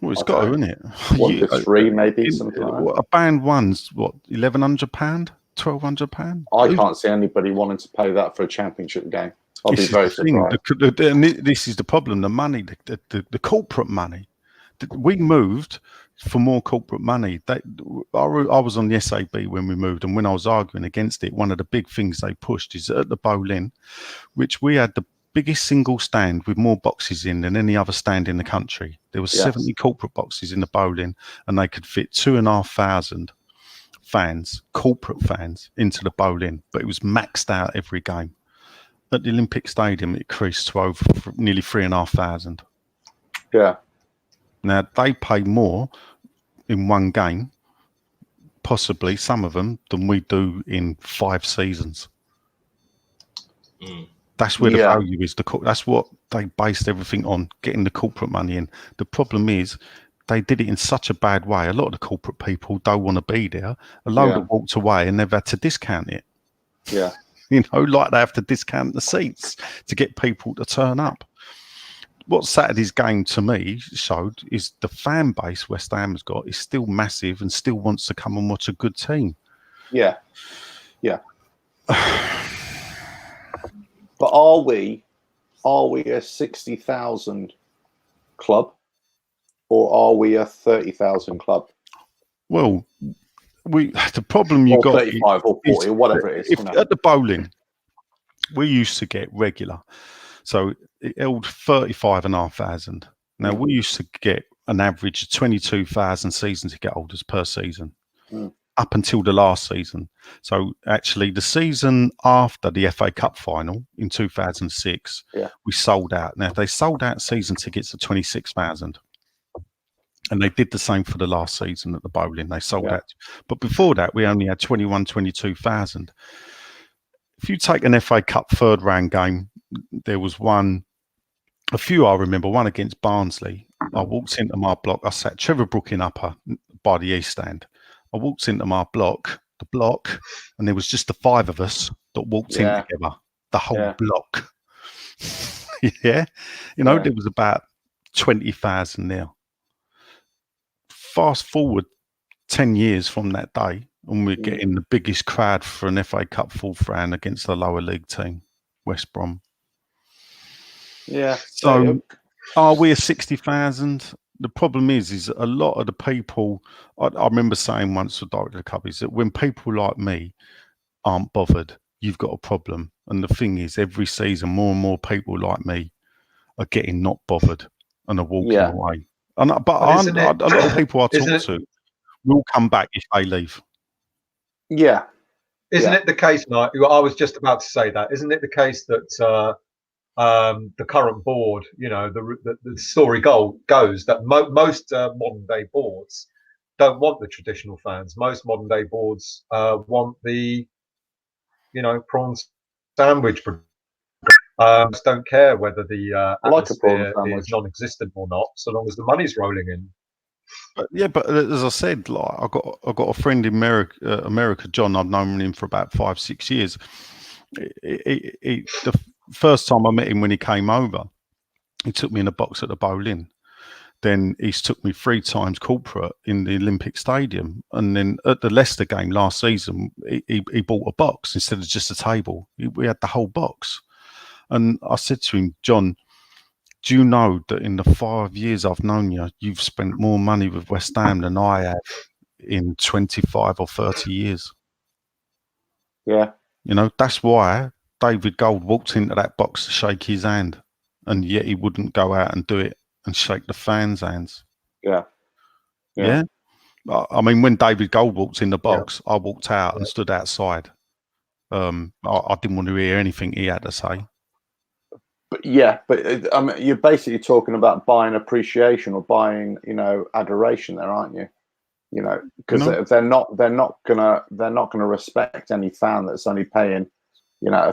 Well, it's got to, isn't it? 1 to 3, maybe, something like that. A band 1's, what, £1,100? £1,200? I can't see anybody wanting to pay that for a championship game. I'll be very surprised. This is the problem, the money, the corporate money. We moved for more corporate money. I was on the SAB when we moved, and when I was arguing against it, one of the big things they pushed is at the Boleyn, which we had the biggest single stand with more boxes in than any other stand in the country. There was 70 corporate boxes in the Boleyn, and they could fit 2,500 fans, corporate fans, into the Boleyn, but it was maxed out every game. At the Olympic Stadium, it increased to over nearly 3,500. Yeah. Now, they pay more in one game, possibly some of them, than we do in 5 seasons. That's where the value is. That's what they based everything on, getting the corporate money in. The problem is they did it in such a bad way. A lot of the corporate people don't want to be there. A load have walked away and they've had to discount it. Yeah. Like they have to discount the seats to get people to turn up. What Saturday's game to me showed is the fan base West Ham has got is still massive and still wants to come and watch a good team. Yeah. Yeah. But are we a 60,000 club, or are we a 30,000 club? Well, the problem you got 35 or 40 or whatever it is. At the Boleyn, we used to get regular, so it held 35,500. Now we used to get an average of 22,000 season ticket holders per season. Up until the last season. So actually the season after the FA Cup final in 2006, we sold out. Now they sold out season tickets at 26,000. And they did the same for the last season at the Boleyn. They sold out. But before that, we only had 22,000. If you take an FA Cup third round game, there was one a few I remember. One against Barnsley. I walked into my block. I sat Trevor Brook in upper by the east stand. I walked into my block, and there was just the 5 of us that walked in together. The whole block. Yeah, there was about 20,000 there. Fast forward 10 years from that day, and we're getting the biggest crowd for an FA Cup 4th round against the lower league team, West Brom. Yeah. So, are we a 60,000? The problem is a lot of the people. I remember saying once to Director of the Club is that when people like me aren't bothered, you've got a problem. And the thing is, every season, more and more people like me are getting not bothered and are walking away. And a lot of people I talk to will come back if they leave. Yeah. Isn't it the case, Mike? I was just about to say that. Isn't it the case that the current board, the story goes that most modern day boards don't want the traditional fans. Most modern day boards want the, prawn sandwich. Don't care whether the atmosphere is non-existent or not, so long as the money's rolling in. But as I said, like I got a friend in America, John. I've known him for about 5-6 years. The first time I met him when he came over, he took me in a box at the Boleyn. Then he's took me 3 times corporate in the Olympic Stadium, and then at the Leicester game last season, he bought a box instead of just a table. We had the whole box, and I said to him, John, do you know that in the 5 years I've known you, you've spent more money with West Ham than I have in 25 or 30 years? Yeah. That's why David Gold walked into that box to shake his hand, and yet he wouldn't go out and do it and shake the fans' hands. Yeah. I mean, when David Gold walked in the box, I walked out and stood outside. I didn't want to hear anything he had to say. But I mean, you're basically talking about buying appreciation or buying, adoration there, aren't you? Because they're not gonna respect any fan that's only paying, a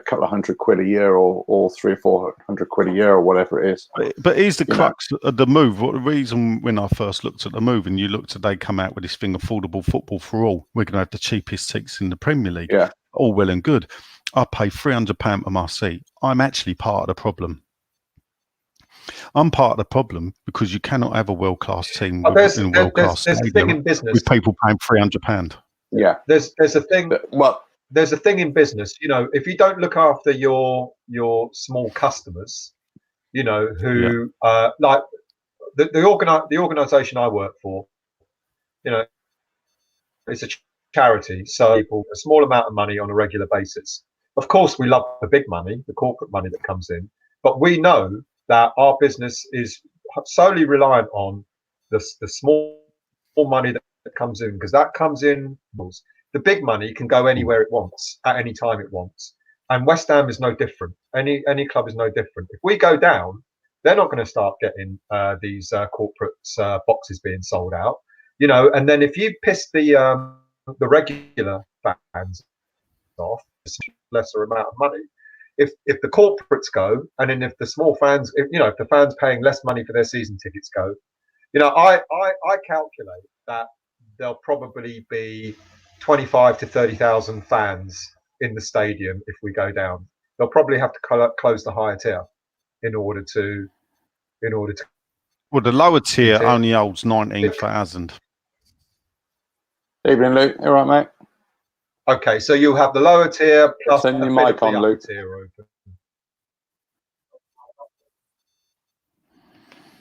couple of £100 a year or 300 or 400 quid a year or whatever it is. But here's the crux of the move. What the reason when I first looked at the move, and you looked at they come out with this thing, affordable football for all. We're going to have the cheapest seats in the Premier League. Yeah, all well and good. I pay £300 for my seat. I'm actually part of the problem. I'm part of the problem because you cannot have a world-class team in a world-class stadium with people paying £300. Yeah, there's a thing. There's a thing in business. If you don't look after your small customers, who like the organisation I work for, it's a charity, so people a small amount of money on a regular basis. Of course, we love the big money, the corporate money that comes in, but we know that our business is solely reliant on the small money that comes in, because that comes in. The big money can go anywhere it wants at any time it wants, and West Ham is no different. Any club is no different. If we go down, they're not going to start getting these corporate boxes being sold out, And then if you piss the regular fans off, it's a lesser amount of money. If the corporates go, and then if the small fans, if the fans paying less money for their season tickets go, I calculate that there'll probably be 25 to 30,000 fans in the stadium if we go down. They'll probably have to close the higher tier in order to. Well, the lower tier only holds 19,000. Evening, Luke. You all right, mate? Okay, so you'll have the lower tier plus send your mic on, Luke. Tier open.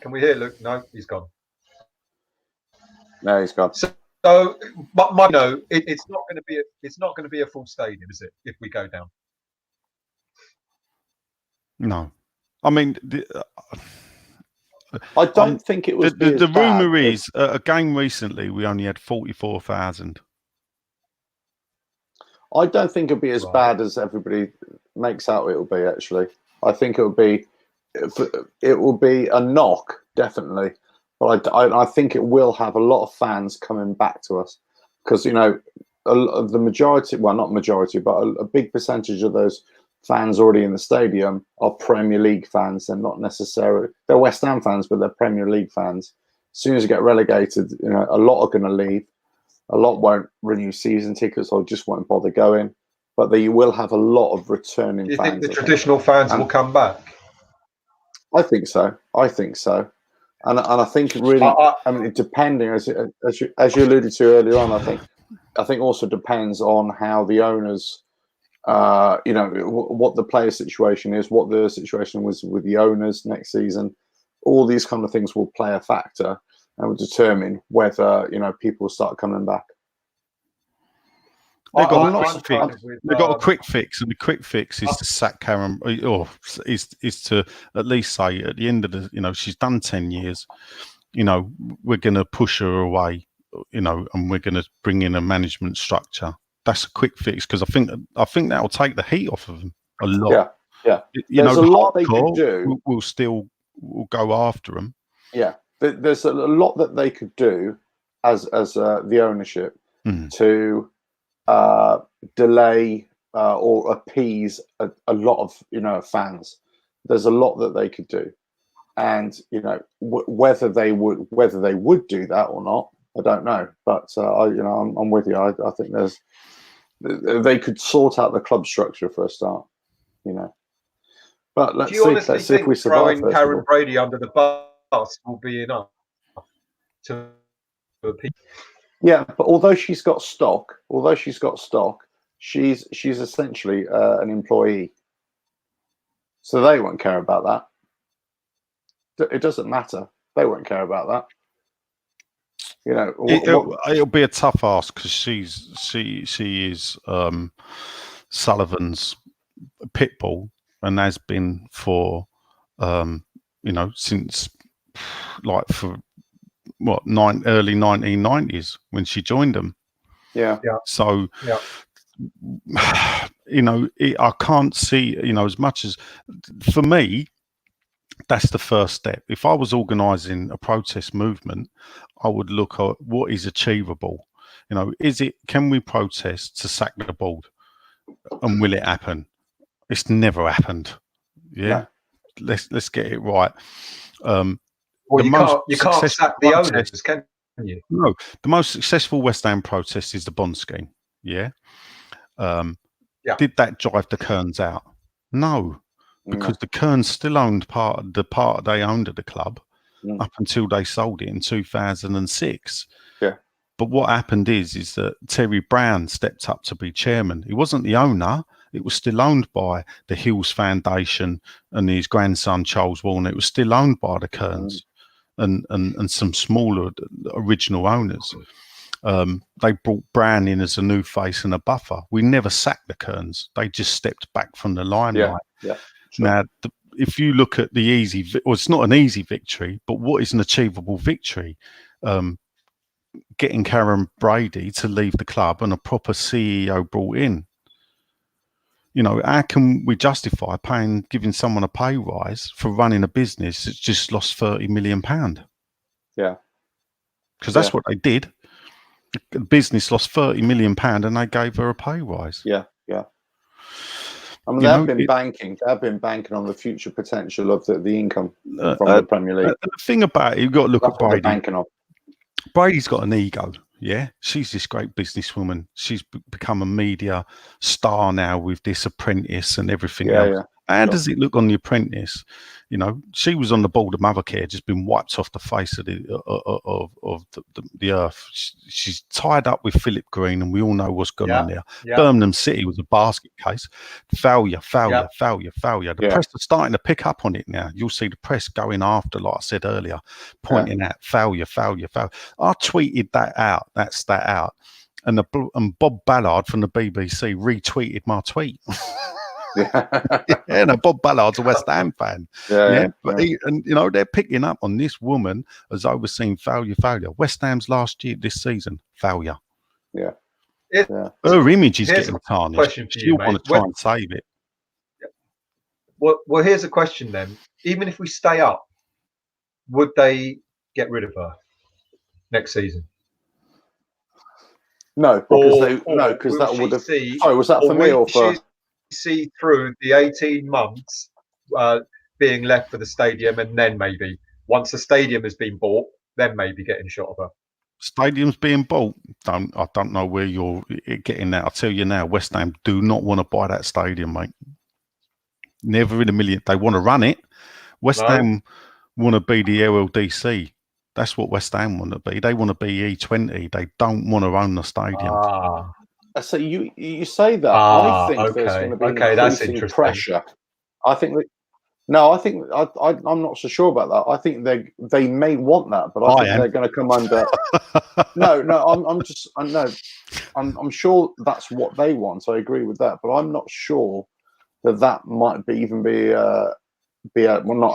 Can we hear Luke? No, he's gone. No, he's gone. So, but it's not going to be a full stadium, is it? If we go down. No, I mean, I don't think it was. The rumor is a game recently we only had 44,000. I don't think it'll be as bad as everybody makes out it will be. Actually, I think it will be a knock, definitely. But I think it will have a lot of fans coming back to us because the majority, well, not majority, but a big percentage of those fans already in the stadium are Premier League fans. They're not necessarily, they're West Ham fans, but they're Premier League fans. As soon as you get relegated, you know, a lot are going to leave. A lot won't renew season tickets or just won't bother going. But you will have a lot of returning Do you fans. think the traditional fans will come back? I think so. I think so. And I think really, I mean, depending, as you alluded to earlier on, I think also depends on how the owners, you know, what the player situation is, what the situation was with the owners next season. All these kind of things will play a factor and will determine whether, you know, people start coming back. They've got they've got a quick fix, and the quick fix is to sack Karen, or is to at least say at the end of the, you know, she's done 10 years, you know, we're going to push her away, you know, and we're going to bring in a management structure. That's a quick fix, because I think that will take the heat off of them a lot. Yeah. You There's know, a lot they could do. We'll go after them. Yeah, there's a lot that they could do as the ownership to delay or appease a lot of, you know, fans. There's a lot that they could do, and you know, whether they would do that or not, I don't know. But I'm with you. I think they could sort out the club structure for a start, you know. But let's see if we survive. Throwing Karen Brady under the bus will be enough to appease. Yeah, but although she's got stock, she's essentially an employee, so they won't care about that. It doesn't matter. They won't care about that. You know, it'll be a tough ask, because she is Sullivan's pit bull, and has been for you know, since like for what, early 1990s when she joined them. Yeah. So, you know, I can't see, you know, as much as, for me, that's the first step. If I was organising a protest movement, I would look at what is achievable. You know, can we protest to sack the board, and will it happen? It's never happened. Yeah, no. Let's get it right. Well, you can't sack the owners, can you? No, the most successful West Ham protest is the bond scheme. Yeah. Did that drive the Kearns out? No, because the Kearns still owned part they owned of the club up until they sold it in 2006. Yeah. But what happened is that Terry Brown stepped up to be chairman. He wasn't the owner. It was still owned by the Hills Foundation and his grandson Charles Warner. It was still owned by the Kearns and some smaller original owners. They brought Brown in as a new face and a buffer. We never sacked the Kearns. They just stepped back from the limelight. Yeah. Sure. Now, if you look at the it's not an easy victory, but what is an achievable victory? Getting Karen Brady to leave the club and a proper CEO brought in. You know, how can we justify giving someone a pay rise for running a business that's just lost £30 million? Yeah. Because that's what they did. The business lost £30 million and they gave her a pay rise. Yeah. I mean, they've been banking on the future potential of the income from the Premier League. The thing about it, you've got to look at Brady. Banking on. Brady's got an ego. Yeah, she's this great businesswoman. She's become a media star now with this Apprentice and everything else. Yeah. How does it look on The Apprentice? You know, she was on the board of Mothercare, just been wiped off the face of the earth. She's tied up with Philip Green, and we all know what's gone on there. Birmingham City was a basket case. Failure. The press are starting to pick up on it now. You'll see the press going after, like I said earlier, pointing out failure. I tweeted that out. That's that out. And Bob Ballard from the BBC retweeted my tweet. No, Bob Ballard's a West Ham fan. But you know, they're picking up on this woman as overseeing failure. West Ham's last year, this season, failure. Her image is getting tarnished. She'll want to try and save it. Well, here's a question then. Even if we stay up, would they get rid of her next season? No, because that would have. Sorry, was that for me or for? see through the 18 months being left for the stadium, and then maybe once the stadium has been bought, then maybe getting shot of her. Stadiums being bought. I don't know where you're getting that. I'll tell you now, West Ham do not want to buy that stadium, mate. Never in a million. They want to run it. West Ham want to be the LLDC. That's what West Ham want to be. They want to be E20. They don't want to own the stadium. So you say that. I think there's going to be increasing pressure. I think that. No, I think I'm not so sure about that. I think they may want that, but I think they're going to come under. I'm sure that's what they want. So I agree with that, but I'm not sure that might be not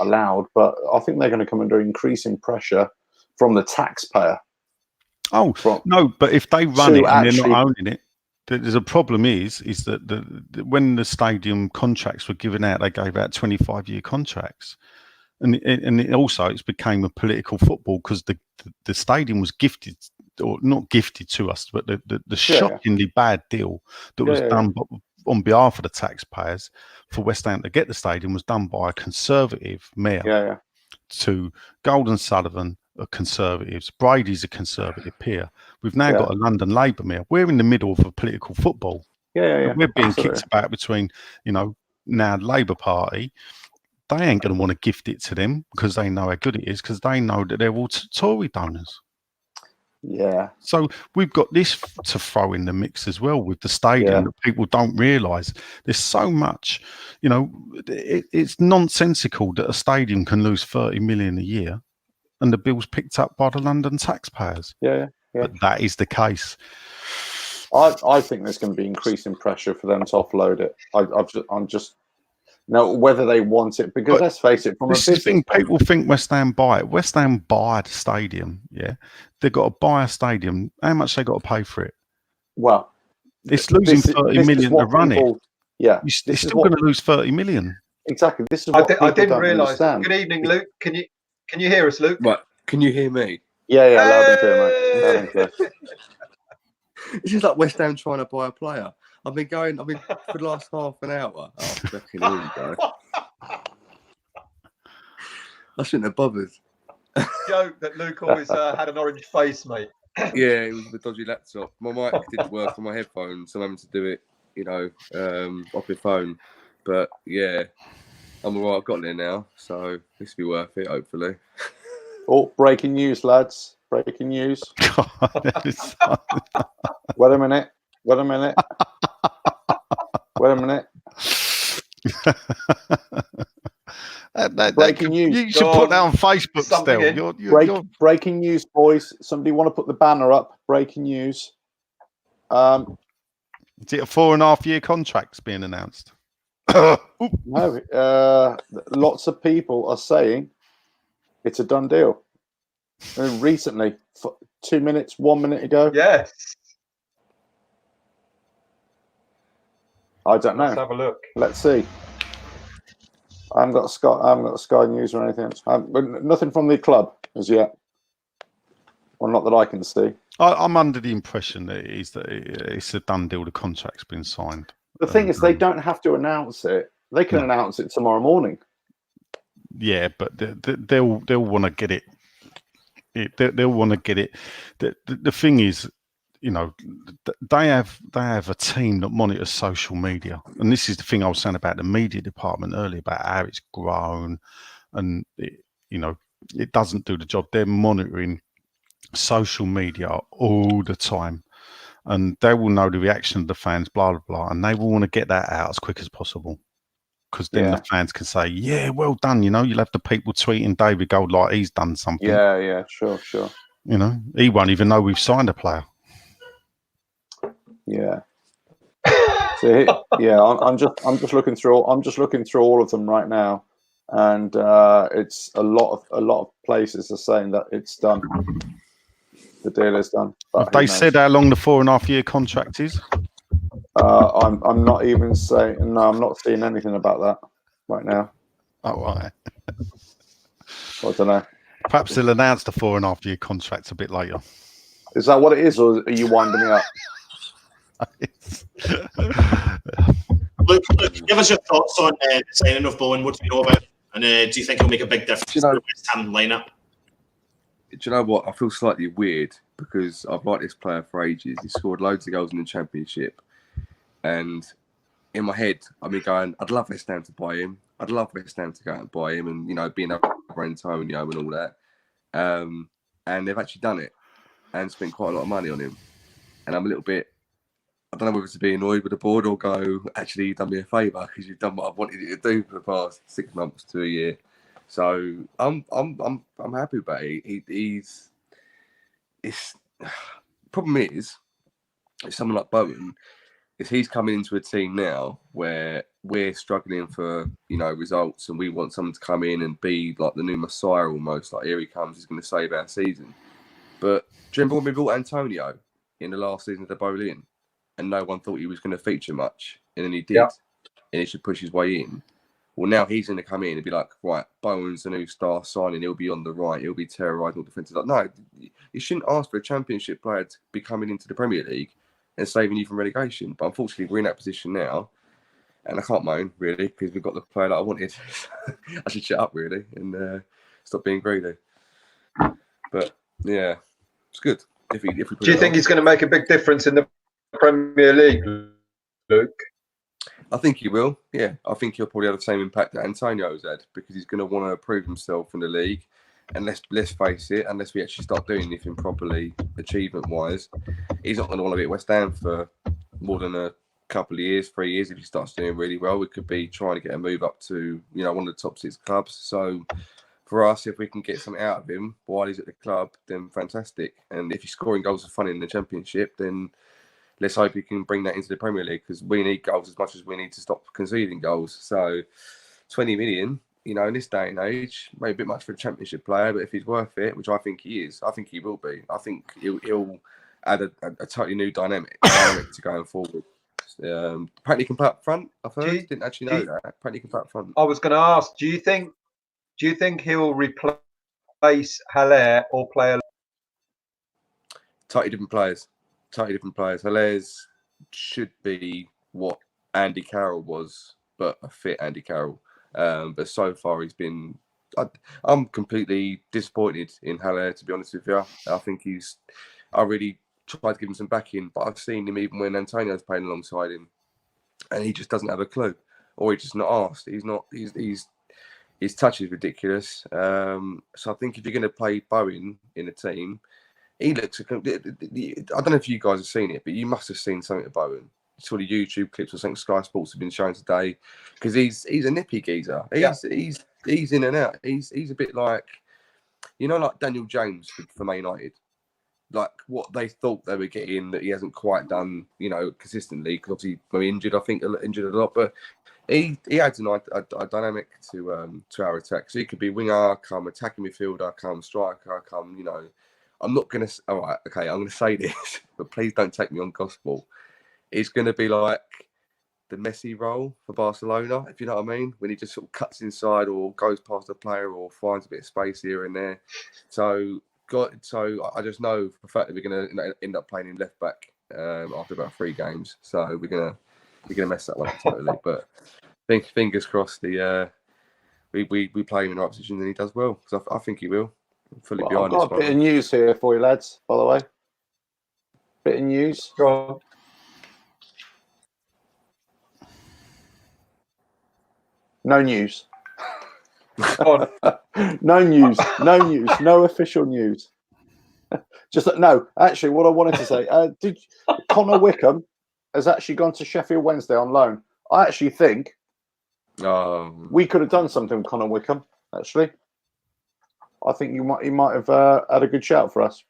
allowed. But I think they're going to come under increasing pressure from the taxpayer. No, but if they run it and they're not owning it. There's a problem is that when the stadium contracts were given out, they gave out 25-year contracts, and it's became a political football because the stadium was gifted, or not gifted to us, but the shockingly bad deal that was done on behalf of the taxpayers for West Ham to get the stadium was done by a Conservative mayor to Golden Sullivan. Are Conservatives. Brady's a Conservative peer. We've now got a London Labour mayor. We're in the middle of a political football. We're being kicked about between, now the Labour Party. They ain't going to want to gift it to them because they know how good it is, because they know that they're all Tory donors. Yeah. So we've got this to throw in the mix as well with the stadium that people don't realise. There's so much, it's nonsensical that a stadium can lose 30 million a year. And the bill's picked up by the London taxpayers. But that is the case. I think there's going to be increasing pressure for them to offload it. I'm just whether they want it, because let's face it, from a business thing, people think West Ham buy it. West Ham buy the stadium. Yeah, they've got to buy a stadium. How much they got to pay for it? Well, it's losing 30 million to run it. Yeah, you're still going to lose 30 million. Exactly. This is what I didn't realise. Good evening, Luke. Can you hear us, Luke? Right. Can you hear me? Yeah, loud and clear, mate. Loud and clear. It's just like West Ham trying to buy a player. I've been for the last half an hour. Oh, fucking here we go. I shouldn't have bothered. Joke that Luke always had an orange face, mate. Yeah, it was the dodgy laptop. My mic didn't work on my headphones, so I'm having to do it, off your phone. But yeah. I'm all right, I've got there now, so this will be worth it, hopefully. Oh, breaking news, lads. Breaking news. Wait a minute. Breaking news. You should put that on Facebook, Stel. Breaking news, boys. Somebody want to put the banner up? Breaking news. Is it a 4.5-year contract's being announced? No, lots of people are saying it's a done deal. Recently, 1 minute ago. Yes. I don't know. Let's have a look. Let's see. I haven't got Sky News or anything else. Nothing from the club as yet. Well, not that I can see. I'm under the impression that it's a done deal. The contract's been signed. The thing is, they don't have to announce it. They can announce it tomorrow morning. Yeah, but they'll want to get it. They'll want to get it. The thing is, they have a team that monitors social media, and this is the thing I was saying about the media department earlier about how it's grown, and it doesn't do the job. They're monitoring social media all the time. And they will know the reaction of the fans, blah, blah, blah. And they will want to get that out as quick as possible. Because then the fans can say, yeah, well done. You'll have the people tweeting David Gold like he's done something. Yeah, sure. He won't even know we've signed a player. Yeah. So I'm just looking through all of them right now. And it's a lot of places are saying that it's done. The deal is done. Have they said how long the 4.5-year contract is? I'm not even saying. No, I'm not seeing anything about that right now. Oh, right. I don't know. Perhaps they'll announce the 4.5-year contract a bit later. Is that what it is, or are you winding me up? Luke, give us your thoughts on the signing of Bowen. What do you know about it? And do you think he'll make a big difference in the West Ham lineup? Do you know what? I feel slightly weird because I've liked this player for ages. He scored loads of goals in the Championship. And in my head, I've been going, I'd love West Ham to buy him. I'd love West Ham to go out and buy him and, you know, being over Antonio and all that. And they've actually done it and spent quite a lot of money on him. And I'm a little bit, I don't know whether to be annoyed with the board or go, actually, you've done me a favour because you've done what I've wanted you to do for the past 6 months to a year. So I'm happy about it. Problem is, someone like Bowen, is he's coming into a team now where we're struggling for, you know, results, and we want someone to come in and be like the new Messiah almost. Like, here he comes, he's going to save our season. But do you remember when we brought Antonio in the last season of the Boleyn, and no one thought he was going to feature much, and then he did, and he should push his way in. Well, now he's going to come in and be like, right, Bowen's the new star signing. He'll be on the right. He'll be terrorising all defences. Like, no, you shouldn't ask for a Championship player to be coming into the Premier League and saving you from relegation. But unfortunately, we're in that position now, and I can't moan really because we've got the player that I wanted. I should shut up really and stop being greedy. But yeah, it's good. If we put Do you think he's going to make a big difference in the Premier League, Luke? I think he will. Yeah, I think he'll probably have the same impact that Antonio's had because he's going to want to prove himself in the league. And let's face it, unless we actually start doing anything properly, achievement-wise, he's not going to want to be at West Ham for more than a couple of years, 3 years. If he starts doing really well, we could be trying to get a move up to, you know, one of the top 6 clubs. So for us, if we can get something out of him while he's at the club, then fantastic. And if he's scoring goals for fun in the Championship, then let's hope he can bring that into the Premier League because we need goals as much as we need to stop conceding goals. So 20 million, you know, in this day and age, maybe a bit much for a Championship player, but if he's worth it, which I think he is, I think he will be. I think he'll add a totally new dynamic to going forward. Apparently he can play up front. I've heard. Didn't actually know that. Apparently he can play up front. I was going to ask, do you think he'll replace Haller or play a Totally different players. Haller's should be what Andy Carroll was, but a fit Andy Carroll. But so far he's been. I'm completely disappointed in Haller, to be honest with you. I think I really tried to give him some backing, but I've seen him even when Antonio's playing alongside him, and he just doesn't have a clue, or he's just not asked. His touch is ridiculous. So I think if you're going to play Bowen in a team, he looks. I don't know if you guys have seen it, but you must have seen something of Bowen. Sort of YouTube clips or something Sky Sports have been showing today, because he's a nippy geezer. He's in and out. He's a bit like, you know, like Daniel James for Man United. Like what they thought they were getting that he hasn't quite done, you know, consistently because obviously we're injured. I think injured a lot, but he adds a dynamic to our attack. So he could be winger, come attacking midfielder, come striker, come. You know, I'm not gonna. All right, okay, I'm gonna say this, but please don't take me on gospel. It's gonna be like the Messi role for Barcelona, if you know what I mean, when he just sort of cuts inside or goes past a player or finds a bit of space here and there. So I just know for a fact that we're going to end up playing him left back after about 3 games. So we're gonna mess that one up totally. But fingers crossed, we play him in the right position and he does well, because I think he will. I'm fully behind this one. I've got a bit of news here for you, lads. By the way, bit of news. Go on. No news. On. No news. No official news. Just no. Actually, what I wanted to say, did Connor Wickham has actually gone to Sheffield Wednesday on loan. I actually think we could have done something with Connor Wickham. Actually, I think he might have had a good shout for us.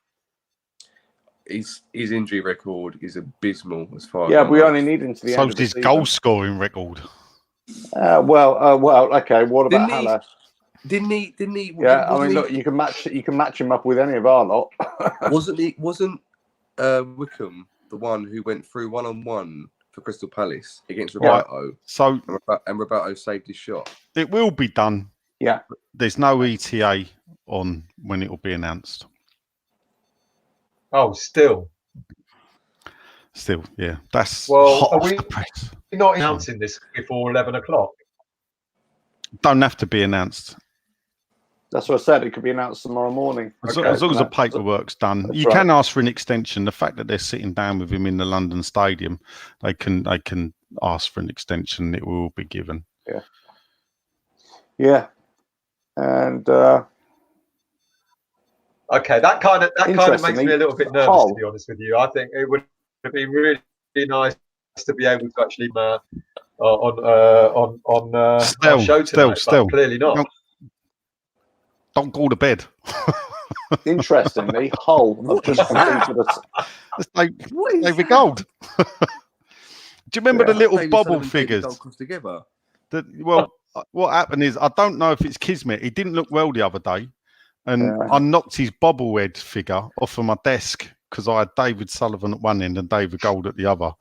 His injury record is abysmal as far as. Yeah, we only need him to the end of the season. So his goal scoring record. Well, okay. What about Haller? Didn't he? Yeah, I mean, look, you can match him up with any of our lot. Wasn't Wickham the one who went through 1-on-1 for Crystal Palace against Roberto? Yeah. So and Roberto saved his shot. It will be done. Yeah. There's no ETA on when it will be announced. Oh, still, yeah. That's well. hot off the press. not announcing this before 11 o'clock? Don't have to be announced. That's what I said. It could be announced tomorrow morning. As long as the paperwork's done, you can ask for an extension. The fact that they're sitting down with him in the London Stadium, they can ask for an extension. It will be given. Yeah, and okay, that kind of makes me a little bit nervous, to be honest with you. I think it would have been really nice to be able to actually on our show tonight, but clearly not. Don't go to bed. Interestingly, Hull have just completed David Gold. Do you remember the little bobble figures? Together. What happened is, I don't know if it's Kismet. He didn't look well the other day, and I knocked his bobblehead figure off of my desk because I had David Sullivan at one end and David Gold at the other,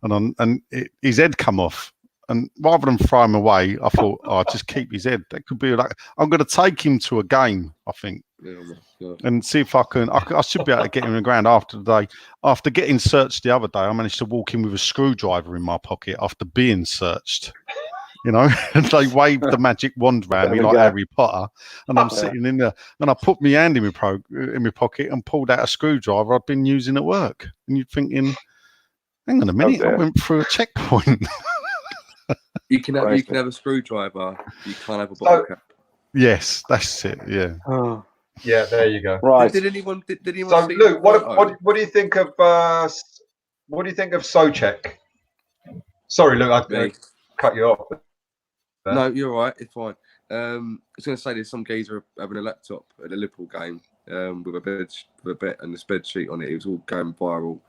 and his head come off. And rather than throw him away, I thought, I'll just keep his head. That could be like, I'm going to take him to a game, I think, and see if I can. I should be able to get him in the ground after the day. After getting searched the other day, I managed to walk in with a screwdriver in my pocket after being searched. You know, and they waved the magic wand around me like Harry Potter, and I'm sitting in there, and I put my hand in my pocket and pulled out a screwdriver I'd been using at work. And you're thinking, hang on a minute, I went through a checkpoint. You can have a screwdriver. You can't have a bottle cap. Yes, that's it. Yeah. Yeah, there you go. Right. Did anyone? So, see Luke, what do you think of Souček? Sorry, Luke, I cut you off. No, you're right. It's fine. I was going to say there's some geezer having a laptop at a Liverpool game with a bet and a spreadsheet on it. It was all going viral,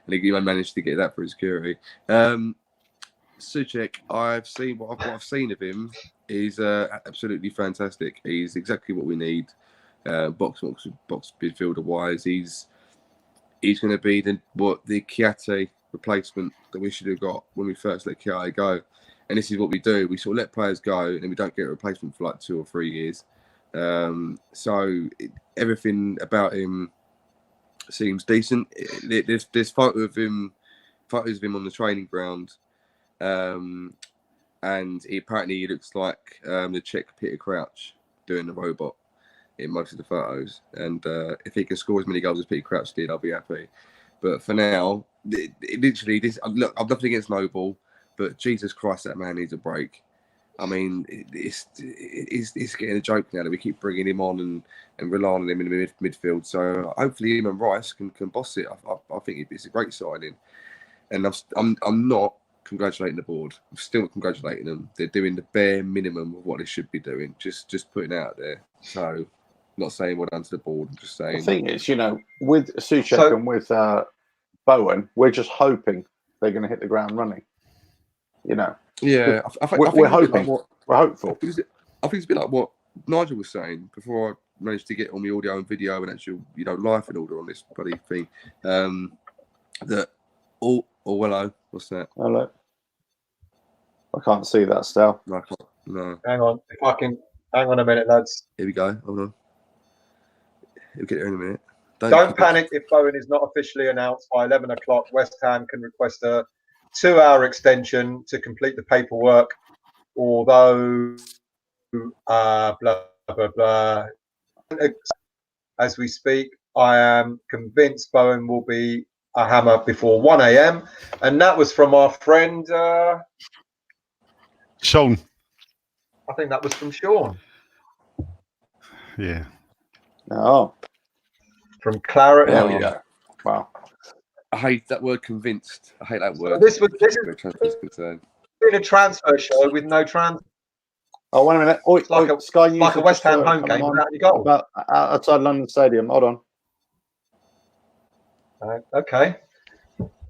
and he managed to get that for his security. Souček, I've seen what I've seen of him. He's absolutely fantastic. He's exactly what we need. Box midfielder wise, he's going to be the Chiate replacement that we should have got when we first let Chiate go. And this is what we do. We sort of let players go, and then we don't get a replacement for like 2 or 3 years. Everything about him seems decent. There's photos of him on the training ground, and he looks like the Czech Peter Crouch doing the robot in most of the photos. And if he can score as many goals as Peter Crouch did, I'll be happy. But for now, look, I've nothing against Noble. But Jesus Christ, that man needs a break. I mean, it's getting a joke now that we keep bringing him on and relying on him in the midfield. So hopefully him and Rice can boss it. I think it's a great signing. And I'm not congratulating the board. I'm still congratulating them. They're doing the bare minimum of what they should be doing. Just putting it out there. So not saying well done to the board. I'm just saying. The thing is, with Souček and with Bowen, we're just hoping they're going to hit the ground running. Yeah, we're hoping. We're hopeful. I think it's a bit like what Nigel was saying before I managed to get all my audio and video and actual, life in order on this bloody thing. Hello, what's that? Hello. I can't see that, Stel. No, I can't. No. Hang on, if I can. Hang on a minute, lads. Here we go. Hold on. We'll get there in a minute. Don't panic if Bowen is not officially announced by 11 o'clock. West Ham can request a 2-hour extension to complete the paperwork, although blah blah blah. As we speak, I am convinced Bowen will be a hammer before 1 a.m. and that was from our friend Sean. I think that was from Sean. Yeah. Oh, from Claret. There we go. Wow. I hate that word convinced. I hate that word. This is been a transfer show with no trans. Oh, wait a minute. It's like a Sky like a West Ham home game without any goal. About outside London Stadium. Hold on. Okay.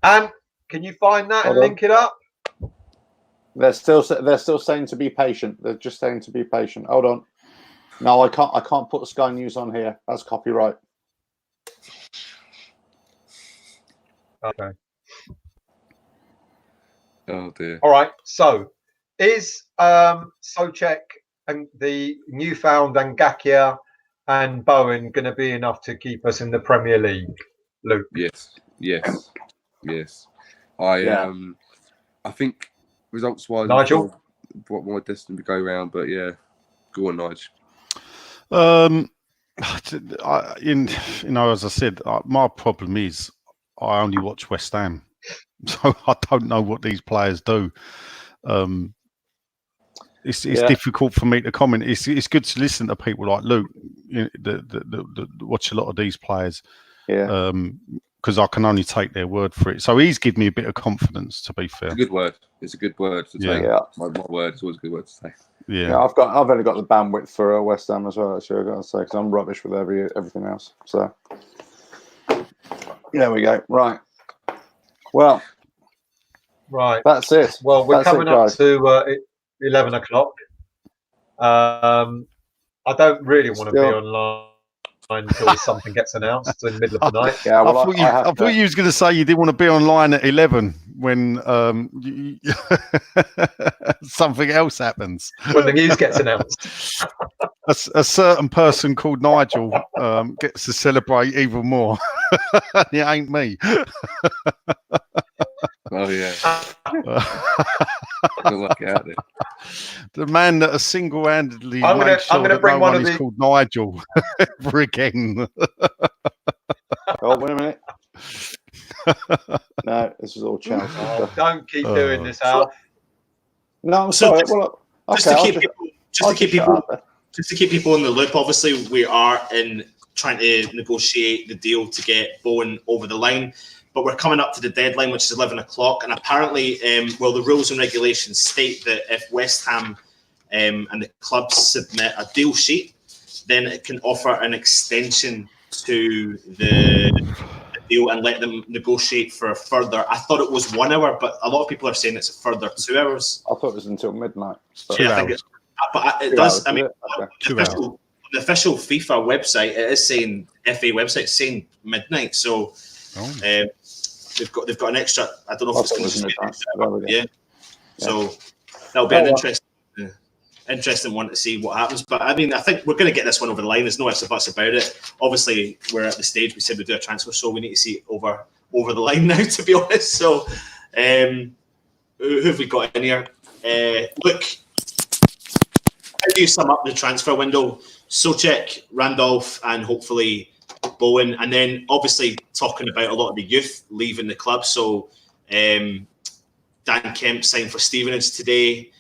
And can you find that and link it up? They're still saying to be patient. They're just saying to be patient. Hold on. No, I can't put Sky News on here. That's copyright. Okay. Oh dear. All right. So, is Souček and the newfound Ngakia and Bowen going to be enough to keep us in the Premier League, Luke? Yes. I think Results-wise, Nigel? what more destined to go round, but yeah, go on, Nigel. As I said, my problem is I only watch West Ham, so I don't know what these players do. It's difficult for me to comment. It's good to listen to people like Luke, that watch a lot of these players. Yeah. Because I can only take their word for it. So he's given me a bit of confidence, to be fair. It's a good word. It's a good word to take. Yeah. My word is always a good word to say. Yeah. I've only got the bandwidth for West Ham as well, actually, I've got to say, because I'm rubbish with everything else. So there we go. Right. Well, that's it. Well, we're coming up guys. to 11 o'clock. I don't really want to be online until something gets announced in the middle of the night. Yeah, well, I thought you was going to say you didn't want to be online at 11 when something else happens. When the news gets announced. A certain person called Nigel gets to celebrate even more. It ain't me. Oh, yeah. Good luck out there. The man that has single-handedly I'm made sure gonna that bring no one one of is the... called Nigel ever again. Oh, wait a minute. No, this is all chance. Oh, don't keep doing this, Al. No, I'm sorry. Just to keep people in the loop, obviously we are trying to negotiate the deal to get Bowen over the line, but we're coming up to the deadline, which is 11 o'clock, and apparently the rules and regulations state that if West Ham and the clubs submit a deal sheet, then it can offer an extension to the deal and let them negotiate for a further. I thought it was 1 hour, but a lot of people are saying it's a further 2 hours. I thought it was until midnight. But 2 hours. But it does. I mean, Okay. the official FIFA website, it is saying FA website, it's saying midnight. So they've got an extra. I don't know if it's going to be midnight. So that'll be an interesting one to see what happens. But I mean, I think we're going to get this one over the line. There's no ifs or buts about it. Obviously, we're at the stage we said we'd do a transfer, so we need to see it over the line now, to be honest. So who have we got in here? Look, how do you sum up the transfer window? Souček, Randolph, and hopefully Bowen, and then obviously talking about a lot of the youth leaving the club. So Dan Kemp signed for Stevenage today.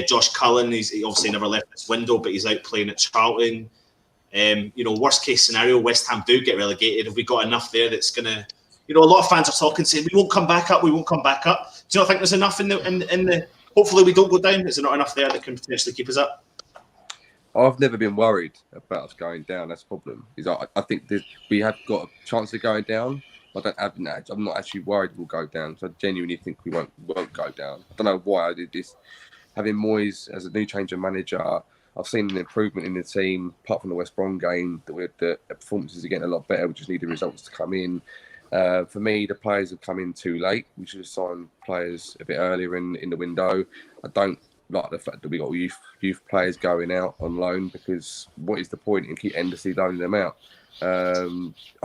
Josh Cullen, he obviously never left this window, but he's out playing at Charlton. Worst case scenario, West Ham do get relegated. Have we got enough there that's going to, a lot of fans are talking, saying we won't come back up. Do you not think there's enough in the hopefully we don't go down? Is there not enough there that can potentially keep us up? I've never been worried about us going down. That's the problem. I think that we have got a chance of going down. I'm not actually worried we'll go down. So I genuinely think we won't go down. I don't know why I did this. Having Moyes as a new change of manager, I've seen an improvement in the team. Apart from the West Brom game, the performances are getting a lot better. We just need the results to come in. For me, the players have come in too late. We should have signed players a bit earlier in the window. I don't like the fact that we got youth players going out on loan, because what is the point in keep endlessly loaning them out? I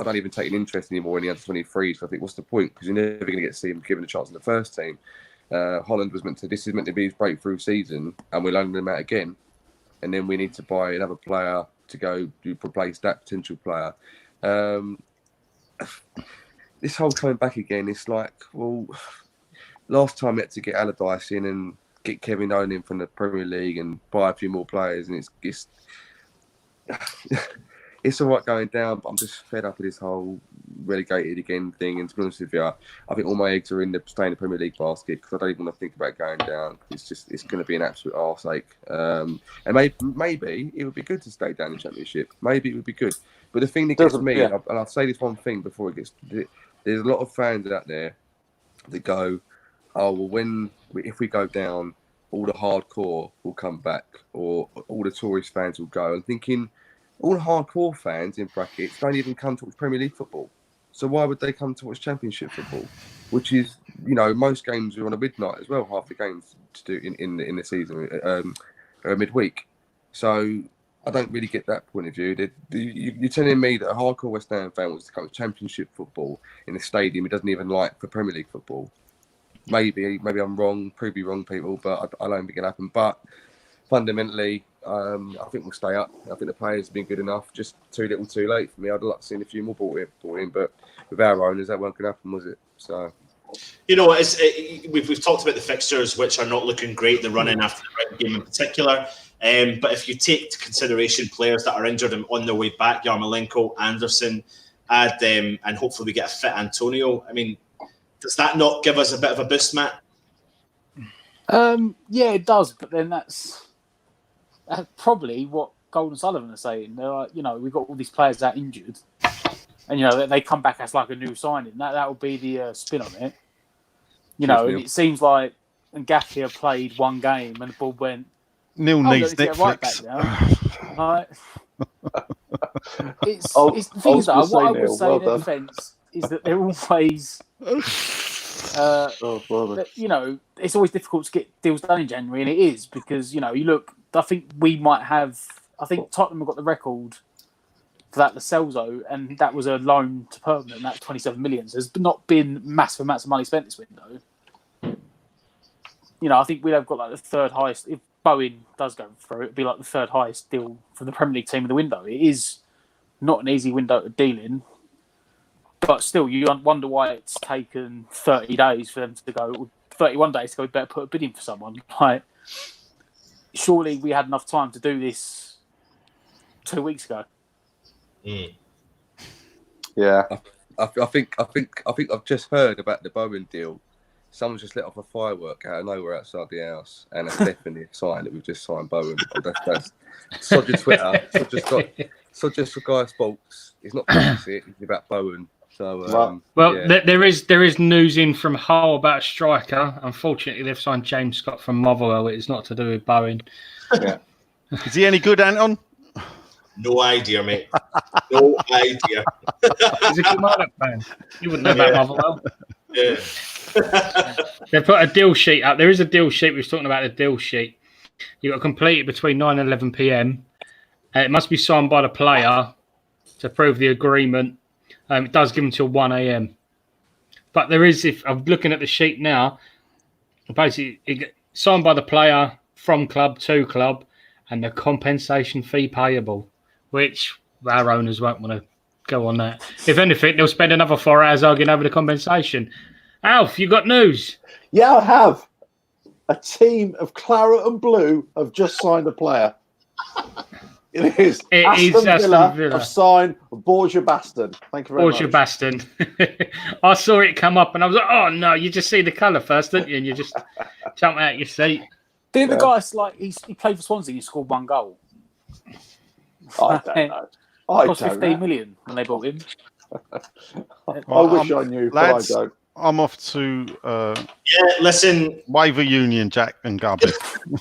don't even take an interest anymore in the under-23s. So I think what's the point? Because you're never going to get to see him given a chance in the first team. Holland was this is meant to be his breakthrough season, and we're loaning them out again, and then we need to buy another player to go to replace that potential player. This whole coming back again, it's like, well, last time we had to get Allardyce in and get Kevin Owen in from the Premier League and buy a few more players, and it's all right going down, but I'm just fed up with this whole relegated again thing. And to be honest with you, I think all my eggs are in the stay in the Premier League basket, because I don't even want to think about going down. It's going to be an absolute arseache. And maybe it would be good to stay down in the Championship. Maybe it would be good. But the thing that gets me, and I'll say this one thing before it gets, there's a lot of fans out there that go, oh, well, if we go down, all the hardcore will come back, or all the tourist fans will go. And thinking, all the hardcore fans, in brackets, don't even come to watch Premier League football. So why would they come to watch Championship football? Which is, most games are on a midnight as well. Half the games to do in the season are midweek. So I don't really get that point of view. You're telling me that a hardcore West Ham fan wants to come to Championship football in a stadium he doesn't even like for Premier League football. maybe I'm wrong. Prove me wrong, people, but I don't think it'll happen. But fundamentally, I think we'll stay up. I think the players have been good enough. Just too little, too late for me. I'd like to see a few more brought in, but with our owners, that weren't going to happen, was it? So. We've talked about the fixtures, which are not looking great. The run-in after the Brighton game in particular. But if you take into consideration players that are injured and on their way back, Yarmolenko, Anderson, add them, and hopefully we get a fit Antonio. I mean, does that not give us a bit of a boost, Matt? Yeah, it does. But then that's probably what Golden Sullivan are saying. They're like, we've got all these players that are injured, and they come back as like a new signing. That will be the spin on it. And it seems like Ngakia played one game and the ball went. Neil needs Netflix. It's the thing is, what I would say in their defence is that they're always, it's always difficult to get deals done in January, and it is because you look. I think we might have. I think Tottenham have got the record for that, the Celso, and that was a loan to permanent. That's 27 million. So there's not been massive amounts of money spent this window. I think we'd have got like the third highest. If Bowen does go through, it'd be like the third highest deal for the Premier League team of the window. It is not an easy window to deal in, but still, you wonder why it's taken 30 days for them to go, 31 days to go. Better put a bid in for someone. Like, surely we had enough time to do this 2 weeks ago. Yeah, I think I've just heard about the Bowen deal. Someone's just let off a firework out of nowhere outside the house, and it's definitely a sign that we've just signed Bowen. That's Sod your Twitter. Sod just for Guy Sports. It's not about it. It's about Bowen. So, there is news in from Hull about a striker. Unfortunately, they've signed James Scott from Motherwell. It's not to do with Bowen. Yeah. Is he any good, Anton? No idea, mate. No idea. He's a good Marlock fan. You wouldn't know about Motherwell. Yeah. They put a deal sheet up. There is a deal sheet. We were talking about the deal sheet. You've got to complete it between 9 and 11 p.m. It must be signed by the player to prove the agreement. It does give them until 1 a.m. But there is, if I'm looking at the sheet now, basically it signed by the player from club to club and the compensation fee payable, which our owners won't want to go on that. If anything, they'll spend another 4 hours arguing over the compensation. Alf, you got news? Yeah, I have. A team of claret and blue have just signed a player. It is Aston Villa have signed Borja Baston. Thank you very much. Borja Baston. I saw it come up and I was like, oh no, you just see the colour first, didn't you? And you just jump out your seat. Didn't the guy, he played for Swansea and he scored one goal? I don't know. Cost 15 million when they bought him. I wish I knew, lads, but I don't. I'm off to listen. waiver union, Jack and Gubby. We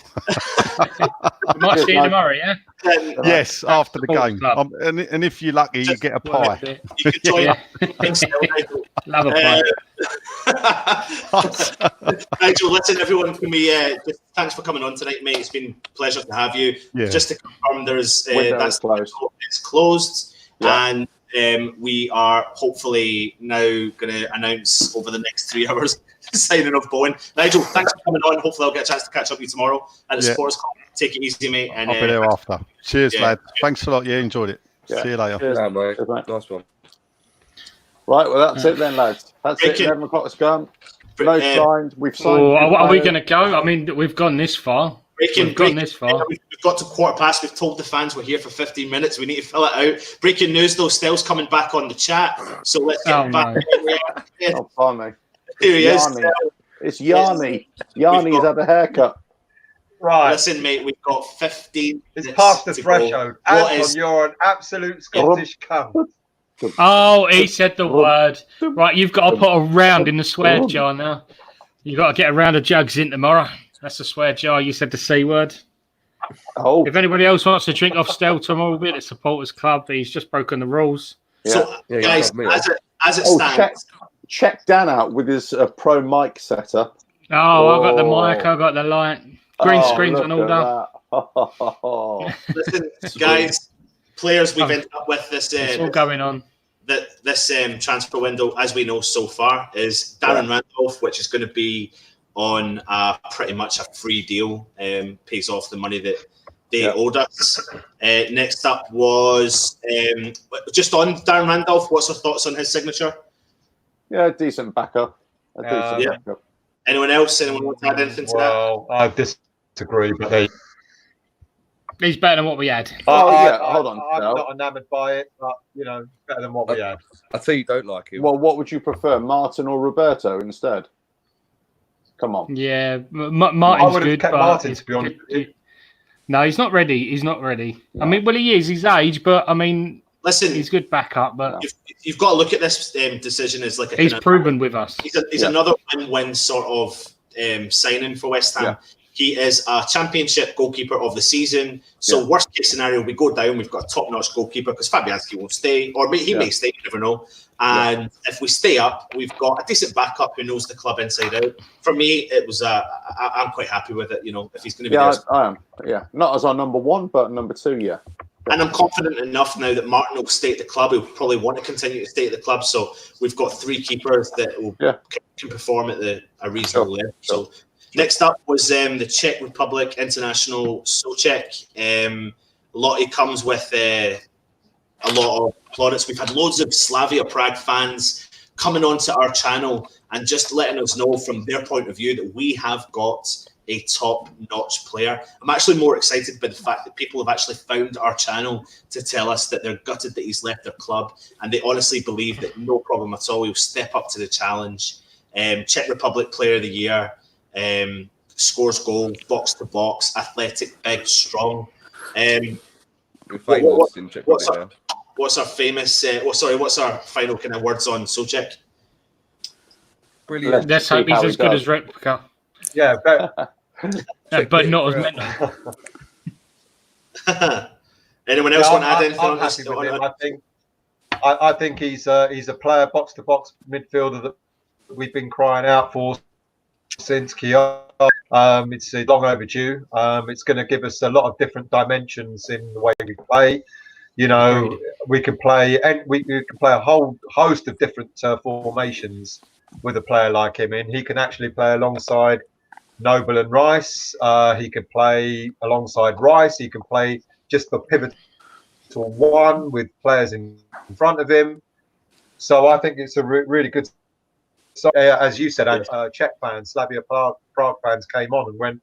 might see you tomorrow, yeah? Yes, after the game. And if you're lucky, you get a pie. You can join. Love a pie. Nigel, listen, everyone, can we just thanks for coming on tonight, mate. It's been a pleasure to have you. Yeah. Just to confirm, there's that's closed. It's closed, and we are hopefully now going to announce over the next 3 hours signing of Bowen. Nigel, thanks for coming on. Hopefully, I'll get a chance to catch up with you tomorrow at the Sports Club. Take it easy, mate. And I'll be there after. Cheers, lad. Thanks a lot. Yeah, enjoyed it. See you later. Cheers, mate. Nice one. Right, well, that's it then, lads. That's it. 11 o'clock is gone. No signed. We've signed. Are we going to go? I mean, we've gone this far. We've got to quarter past. We've told the fans we're here for 15 minutes. We need to fill it out. Breaking news, though. Stel's coming back on the chat. So let's get back. Oh, pardon me. Here he is. It's Yarny. Yarny's had a haircut. Right. Listen, mate, we've got 15 minutes. It's past the threshold. Anton, you're an absolute Scottish cunt. Oh, he said the word. Right, you've got to put a round in the swear jar now. You've got to get a round of jugs in tomorrow. That's the swear jar. You said the C word. Oh. If anybody else wants to drink off Stel tomorrow, we'll be at the supporters club. He's just broken the rules. Yeah. So, guys, as it stands, check Dan out with his pro mic setup. Oh, I've got the mic. I've got the light. Green screens and all that. Listen, guys, players we've ended up with this. It's all going on. this transfer window, as we know so far, is Darren Randolph, which is going to be on pretty much a free deal, pays off the money that they owed us. Next up was just on Darren Randolph. What's your thoughts on his signature? Yeah, decent backup. Backup. Anyone else? Anyone want to add anything to that? Well, I disagree, but he's better than what we had. Hold on. I'm not enamoured by it, but better than what we had. I tell you, don't like him. Well, what would you prefer, Martin or Roberto instead? Come on. Yeah, Martin's I would have kept Martin, to be honest. No, he's not ready. He's not ready. No. I mean, well, he is. His age, but I mean, listen, he's good backup. But you've got to look at this decision as like he's proven with us. He's another win-win sort of signing for West Ham. Yeah. He is a championship goalkeeper of the season. So worst case scenario, we go down. We've got a top-notch goalkeeper because Fabianski won't stay, or he may stay. You never know. And if we stay up, we've got a decent backup who knows the club inside out. For me, it was I'm quite happy with it. If he's going to be there. I am. Yeah, not as our number one, but number two. Yeah. And I'm confident enough now that Martin will stay at the club. He'll probably want to continue to stay at the club. So we've got 3 keepers that will can perform at a reasonable level. So. Next up was the Czech Republic international Souček. Lottie comes with a lot of plaudits. We've had loads of Slavia Prague fans coming onto our channel and just letting us know from their point of view that we have got a top-notch player. I'm actually more excited by the fact that people have actually found our channel to tell us that they're gutted that he's left their club, and they honestly believe that no problem at all, he'll step up to the challenge. Czech Republic Player of the Year. Scores goal, box to box, athletic, big, strong. What's our famous? What's our final kind of words on Souček? Brilliant. Let's hope he's as good as Replica. Yeah, but not as mental. Anyone else want to add anything on this? I think he's a player box to box midfielder that we've been crying out for since Kyoto. It's long overdue. It's going to give us a lot of different dimensions in the way we play. We can play a whole host of different formations with a player like him. And he can actually play alongside Noble and Rice. He can play alongside Rice. He can play just the pivotal one with players in front of him. So I think it's a really good. So, as you said, Czech fans, Slavia Prague fans came on and went,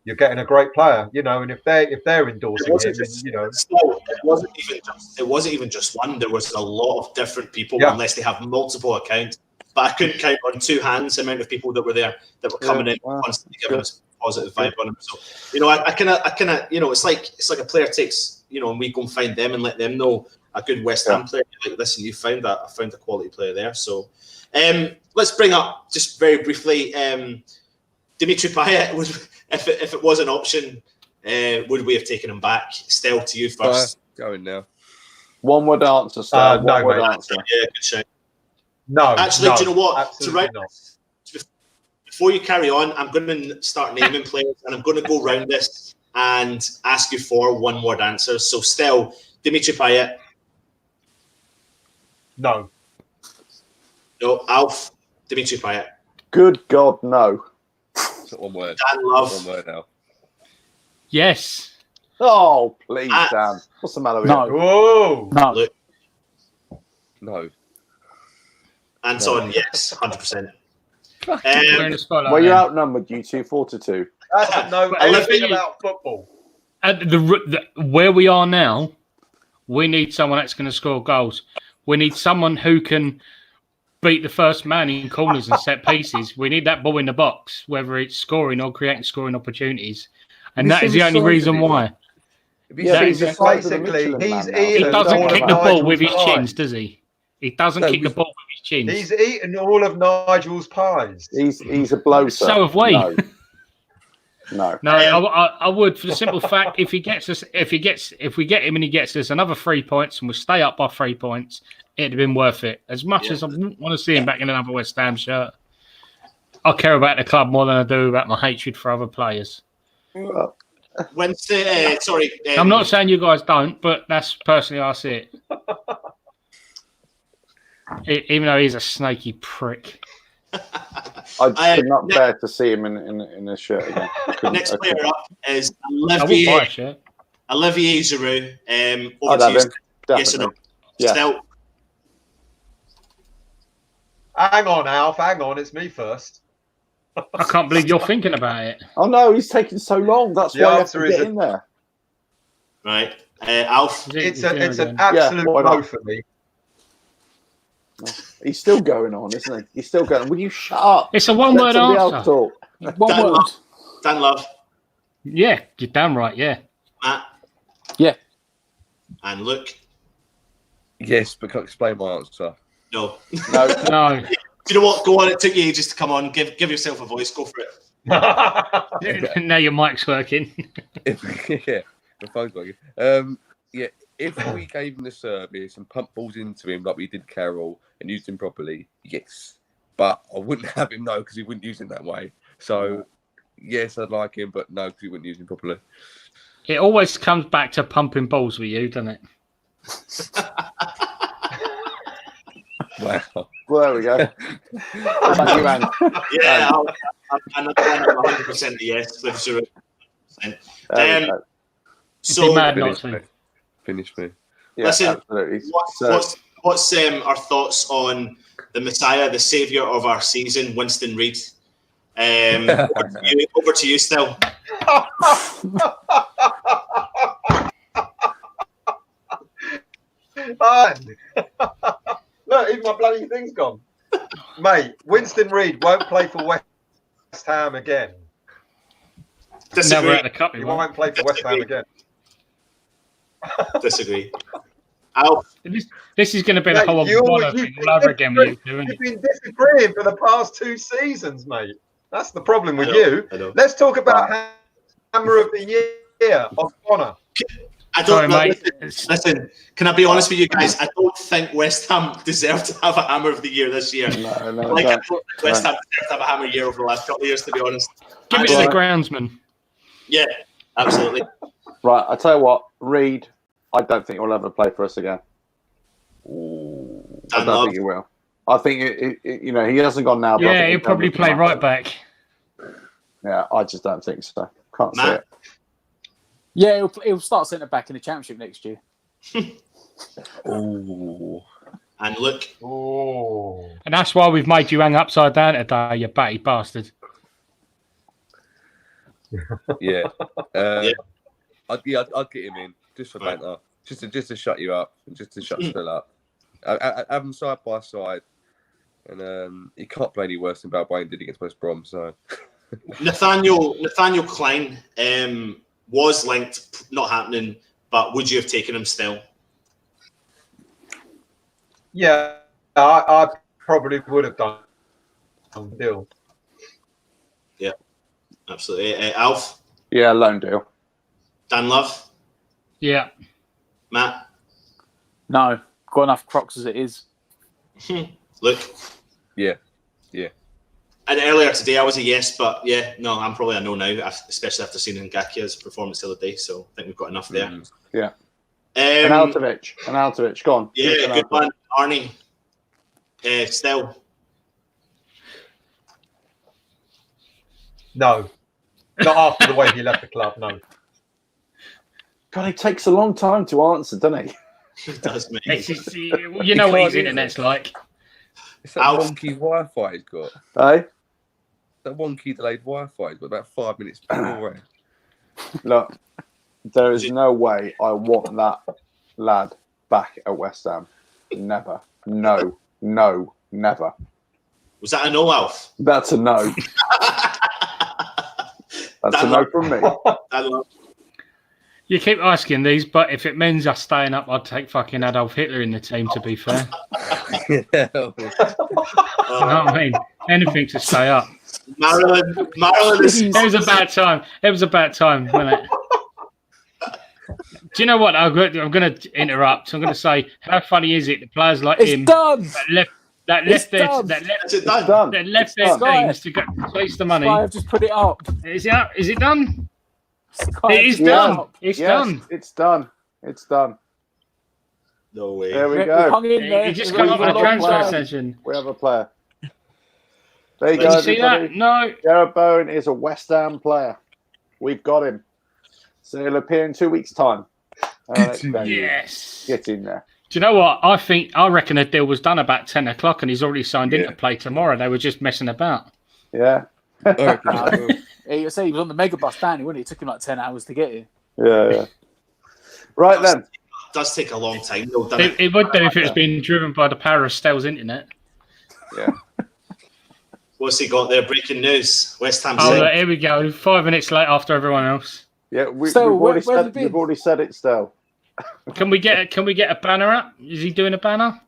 "You're getting a great player," and if they're endorsing him, it wasn't even just one. There was a lot of different people, unless they have multiple accounts. But I couldn't count on 2 hands the amount of people that were there that were coming in constantly giving us a positive vibe on them. So I kind of it's like a player takes and we go and find them and let them know a good West Ham player. Like, listen, I found a quality player there. So. Let's bring up just very briefly Dimitri Payet. If it was an option, would we have taken him back? Stel, to you first. Going now. One word answer, Stel. One word answer. Yeah, good shout. No. Actually, do you know what? Not. Before you carry on, I'm going to start naming players, and I'm going to go round this and ask you for one-word answers. So, Stel, Dimitri Payet. No. No, Alf, Dimitri Payet. Good God, no. One word. Dan Love. One word now. Yes. Oh, please, Dan. What's the matter with No. you? Whoa. No. Luke. No. Anton, yes, 100%. Well, you're outnumbered, you 2, 4-2. That doesn't know anything about football. At where we are now, we need someone that's going to score goals. We need someone who can beat the first man in corners and set pieces. We need that ball in the box, whether it's scoring or creating scoring opportunities. And that is the only reason why. Basically, he doesn't kick the ball with his chins, does he? He doesn't kick the ball with his chins. He's eaten all of Nigel's pies. He's a bloater. So have we. No. I would, for the simple fact, if we get him and he gets us another 3 points and we stay up by 3 points, it'd have been worth it. As much as I want to see him back in another West Ham shirt, I care about the club more than I do about my hatred for other players. Wednesday, sorry. I'm not saying you guys don't, but that's personally how I see it. Even though he's a snaky prick. I just could not bear to see him in this shirt again. Next player up is I wouldn't buy a shirt. Olivier Giroud. I'd Over to have you. him. Yes or no? Yeah. Stel. Hang on, Alf. Hang on. It's me first. I can't believe you're thinking about it. Oh no, he's taking so long. That's The why you have answer to is get in there. Right. Alf. It's an absolute why no not? for me. He's still going on, isn't he? He's still going. Will you shut up? It's a one-word Let somebody answer. else talk. One Dan word. Love. Dan Love. Yeah, you're damn right. Yeah. Matt. Yeah. And Luke. Yes, but can't explain my answer. No. No. No. Do you know what? Go on. It took you ages to come on. Give yourself a voice. Go for it. Now your mic's working. Yeah, the phone's working. Yeah, if we gave him the service and pumped balls into him like we did Carroll and used him properly, yes. But I wouldn't have him, no, because he wouldn't use him that way. So, yes, I'd like him, but no, because he wouldn't use him properly. It always comes back to pumping balls with you, doesn't it? Wow. Well, there we go. Thank you, man. Yeah, I'm 100% yes with Giroud. There we go. So, Be mad not to. Finish me. Yeah, listen, absolutely. what's our thoughts on the Messiah, the saviour of our season, Winston Reid? Over to you, Stel. Look, even my bloody thing's gone. Mate, Winston Reid won't play for West Ham again. Disagree. Never at the cup. He won't play for West Ham again. Disagree. Alf. This is going to be the Mate, whole Waller thing all over again with you doing You've been disagreeing for the past 2 seasons, mate. That's the problem with I you. know. Let's talk about Hammer of the Year of Connor. I don't Sorry, know. mate. Listen, can I be honest with you guys? I don't think West Ham deserve to have a Hammer of the Year this year. No, I don't think West Ham deserve to have a Hammer year over the last couple of years, to be honest. Give it to the groundsman. Yeah, absolutely. Right, I tell you what, Reid, I don't think he'll ever play for us again. I don't think he will. I think he hasn't gone now. But I Yeah, think he'll probably play right back. Yeah, I just don't think so. Can't see it. Yeah, he'll start centre back in the Championship next year. Oh. And look. Oh. And that's why we've made you hang upside down today, you batty bastard. Yeah. I'd get him in just for banter, just to shut you up, just to shut Stel up. I have them side by side, and he can't play any worse than Balbain did against West Brom. So Nathaniel Klein was linked, not happening, but would you have taken him still? Yeah, I probably would have done the deal. Yeah, absolutely. Alf? Yeah, loan deal. Dan Love? Yeah. Matt? No, got enough Crocs as it is. Luke? Yeah. And earlier today I was a yes, but yeah, no, I'm probably a no now, especially after seeing Ngakio's performance the other day. So I think we've got enough there. Yeah. Arnautovic, go on. Yeah, good one. Arnie. Stel. No. Not after the way he left the club, no. God, he takes a long time to answer, doesn't he? He does, mate. You know what his internet's like. It's that wonky Wi-Fi he's got. Hey? That wonky delayed Wi-Fi he's got about 5 minutes before. Look, there is no way I want that lad back at West Ham. Never. No, never. Was that a no, Alf? That's a no. That's a no from me. You keep asking these, but if it means us staying up, I'd take fucking Adolf Hitler in the team, to be fair. You know what I mean? Anything to stay up. Marilyn It was a bad time. It was a bad time, wasn't it? Do you know what? I'm going to interrupt. I'm going to say, how funny is it that players like him done. that left their teams to chase the money? I've just put it up. Is it done? It is done. It's done. It's done. It's done. No way. There we We go. hung in there. He just It got was off a the long transfer way. session. We have a player. There you Did go, you see everybody. that? No. Jared Bowen is a West Ham player. We've got him. So he'll appear in 2 weeks' time. Yes. Get in there. Do you know what? I reckon the deal was done about 10 o'clock and he's already signed in to play tomorrow. They were just messing about. Yeah. He was on the megabus down, wasn't he? It took him like 10 hours to get here. Yeah. Right then. It does take a long time. Though, It would do if it was being driven by the power of Stel's internet. Yeah. What's he got there? Breaking news. West Ham. Oh, look, here we go. 5 minutes late after everyone else. Yeah, we've Stel, already where's said it been? it, Stel. Can we get a banner up? Is he doing a banner?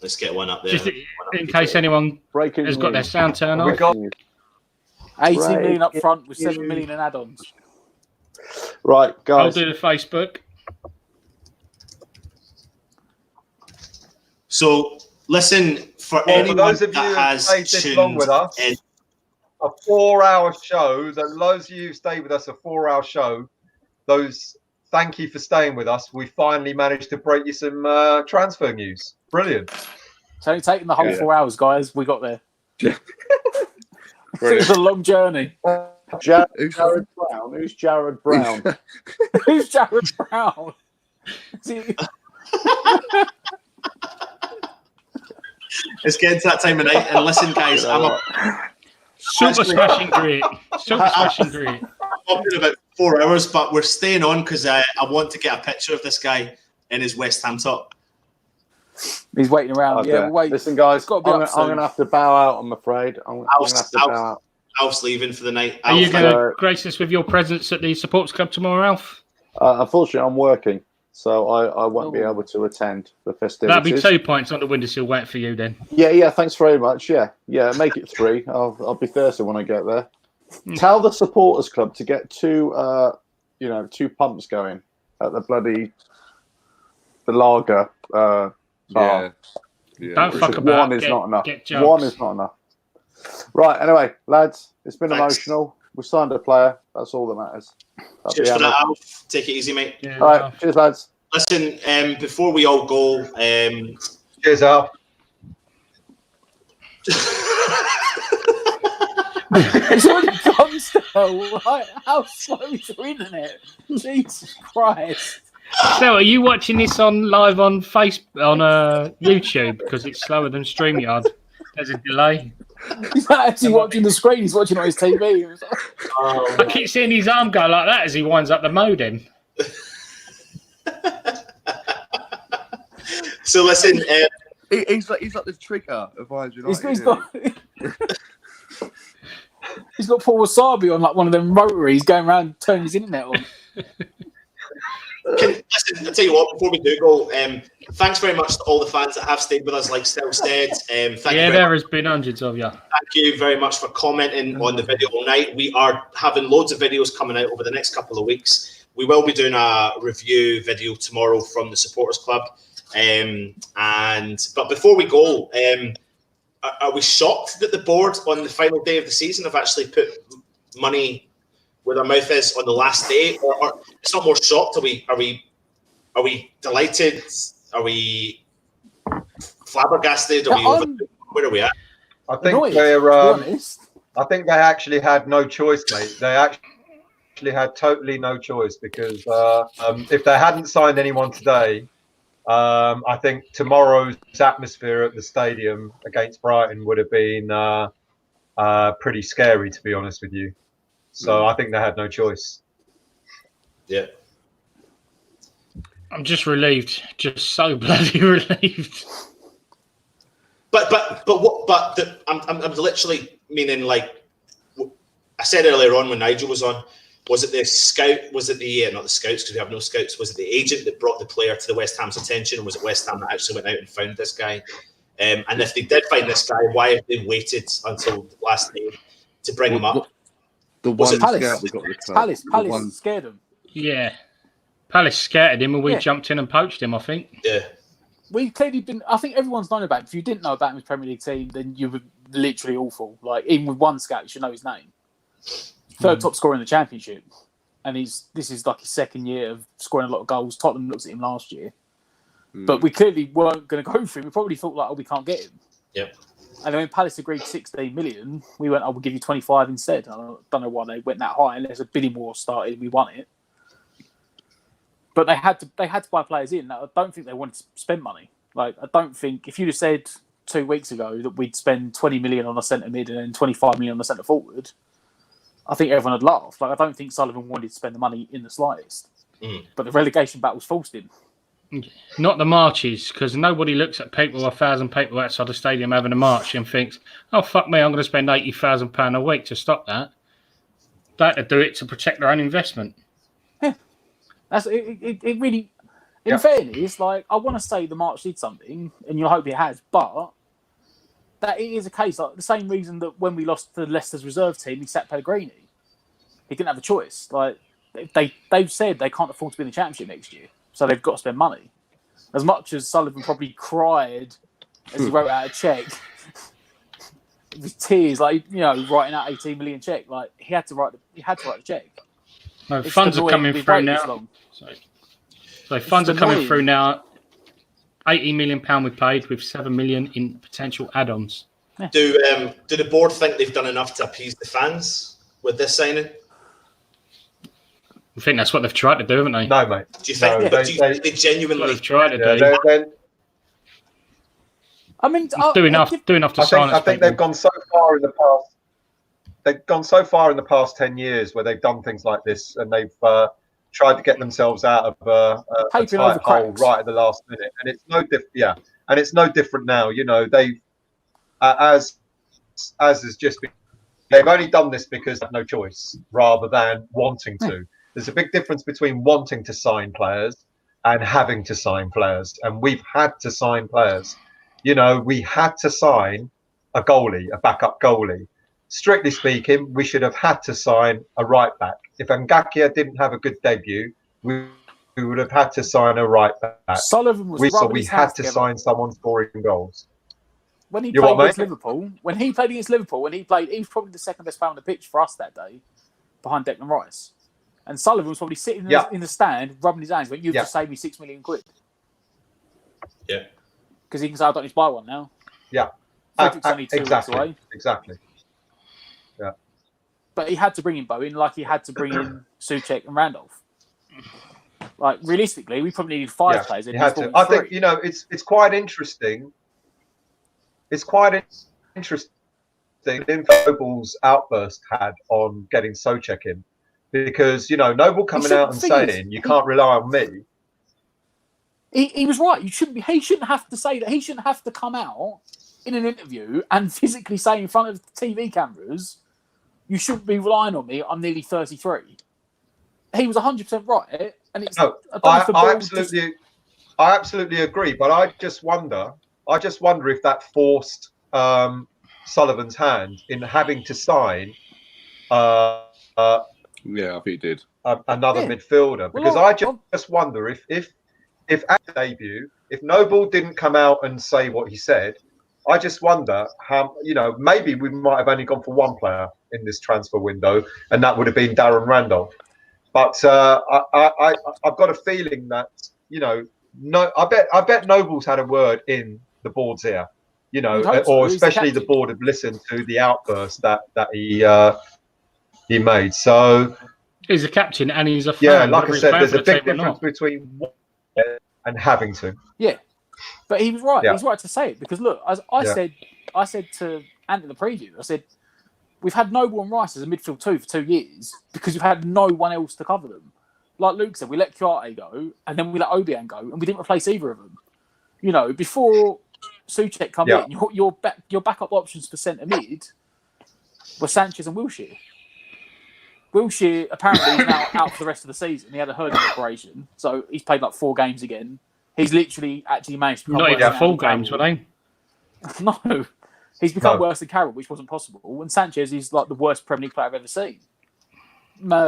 Let's get one up there. Just in case anyone Breaking has got their news. sound turned We off. got 18 million up front with 7 million in add-ons. Right, I'll guys. do the Facebook. So, listen, for Well, anyone for those of you that who has stayed this tuned long with us, in, a 4-hour show. Those of you who stayed with us, a 4-hour show. Thank you for staying with us. We finally managed to break you some transfer news. Brilliant. It's only taken the whole 4 hours, guys. We got there. It was a long journey. Jared Brown. Who's Jared Brown? Who's Jared Brown? it's getting to that time of night. And listen, guys, I'm Super smashing great. Super smashing great. talking about 4 hours, but we're staying on because I want to get a picture of this guy in his West Ham top. He's waiting around. Okay. Yeah, wait. Listen, guys, I'm gotta be up going to have to bow out, I'm afraid. I'm going to have to bow out. Alf's leaving for the night. Are you Alf, going to grace us with your presence at the supporters club tomorrow, Alf? Unfortunately, I'm working, so I won't be able to attend the festivities. That'll be 2 points on the Windowsill wait for you then. Yeah. Thanks very much. Yeah. Make it 3. I'll be thirsty when I get there. Tell the supporters club to get 2 pumps going at the lager bar. Yeah. Don't fuck about. One is not enough. Get jokes. One is not enough. Right. Anyway, lads, it's been emotional. We signed a player. That's all that matters. cheers for that, Alf. Take it easy, mate. Yeah, All right. Cheers, lads. Listen, before we all go, Cheers, Al. It's already gone still. Right? How slow is your internet? Jesus Christ. So, are you watching this live on YouTube because it's slower than StreamYard? There's a delay. He's not actually watching the screen. He's watching on his TV. I keep seeing his arm go like that as he winds up the modem. so listen, He's like the trigger of Iron United. He's got Paul Wasabi on like one of them rotaries going around turning his internet on. listen, I'll tell you what, before we do go, thanks very much to all the fans that have stayed with us, like Stel said. There has been hundreds of you. Thank you very much for commenting on the video all night. We are having loads of videos coming out over the next couple of weeks. We will be doing a review video tomorrow from the Supporters Club. But before we go, are we shocked that the board on the final day of the season have actually put money where their mouth is on the last day? Or it's not more shocked. Are we delighted? Are we flabbergasted? Where are we at? I think they're. I think they actually had no choice, mate. They actually had totally no choice because if they hadn't signed anyone today, I think tomorrow's atmosphere at the stadium against Brighton would have been pretty scary, to be honest with you. So I think they had no choice. Yeah. I'm just relieved, just so bloody relieved. I'm literally meaning, like I said earlier on when Nigel was on, was it the scout? Was it not the scouts because we have no scouts? Was it the agent that brought the player to the West Ham's attention, or was it West Ham that actually went out and found this guy? And if they did find this guy, why have they waited until the last day to bring him up? The one scout we got the club. Palace scared him. Yeah. Palace scared him and we jumped in and poached him, I think. Yeah. We've clearly been. I think everyone's known about him. If you didn't know about him as Premier League team, then you were literally awful. Like, even with one scout, you should know his name. Third top scorer in the Championship. And this is like his second year of scoring a lot of goals. Tottenham looked at him last year. But we clearly weren't going to go for him. We probably thought like, oh, we can't get him. Yep. And then when Palace agreed 16 million, we went, I will give you 25 instead. I don't know why they went that high unless a bidding war started. We won it. But they had to buy players in. I don't think they wanted to spend money. Like, I don't think if you'd have said 2 weeks ago that we'd spend 20 million on a centre mid and then 25 million on the centre forward, I think everyone would laugh. Like, I don't think Sullivan wanted to spend the money in the slightest. But the relegation battles forced him. Not the marches, because nobody looks at people, 1,000 people outside the stadium having a march and thinks, oh, fuck me, I'm going to spend £80,000 a week to stop that. They had to do it to protect their own investment. Yeah. It really, in fairness, like, I want to say the march did something, and you hope it has, but that it is a case, like the same reason that when we lost to Leicester's reserve team, he sacked Pellegrini. He didn't have a choice. Like, they've said they can't afford to be in the Championship next year. So they've got to spend money. As much as Sullivan probably cried as he wrote out a cheque, with tears, like, you know, writing out 18 million cheque, like he had to write the cheque. No, funds are coming through now. So funds are coming through now. £80 million we paid with £7 million in potential add-ons. Yeah. Do the board think they've done enough to appease the fans with this signing? I think that's what they've tried to do, haven't they? No, mate. Do you think, they genuinely have tried to do? I mean, do enough to sign us. I think they've gone so far in the past. They've gone so far in the past 10 years where they've done things like this, and they've tried to get themselves out of a tight hole right at the last minute. And it's no different. Yeah, and it's no different now. You know, they've as has just been. They've only done this because they have no choice, rather than wanting to. There's a big difference between wanting to sign players and having to sign players. And we've had to sign players. You know, we had to sign a goalie, a backup goalie. Strictly speaking, we should have had to sign a right back. If Ngakia didn't have a good debut, we would have had to sign a right back. Sullivan was we had to sign someone scoring goals. When he played against Liverpool, he was probably the second best player on the pitch for us that day, behind Declan Rice. And Sullivan was probably sitting in the stand, rubbing his hands, going, you've just saved me £6 million. Yeah. Because he can say, I don't need to buy one now. Yeah. Frederick's only 2 weeks away. Exactly. Yeah. But he had to bring in Bowen, like he had to bring in Souček and Randolph. Like, realistically, we probably needed 5 players. He had to. I think, you know, it's quite interesting. It's quite interesting Noble's outburst had on getting Souček in. Because, you know, Noble coming out and saying, you can't rely on me. He was right. He shouldn't have to say that. He shouldn't have to come out in an interview and physically say in front of TV cameras, you shouldn't be relying on me. I'm nearly 33. He was 100% right. And it's I absolutely agree. But I just wonder if that forced Sullivan's hand in having to sign yeah, I think he did. Another midfielder, because I just wonder if at the debut, if Noble didn't come out and say what he said, I just wonder how, you know, maybe we might have only gone for one player in this transfer window, and that would have been Darren Randolph. But I've got a feeling that, you know, I bet Noble's had a word in the board's ear, you know, or especially the board have listened to the outburst that he made. So he's a captain and he's a fan. Yeah, like I said, there's a big difference between and having to. Yeah, but he was right. He's right to say it, because look, I said to Ant in the preview, I said we've had Noble and Rice as a midfield 2 for 2 years because we've had no one else to cover them. Like Luke said, we let Kouyaté go and then we let Obiang go, and we didn't replace either of them. You know, before Souček come in, your backup options for centre mid were Sanchez and Wilshere. Wilshere apparently is now out for the rest of the season. He had a hernia operation, so he's played like 4 games again. He's literally actually managed to become not even full games, were they? No, he's become worse than Carroll, which wasn't possible. And Sanchez is like the worst Premier League player I've ever seen,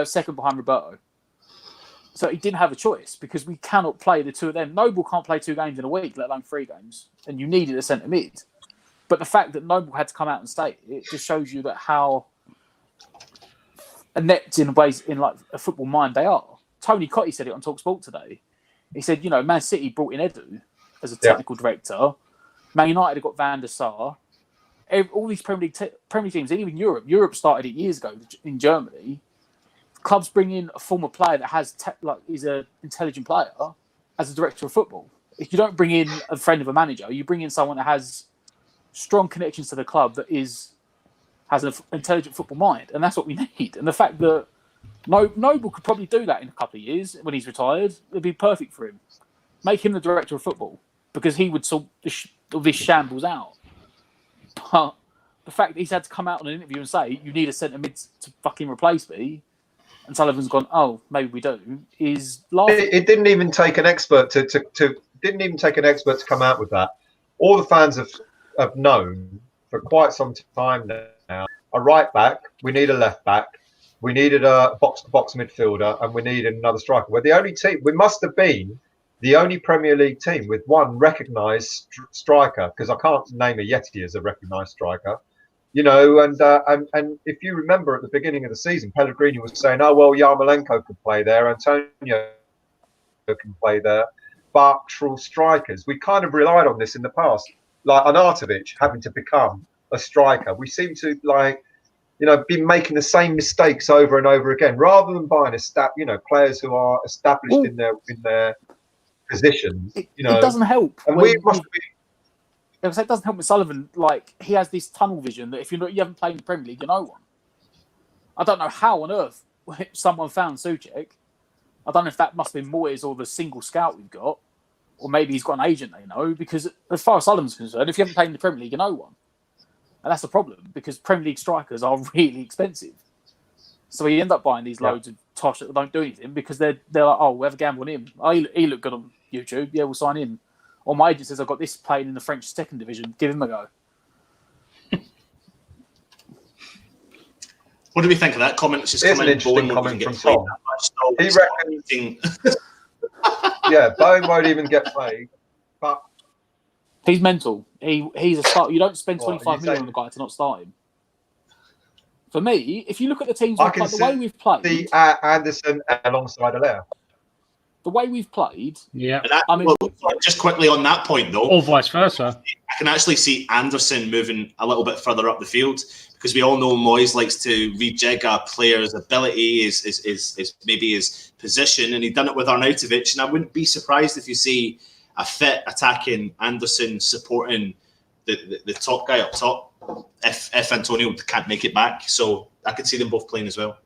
second behind Roberto. So he didn't have a choice because we cannot play the two of them. Noble can't play 2 games in a week, let alone 3 games, and you needed a centre mid. But the fact that Noble had to come out and say it just shows you that how inept in ways in like a football mind they are. Tony Cottee said it on TalkSport today. He said, you know, Man City brought in Edu as a technical director. Man United have got Van der Sar. All these Premier League teams, and even Europe started it years ago in Germany. Clubs bring in a former player that has is an intelligent player as a director of football. If you don't bring in a friend of a manager, you bring in someone that has strong connections to the club that has an intelligent football mind, and that's what we need. And the fact that Noble could probably do that in a couple of years when he's retired, it'd be perfect for him. Make him the director of football because he would sort this shambles out. But the fact that he's had to come out on an interview and say you need a centre mid to fucking replace me, and Sullivan's gone, oh, maybe we do, is laughing. It didn't even take an expert to come out with that. All the fans have known for quite some time now. A right back, we need a left back, we needed a box-to-box midfielder, and we needed another striker. We're the only team. We must have been the only Premier League team with one recognised striker, because I can't name a Yeti as a recognised striker. You know, and if you remember at the beginning of the season, Pellegrini was saying, oh, well, Yarmolenko could play there, Antonio can play there, but actual strikers. We kind of relied on this in the past, like Arnautovic having to become a striker. We seem to, be making the same mistakes over and over again, rather than buying players who are established in their positions. It doesn't help. And we must be. It doesn't help with Sullivan. Like, he has this tunnel vision that if you haven't played in the Premier League, you know one. I don't know how on earth someone found Souček. I don't know if that must have been Moyes or the single scout we've got, or maybe he's got an agent they know. Because as far as Sullivan's concerned, if you haven't played in the Premier League, you know one, and that's the problem because Premier League strikers are really expensive. So you end up buying these loads of tosh that don't do anything because they're like, oh, we'll have a gamble on him. Oh, he looked good on YouTube. Yeah, we'll sign him. Or my agent says, I've got this playing in the French second division. Give him a go. What do we think of that comment? It's just an interesting comment from Tom. He reckons, Bowen won't even get played. But he's mental. He's a start. You don't spend 25 million on the guy to not start him. For me, if you look at the teams, the way we've played, Anderson alongside Allaire. The way we've played, just quickly on that point though, or vice versa, I can actually see Anderson moving a little bit further up the field because we all know Moyes likes to rejig a player's ability, is maybe his position, and he'd done it with Arnautovic. And I wouldn't be surprised if you see a fit attacking Anderson supporting the top guy up top if Antonio can't make it back. So I could see them both playing as well.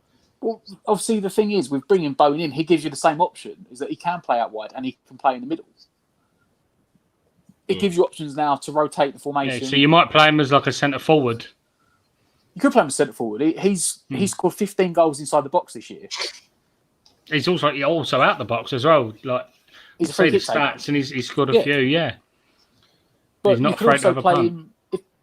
Well, obviously, the thing is, with bringing Bowen in, he gives you the same option, is that he can play out wide and he can play in the middle. It gives you options now to rotate the formation. Yeah, so you might play him as like a centre-forward. You could play him as centre-forward. He's scored 15 goals inside the box this year. He's also out the box as well. Like, he's the stats and he's scored a few, But he's not you could afraid also of a play punt. him...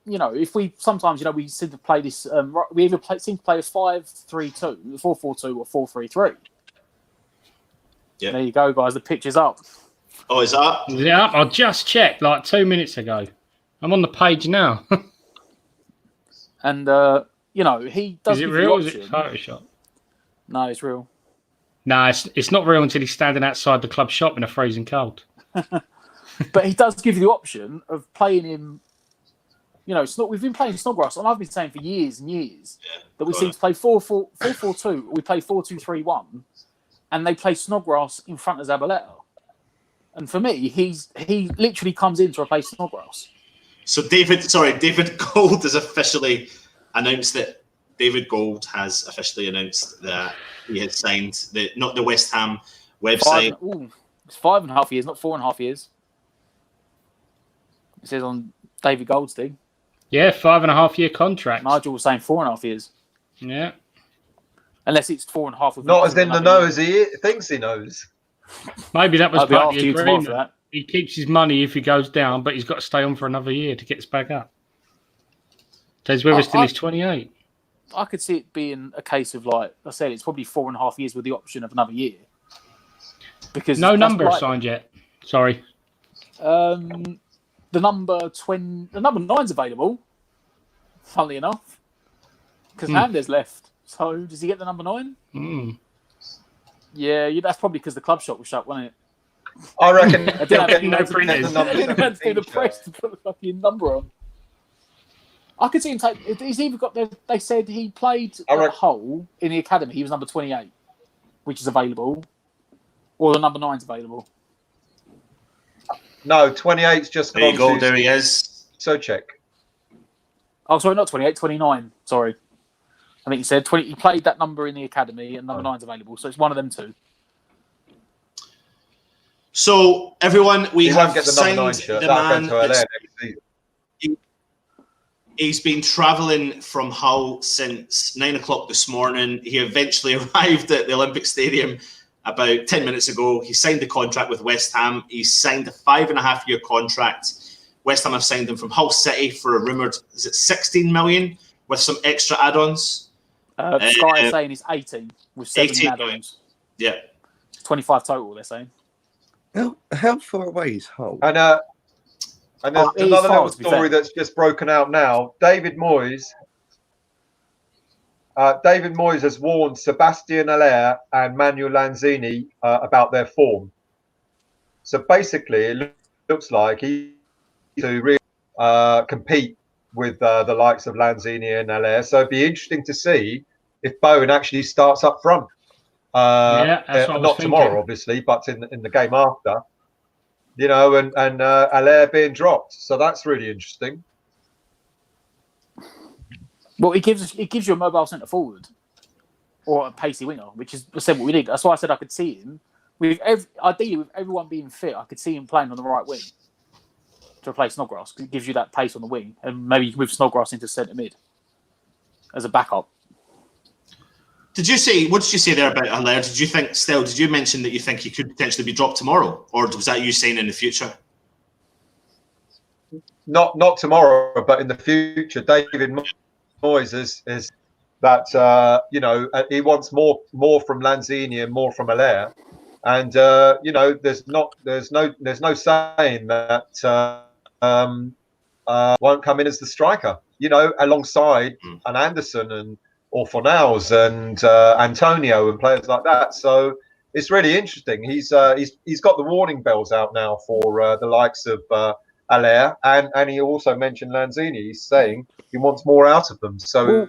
If we sometimes, we seem to play this, we either seem to play a 5-3-2, 4-4-2, or 4-3-3. Yeah. There you go, guys. The pitch is up. Oh, is that up? Is it up? I just checked like 2 minutes ago. I'm on the page now. And, he does. Is it real or is it Photoshop? No, it's real. No, it's not real until he's standing outside the club shop in a freezing cold. But he does give you the option of playing him. We've been playing Snodgrass, and I've been saying for years and years that we seem to play 4-4-2, we play 4-2-3-1, and they play Snodgrass in front of Zabaleta. And for me, he literally comes in to replace Snodgrass. So David Gold has officially announced that David Gold has officially announced that he has signed not the West Ham website. It's 5.5 years, not 4.5 years. It says on David Gold's thing. Yeah, 5.5-year contract. Nigel was saying 4.5 years. Yeah. Unless it's 4.5. Not as in the know as he thinks he knows. Maybe that was part of the agreement. For that. He keeps his money if he goes down, but he's got to stay on for another year to get us back up. So he's with us till he's 28. I could see it being a case of, like I said, it's probably 4.5 years with the option of another year. Because no number signed yet. Sorry. The number 9's available, funnily enough, because Hernandez left. So does he get the number 9? Mm. Yeah, that's probably because the club shop was shut, wasn't it? I reckon I didn't they'll have get to no the printers. number I didn't have to do the 17 press to put the fucking number on. I could see him take. He's either got. They said he played at Hull in the academy. He was number 28, which is available, or the number 9's available. No, 28's just There you gone go. to There he is. Socek. Oh, sorry, not 28, 29. Sorry. I think he said 20. He played that number in the academy, and number 9's available. So it's one of them two. So everyone, we He have won't get the number 9 signed shirt. the That'll man. go to LA that's- next season. He's been travelling from Hull since 9 o'clock this morning. He eventually arrived at the Olympic Stadium about 10 minutes ago. He signed the contract with West Ham. He's signed a 5.5-year contract. West Ham have signed him from Hull City for a rumoured, is it 16 million with some extra add-ons? Sky is saying he's 18 with 7 18 add-ons. Yeah. 25 total, they're saying. How far away is Hull? And there's it is another far, little to be story fair. that's just broken out now. David Moyes has warned Sebastian Haller and Manuel Lanzini about their form. So basically, it looks like he to really compete with the likes of Lanzini and Haller. So it'd be interesting to see if Bowen actually starts up front. That's what I was not tomorrow, thinking. obviously, but in the game after. You know, and Haller being dropped. So that's really interesting. Well, it gives you a mobile centre forward or a pacey winger, which is what we need. That's why I said I could see him ideally with everyone being fit. I could see him playing on the right wing to replace Snodgrass because it gives you that pace on the wing, and maybe move Snodgrass into centre mid as a backup. What did you say there about Haller? Did you think, Stel, did you mention that you think he could potentially be dropped tomorrow? Or was that you saying in the future? Not tomorrow, but in the future. David Moyes is that he wants more from Lanzini and more from Haller, and there's no saying that won't come in as the striker. Alongside an Anderson or Fornals and Antonio and players like that. So it's really interesting. He's got the warning bells out now for the likes of Haller, and he also mentioned Lanzini. He's saying he wants more out of them. So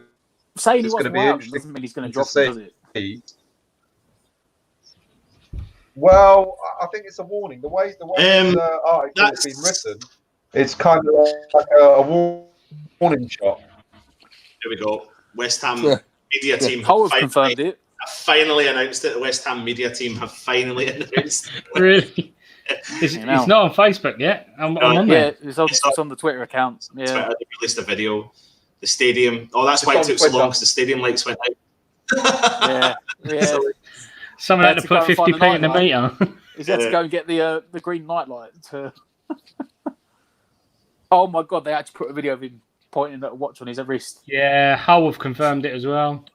saying he it's wants going to be more out of them interesting doesn't mean he's going to to drop them, does see. Well, I think it's a warning. The way this article has been written, it's kind of like a warning shot. Here we go. West Ham media team Hull have confirmed it. Have finally announced it. The West Ham media team have finally announced it. Really? It's not on Facebook yet. I'm on there. Yeah, it's on the Twitter account. Yeah. Twitter, they released a video. The stadium. Oh, that's why it took so long because the stadium lights went out. Yeah. Someone had to put 50p in the meter. He's had to go and get the green nightlight. Oh my god, they actually put a video of him pointing at a watch on his wrist. Yeah, Hull have confirmed it as well.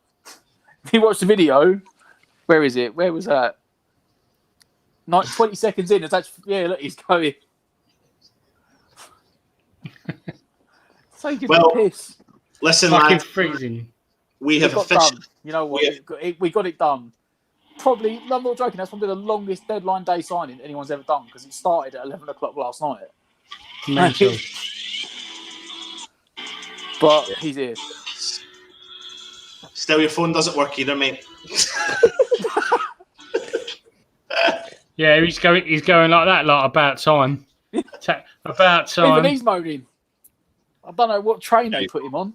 If you watch the video, where is it? Where was that? 20 seconds in, it's actually look, he's going. Taking the piss. Listen, fucking lad, freezing. We have got done. You know what? We got it done. Probably, I'm not joking. That's probably the longest deadline day signing anyone's ever done because it started at 11 o'clock last night. Mental. But he's here. Still, your phone doesn't work either, mate. Yeah, he's going like that, like about time. About time. Even he's moaning. I don't know what train they put him on.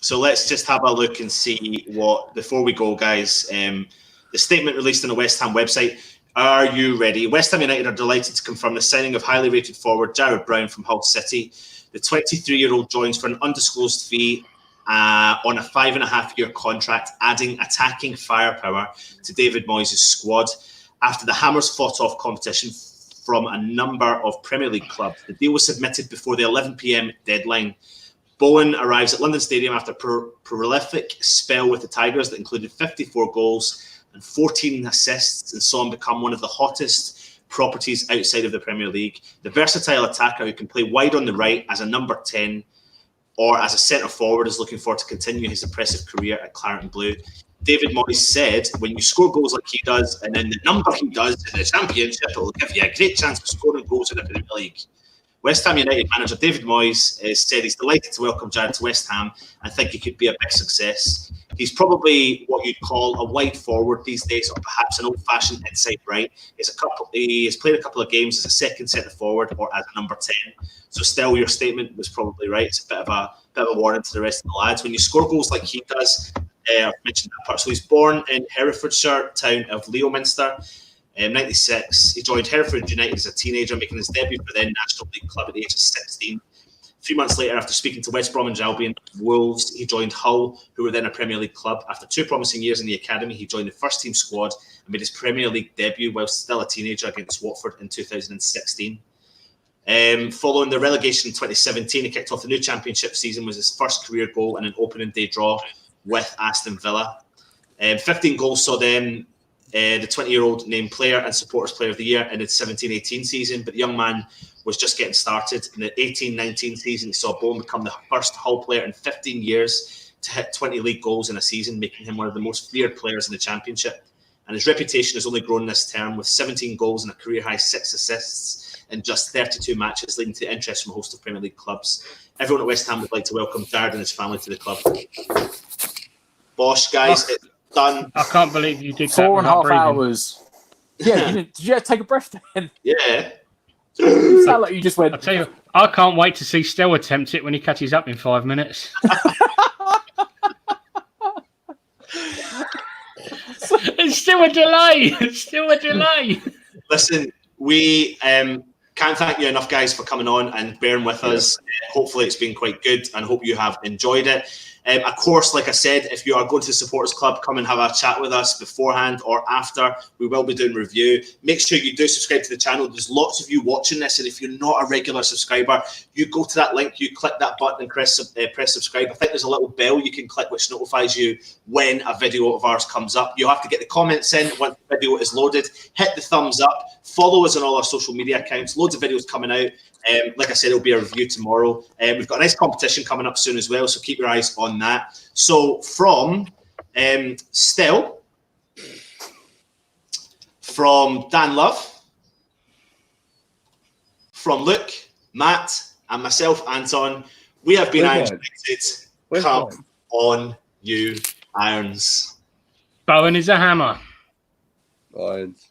So let's just have a look and see what, before we go, guys, the statement released on the West Ham website. Are you ready? West Ham United are delighted to confirm the signing of highly rated forward Jared Brown from Hull City. The 23-year-old joins for an undisclosed fee on a 5.5-year contract, adding attacking firepower to David Moyes' squad. After the Hammers fought off competition from a number of Premier League clubs, the deal was submitted before the 11 p.m. deadline. Bowen arrives at London Stadium after a prolific spell with the Tigers that included 54 goals and 14 assists and saw him become one of the hottest properties outside of the Premier League. The versatile attacker who can play wide on the right as a number 10 or as a centre forward is looking forward to continue his impressive career at Claret and Blue. David Moyes said, when you score goals like he does, and then the number he does in the Championship, it will give you a great chance of scoring goals in the Premier League. West Ham United manager David Moyes has said he's delighted to welcome Jared to West Ham and think he could be a big success. He's probably what you'd call a wide forward these days, or perhaps an old-fashioned inside right. He has played a couple of games as a second centre forward or as a number 10. So, Stel, your statement was probably right. It's a bit of a warning to the rest of the lads. When you score goals like he does, I've mentioned that part. So, he's born in Herefordshire town of Leominster. 96, he joined Hereford United as a teenager, making his debut for the National League club at the age of 16. 3 months later, after speaking to West Bromwich Albion Wolves, he joined Hull, who were then a Premier League club. After 2 promising years in the academy, he joined the first-team squad and made his Premier League debut whilst still a teenager against Watford in 2016. Following the relegation in 2017, he kicked off the new Championship season with his first career goal in an opening day draw with Aston Villa. 15 goals saw them the 20-year-old named Player and Supporters Player of the Year in the 17-18 season, but the young man was just getting started. In the 18-19 season, he saw Bowen become the first Hull player in 15 years to hit 20 league goals in a season, making him one of the most feared players in the Championship. And his reputation has only grown this term, with 17 goals and a career-high 6 assists in just 32 matches, leading to interest from a host of Premier League clubs. Everyone at West Ham would like to welcome Jared and his family to the club. Bosh, guys, it's done. I can't believe you did 4.5 hours. Yeah, did you take a breath then? Yeah. You sound like you just went. I'll tell you, I can't wait to see Stel attempt it when he catches up in 5 minutes. It's still a delay. It's still a delay. Listen, we can't thank you enough, guys, for coming on and bearing with us. Hopefully it's been quite good and hope you have enjoyed it. Of course, like I said, if you are going to the Supporters Club, come and have a chat with us beforehand or after. We will be doing review. Make sure you do subscribe to the channel. There's lots of you watching this, and if you're not a regular subscriber, you go to that link, you click that button and press subscribe. I think there's a little bell you can click which notifies you when a video of ours comes up. You'll have to get the comments in once the video is loaded. Hit the thumbs up. Follow us on all our social media accounts. Loads of videos coming out. Like I said, it'll be a review tomorrow. We've got a nice competition coming up soon as well, so keep your eyes on that. So from Stel, from Dan Love, from Luke, Matt, and myself, Anton, we have been Irons United. Come on, you Irons. Bowen is a hammer. Irons.